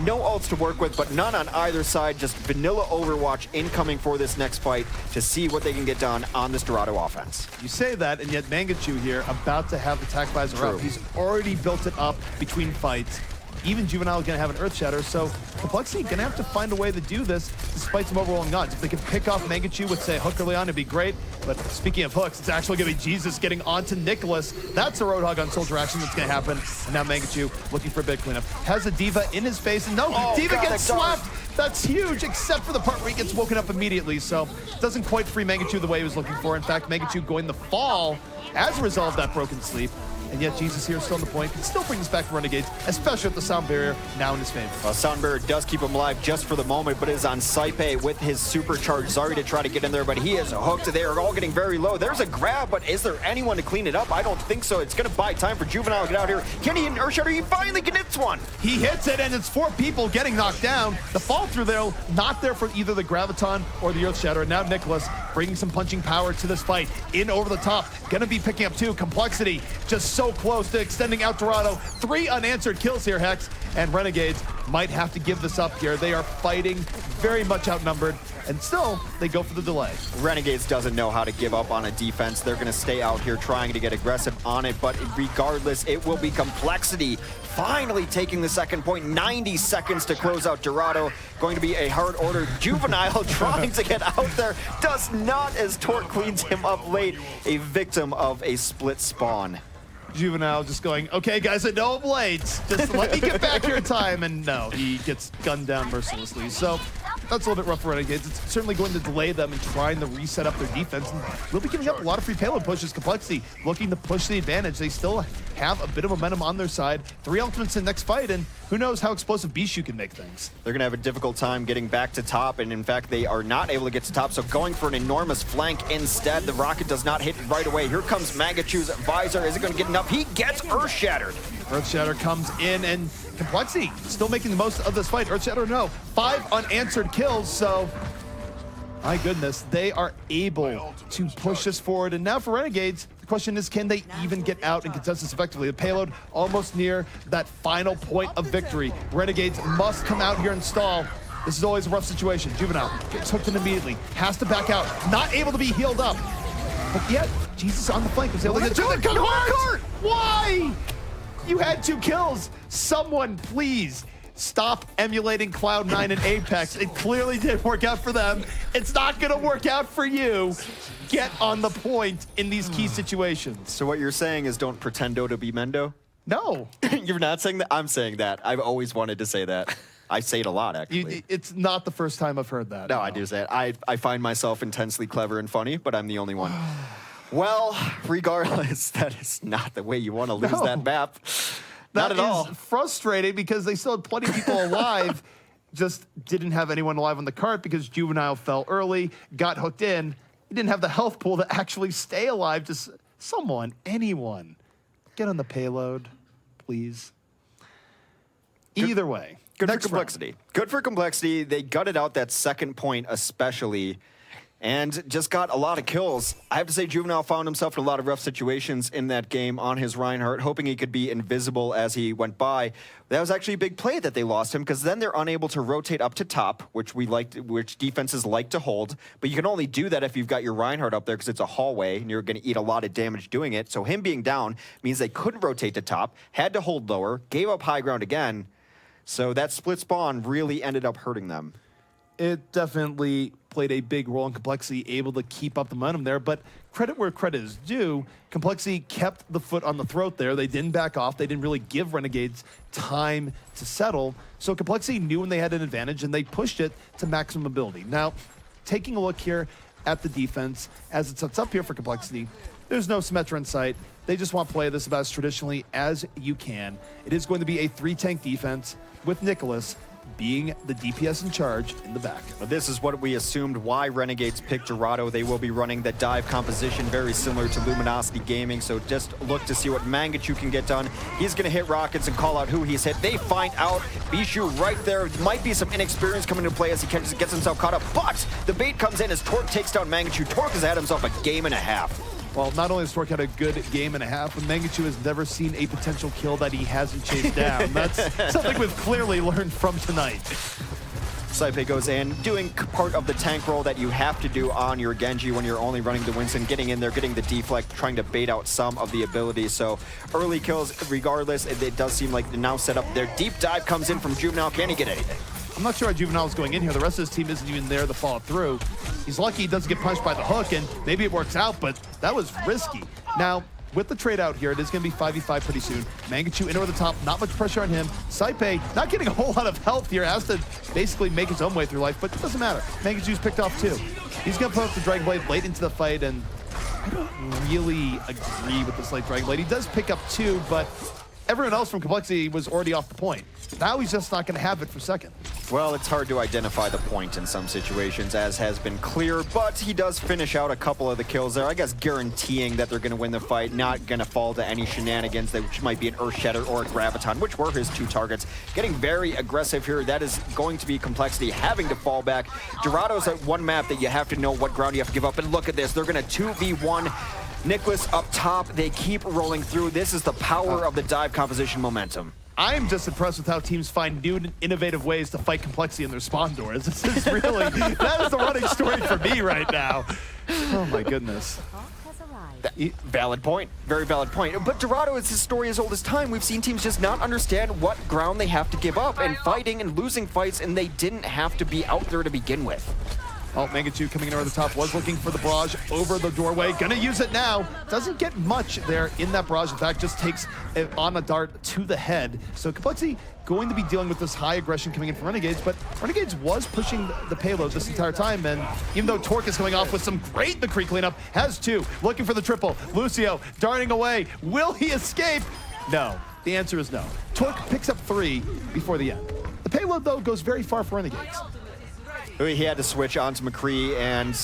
no ults to work with, but none on either side. Just vanilla Overwatch incoming for this next fight to see what they can get done on this Dorado offense. You say that, and yet Mangachu here about to have the Tac Visor up. He's already built it up between fights. Even Juvenile is going to have an Earthshatter, so Complexity going to have to find a way to do this despite some overwhelming odds. If they can pick off Mangachu with, say, a hook early on, it'd be great. But speaking of hooks, it's actually going to be Jesus getting onto Nicholas. That's a Roadhog on Soldier action that's going to happen. And now Mangachu looking for a big cleanup. Has a D.Va in his face, and no, D.Va gets slapped That's huge, except for the part where he gets woken up immediately, so doesn't quite free Mangachu the way he was looking for. In fact, Mangachu going to fall as a result of that broken sleep. And yet Jesus here still on the point, can still bring us back to Renegades, especially with the sound barrier now in his favor. Well, sound barrier does keep him alive just for the moment, but is on Saipe with his supercharged Zari to try to get in there, but he is hooked. They are all getting very low. There's a grab, but is there anyone to clean it up? I don't think so. It's going to buy time for Juvenile to get out here. Can he hit an Earthshatter? He finally gets one. He hits it, and it's 4 people getting knocked down. The fall through there, not there for either the Graviton or the Earthshatter. And now Nicholas bringing some punching power to this fight. In over the top, gonna be picking up 2. Complexity just so close to extending out Dorado. 3 unanswered kills here, Hex. And Renegades might have to give this up here. They are fighting very much outnumbered, and still, they go for the delay. Renegades doesn't know how to give up on a defense. They're going to stay out here trying to get aggressive on it, but regardless, it will be Complexity finally taking the second point. 90 seconds to close out Dorado. Going to be a hard order. Juvenile trying to get out there. Does not, as Torque cleans him up late. A victim of a split spawn. Juvenile just going, okay, guys, I know I'm late. Just let me get back here in time. And no, he gets gunned down mercilessly. So that's a little bit rough for Renegades. It's certainly going to delay them and trying to reset up their defense. And they'll be giving up a lot of free payload pushes. Complexity looking to push the advantage. They still have a bit of momentum on their side. 3 ultimates in the next fight, and who knows how explosive Bishu can make things. They're going to have a difficult time getting back to top, and in fact, they are not able to get to top, so going for an enormous flank instead. The rocket does not hit right away. Here comes Magachu's visor. Is it going to get enough? He gets Earthshattered. Earthshatter comes in, and Complexity still making the most of this fight. Earthshatter, no. 5 unanswered kills, so my goodness, they are able to push this forward. And now for Renegades, the question is, can they even get out and contest this effectively? The payload almost near that final point of victory. Renegades must come out here and stall. This is always a rough situation. Juvenile gets hooked in immediately, has to back out, not able to be healed up. But yet, Jesus on the flank was able to get to the cart. Why? You had 2 kills. Someone, please, stop emulating Cloud9 and Apex. It clearly didn't work out for them. It's not going to work out for you. Get on the point in these key situations. So what you're saying is don't pretendo to be Mendo? No. You're not saying that? I'm saying that. I've always wanted to say that. I say it a lot, actually. It's not the first time I've heard that. No, I do say it. I find myself intensely clever and funny, but I'm the only one. Well, regardless, that is not the way you want to lose that map. Not at all. That is frustrating because they still had plenty of people alive, just didn't have anyone alive on the cart because Juvenile fell early, got hooked in. He didn't have the health pool to actually stay alive. Just someone, anyone, get on the payload, please. Either way. Good for Complexity. Good for Complexity. They gutted out that second point especially and just got a lot of kills. I have to say Juvenile found himself in a lot of rough situations in that game on his Reinhardt, hoping he could be invisible as he went by. That was actually a big play that they lost him because then they're unable to rotate up to top, which defenses like to hold. But you can only do that if you've got your Reinhardt up there because it's a hallway and you're going to eat a lot of damage doing it. So him being down means they couldn't rotate to top, had to hold lower, gave up high ground again. So that split spawn really ended up hurting them. It definitely played a big role in Complexity, able to keep up the momentum there, but credit where credit is due. Complexity kept the foot on the throat there. They didn't back off. They didn't really give Renegades time to settle. So Complexity knew when they had an advantage, and they pushed it to maximum ability. Now, taking a look here at the defense, as it sets up here for Complexity, there's no Symmetra in sight. They just want to play this about as traditionally as you can. It is going to be a 3-tank defense with Nicholas being the DPS in charge in the back. But this is what we assumed why Renegades picked Dorado. They will be running the dive composition very similar to Luminosity Gaming, so just look to see what Mangachu can get done. He's going to hit rockets and call out who he's hit. They find out Bishu right there. Might be some inexperience coming into play as he gets himself caught up, but the bait comes in as Torque takes down Mangachu. Torque has had himself a game and a half. Well, not only has Torque had a good game and a half, but Mangachu has never seen a potential kill that he hasn't chased down. That's something we've clearly learned from tonight. Saipe goes in, doing part of the tank role that you have to do on your Genji when you're only running the Winston, getting in there, getting the deflect, trying to bait out some of the abilities. So early kills, regardless, it does seem like they're now set up. Their deep dive comes in from Juvenile. Can he get anything? I'm not sure how Juvenile is going in here. The rest of his team isn't even there to follow through. He's lucky he doesn't get punched by the hook, and maybe it works out, but that was risky. Now, with the trade out here, it is going to be 5v5 pretty soon. Mangachu in over the top, not much pressure on him. Saipe not getting a whole lot of health here, has to basically make his own way through life, but it doesn't matter. Mangachu's picked off too. He's going to put up the Dragon Blade late into the fight, and I don't really agree with this late Dragon Blade. He does pick up 2, but everyone else from Complexity was already off the point. Now he's just not going to have it for second. Well, it's hard to identify the point in some situations, as has been clear, but he does finish out a couple of the kills there, I guess guaranteeing that they're going to win the fight, not going to fall to any shenanigans, which might be an Earth Shatter or a Graviton, which were his 2 targets. Getting very aggressive here, that is going to be Complexity having to fall back. Dorado's at one map that you have to know what ground you have to give up, and look at this, they're going to 2v1 Nicholas up top. They keep rolling through. This is the power of the dive composition momentum. I'm just impressed with how teams find new and innovative ways to fight Complexity in their spawn doors. This is really, that is the running story for me right now. Oh my goodness. Valid point. Very valid point. But Dorado is his story as old as time. We've seen teams just not understand what ground they have to give up and fighting and losing fights, and they didn't have to be out there to begin with. Oh, Mangachu coming in over the top, was looking for the barrage over the doorway. Gonna use it now. Doesn't get much there in that barrage. In fact, just takes it on a dart to the head. So Complexity going to be dealing with this high aggression coming in from Renegades, but Renegades was pushing the payload this entire time, and even though Torque is coming off with some great McCree cleanup, has 2, looking for the triple. Lucio darting away. Will he escape? No. The answer is no. Torque picks up 3 before the end. The payload, though, goes very far for Renegades. He had to switch onto McCree and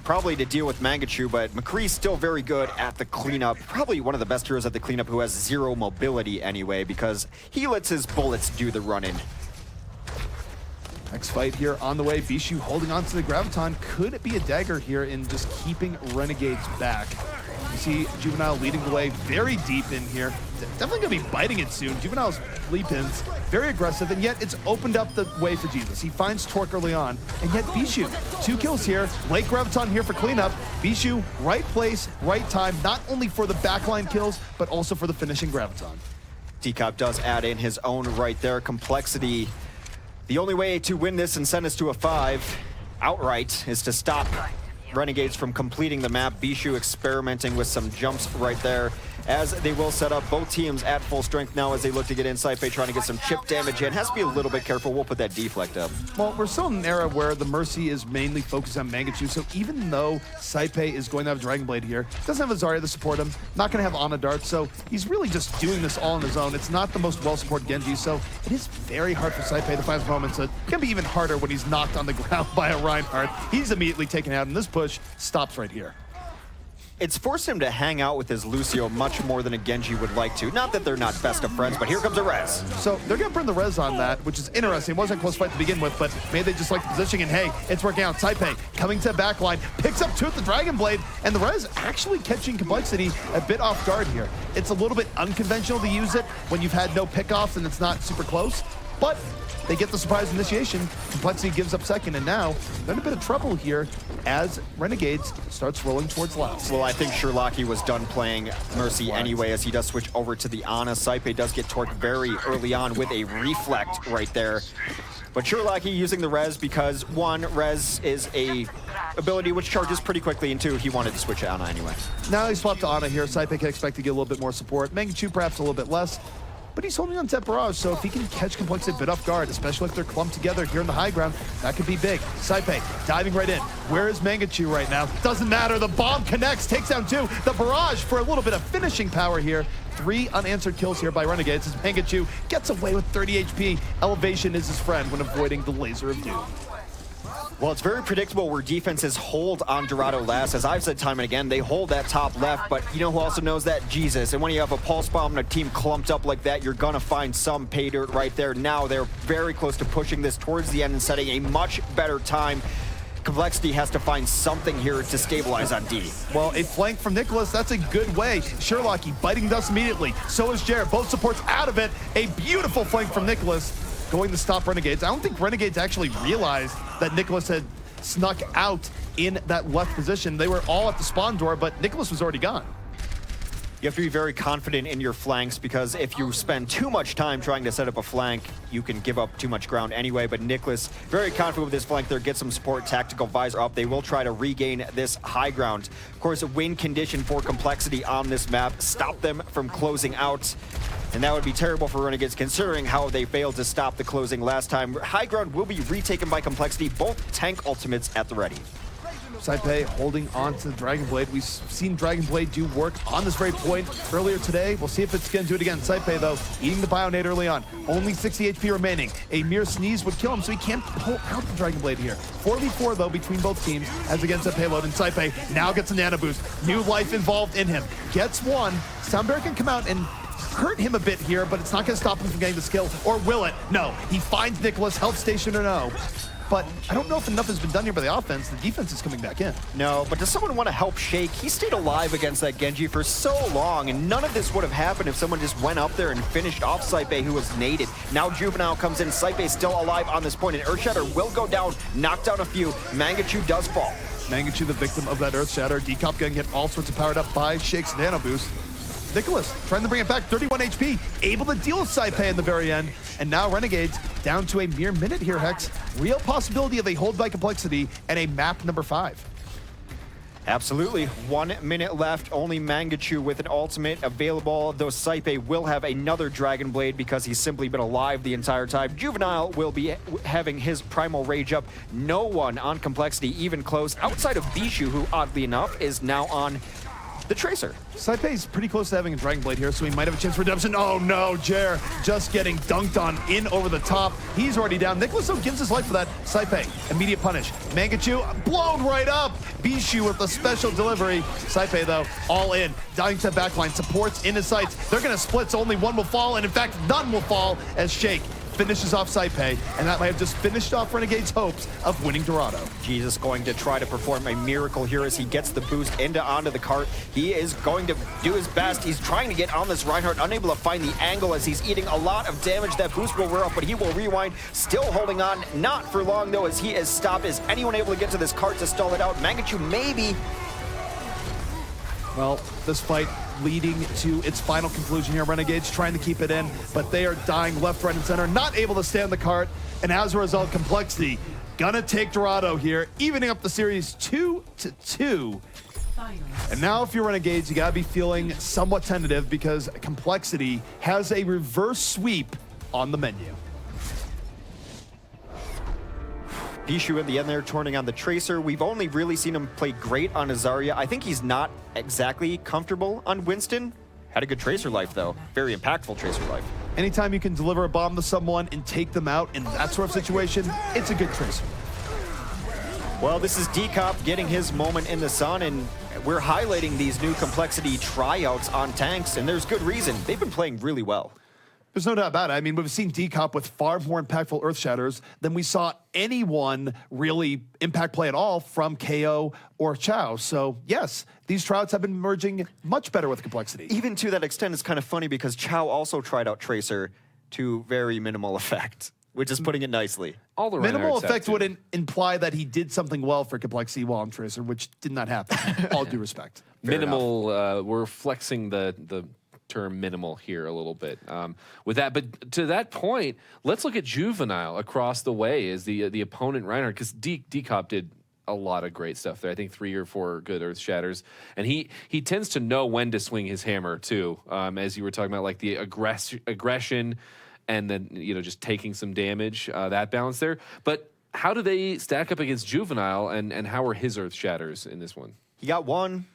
probably to deal with Mangachu, but McCree's still very good at the cleanup. Probably one of the best heroes at the cleanup who has 0 mobility anyway, because he lets his bullets do the running. Next fight here on the way. Bishu holding on to the Graviton. Could it be a dagger here in just keeping Renegades back? You see Juvenile leading the way very deep in here. Definitely going to be biting it soon. Juvenile's leap ins, very aggressive, and yet it's opened up the way for Jesus. He finds Torque early on, and yet Bishu, 2 kills here. Late Graviton here for cleanup. Bishu, right place, right time, not only for the backline kills, but also for the finishing Graviton. Decop does add in his own right there. Complexity. The only way to win this and send us to a 5 outright is to stop Renegades from completing the map. Bishu experimenting with some jumps right there, as they will set up both teams at full strength now as they look to get in. Saipe trying to get some chip damage in. Has to be a little bit careful. We'll put that deflect up. Well, we're still in an era where the Mercy is mainly focused on Mangachu, so even though Saipe is going to have Dragon Blade here, doesn't have a Zarya to support him, not going to have Ana Dart, so he's really just doing this all on his own. It's not the most well-supported Genji, so it is very hard for Saipe to find his moments. It can be even harder when he's knocked on the ground by a Reinhardt. He's immediately taken out, and this push stops right here. It's forced him to hang out with his Lucio much more than a Genji would like to. Not that they're not best of friends, but here comes a res. So they're going to burn the res on that, which is interesting. It wasn't a close fight to begin with, but maybe they just like the positioning, and hey, it's working out. Saipe coming to backline, picks up 2 with the Dragon Blade, and the res actually catching Complexity a bit off guard here. It's a little bit unconventional to use it when you've had no pickoffs and it's not super close, but they get the surprise initiation. Complexity gives up second, and now they're in a bit of trouble here as Renegades starts rolling towards last. Well, I think Sherlocky was done playing Mercy anyway, as he does switch over to the Ana. Saipe does get torqued very early on with a reflect right there. But Sherlocky using the res because 1, res is a ability which charges pretty quickly, and 2, he wanted to switch to Ana anyway. Now he swapped to Ana here. Saipe can expect to get a little bit more support. Mangachu perhaps a little bit less. But he's holding on to that barrage, so if he can catch Complexity a bit off guard, especially if they're clumped together here in the high ground, that could be big. Saipe diving right in. Where is Mangachu right now? Doesn't matter. The bomb connects, takes down 2. The barrage for a little bit of finishing power here. 3 unanswered kills here by Renegades as Mangachu gets away with 30 HP. Elevation is his friend when avoiding the laser of doom. Well, it's very predictable where defenses hold on Dorado last. As I've said time and again, they hold that top left, but you know who also knows that? Jesus. And when you have a pulse bomb and a team clumped up like that, you're gonna find some pay dirt right there. Now they're very close to pushing this towards the end and setting a much better time. Complexity has to find something here to stabilize on D. Well, a flank from Nicholas, that's a good way. Sherlocky biting dust immediately. So is Jared. Both supports out of it. A beautiful flank from Nicholas, going to stop Renegades. I don't think Renegades actually realized that Nicholas had snuck out in that left position. They were all at the spawn door, but Nicholas was already gone. You have to be very confident in your flanks because if you spend too much time trying to set up a flank, you can give up too much ground anyway. But Nicholas, very confident with his flank there, get some support, tactical visor up. They will try to regain this high ground. Of course, a win condition for Complexity on this map. Stop them from closing out. And that would be terrible for Renegades considering how they failed to stop the closing last time. High ground will be retaken by Complexity, both tank ultimates at the ready. Saipei holding on to the Dragon Blade. We've seen Dragon Blade do work on this very point earlier today. We'll see if it's going to do it again. Saipei, though, eating the Bionade early on. Only 60 HP remaining. A mere sneeze would kill him, so he can't pull out the Dragon Blade here. 4v4, though, between both teams as against a payload. And Saipei now gets a nano boost. New life involved in him. Gets one. Soundbear can come out and hurt him a bit here, but it's not going to stop him from getting the skill. Or will it? No. He finds Nicholas, health station or no. But I don't know if enough has been done here by the offense. The defense is coming back in. No, but does someone want to help Shake? He stayed alive against that Genji for so long, and none of this would have happened if someone just went up there and finished off Saipei, who was naded. Now Juvenile comes in. Saipei still alive on this point, and Earthshatter will go down, knock down a few. Mangachu does fall. Mangachu, the victim of that Earthshatter. Decop going to get all sorts of powered up by Shake's nano boost. Nicholas trying to bring it back, 31 HP, able to deal with Saipei in the very end. And now Renegades down to a mere minute here, Hex. Real possibility of a hold by Complexity and a map number 5. Absolutely. 1 minute left. Only Mangachu with an ultimate available, though Saipei will have another Dragon Blade because he's simply been alive the entire time. Juvenile will be having his Primal Rage up. No one on Complexity even close outside of Bishu, who oddly enough is now on the Tracer. Saipei's pretty close to having a Dragon Blade here, so he might have a chance for redemption. Oh no, Jer just getting dunked on in over the top. He's already down. Nicholas, though, gives his life for that. Saipei, immediate punish. Mangachu, blown right up. Bishu with the special delivery. Saipei, though, all in. Dying to backline, supports in his sights. They're going to split, so only one will fall, and in fact, none will fall as Shake finishes off Saipei, and that might have just finished off Renegade's hopes of winning Dorado. Jesus going to try to perform a miracle here as he gets the boost onto the cart. He is going to do his best. He's trying to get on this Reinhardt, unable to find the angle as he's eating a lot of damage. That boost will wear off, but he will rewind. Still holding on, not for long though, as he is stopped. Is anyone able to get to this cart to stall it out? Mangachu maybe. Well, this fight leading to its final conclusion here. Renegades trying to keep it in, but they are dying left, right, and center, not able to stay on the cart, and as a result, Complexity gonna take Dorado here, evening up the series 2-2. And now if you're Renegades, you gotta be feeling somewhat tentative because Complexity has a reverse sweep on the menu. Bishu in the end there, turning on the Tracer. We've only really seen him play great on Azaria. I think he's not exactly comfortable on Winston. Had a good Tracer life, though. Very impactful Tracer life. Anytime you can deliver a bomb to someone and take them out in that sort of situation, it's a good Tracer. Well, this is Decop getting his moment in the sun, and we're highlighting these new Complexity tryouts on tanks, and there's good reason. They've been playing really well. There's no doubt about it. I mean, we've seen Decop with far more impactful Earthshatters than we saw anyone really impact play at all from KO or Chow. So, yes, these tryouts have been emerging much better with Complexity. Even to that extent, it's kind of funny because Chow also tried out Tracer to very minimal effect, which is putting it nicely. All the minimal effect would imply that he did something well for Complexity while on Tracer, which did not happen. All due respect. Minimal, we're flexing the term minimal here a little bit with that, but to that point, let's look at Juvenile across the way as the opponent Reinhardt, because Decop did a lot of great stuff there. I think 3 or 4 good Earth Shatters, and he tends to know when to swing his hammer too, as you were talking about, like the aggression and then just taking some damage, that balance there. But how do they stack up against Juvenile, and how are his Earth Shatters in this one? He got one.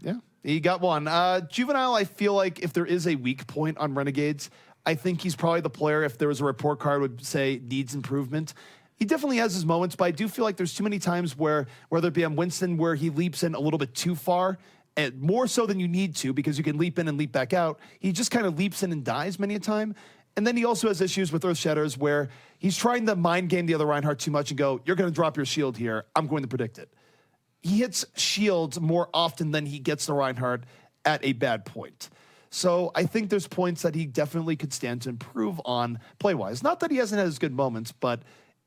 Yeah, he got one. Juvenile, I feel like if there is a weak point on Renegades, I think he's probably the player, if there was a report card, would say needs improvement. He definitely has his moments, but I do feel like there's too many times where, whether it be on Winston, where he leaps in a little bit too far, and more so than you need to, because you can leap in and leap back out. He just kind of leaps in and dies many a time. And then he also has issues with Earth Shatters where he's trying to mind game the other Reinhardt too much and go, you're going to drop your shield here. I'm going to predict it. He hits shields more often than he gets the Reinhardt at a bad point. So I think there's points that he definitely could stand to improve on play-wise. Not that he hasn't had his good moments, but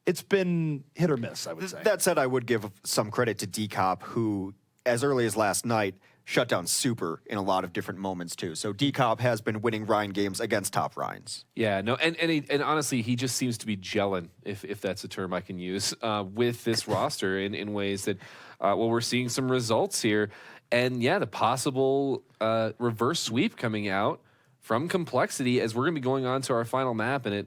it's been hit or miss, I would say. That said, I would give some credit to Decop, who, as early as last night, shut down Super in a lot of different moments too. So Decop has been winning Ryan games against top Ryans. Yeah, no, and honestly, he just seems to be gelling, if that's a term I can use, with this roster in ways that, well, we're seeing some results here. And yeah, the possible reverse sweep coming out from Complexity as we're going to be going on to our final map. And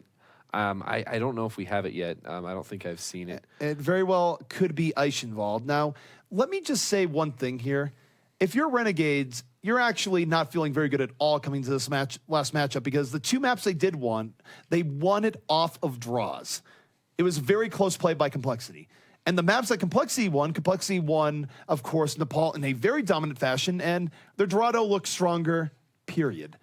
I don't know if we have it yet. I don't think I've seen it. It very well could be Eichenwald. Now, let me just say one thing here. If you're Renegades, you're actually not feeling very good at all coming to this last matchup, because the 2 maps they did won, they won it off of draws. It was very close play by Complexity. And the maps that Complexity won, of course, Nepal in a very dominant fashion, and their Dorado looks stronger, period.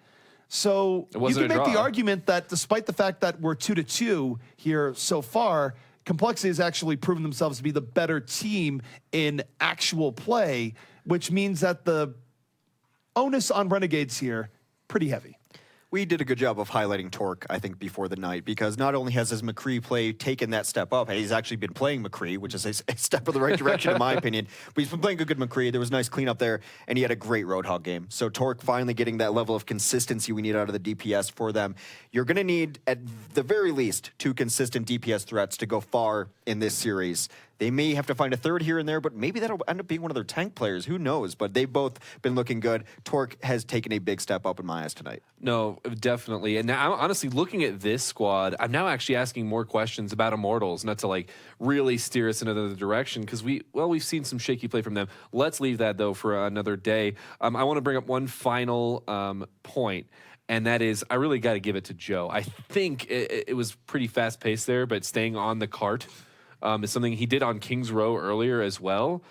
So you can make the argument that despite the fact that we're 2-2 here so far, Complexity has actually proven themselves to be the better team in actual play, which means that the onus on Renegades here, pretty heavy. We did a good job of highlighting Torque, I think, before the night, because not only has his McCree play taken that step up, he's actually been playing McCree, which is a step in the right direction, in my opinion. But he's been playing a good McCree. There was nice cleanup there, and he had a great Roadhog game. So Torque finally getting that level of consistency we need out of the DPS for them. You're going to need, at the very least, 2 consistent DPS threats to go far in this series. They may have to find a third here and there, but maybe that'll end up being one of their tank players. Who knows? But they've both been looking good. Torque has taken a big step up in my eyes tonight. No, definitely. And now, honestly, looking at this squad, I'm now actually asking more questions about Immortals, not to like really steer us in another direction, because we've seen some shaky play from them. Let's leave that, though, for another day. I want to bring up one final point. And that is, I really got to give it to Joe. I think it was pretty fast-paced there, but staying on the cart is something he did on Kings Row earlier as well.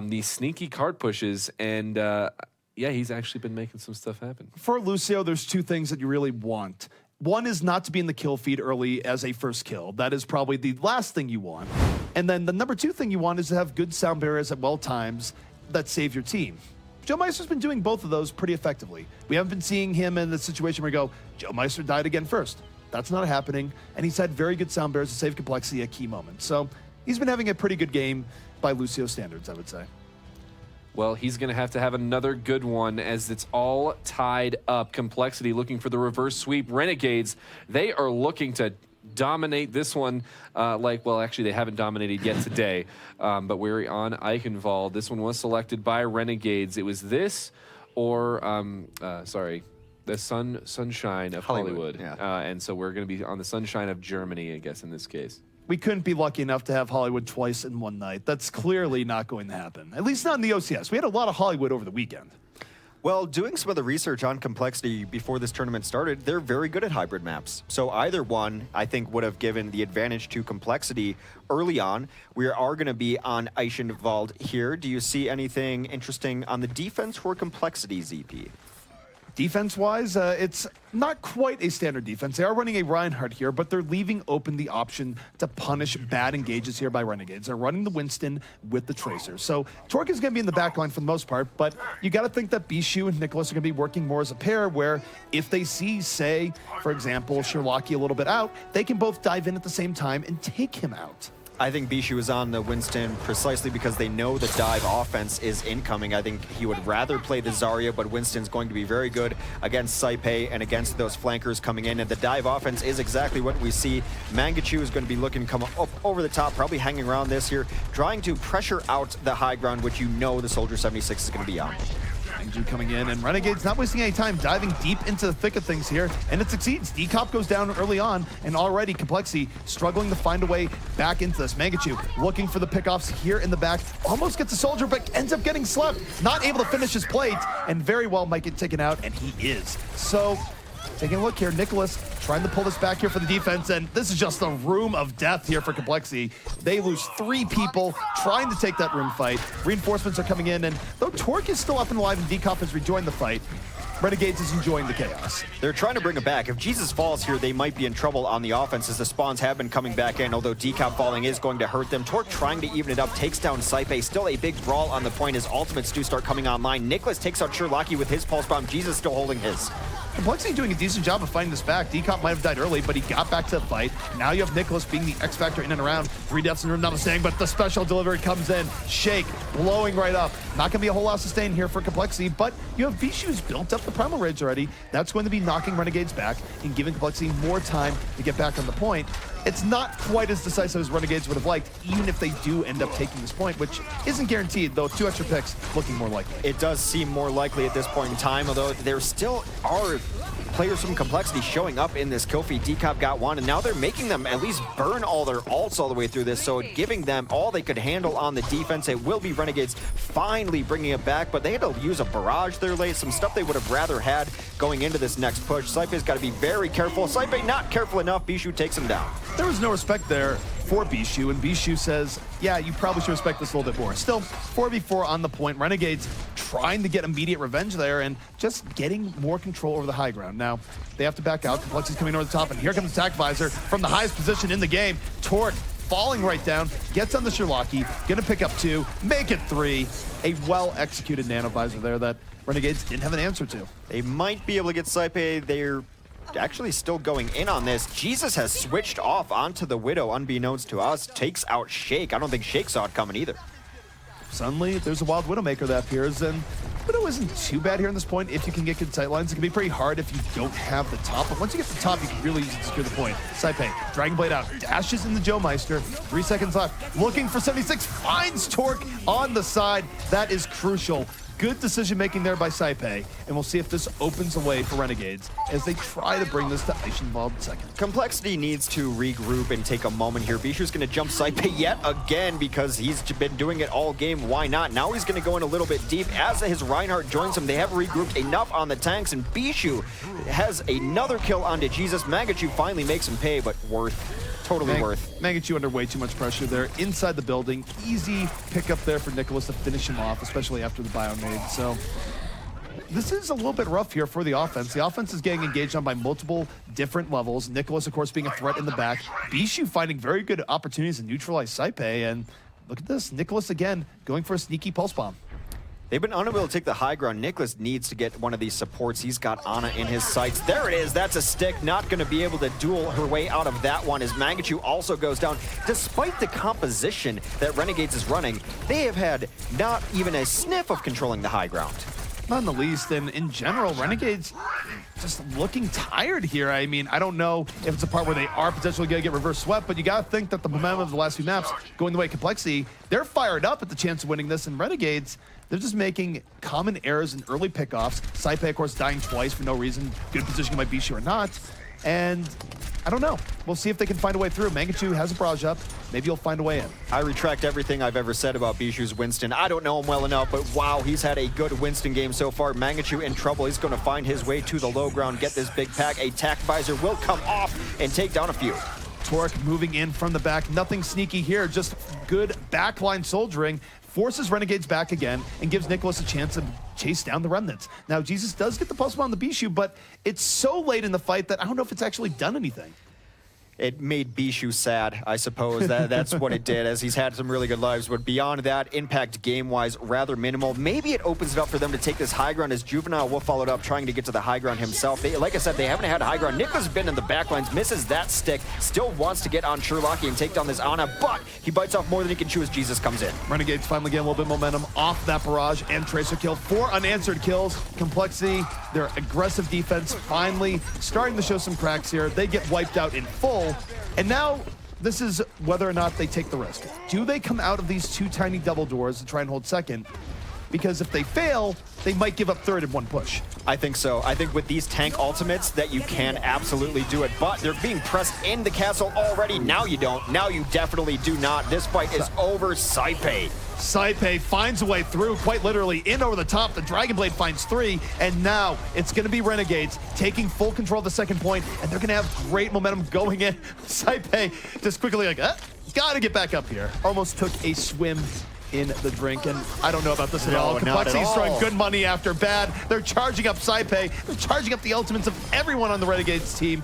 These sneaky cart pushes, and yeah, he's actually been making some stuff happen. For Lucio, there's 2 things that you really want. One is not to be in the kill feed early as a first kill. That is probably the last thing you want. And then the number 2 thing you want is to have good sound barriers at well times that save your team. Joe Meister's been doing both of those pretty effectively. We haven't been seeing him in the situation where we go, Joe Meister died again first. That's not happening. And he's had very good sound barriers to save Complexity at key moments. So he's been having a pretty good game by Lucio standards, I would say. Well, he's going to have another good one as it's all tied up. Complexity looking for the reverse sweep. Renegades, they are looking to dominate this one well, actually, they haven't dominated yet today, but we're on Eichenwald. This one was selected by Renegades. It was this or, the Sunshine of Hollywood. Yeah. And so we're going to be on the Sunshine of Germany, I guess, in this case. We couldn't be lucky enough to have Hollywood twice in one night. That's clearly not going to happen, at least not in the OCS. We had a lot of Hollywood over the weekend. Well, doing some of the research on Complexity before this tournament started, they're very good at hybrid maps. So either one, I think, would have given the advantage to Complexity early on. We are going to be on Eichenwald here. Do you see anything interesting on the defense for Complexity, ZP? Defense-wise, it's not quite a standard defense. They are running a Reinhardt here, but they're leaving open the option to punish bad engages here by Renegades. They're running the Winston with the Tracer. So Torque is going to be in the back line for the most part, but you got to think that Bishu and Nicholas are going to be working more as a pair, where if they see, say, for example, Sherlocky a little bit out, they can both dive in at the same time and take him out. I think Bishu is on the Winston precisely because they know the dive offense is incoming. I think he would rather play the Zarya, but Winston's going to be very good against Saipe and against those flankers coming in. And the dive offense is exactly what we see. Mangachu is going to be looking to come up over the top, probably hanging around this here, trying to pressure out the high ground, which you know the Soldier 76 is going to be on. Mangachu coming in, and Renegades not wasting any time, diving deep into the thick of things here, and it succeeds. Decop goes down early on, and already Complexity struggling to find a way back into this. Mangachu looking for the pickoffs here in the back, almost gets a Soldier, but ends up getting slept, not able to finish his plate, and very well might get taken out, and he is. So, taking a look here, Nicholas trying to pull this back here for the defense, and this is just a room of death here for Complexity. They lose 3 people trying to take that room fight. Reinforcements are coming in, and though Torque is still up and alive and Decop has rejoined the fight, Renegades is enjoying the chaos. They're trying to bring it back. If Jesus falls here, they might be in trouble on the offense as the spawns have been coming back in, although Decop falling is going to hurt them. Torque trying to even it up, takes down Saipe. Still a big brawl on the point as ultimates do start coming online. Nicholas takes out Sherlocky with his pulse bomb. Jesus still holding his. Complexity doing a decent job of fighting this back. Decomp might have died early, but he got back to the fight. Now you have Nicholas being the X factor in and around. 3 deaths in not a saying, but the special delivery comes in. Shake blowing right up. Not gonna be a whole lot of sustain here for Complexity, but you have Bishu who's built up the Primal Rage already. That's going to be knocking Renegades back and giving Complexity more time to get back on the point. It's not quite as decisive as Renegades would have liked, even if they do end up taking this point, which isn't guaranteed, though 2 extra picks looking more likely. It does seem more likely at this point in time, although there still are players from Complexity showing up in this kill feed. Decop got one, and now they're making them at least burn all their ults all the way through this, so giving them all they could handle on the defense. It will be Renegades finally bringing it back, but they had to use a barrage there late, some stuff they would have rather had going into this next push. Saipei's got to be very careful. Saipei not careful enough. Bishu takes him down. There was no respect there for Bishu, and Bishu says, yeah, you probably should respect this a little bit more. Still, 4v4 on the point. Renegades trying to get immediate revenge there and just getting more control over the high ground. Now, they have to back out. Complexity's coming over the top, and here comes Attack Visor from the highest position in the game. Torque falling right down, gets on the Sherlocky, gonna pick up 2, make it 3. A well-executed Nano Visor there that Renegades didn't have an answer to. They might be able to get Saipei. They're actually still going in on this. Jesus has switched off onto the Widow, unbeknownst to us, takes out Shake. I don't think Shake saw it coming either. Suddenly, there's a Wild Widowmaker that appears, and Widow isn't too bad here on this point if you can get good sight lines. It can be pretty hard if you don't have the top, but once you get the top, you can really secure the point. Saipei, Dragon Blade out, dashes in the Joe Meister, 3 seconds left, looking for 76, finds Torque on the side. That is crucial. Good decision-making there by Saipei, and we'll see if this opens the way for Renegades as they try to bring this to Eichenwald second. Complexity needs to regroup and take a moment here. Bishu's going to jump Saipei yet again because he's been doing it all game. Why not? Now he's going to go in a little bit deep. As his Reinhardt joins him, they have regrouped enough on the tanks, and Bishu has another kill onto Jesus. Magachu finally makes him pay, but worth. Totally worth. Magachu under way too much pressure there. Inside the building. Easy pickup there for Nicholas to finish him off, especially after the bio nade. So this is a little bit rough here for the offense. The offense is getting engaged on by multiple different levels. Nicholas, of course, being a threat in the back. Bishu finding very good opportunities to neutralize Saipei. And look at this. Nicholas, again, going for a sneaky pulse bomb. They've been unable to take the high ground. Nicholas needs to get one of these supports. He's got Ana in his sights. There it is. That's a stick. Not going to be able to duel her way out of that one as Magachu also goes down. Despite the composition that Renegades is running, they have had not even a sniff of controlling the high ground. Not in the least, and in general, Renegades just looking tired here. I mean, I don't know if it's a part where they are potentially going to get reverse swept, but you got to think that the momentum of the last few maps going the way of Complexity, they're fired up at the chance of winning this, and Renegades, they're just making common errors in early pickoffs. Saipei, of course, dying twice for no reason. Good positioning by Bishu or not. And I don't know. We'll see if they can find a way through. Mangachu has a barrage up. Maybe he'll find a way in. I retract everything I've ever said about Bishu's Winston. I don't know him well enough, but wow, he's had a good Winston game so far. Mangachu in trouble. He's going to find his way to the low ground, get this big pack. A Tac Visor will come off and take down a few. Torque moving in from the back. Nothing sneaky here. Just good backline soldiering. Forces Renegades back again and gives Nicholas a chance to chase down the remnants. Now, Jesus does get the pulse bomb on the Bishu, but it's so late in the fight that I don't know if it's actually done anything. It made Bishu sad, I suppose. That's what it did, as he's had some really good lives. But beyond that, impact game-wise, rather minimal. Maybe it opens it up for them to take this high ground, as Juvenile will follow it up, trying to get to the high ground himself. Like I said, they haven't had high ground. Nicholas has been in the backlines, misses that stick, still wants to get on Sherlocky and take down this Ana, but he bites off more than he can chew as Jesus comes in. Renegades finally get a little bit of momentum off that barrage and Tracer kill. 4 unanswered kills. Complexity, their aggressive defense finally starting to show some cracks here. They get wiped out in full. And now, this is whether or not they take the risk. Do they come out of these 2 tiny double doors to try and hold second? Because if they fail, they might give up third in one push. I think so. I think with these tank ultimates that you can absolutely do it, but they're being pressed in the castle already. Now you don't. Now you definitely do not. This fight is over. Saipei. Saipei finds a way through, quite literally, in over the top. The Dragon Blade finds 3, and now it's going to be Renegades taking full control of the second point, and they're going to have great momentum going in. Saipei just quickly like, gotta get back up here. Almost took a swim in the drink, and I don't know about this at all. Complexity's throwing good money after bad. They're charging up Saipei. They're charging up the ultimates of everyone on the Renegades team.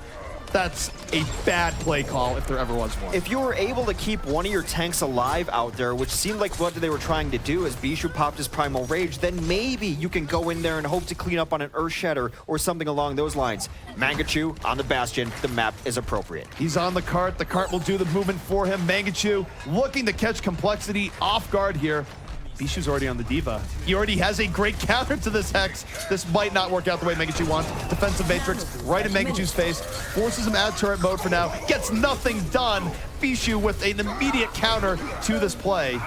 That's a bad play call if there ever was one. If you were able to keep one of your tanks alive out there, which seemed like what they were trying to do as Bishu popped his Primal Rage, then maybe you can go in there and hope to clean up on an Earth Shatter or something along those lines. Mangachu on the Bastion, the map is appropriate. He's on the cart will do the movement for him. Mangachu looking to catch Complexity off guard here. Bishu's already on the Diva. He already has a great counter to this Hex. This might not work out the way Mangachu wants. Defensive Matrix right in Mangachu's face. Forces him out of turret mode for now. Gets nothing done. Bishu with an immediate counter to this play.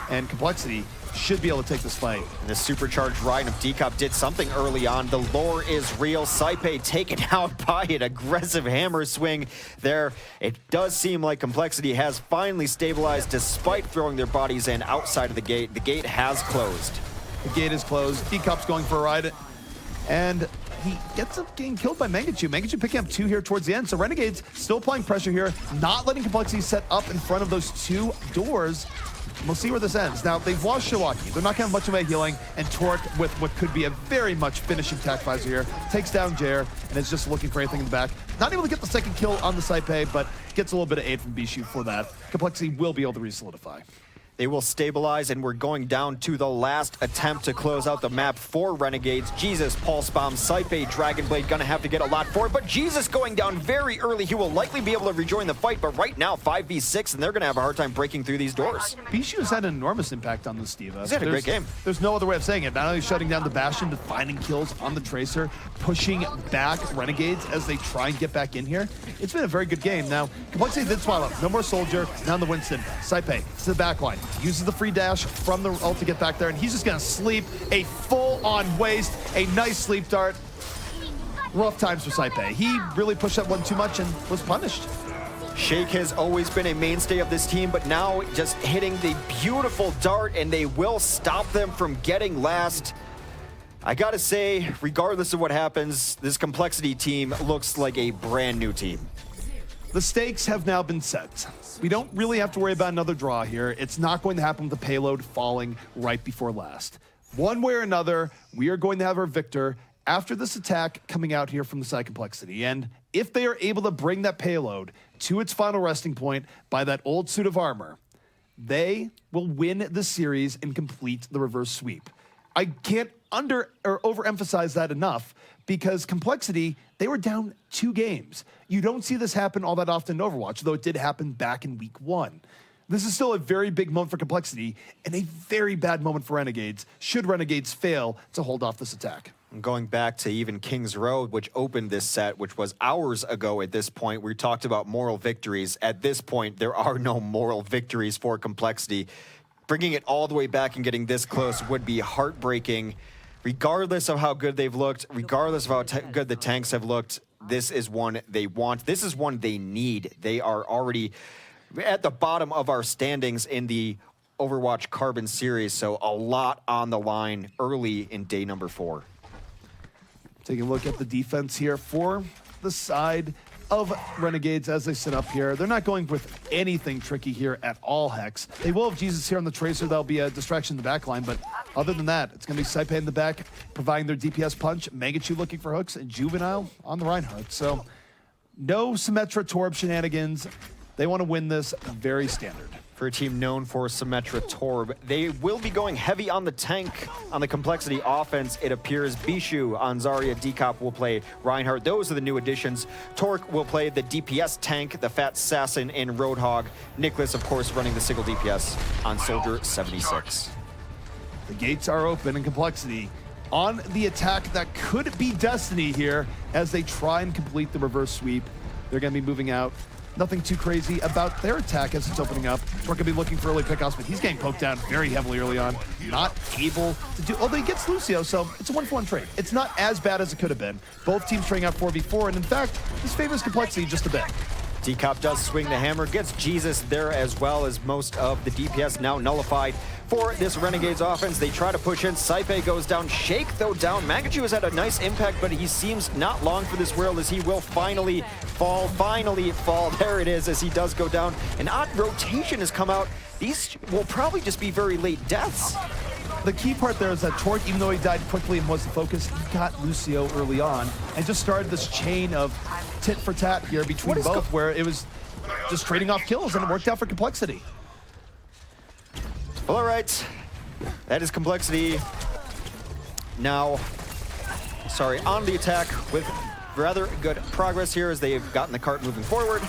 And Complexity should be able to take this fight. The supercharged Ryan of Decop did something early on. The lore is real. Saipe taken out by an aggressive hammer swing there. It does seem like Complexity has finally stabilized despite throwing their bodies in outside of the gate. The gate has closed. The gate is closed. Decop's going for a ride. And he gets up getting killed by Mangachu. Mangachu picking up 2 here towards the end. So Renegade's still applying pressure here, not letting Complexity set up in front of those 2 doors. We'll see where this ends. Now, they've lost Shiwaki. They're not going to have much of a healing, and Torque, with what could be a very much finishing tech visor here, takes down Jair, and is just looking for anything in the back. Not able to get the second kill on the Saipe, but gets a little bit of aid from Bishu for that. Complexity will be able to re-solidify. They will stabilize, and we're going down to the last attempt to close out the map for Renegades. Jesus, Pulse Bomb, Saipe, Dragon Blade, gonna have to get a lot for it, but Jesus going down very early. He will likely be able to rejoin the fight, but right now, 5v6, and they're gonna have a hard time breaking through these doors. Bishu has had an enormous impact on this Diva. He's had a great game. There's no other way of saying it. Not only shutting down the Bastion, but finding kills on the Tracer, pushing back Renegades as they try and get back in here. It's been a very good game. Now, Complexity did smile up. No more Soldier, now on the Winston. Saipe to the back line, uses the free dash from the ult to get back there, and he's just gonna sleep a full-on waste, a nice sleep dart. Rough times for Saipe. He really pushed that one too much and was punished. Shake has always been a mainstay of this team, but now just hitting the beautiful dart, and they will stop them from getting last. I gotta say, regardless of what happens, this Complexity team looks like a brand new team. The stakes have now been set. We don't really have to worry about another draw here. It's not going to happen with the payload falling right before last. One way or another, we are going to have our victor after this attack coming out here from the side Complexity. And if they are able to bring that payload to its final resting point by that old suit of armor, they will win the series and complete the reverse sweep. I can't overemphasize that enough, because Complexity, they were down 2 games. You don't see this happen all that often in Overwatch, though it did happen back in week 1. This is still a very big moment for Complexity and a very bad moment for Renegades, should Renegades fail to hold off this attack. Going back to even King's Road, which opened this set, which was hours ago at this point, we talked about moral victories. At this point, there are no moral victories for Complexity. Bringing it all the way back and getting this close would be heartbreaking. Regardless of how good they've looked, regardless of how good the tanks have looked, this is one they want. This is one they need. They are already at the bottom of our standings in the Overwatch Carbon series, so a lot on the line early in day number 4. Taking a look at the defense here for the side of Renegades as they sit up here. They're not going with anything tricky here at all, Hex. They will have Jesus here on the Tracer. That'll be a distraction in the back line, but other than that, it's going to be Saipe in the back providing their DPS punch, Mangachu looking for hooks, and Juvenile on the Reinhardt. So no Symmetra Torb shenanigans. They want to win this very standard. For a team known for Symmetra Torb, they will be going heavy on the tank on the Complexity offense. It appears Bishu on Zarya, Decop will play Reinhardt. Those are the new additions. Torque will play the DPS tank, the Fat Assassin in Roadhog. Nicholas, of course, running the single DPS on Soldier 76. The gates are open in Complexity on the attack that could be Destiny here as they try and complete the reverse sweep. They're going to be moving out. Nothing too crazy about their attack as it's opening up. Torque going to be looking for early pickoffs, but he's getting poked down very heavily early on. Not able to do, although he gets Lucio, so it's a 1-for-1 trade. It's not as bad as it could have been. Both teams trading out 4v4, and in fact, this favors Complexity just a bit. Decop does swing the hammer, gets Jesus there as well as most of the DPS now nullified for this Renegades offense. They try to push in. Saipe goes down. Shake, though, down. Mangachu has had a nice impact, but he seems not long for this world as he will finally fall. There it is as he does go down. An odd rotation has come out. These will probably just be very late deaths. the key part there is that Torque, even though he died quickly and was the focus, he got Lucio early on and just started this chain of tit for tat here between both, where it was just trading off kills, and it worked out for Complexity. Well, all right. That is Complexity. Now, on the attack with rather good progress here as they've gotten the cart moving forward.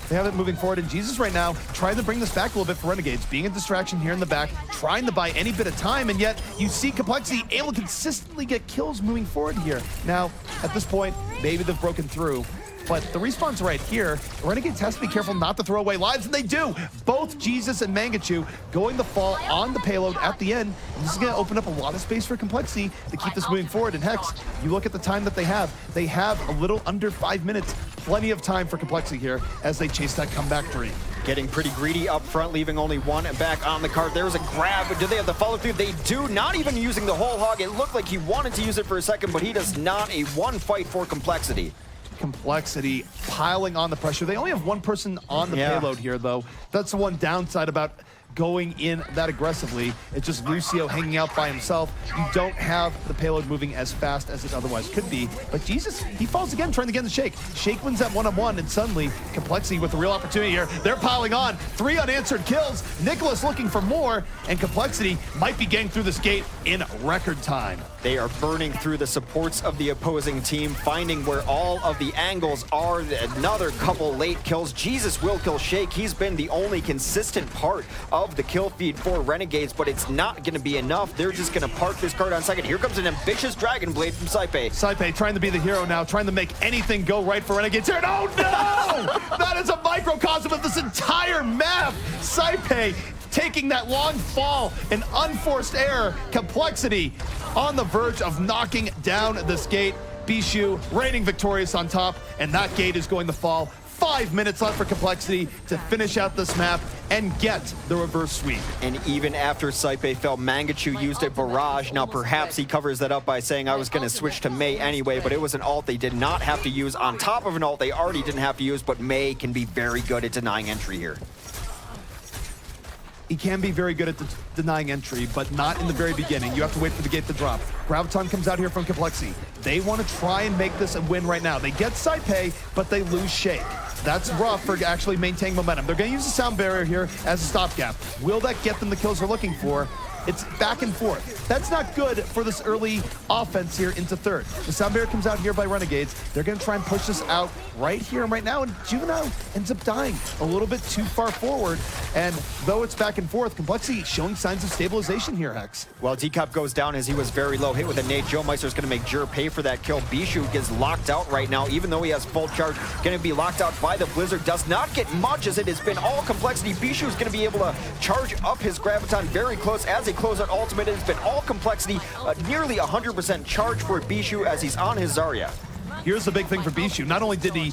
They have it moving forward, and Jesus right now trying to bring this back a little bit for Renegades, being a distraction here in the back, trying to buy any bit of time, and yet you see Complexity able to consistently get kills moving forward here. Now, at this point, maybe they've broken through, but the respawn's right here. Renegades has to be careful not to throw away lives, and they do! Both Jesus and Mangachu going to fall on the payload at the end. And this is going to open up a lot of space for Complexity to keep this moving forward. And Hex, you look at the time that they have a little under 5 minutes. Plenty of time for Complexity here as they chase that comeback dream. Getting pretty greedy up front, leaving only one back on the cart. There was a grab, but do they have the follow through? They do, not even using the whole hog. It looked like he wanted to use it for a second, but he does not. A one fight for Complexity. Complexity piling on the pressure. They only have one person on the payload here, though. That's the one downside about going in that aggressively. It's just Lucio hanging out by himself. You don't have the payload moving as fast as it otherwise could be. But Jesus, he falls again, trying to get in the Shake. Shake wins that one-on-one, and suddenly Complexity with the real opportunity here. They're piling on. 3 unanswered kills. Nicholas looking for more, and Complexity might be getting through this gate in record time. They are burning through the supports of the opposing team, finding where all of the angles are. Another couple late kills. Jesus will kill Shake. He's been the only consistent part of the kill feed for Renegades, but it's not going to be enough. They're just going to park this card on second. Here comes an ambitious Dragon Blade from Saipe. Saipe trying to be the hero now, trying to make anything go right for Renegades here. Oh no! That is a microcosm of this entire map. Saipe taking that long fall, an unforced error. Complexity on the verge of knocking down this gate. Bishu reigning victorious on top, and that gate is going to fall. 5 minutes left for Complexity to finish out this map and get the reverse sweep. And even after Saipe fell, Mangachu used a barrage. Now perhaps he covers that up by saying I was going to switch to Mei anyway, but it was an ult they did not have to use on top of an ult they already didn't have to use, but Mei can be very good at denying entry here. He can be very good at denying entry, but not in the very beginning. You have to wait for the gate to drop. Graviton comes out here from Complexity. They want to try and make this a win right now. They get Saipe, but they lose Shake. That's rough for actually maintaining momentum. They're going to use the sound barrier here as a stopgap. Will that get them the kills they're looking for? It's back and forth. That's not good for this early offense here into third. The sound barrier comes out here by Renegades. They're going to try and push this out right here and right now, and Juvenile ends up dying a little bit too far forward. And though it's back and forth, Complexity showing signs of stabilization here, Hex. Well, Decop goes down as he was very low hit with a nade. Joe Meister's going to make Jur pay for that kill. Bishu gets locked out right now, even though he has full charge. Going to be locked out by the Blizzard. Does not get much as it has been all Complexity. Bishu's going to be able to charge up his Graviton very close as a closeout ultimate. It's been all Complexity. Nearly 100% charge for Bishu as he's on his Zarya. Here's the big thing for Bishu. Not only did he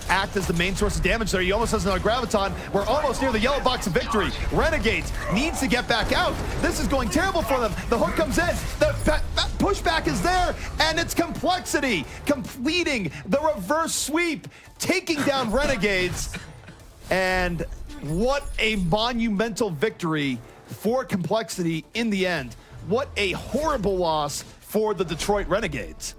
act as the main source of damage there, he almost has another Graviton. We're almost near the yellow box of victory. Renegades needs to get back out. This is going terrible for them. The hook comes in. The pushback is there, and it's Complexity completing the reverse sweep, taking down Renegades. And what a monumental victory for Complexity in the end. What a horrible loss for the Detroit Renegades.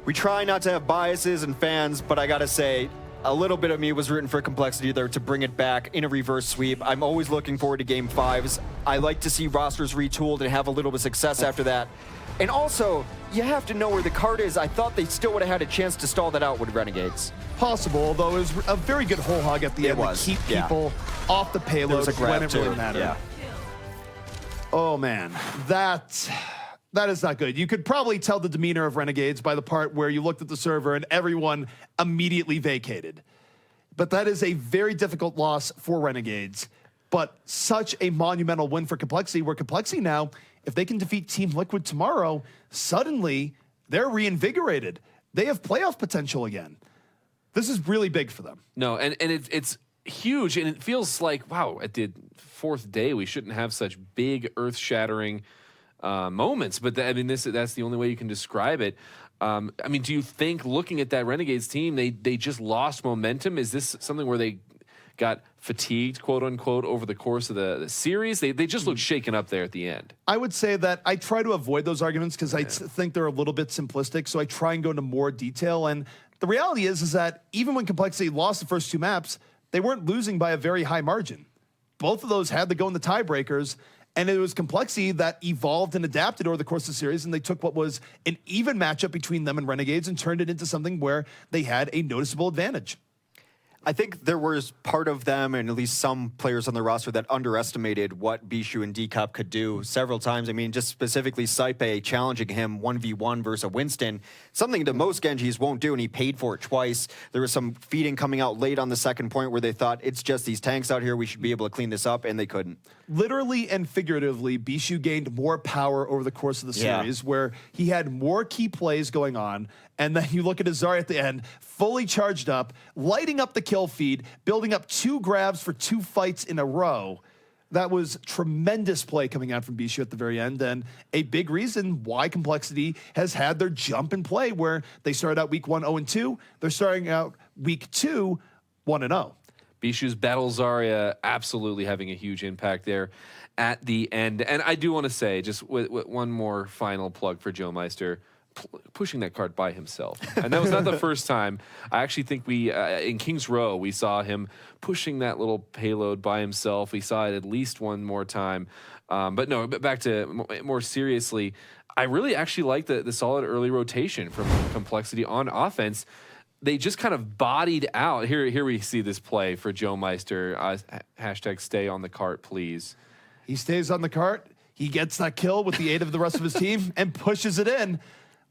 We try not to have biases and fans, but I gotta say, a little bit of me was rooting for Complexity there to bring it back in a reverse sweep. I'm always looking forward to Game 5s. I like to see rosters retooled and have a little bit of success after that. And also, you have to know where the card is. I thought they still would have had a chance to stall that out with Renegades. Possible, although it was a very good whole hog at the end to keep people off the payload when it really mattered. Yeah. Oh man, that is not good. You could probably tell the demeanor of Renegades by the part where you looked at the server and everyone immediately vacated. But that is a very difficult loss for Renegades, but such a monumental win for Complexity, where Complexity now, if they can defeat Team Liquid tomorrow, suddenly they're reinvigorated. They have playoff potential again. This is really big for them. No, and it's huge, and it feels like, wow, at the fourth day, we shouldn't have such big, earth-shattering moments. But I mean, that's the only way you can describe it. I mean, do you think, looking at that Renegades team, they just lost momentum? Is this something where they got fatigued, quote unquote, over the course of the series. They just look shaken up there at the end. I would say that I try to avoid those arguments because I think they're a little bit simplistic. So I try and go into more detail. And the reality is that even when Complexity lost the first 2 maps, they weren't losing by a very high margin. Both of those had to go in the tiebreakers. And it was Complexity that evolved and adapted over the course of the series, and they took what was an even matchup between them and Renegades and turned it into something where they had a noticeable advantage. I think there was part of them, and at least some players on the roster, that underestimated what Bishu and Decop could do several times. I mean, just specifically Saipe challenging him 1v1 versus a Winston, something that most Genjis won't do, and he paid for it twice. There was some feeding coming out late on the second point where they thought, it's just these tanks out here, we should be able to clean this up, and they couldn't. Literally and figuratively, Bishu gained more power over the course of the series, where he had more key plays going on. And then you look at Azari at the end, fully charged up, lighting up the kill feed, building up 2 grabs for 2 fights in a row. That was tremendous play coming out from Bishu at the very end, and a big reason why Complexity has had their jump in play, where they started out week 1 0-2. They're starting out week 2 1-0. Bishu's Battle Zarya absolutely having a huge impact there at the end. And I do want to say, just with one more final plug for Joe Meister, pushing that cart by himself. And that was not the first time. I actually think we, in King's Row, we saw him pushing that little payload by himself. We saw it at least one more time. But back to more seriously, I really actually like the solid early rotation from Complexity on offense. They just kind of bodied out. Here we see this play for Joe Meister. Hashtag stay on the cart, please. He stays on the cart. He gets that kill with the aid of the rest of his team and pushes it in.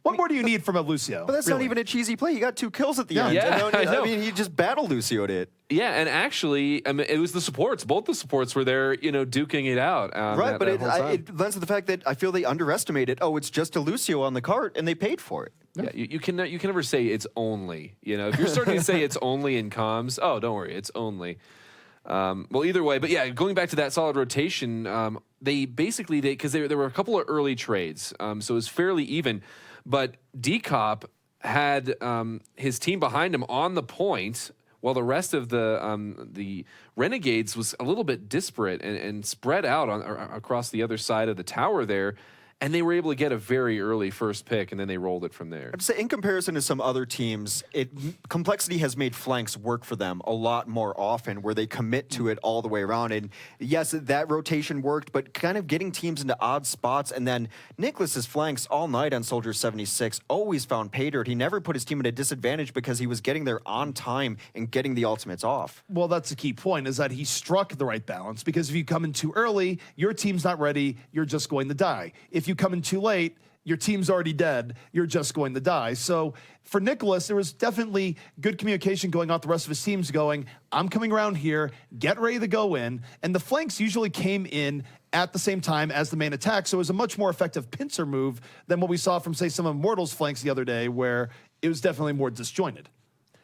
What more do you need from a Lucio? But that's not even a cheesy play. He got 2 kills at the end. Yeah, I know. I mean, he just battled Lucio'd it. Yeah, and actually, I mean, it was the supports. Both the supports were there, duking it out. Right, but it lends to the fact that I feel they underestimated, it's just a Lucio on the cart, and they paid for it. Yeah, you can never say it's only. If you're starting to say it's only in comms, don't worry, it's only. Well, either way, but yeah, going back to that solid rotation, they basically, because there were a couple of early trades, so it was fairly even. But Decop had his team behind him on the point, while the rest of the Renegades was a little bit disparate and spread out across the other side of the tower there. And they were able to get a very early first pick, and then they rolled it from there. I'd say in comparison to some other teams, Complexity has made flanks work for them a lot more often, where they commit to it all the way around. And yes, that rotation worked, but kind of getting teams into odd spots. And then Nicholas's flanks all night on Soldier 76 always found pay dirt. He never put his team at a disadvantage because he was getting there on time and getting the ultimates off. Well, that's the key point, is that he struck the right balance, because if you come in too early, your team's not ready, you're just going to die. If you come in too late, your team's already dead, you're just going to die. So for Nicholas, there was definitely good communication going on, the rest of his teams going, I'm coming around here, get ready to go in. And the flanks usually came in at the same time as the main attack, so it was a much more effective pincer move than what we saw from, say, some of Immortal's flanks the other day, where it was definitely more disjointed.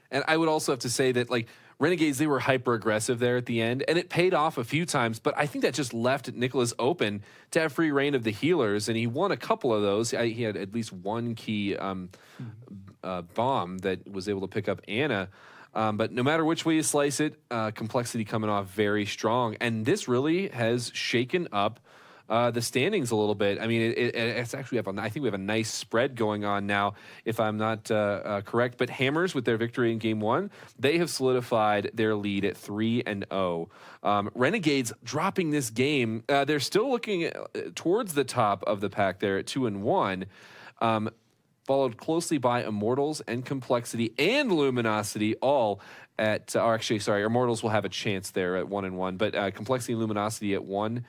And I would also have to say that, Renegades, they were hyper-aggressive there at the end, and it paid off a few times, but I think that just left Nicholas open to have free reign of the healers, and he won a couple of those. He had at least one key bomb that was able to pick up Anna, but no matter which way you slice it, Complexity coming off very strong, and this really has shaken up the standings a little bit. I mean, it's actually I think we have a nice spread going on now, if I'm not correct. But Hammers, with their victory in Game 1, they have solidified their lead at 3-0. Renegades dropping this game. They're still looking towards the top of the pack there at 2-1. Followed closely by Immortals and Complexity and Luminosity, all at, Immortals will have a chance there at 1-1, but Complexity and Luminosity at 1-2,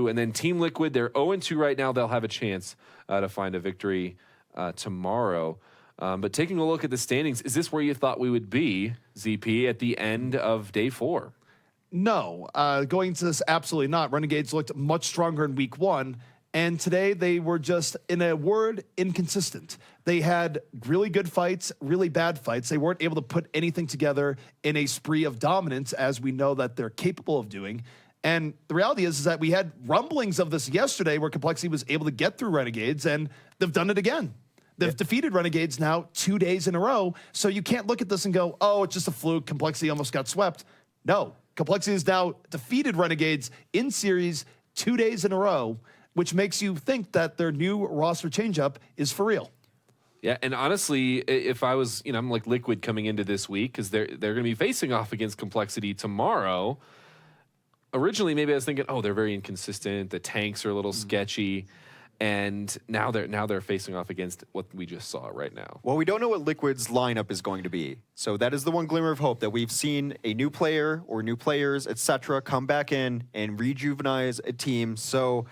and then Team Liquid, they're 0-2 right now. They'll have a chance to find a victory tomorrow. But taking a look at the standings, is this where you thought we would be, ZP, at the end of day 4? No, going into this, absolutely not. Renegades looked much stronger in week 1, and today they were just, in a word, inconsistent. They had really good fights, really bad fights. They weren't able to put anything together in a spree of dominance, as we know that they're capable of doing. And the reality is that we had rumblings of this yesterday, where Complexity was able to get through Renegades, and they've done it again. They've defeated Renegades now 2 days in a row. So you can't look at this and go, it's just a fluke. Complexity almost got swept. No, Complexity has now defeated Renegades in series 2 days in a row, which makes you think that their new roster changeup is for real. Yeah, and honestly, if I was, I'm like Liquid coming into this week because they're going to be facing off against Complexity tomorrow. Originally, maybe I was thinking, oh, they're very inconsistent. The tanks are a little sketchy, and now they're facing off against what we just saw right now. Well, we don't know what Liquid's lineup is going to be, so that is the one glimmer of hope that we've seen a new player or new players, etc., come back in and rejuvenize a team. So.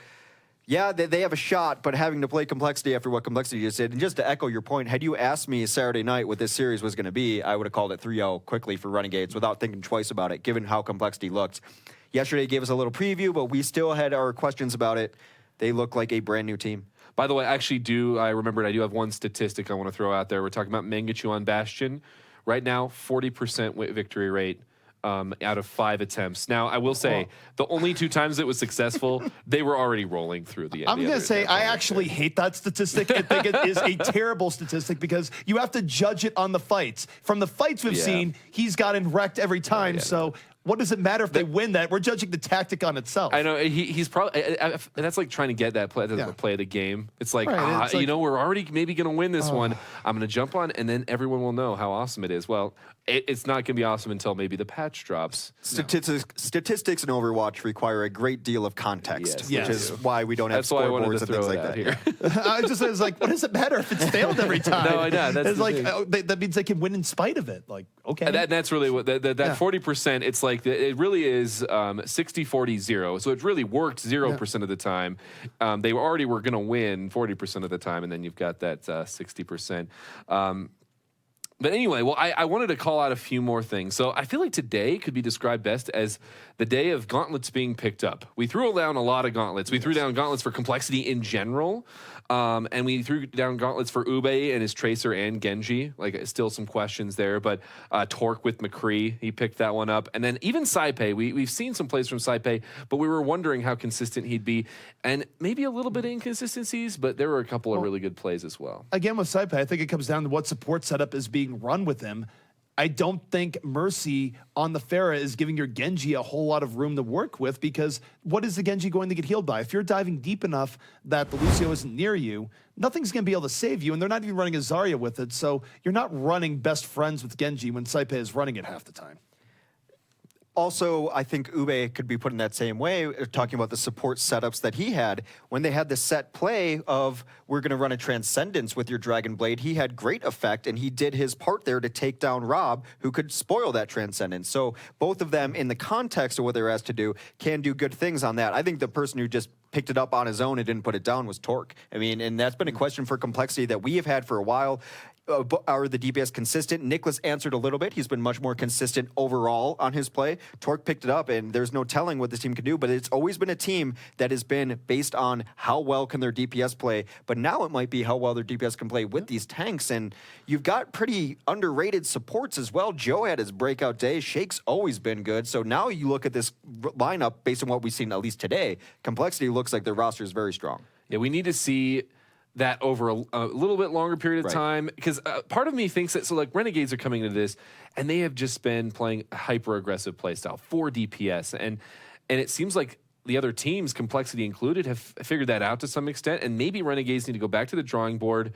Yeah, they have a shot, but having to play Complexity after what Complexity just did, and just to echo your point, had you asked me Saturday night what this series was going to be, I would have called it 3-0 quickly for Renegades without thinking twice about it, given how Complexity looked. Yesterday gave us a little preview, but we still had our questions about it. They look like a brand new team. By the way, I remembered I do have one statistic I want to throw out there. We're talking about Mangachu on Bastion. Right now, 40% victory rate. Out of 5 attempts. Now, I will say, the only 2 times it was successful, they were already rolling through the end. I'm going to say I actually hate that statistic. I think it is a terrible statistic because you have to judge it on the fights. From the fights we've seen, he's gotten wrecked every time. So what does it matter if they win that? We're judging the tactic on itself. I know he's probably that's like trying to get that play of the game. It's like, it's like, we're already maybe going to win this one. I'm going to jump on, and then everyone will know how awesome it is. Well, it's not going to be awesome until maybe the patch drops. Statistics in Overwatch require a great deal of context, which is why we don't have scoreboards and things like that. Here. I was like, what does it matter if it's failed every time? No, I know. That's it's like that means they can win in spite of it. Like, okay, that's really what that 40%. It's like it really is 60-40-0. So it really worked 0% of the time. They already were going to win 40% of the time, and then you've got that 60%. But anyway, well, I wanted to call out a few more things. So I feel like today could be described best as the day of gauntlets being picked up. We threw down a lot of gauntlets. We threw down gauntlets for Complexity in general. And we threw down gauntlets for Ube and his Tracer and Genji. Like, still some questions there. But Torque with McCree, he picked that one up. And then even Saipei, we've seen some plays from Saipei, but we were wondering how consistent he'd be. And maybe a little bit of inconsistencies, but there were a couple of really good plays as well. Again, with Saipei, I think it comes down to what support setup is being run with him. I don't think Mercy on the Pharah is giving your Genji a whole lot of room to work with, because what is the Genji going to get healed by? If you're diving deep enough that the Lucio isn't near you, nothing's going to be able to save you, and they're not even running a Zarya with it, so you're not running best friends with Genji when Saipei is running it half the time. Also, I think Ube could be put in that same way, talking about the support setups that he had. When they had the set play of, we're going to run a Transcendence with your Dragon Blade, he had great effect, and he did his part there to take down Rob, who could spoil that Transcendence. So both of them, in the context of what they're asked to do, can do good things on that. I think the person who just picked it up on his own and didn't put it down was Torque. I mean, and that's been a question for Complexity that we have had for a while. Are the DPS consistent? Nicholas answered a little bit. He's been much more consistent overall on his play. Torque picked it up, and there's no telling what this team can do, but it's always been a team that has been based on how well can their DPS play, but now it might be how well their DPS can play with these tanks, and you've got pretty underrated supports as well. Joe had his breakout day. Shake's always been good, so now you look at this lineup based on what we've seen at least today, Complexity looks like their roster is very strong. Yeah, we need to see that over a little bit longer period of time, because part of me thinks that, so like Renegades are coming into this and they have just been playing a hyper aggressive play style, 4 DPS, and it seems like the other teams, Complexity included, have figured that out to some extent, and maybe Renegades need to go back to the drawing board,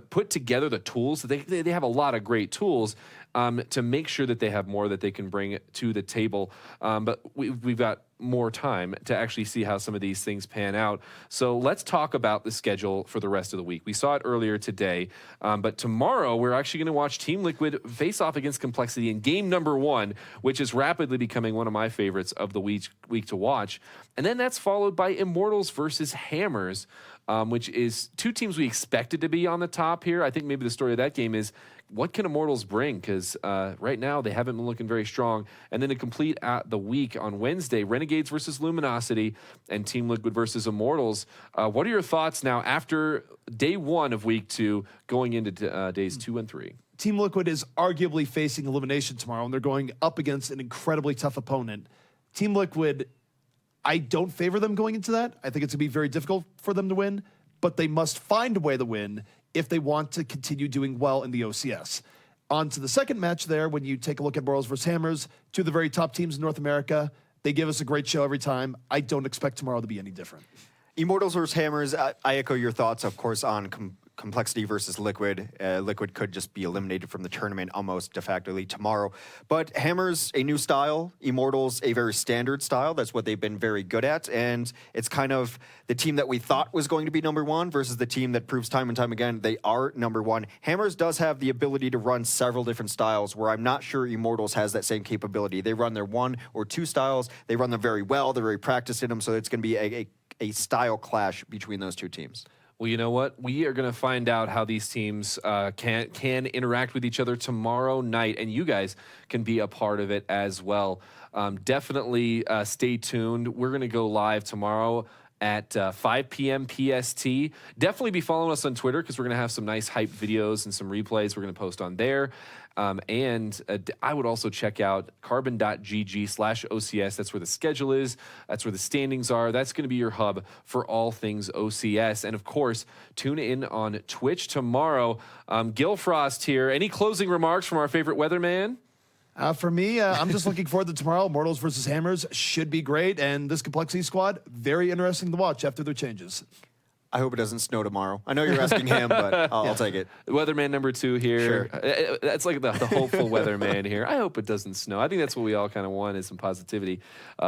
put together the tools. They have a lot of great tools to make sure that they have more that they can bring to the table, but we've got more time to actually see how some of these things pan out. So let's talk about the schedule for the rest of the week. We saw it earlier today, but tomorrow we're actually going to watch Team Liquid face off against Complexity in game number 1, which is rapidly becoming one of my favorites of the week to watch. And then that's followed by Immortals versus Hammers, which is 2 teams we expected to be on the top here. I think maybe the story of that game is, what can Immortals bring? Because right now they haven't been looking very strong. And then to complete the week on Wednesday, Renegades versus Luminosity and Team Liquid versus Immortals. What are your thoughts now after day 1 of week 2 going into days 2 and 3? Team Liquid is arguably facing elimination tomorrow, and they're going up against an incredibly tough opponent. Team Liquid, I don't favor them going into that. I think it's going to be very difficult for them to win, but they must find a way to win if they want to continue doing well in the OCS. On to the second match there, when you take a look at Morals versus Hammers, two of the very top teams in North America. They give us a great show every time. I don't expect tomorrow to be any different. Immortals versus Hammers, I echo your thoughts, of course, on Complexity versus Liquid. Liquid could just be eliminated from the tournament almost de facto tomorrow. But Hammers, a new style. Immortals, a very standard style. That's what they've been very good at. And it's kind of the team that we thought was going to be number one versus the team that proves time and time again they are number one. Hammers does have the ability to run several different styles where I'm not sure Immortals has that same capability. They run their one or two styles. They run them very well. They're very practiced in them. So it's going to be a style clash between those two teams. Well, you know what? We are going to find out how these teams can interact with each other tomorrow night, and you guys can be a part of it as well. Definitely stay tuned. We're going to go live tomorrow at 5 p.m. PST. Definitely be following us on Twitter because we're going to have some nice hype videos and some replays we're going to post on there. And I would also check out carbon.gg/OCS. That's where the schedule is. That's where the standings are. That's going to be your hub for all things OCS. And of course, tune in on Twitch tomorrow. Gilfrost here. Any closing remarks from our favorite weatherman? For me, I'm just looking forward to tomorrow. Mortals versus Hammers should be great. And this Complexity squad, very interesting to watch after their changes. I hope it doesn't snow tomorrow. I know you're asking him, but I'll take it. Weatherman number 2 here. Sure. That's like the hopeful weatherman here. I hope it doesn't snow. I think that's what we all kind of want is some positivity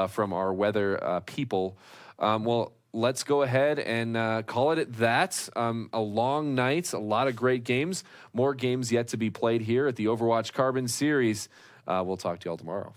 from our weather people. Well, let's go ahead and call it at that. A long night, a lot of great games. More games yet to be played here at the Overwatch Carbon Series. We'll talk to you all tomorrow.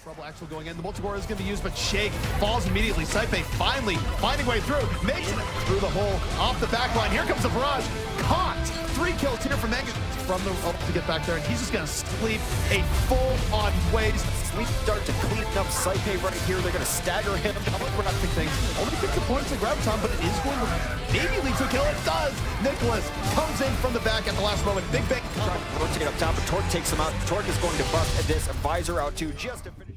Trouble actually going in. The multicore is going to be used, but Shake falls immediately. Saipe finally finding way through. Makes it through the hole off the back line. Here comes the barrage. Caught. 3 kills here from Mangus from the ult to get back there. And he's just going to sleep a full-on waste. We start to clean up Saipe right here. They're going to stagger him. We're not big things. Only 50 points to grab time, but it is going to maybe lead to a kill. It does. Nicholas comes in from the back at the last moment. Big bang. Rotate up top, but Torque takes him out. Torque is going to bust this visor out too, just to finish.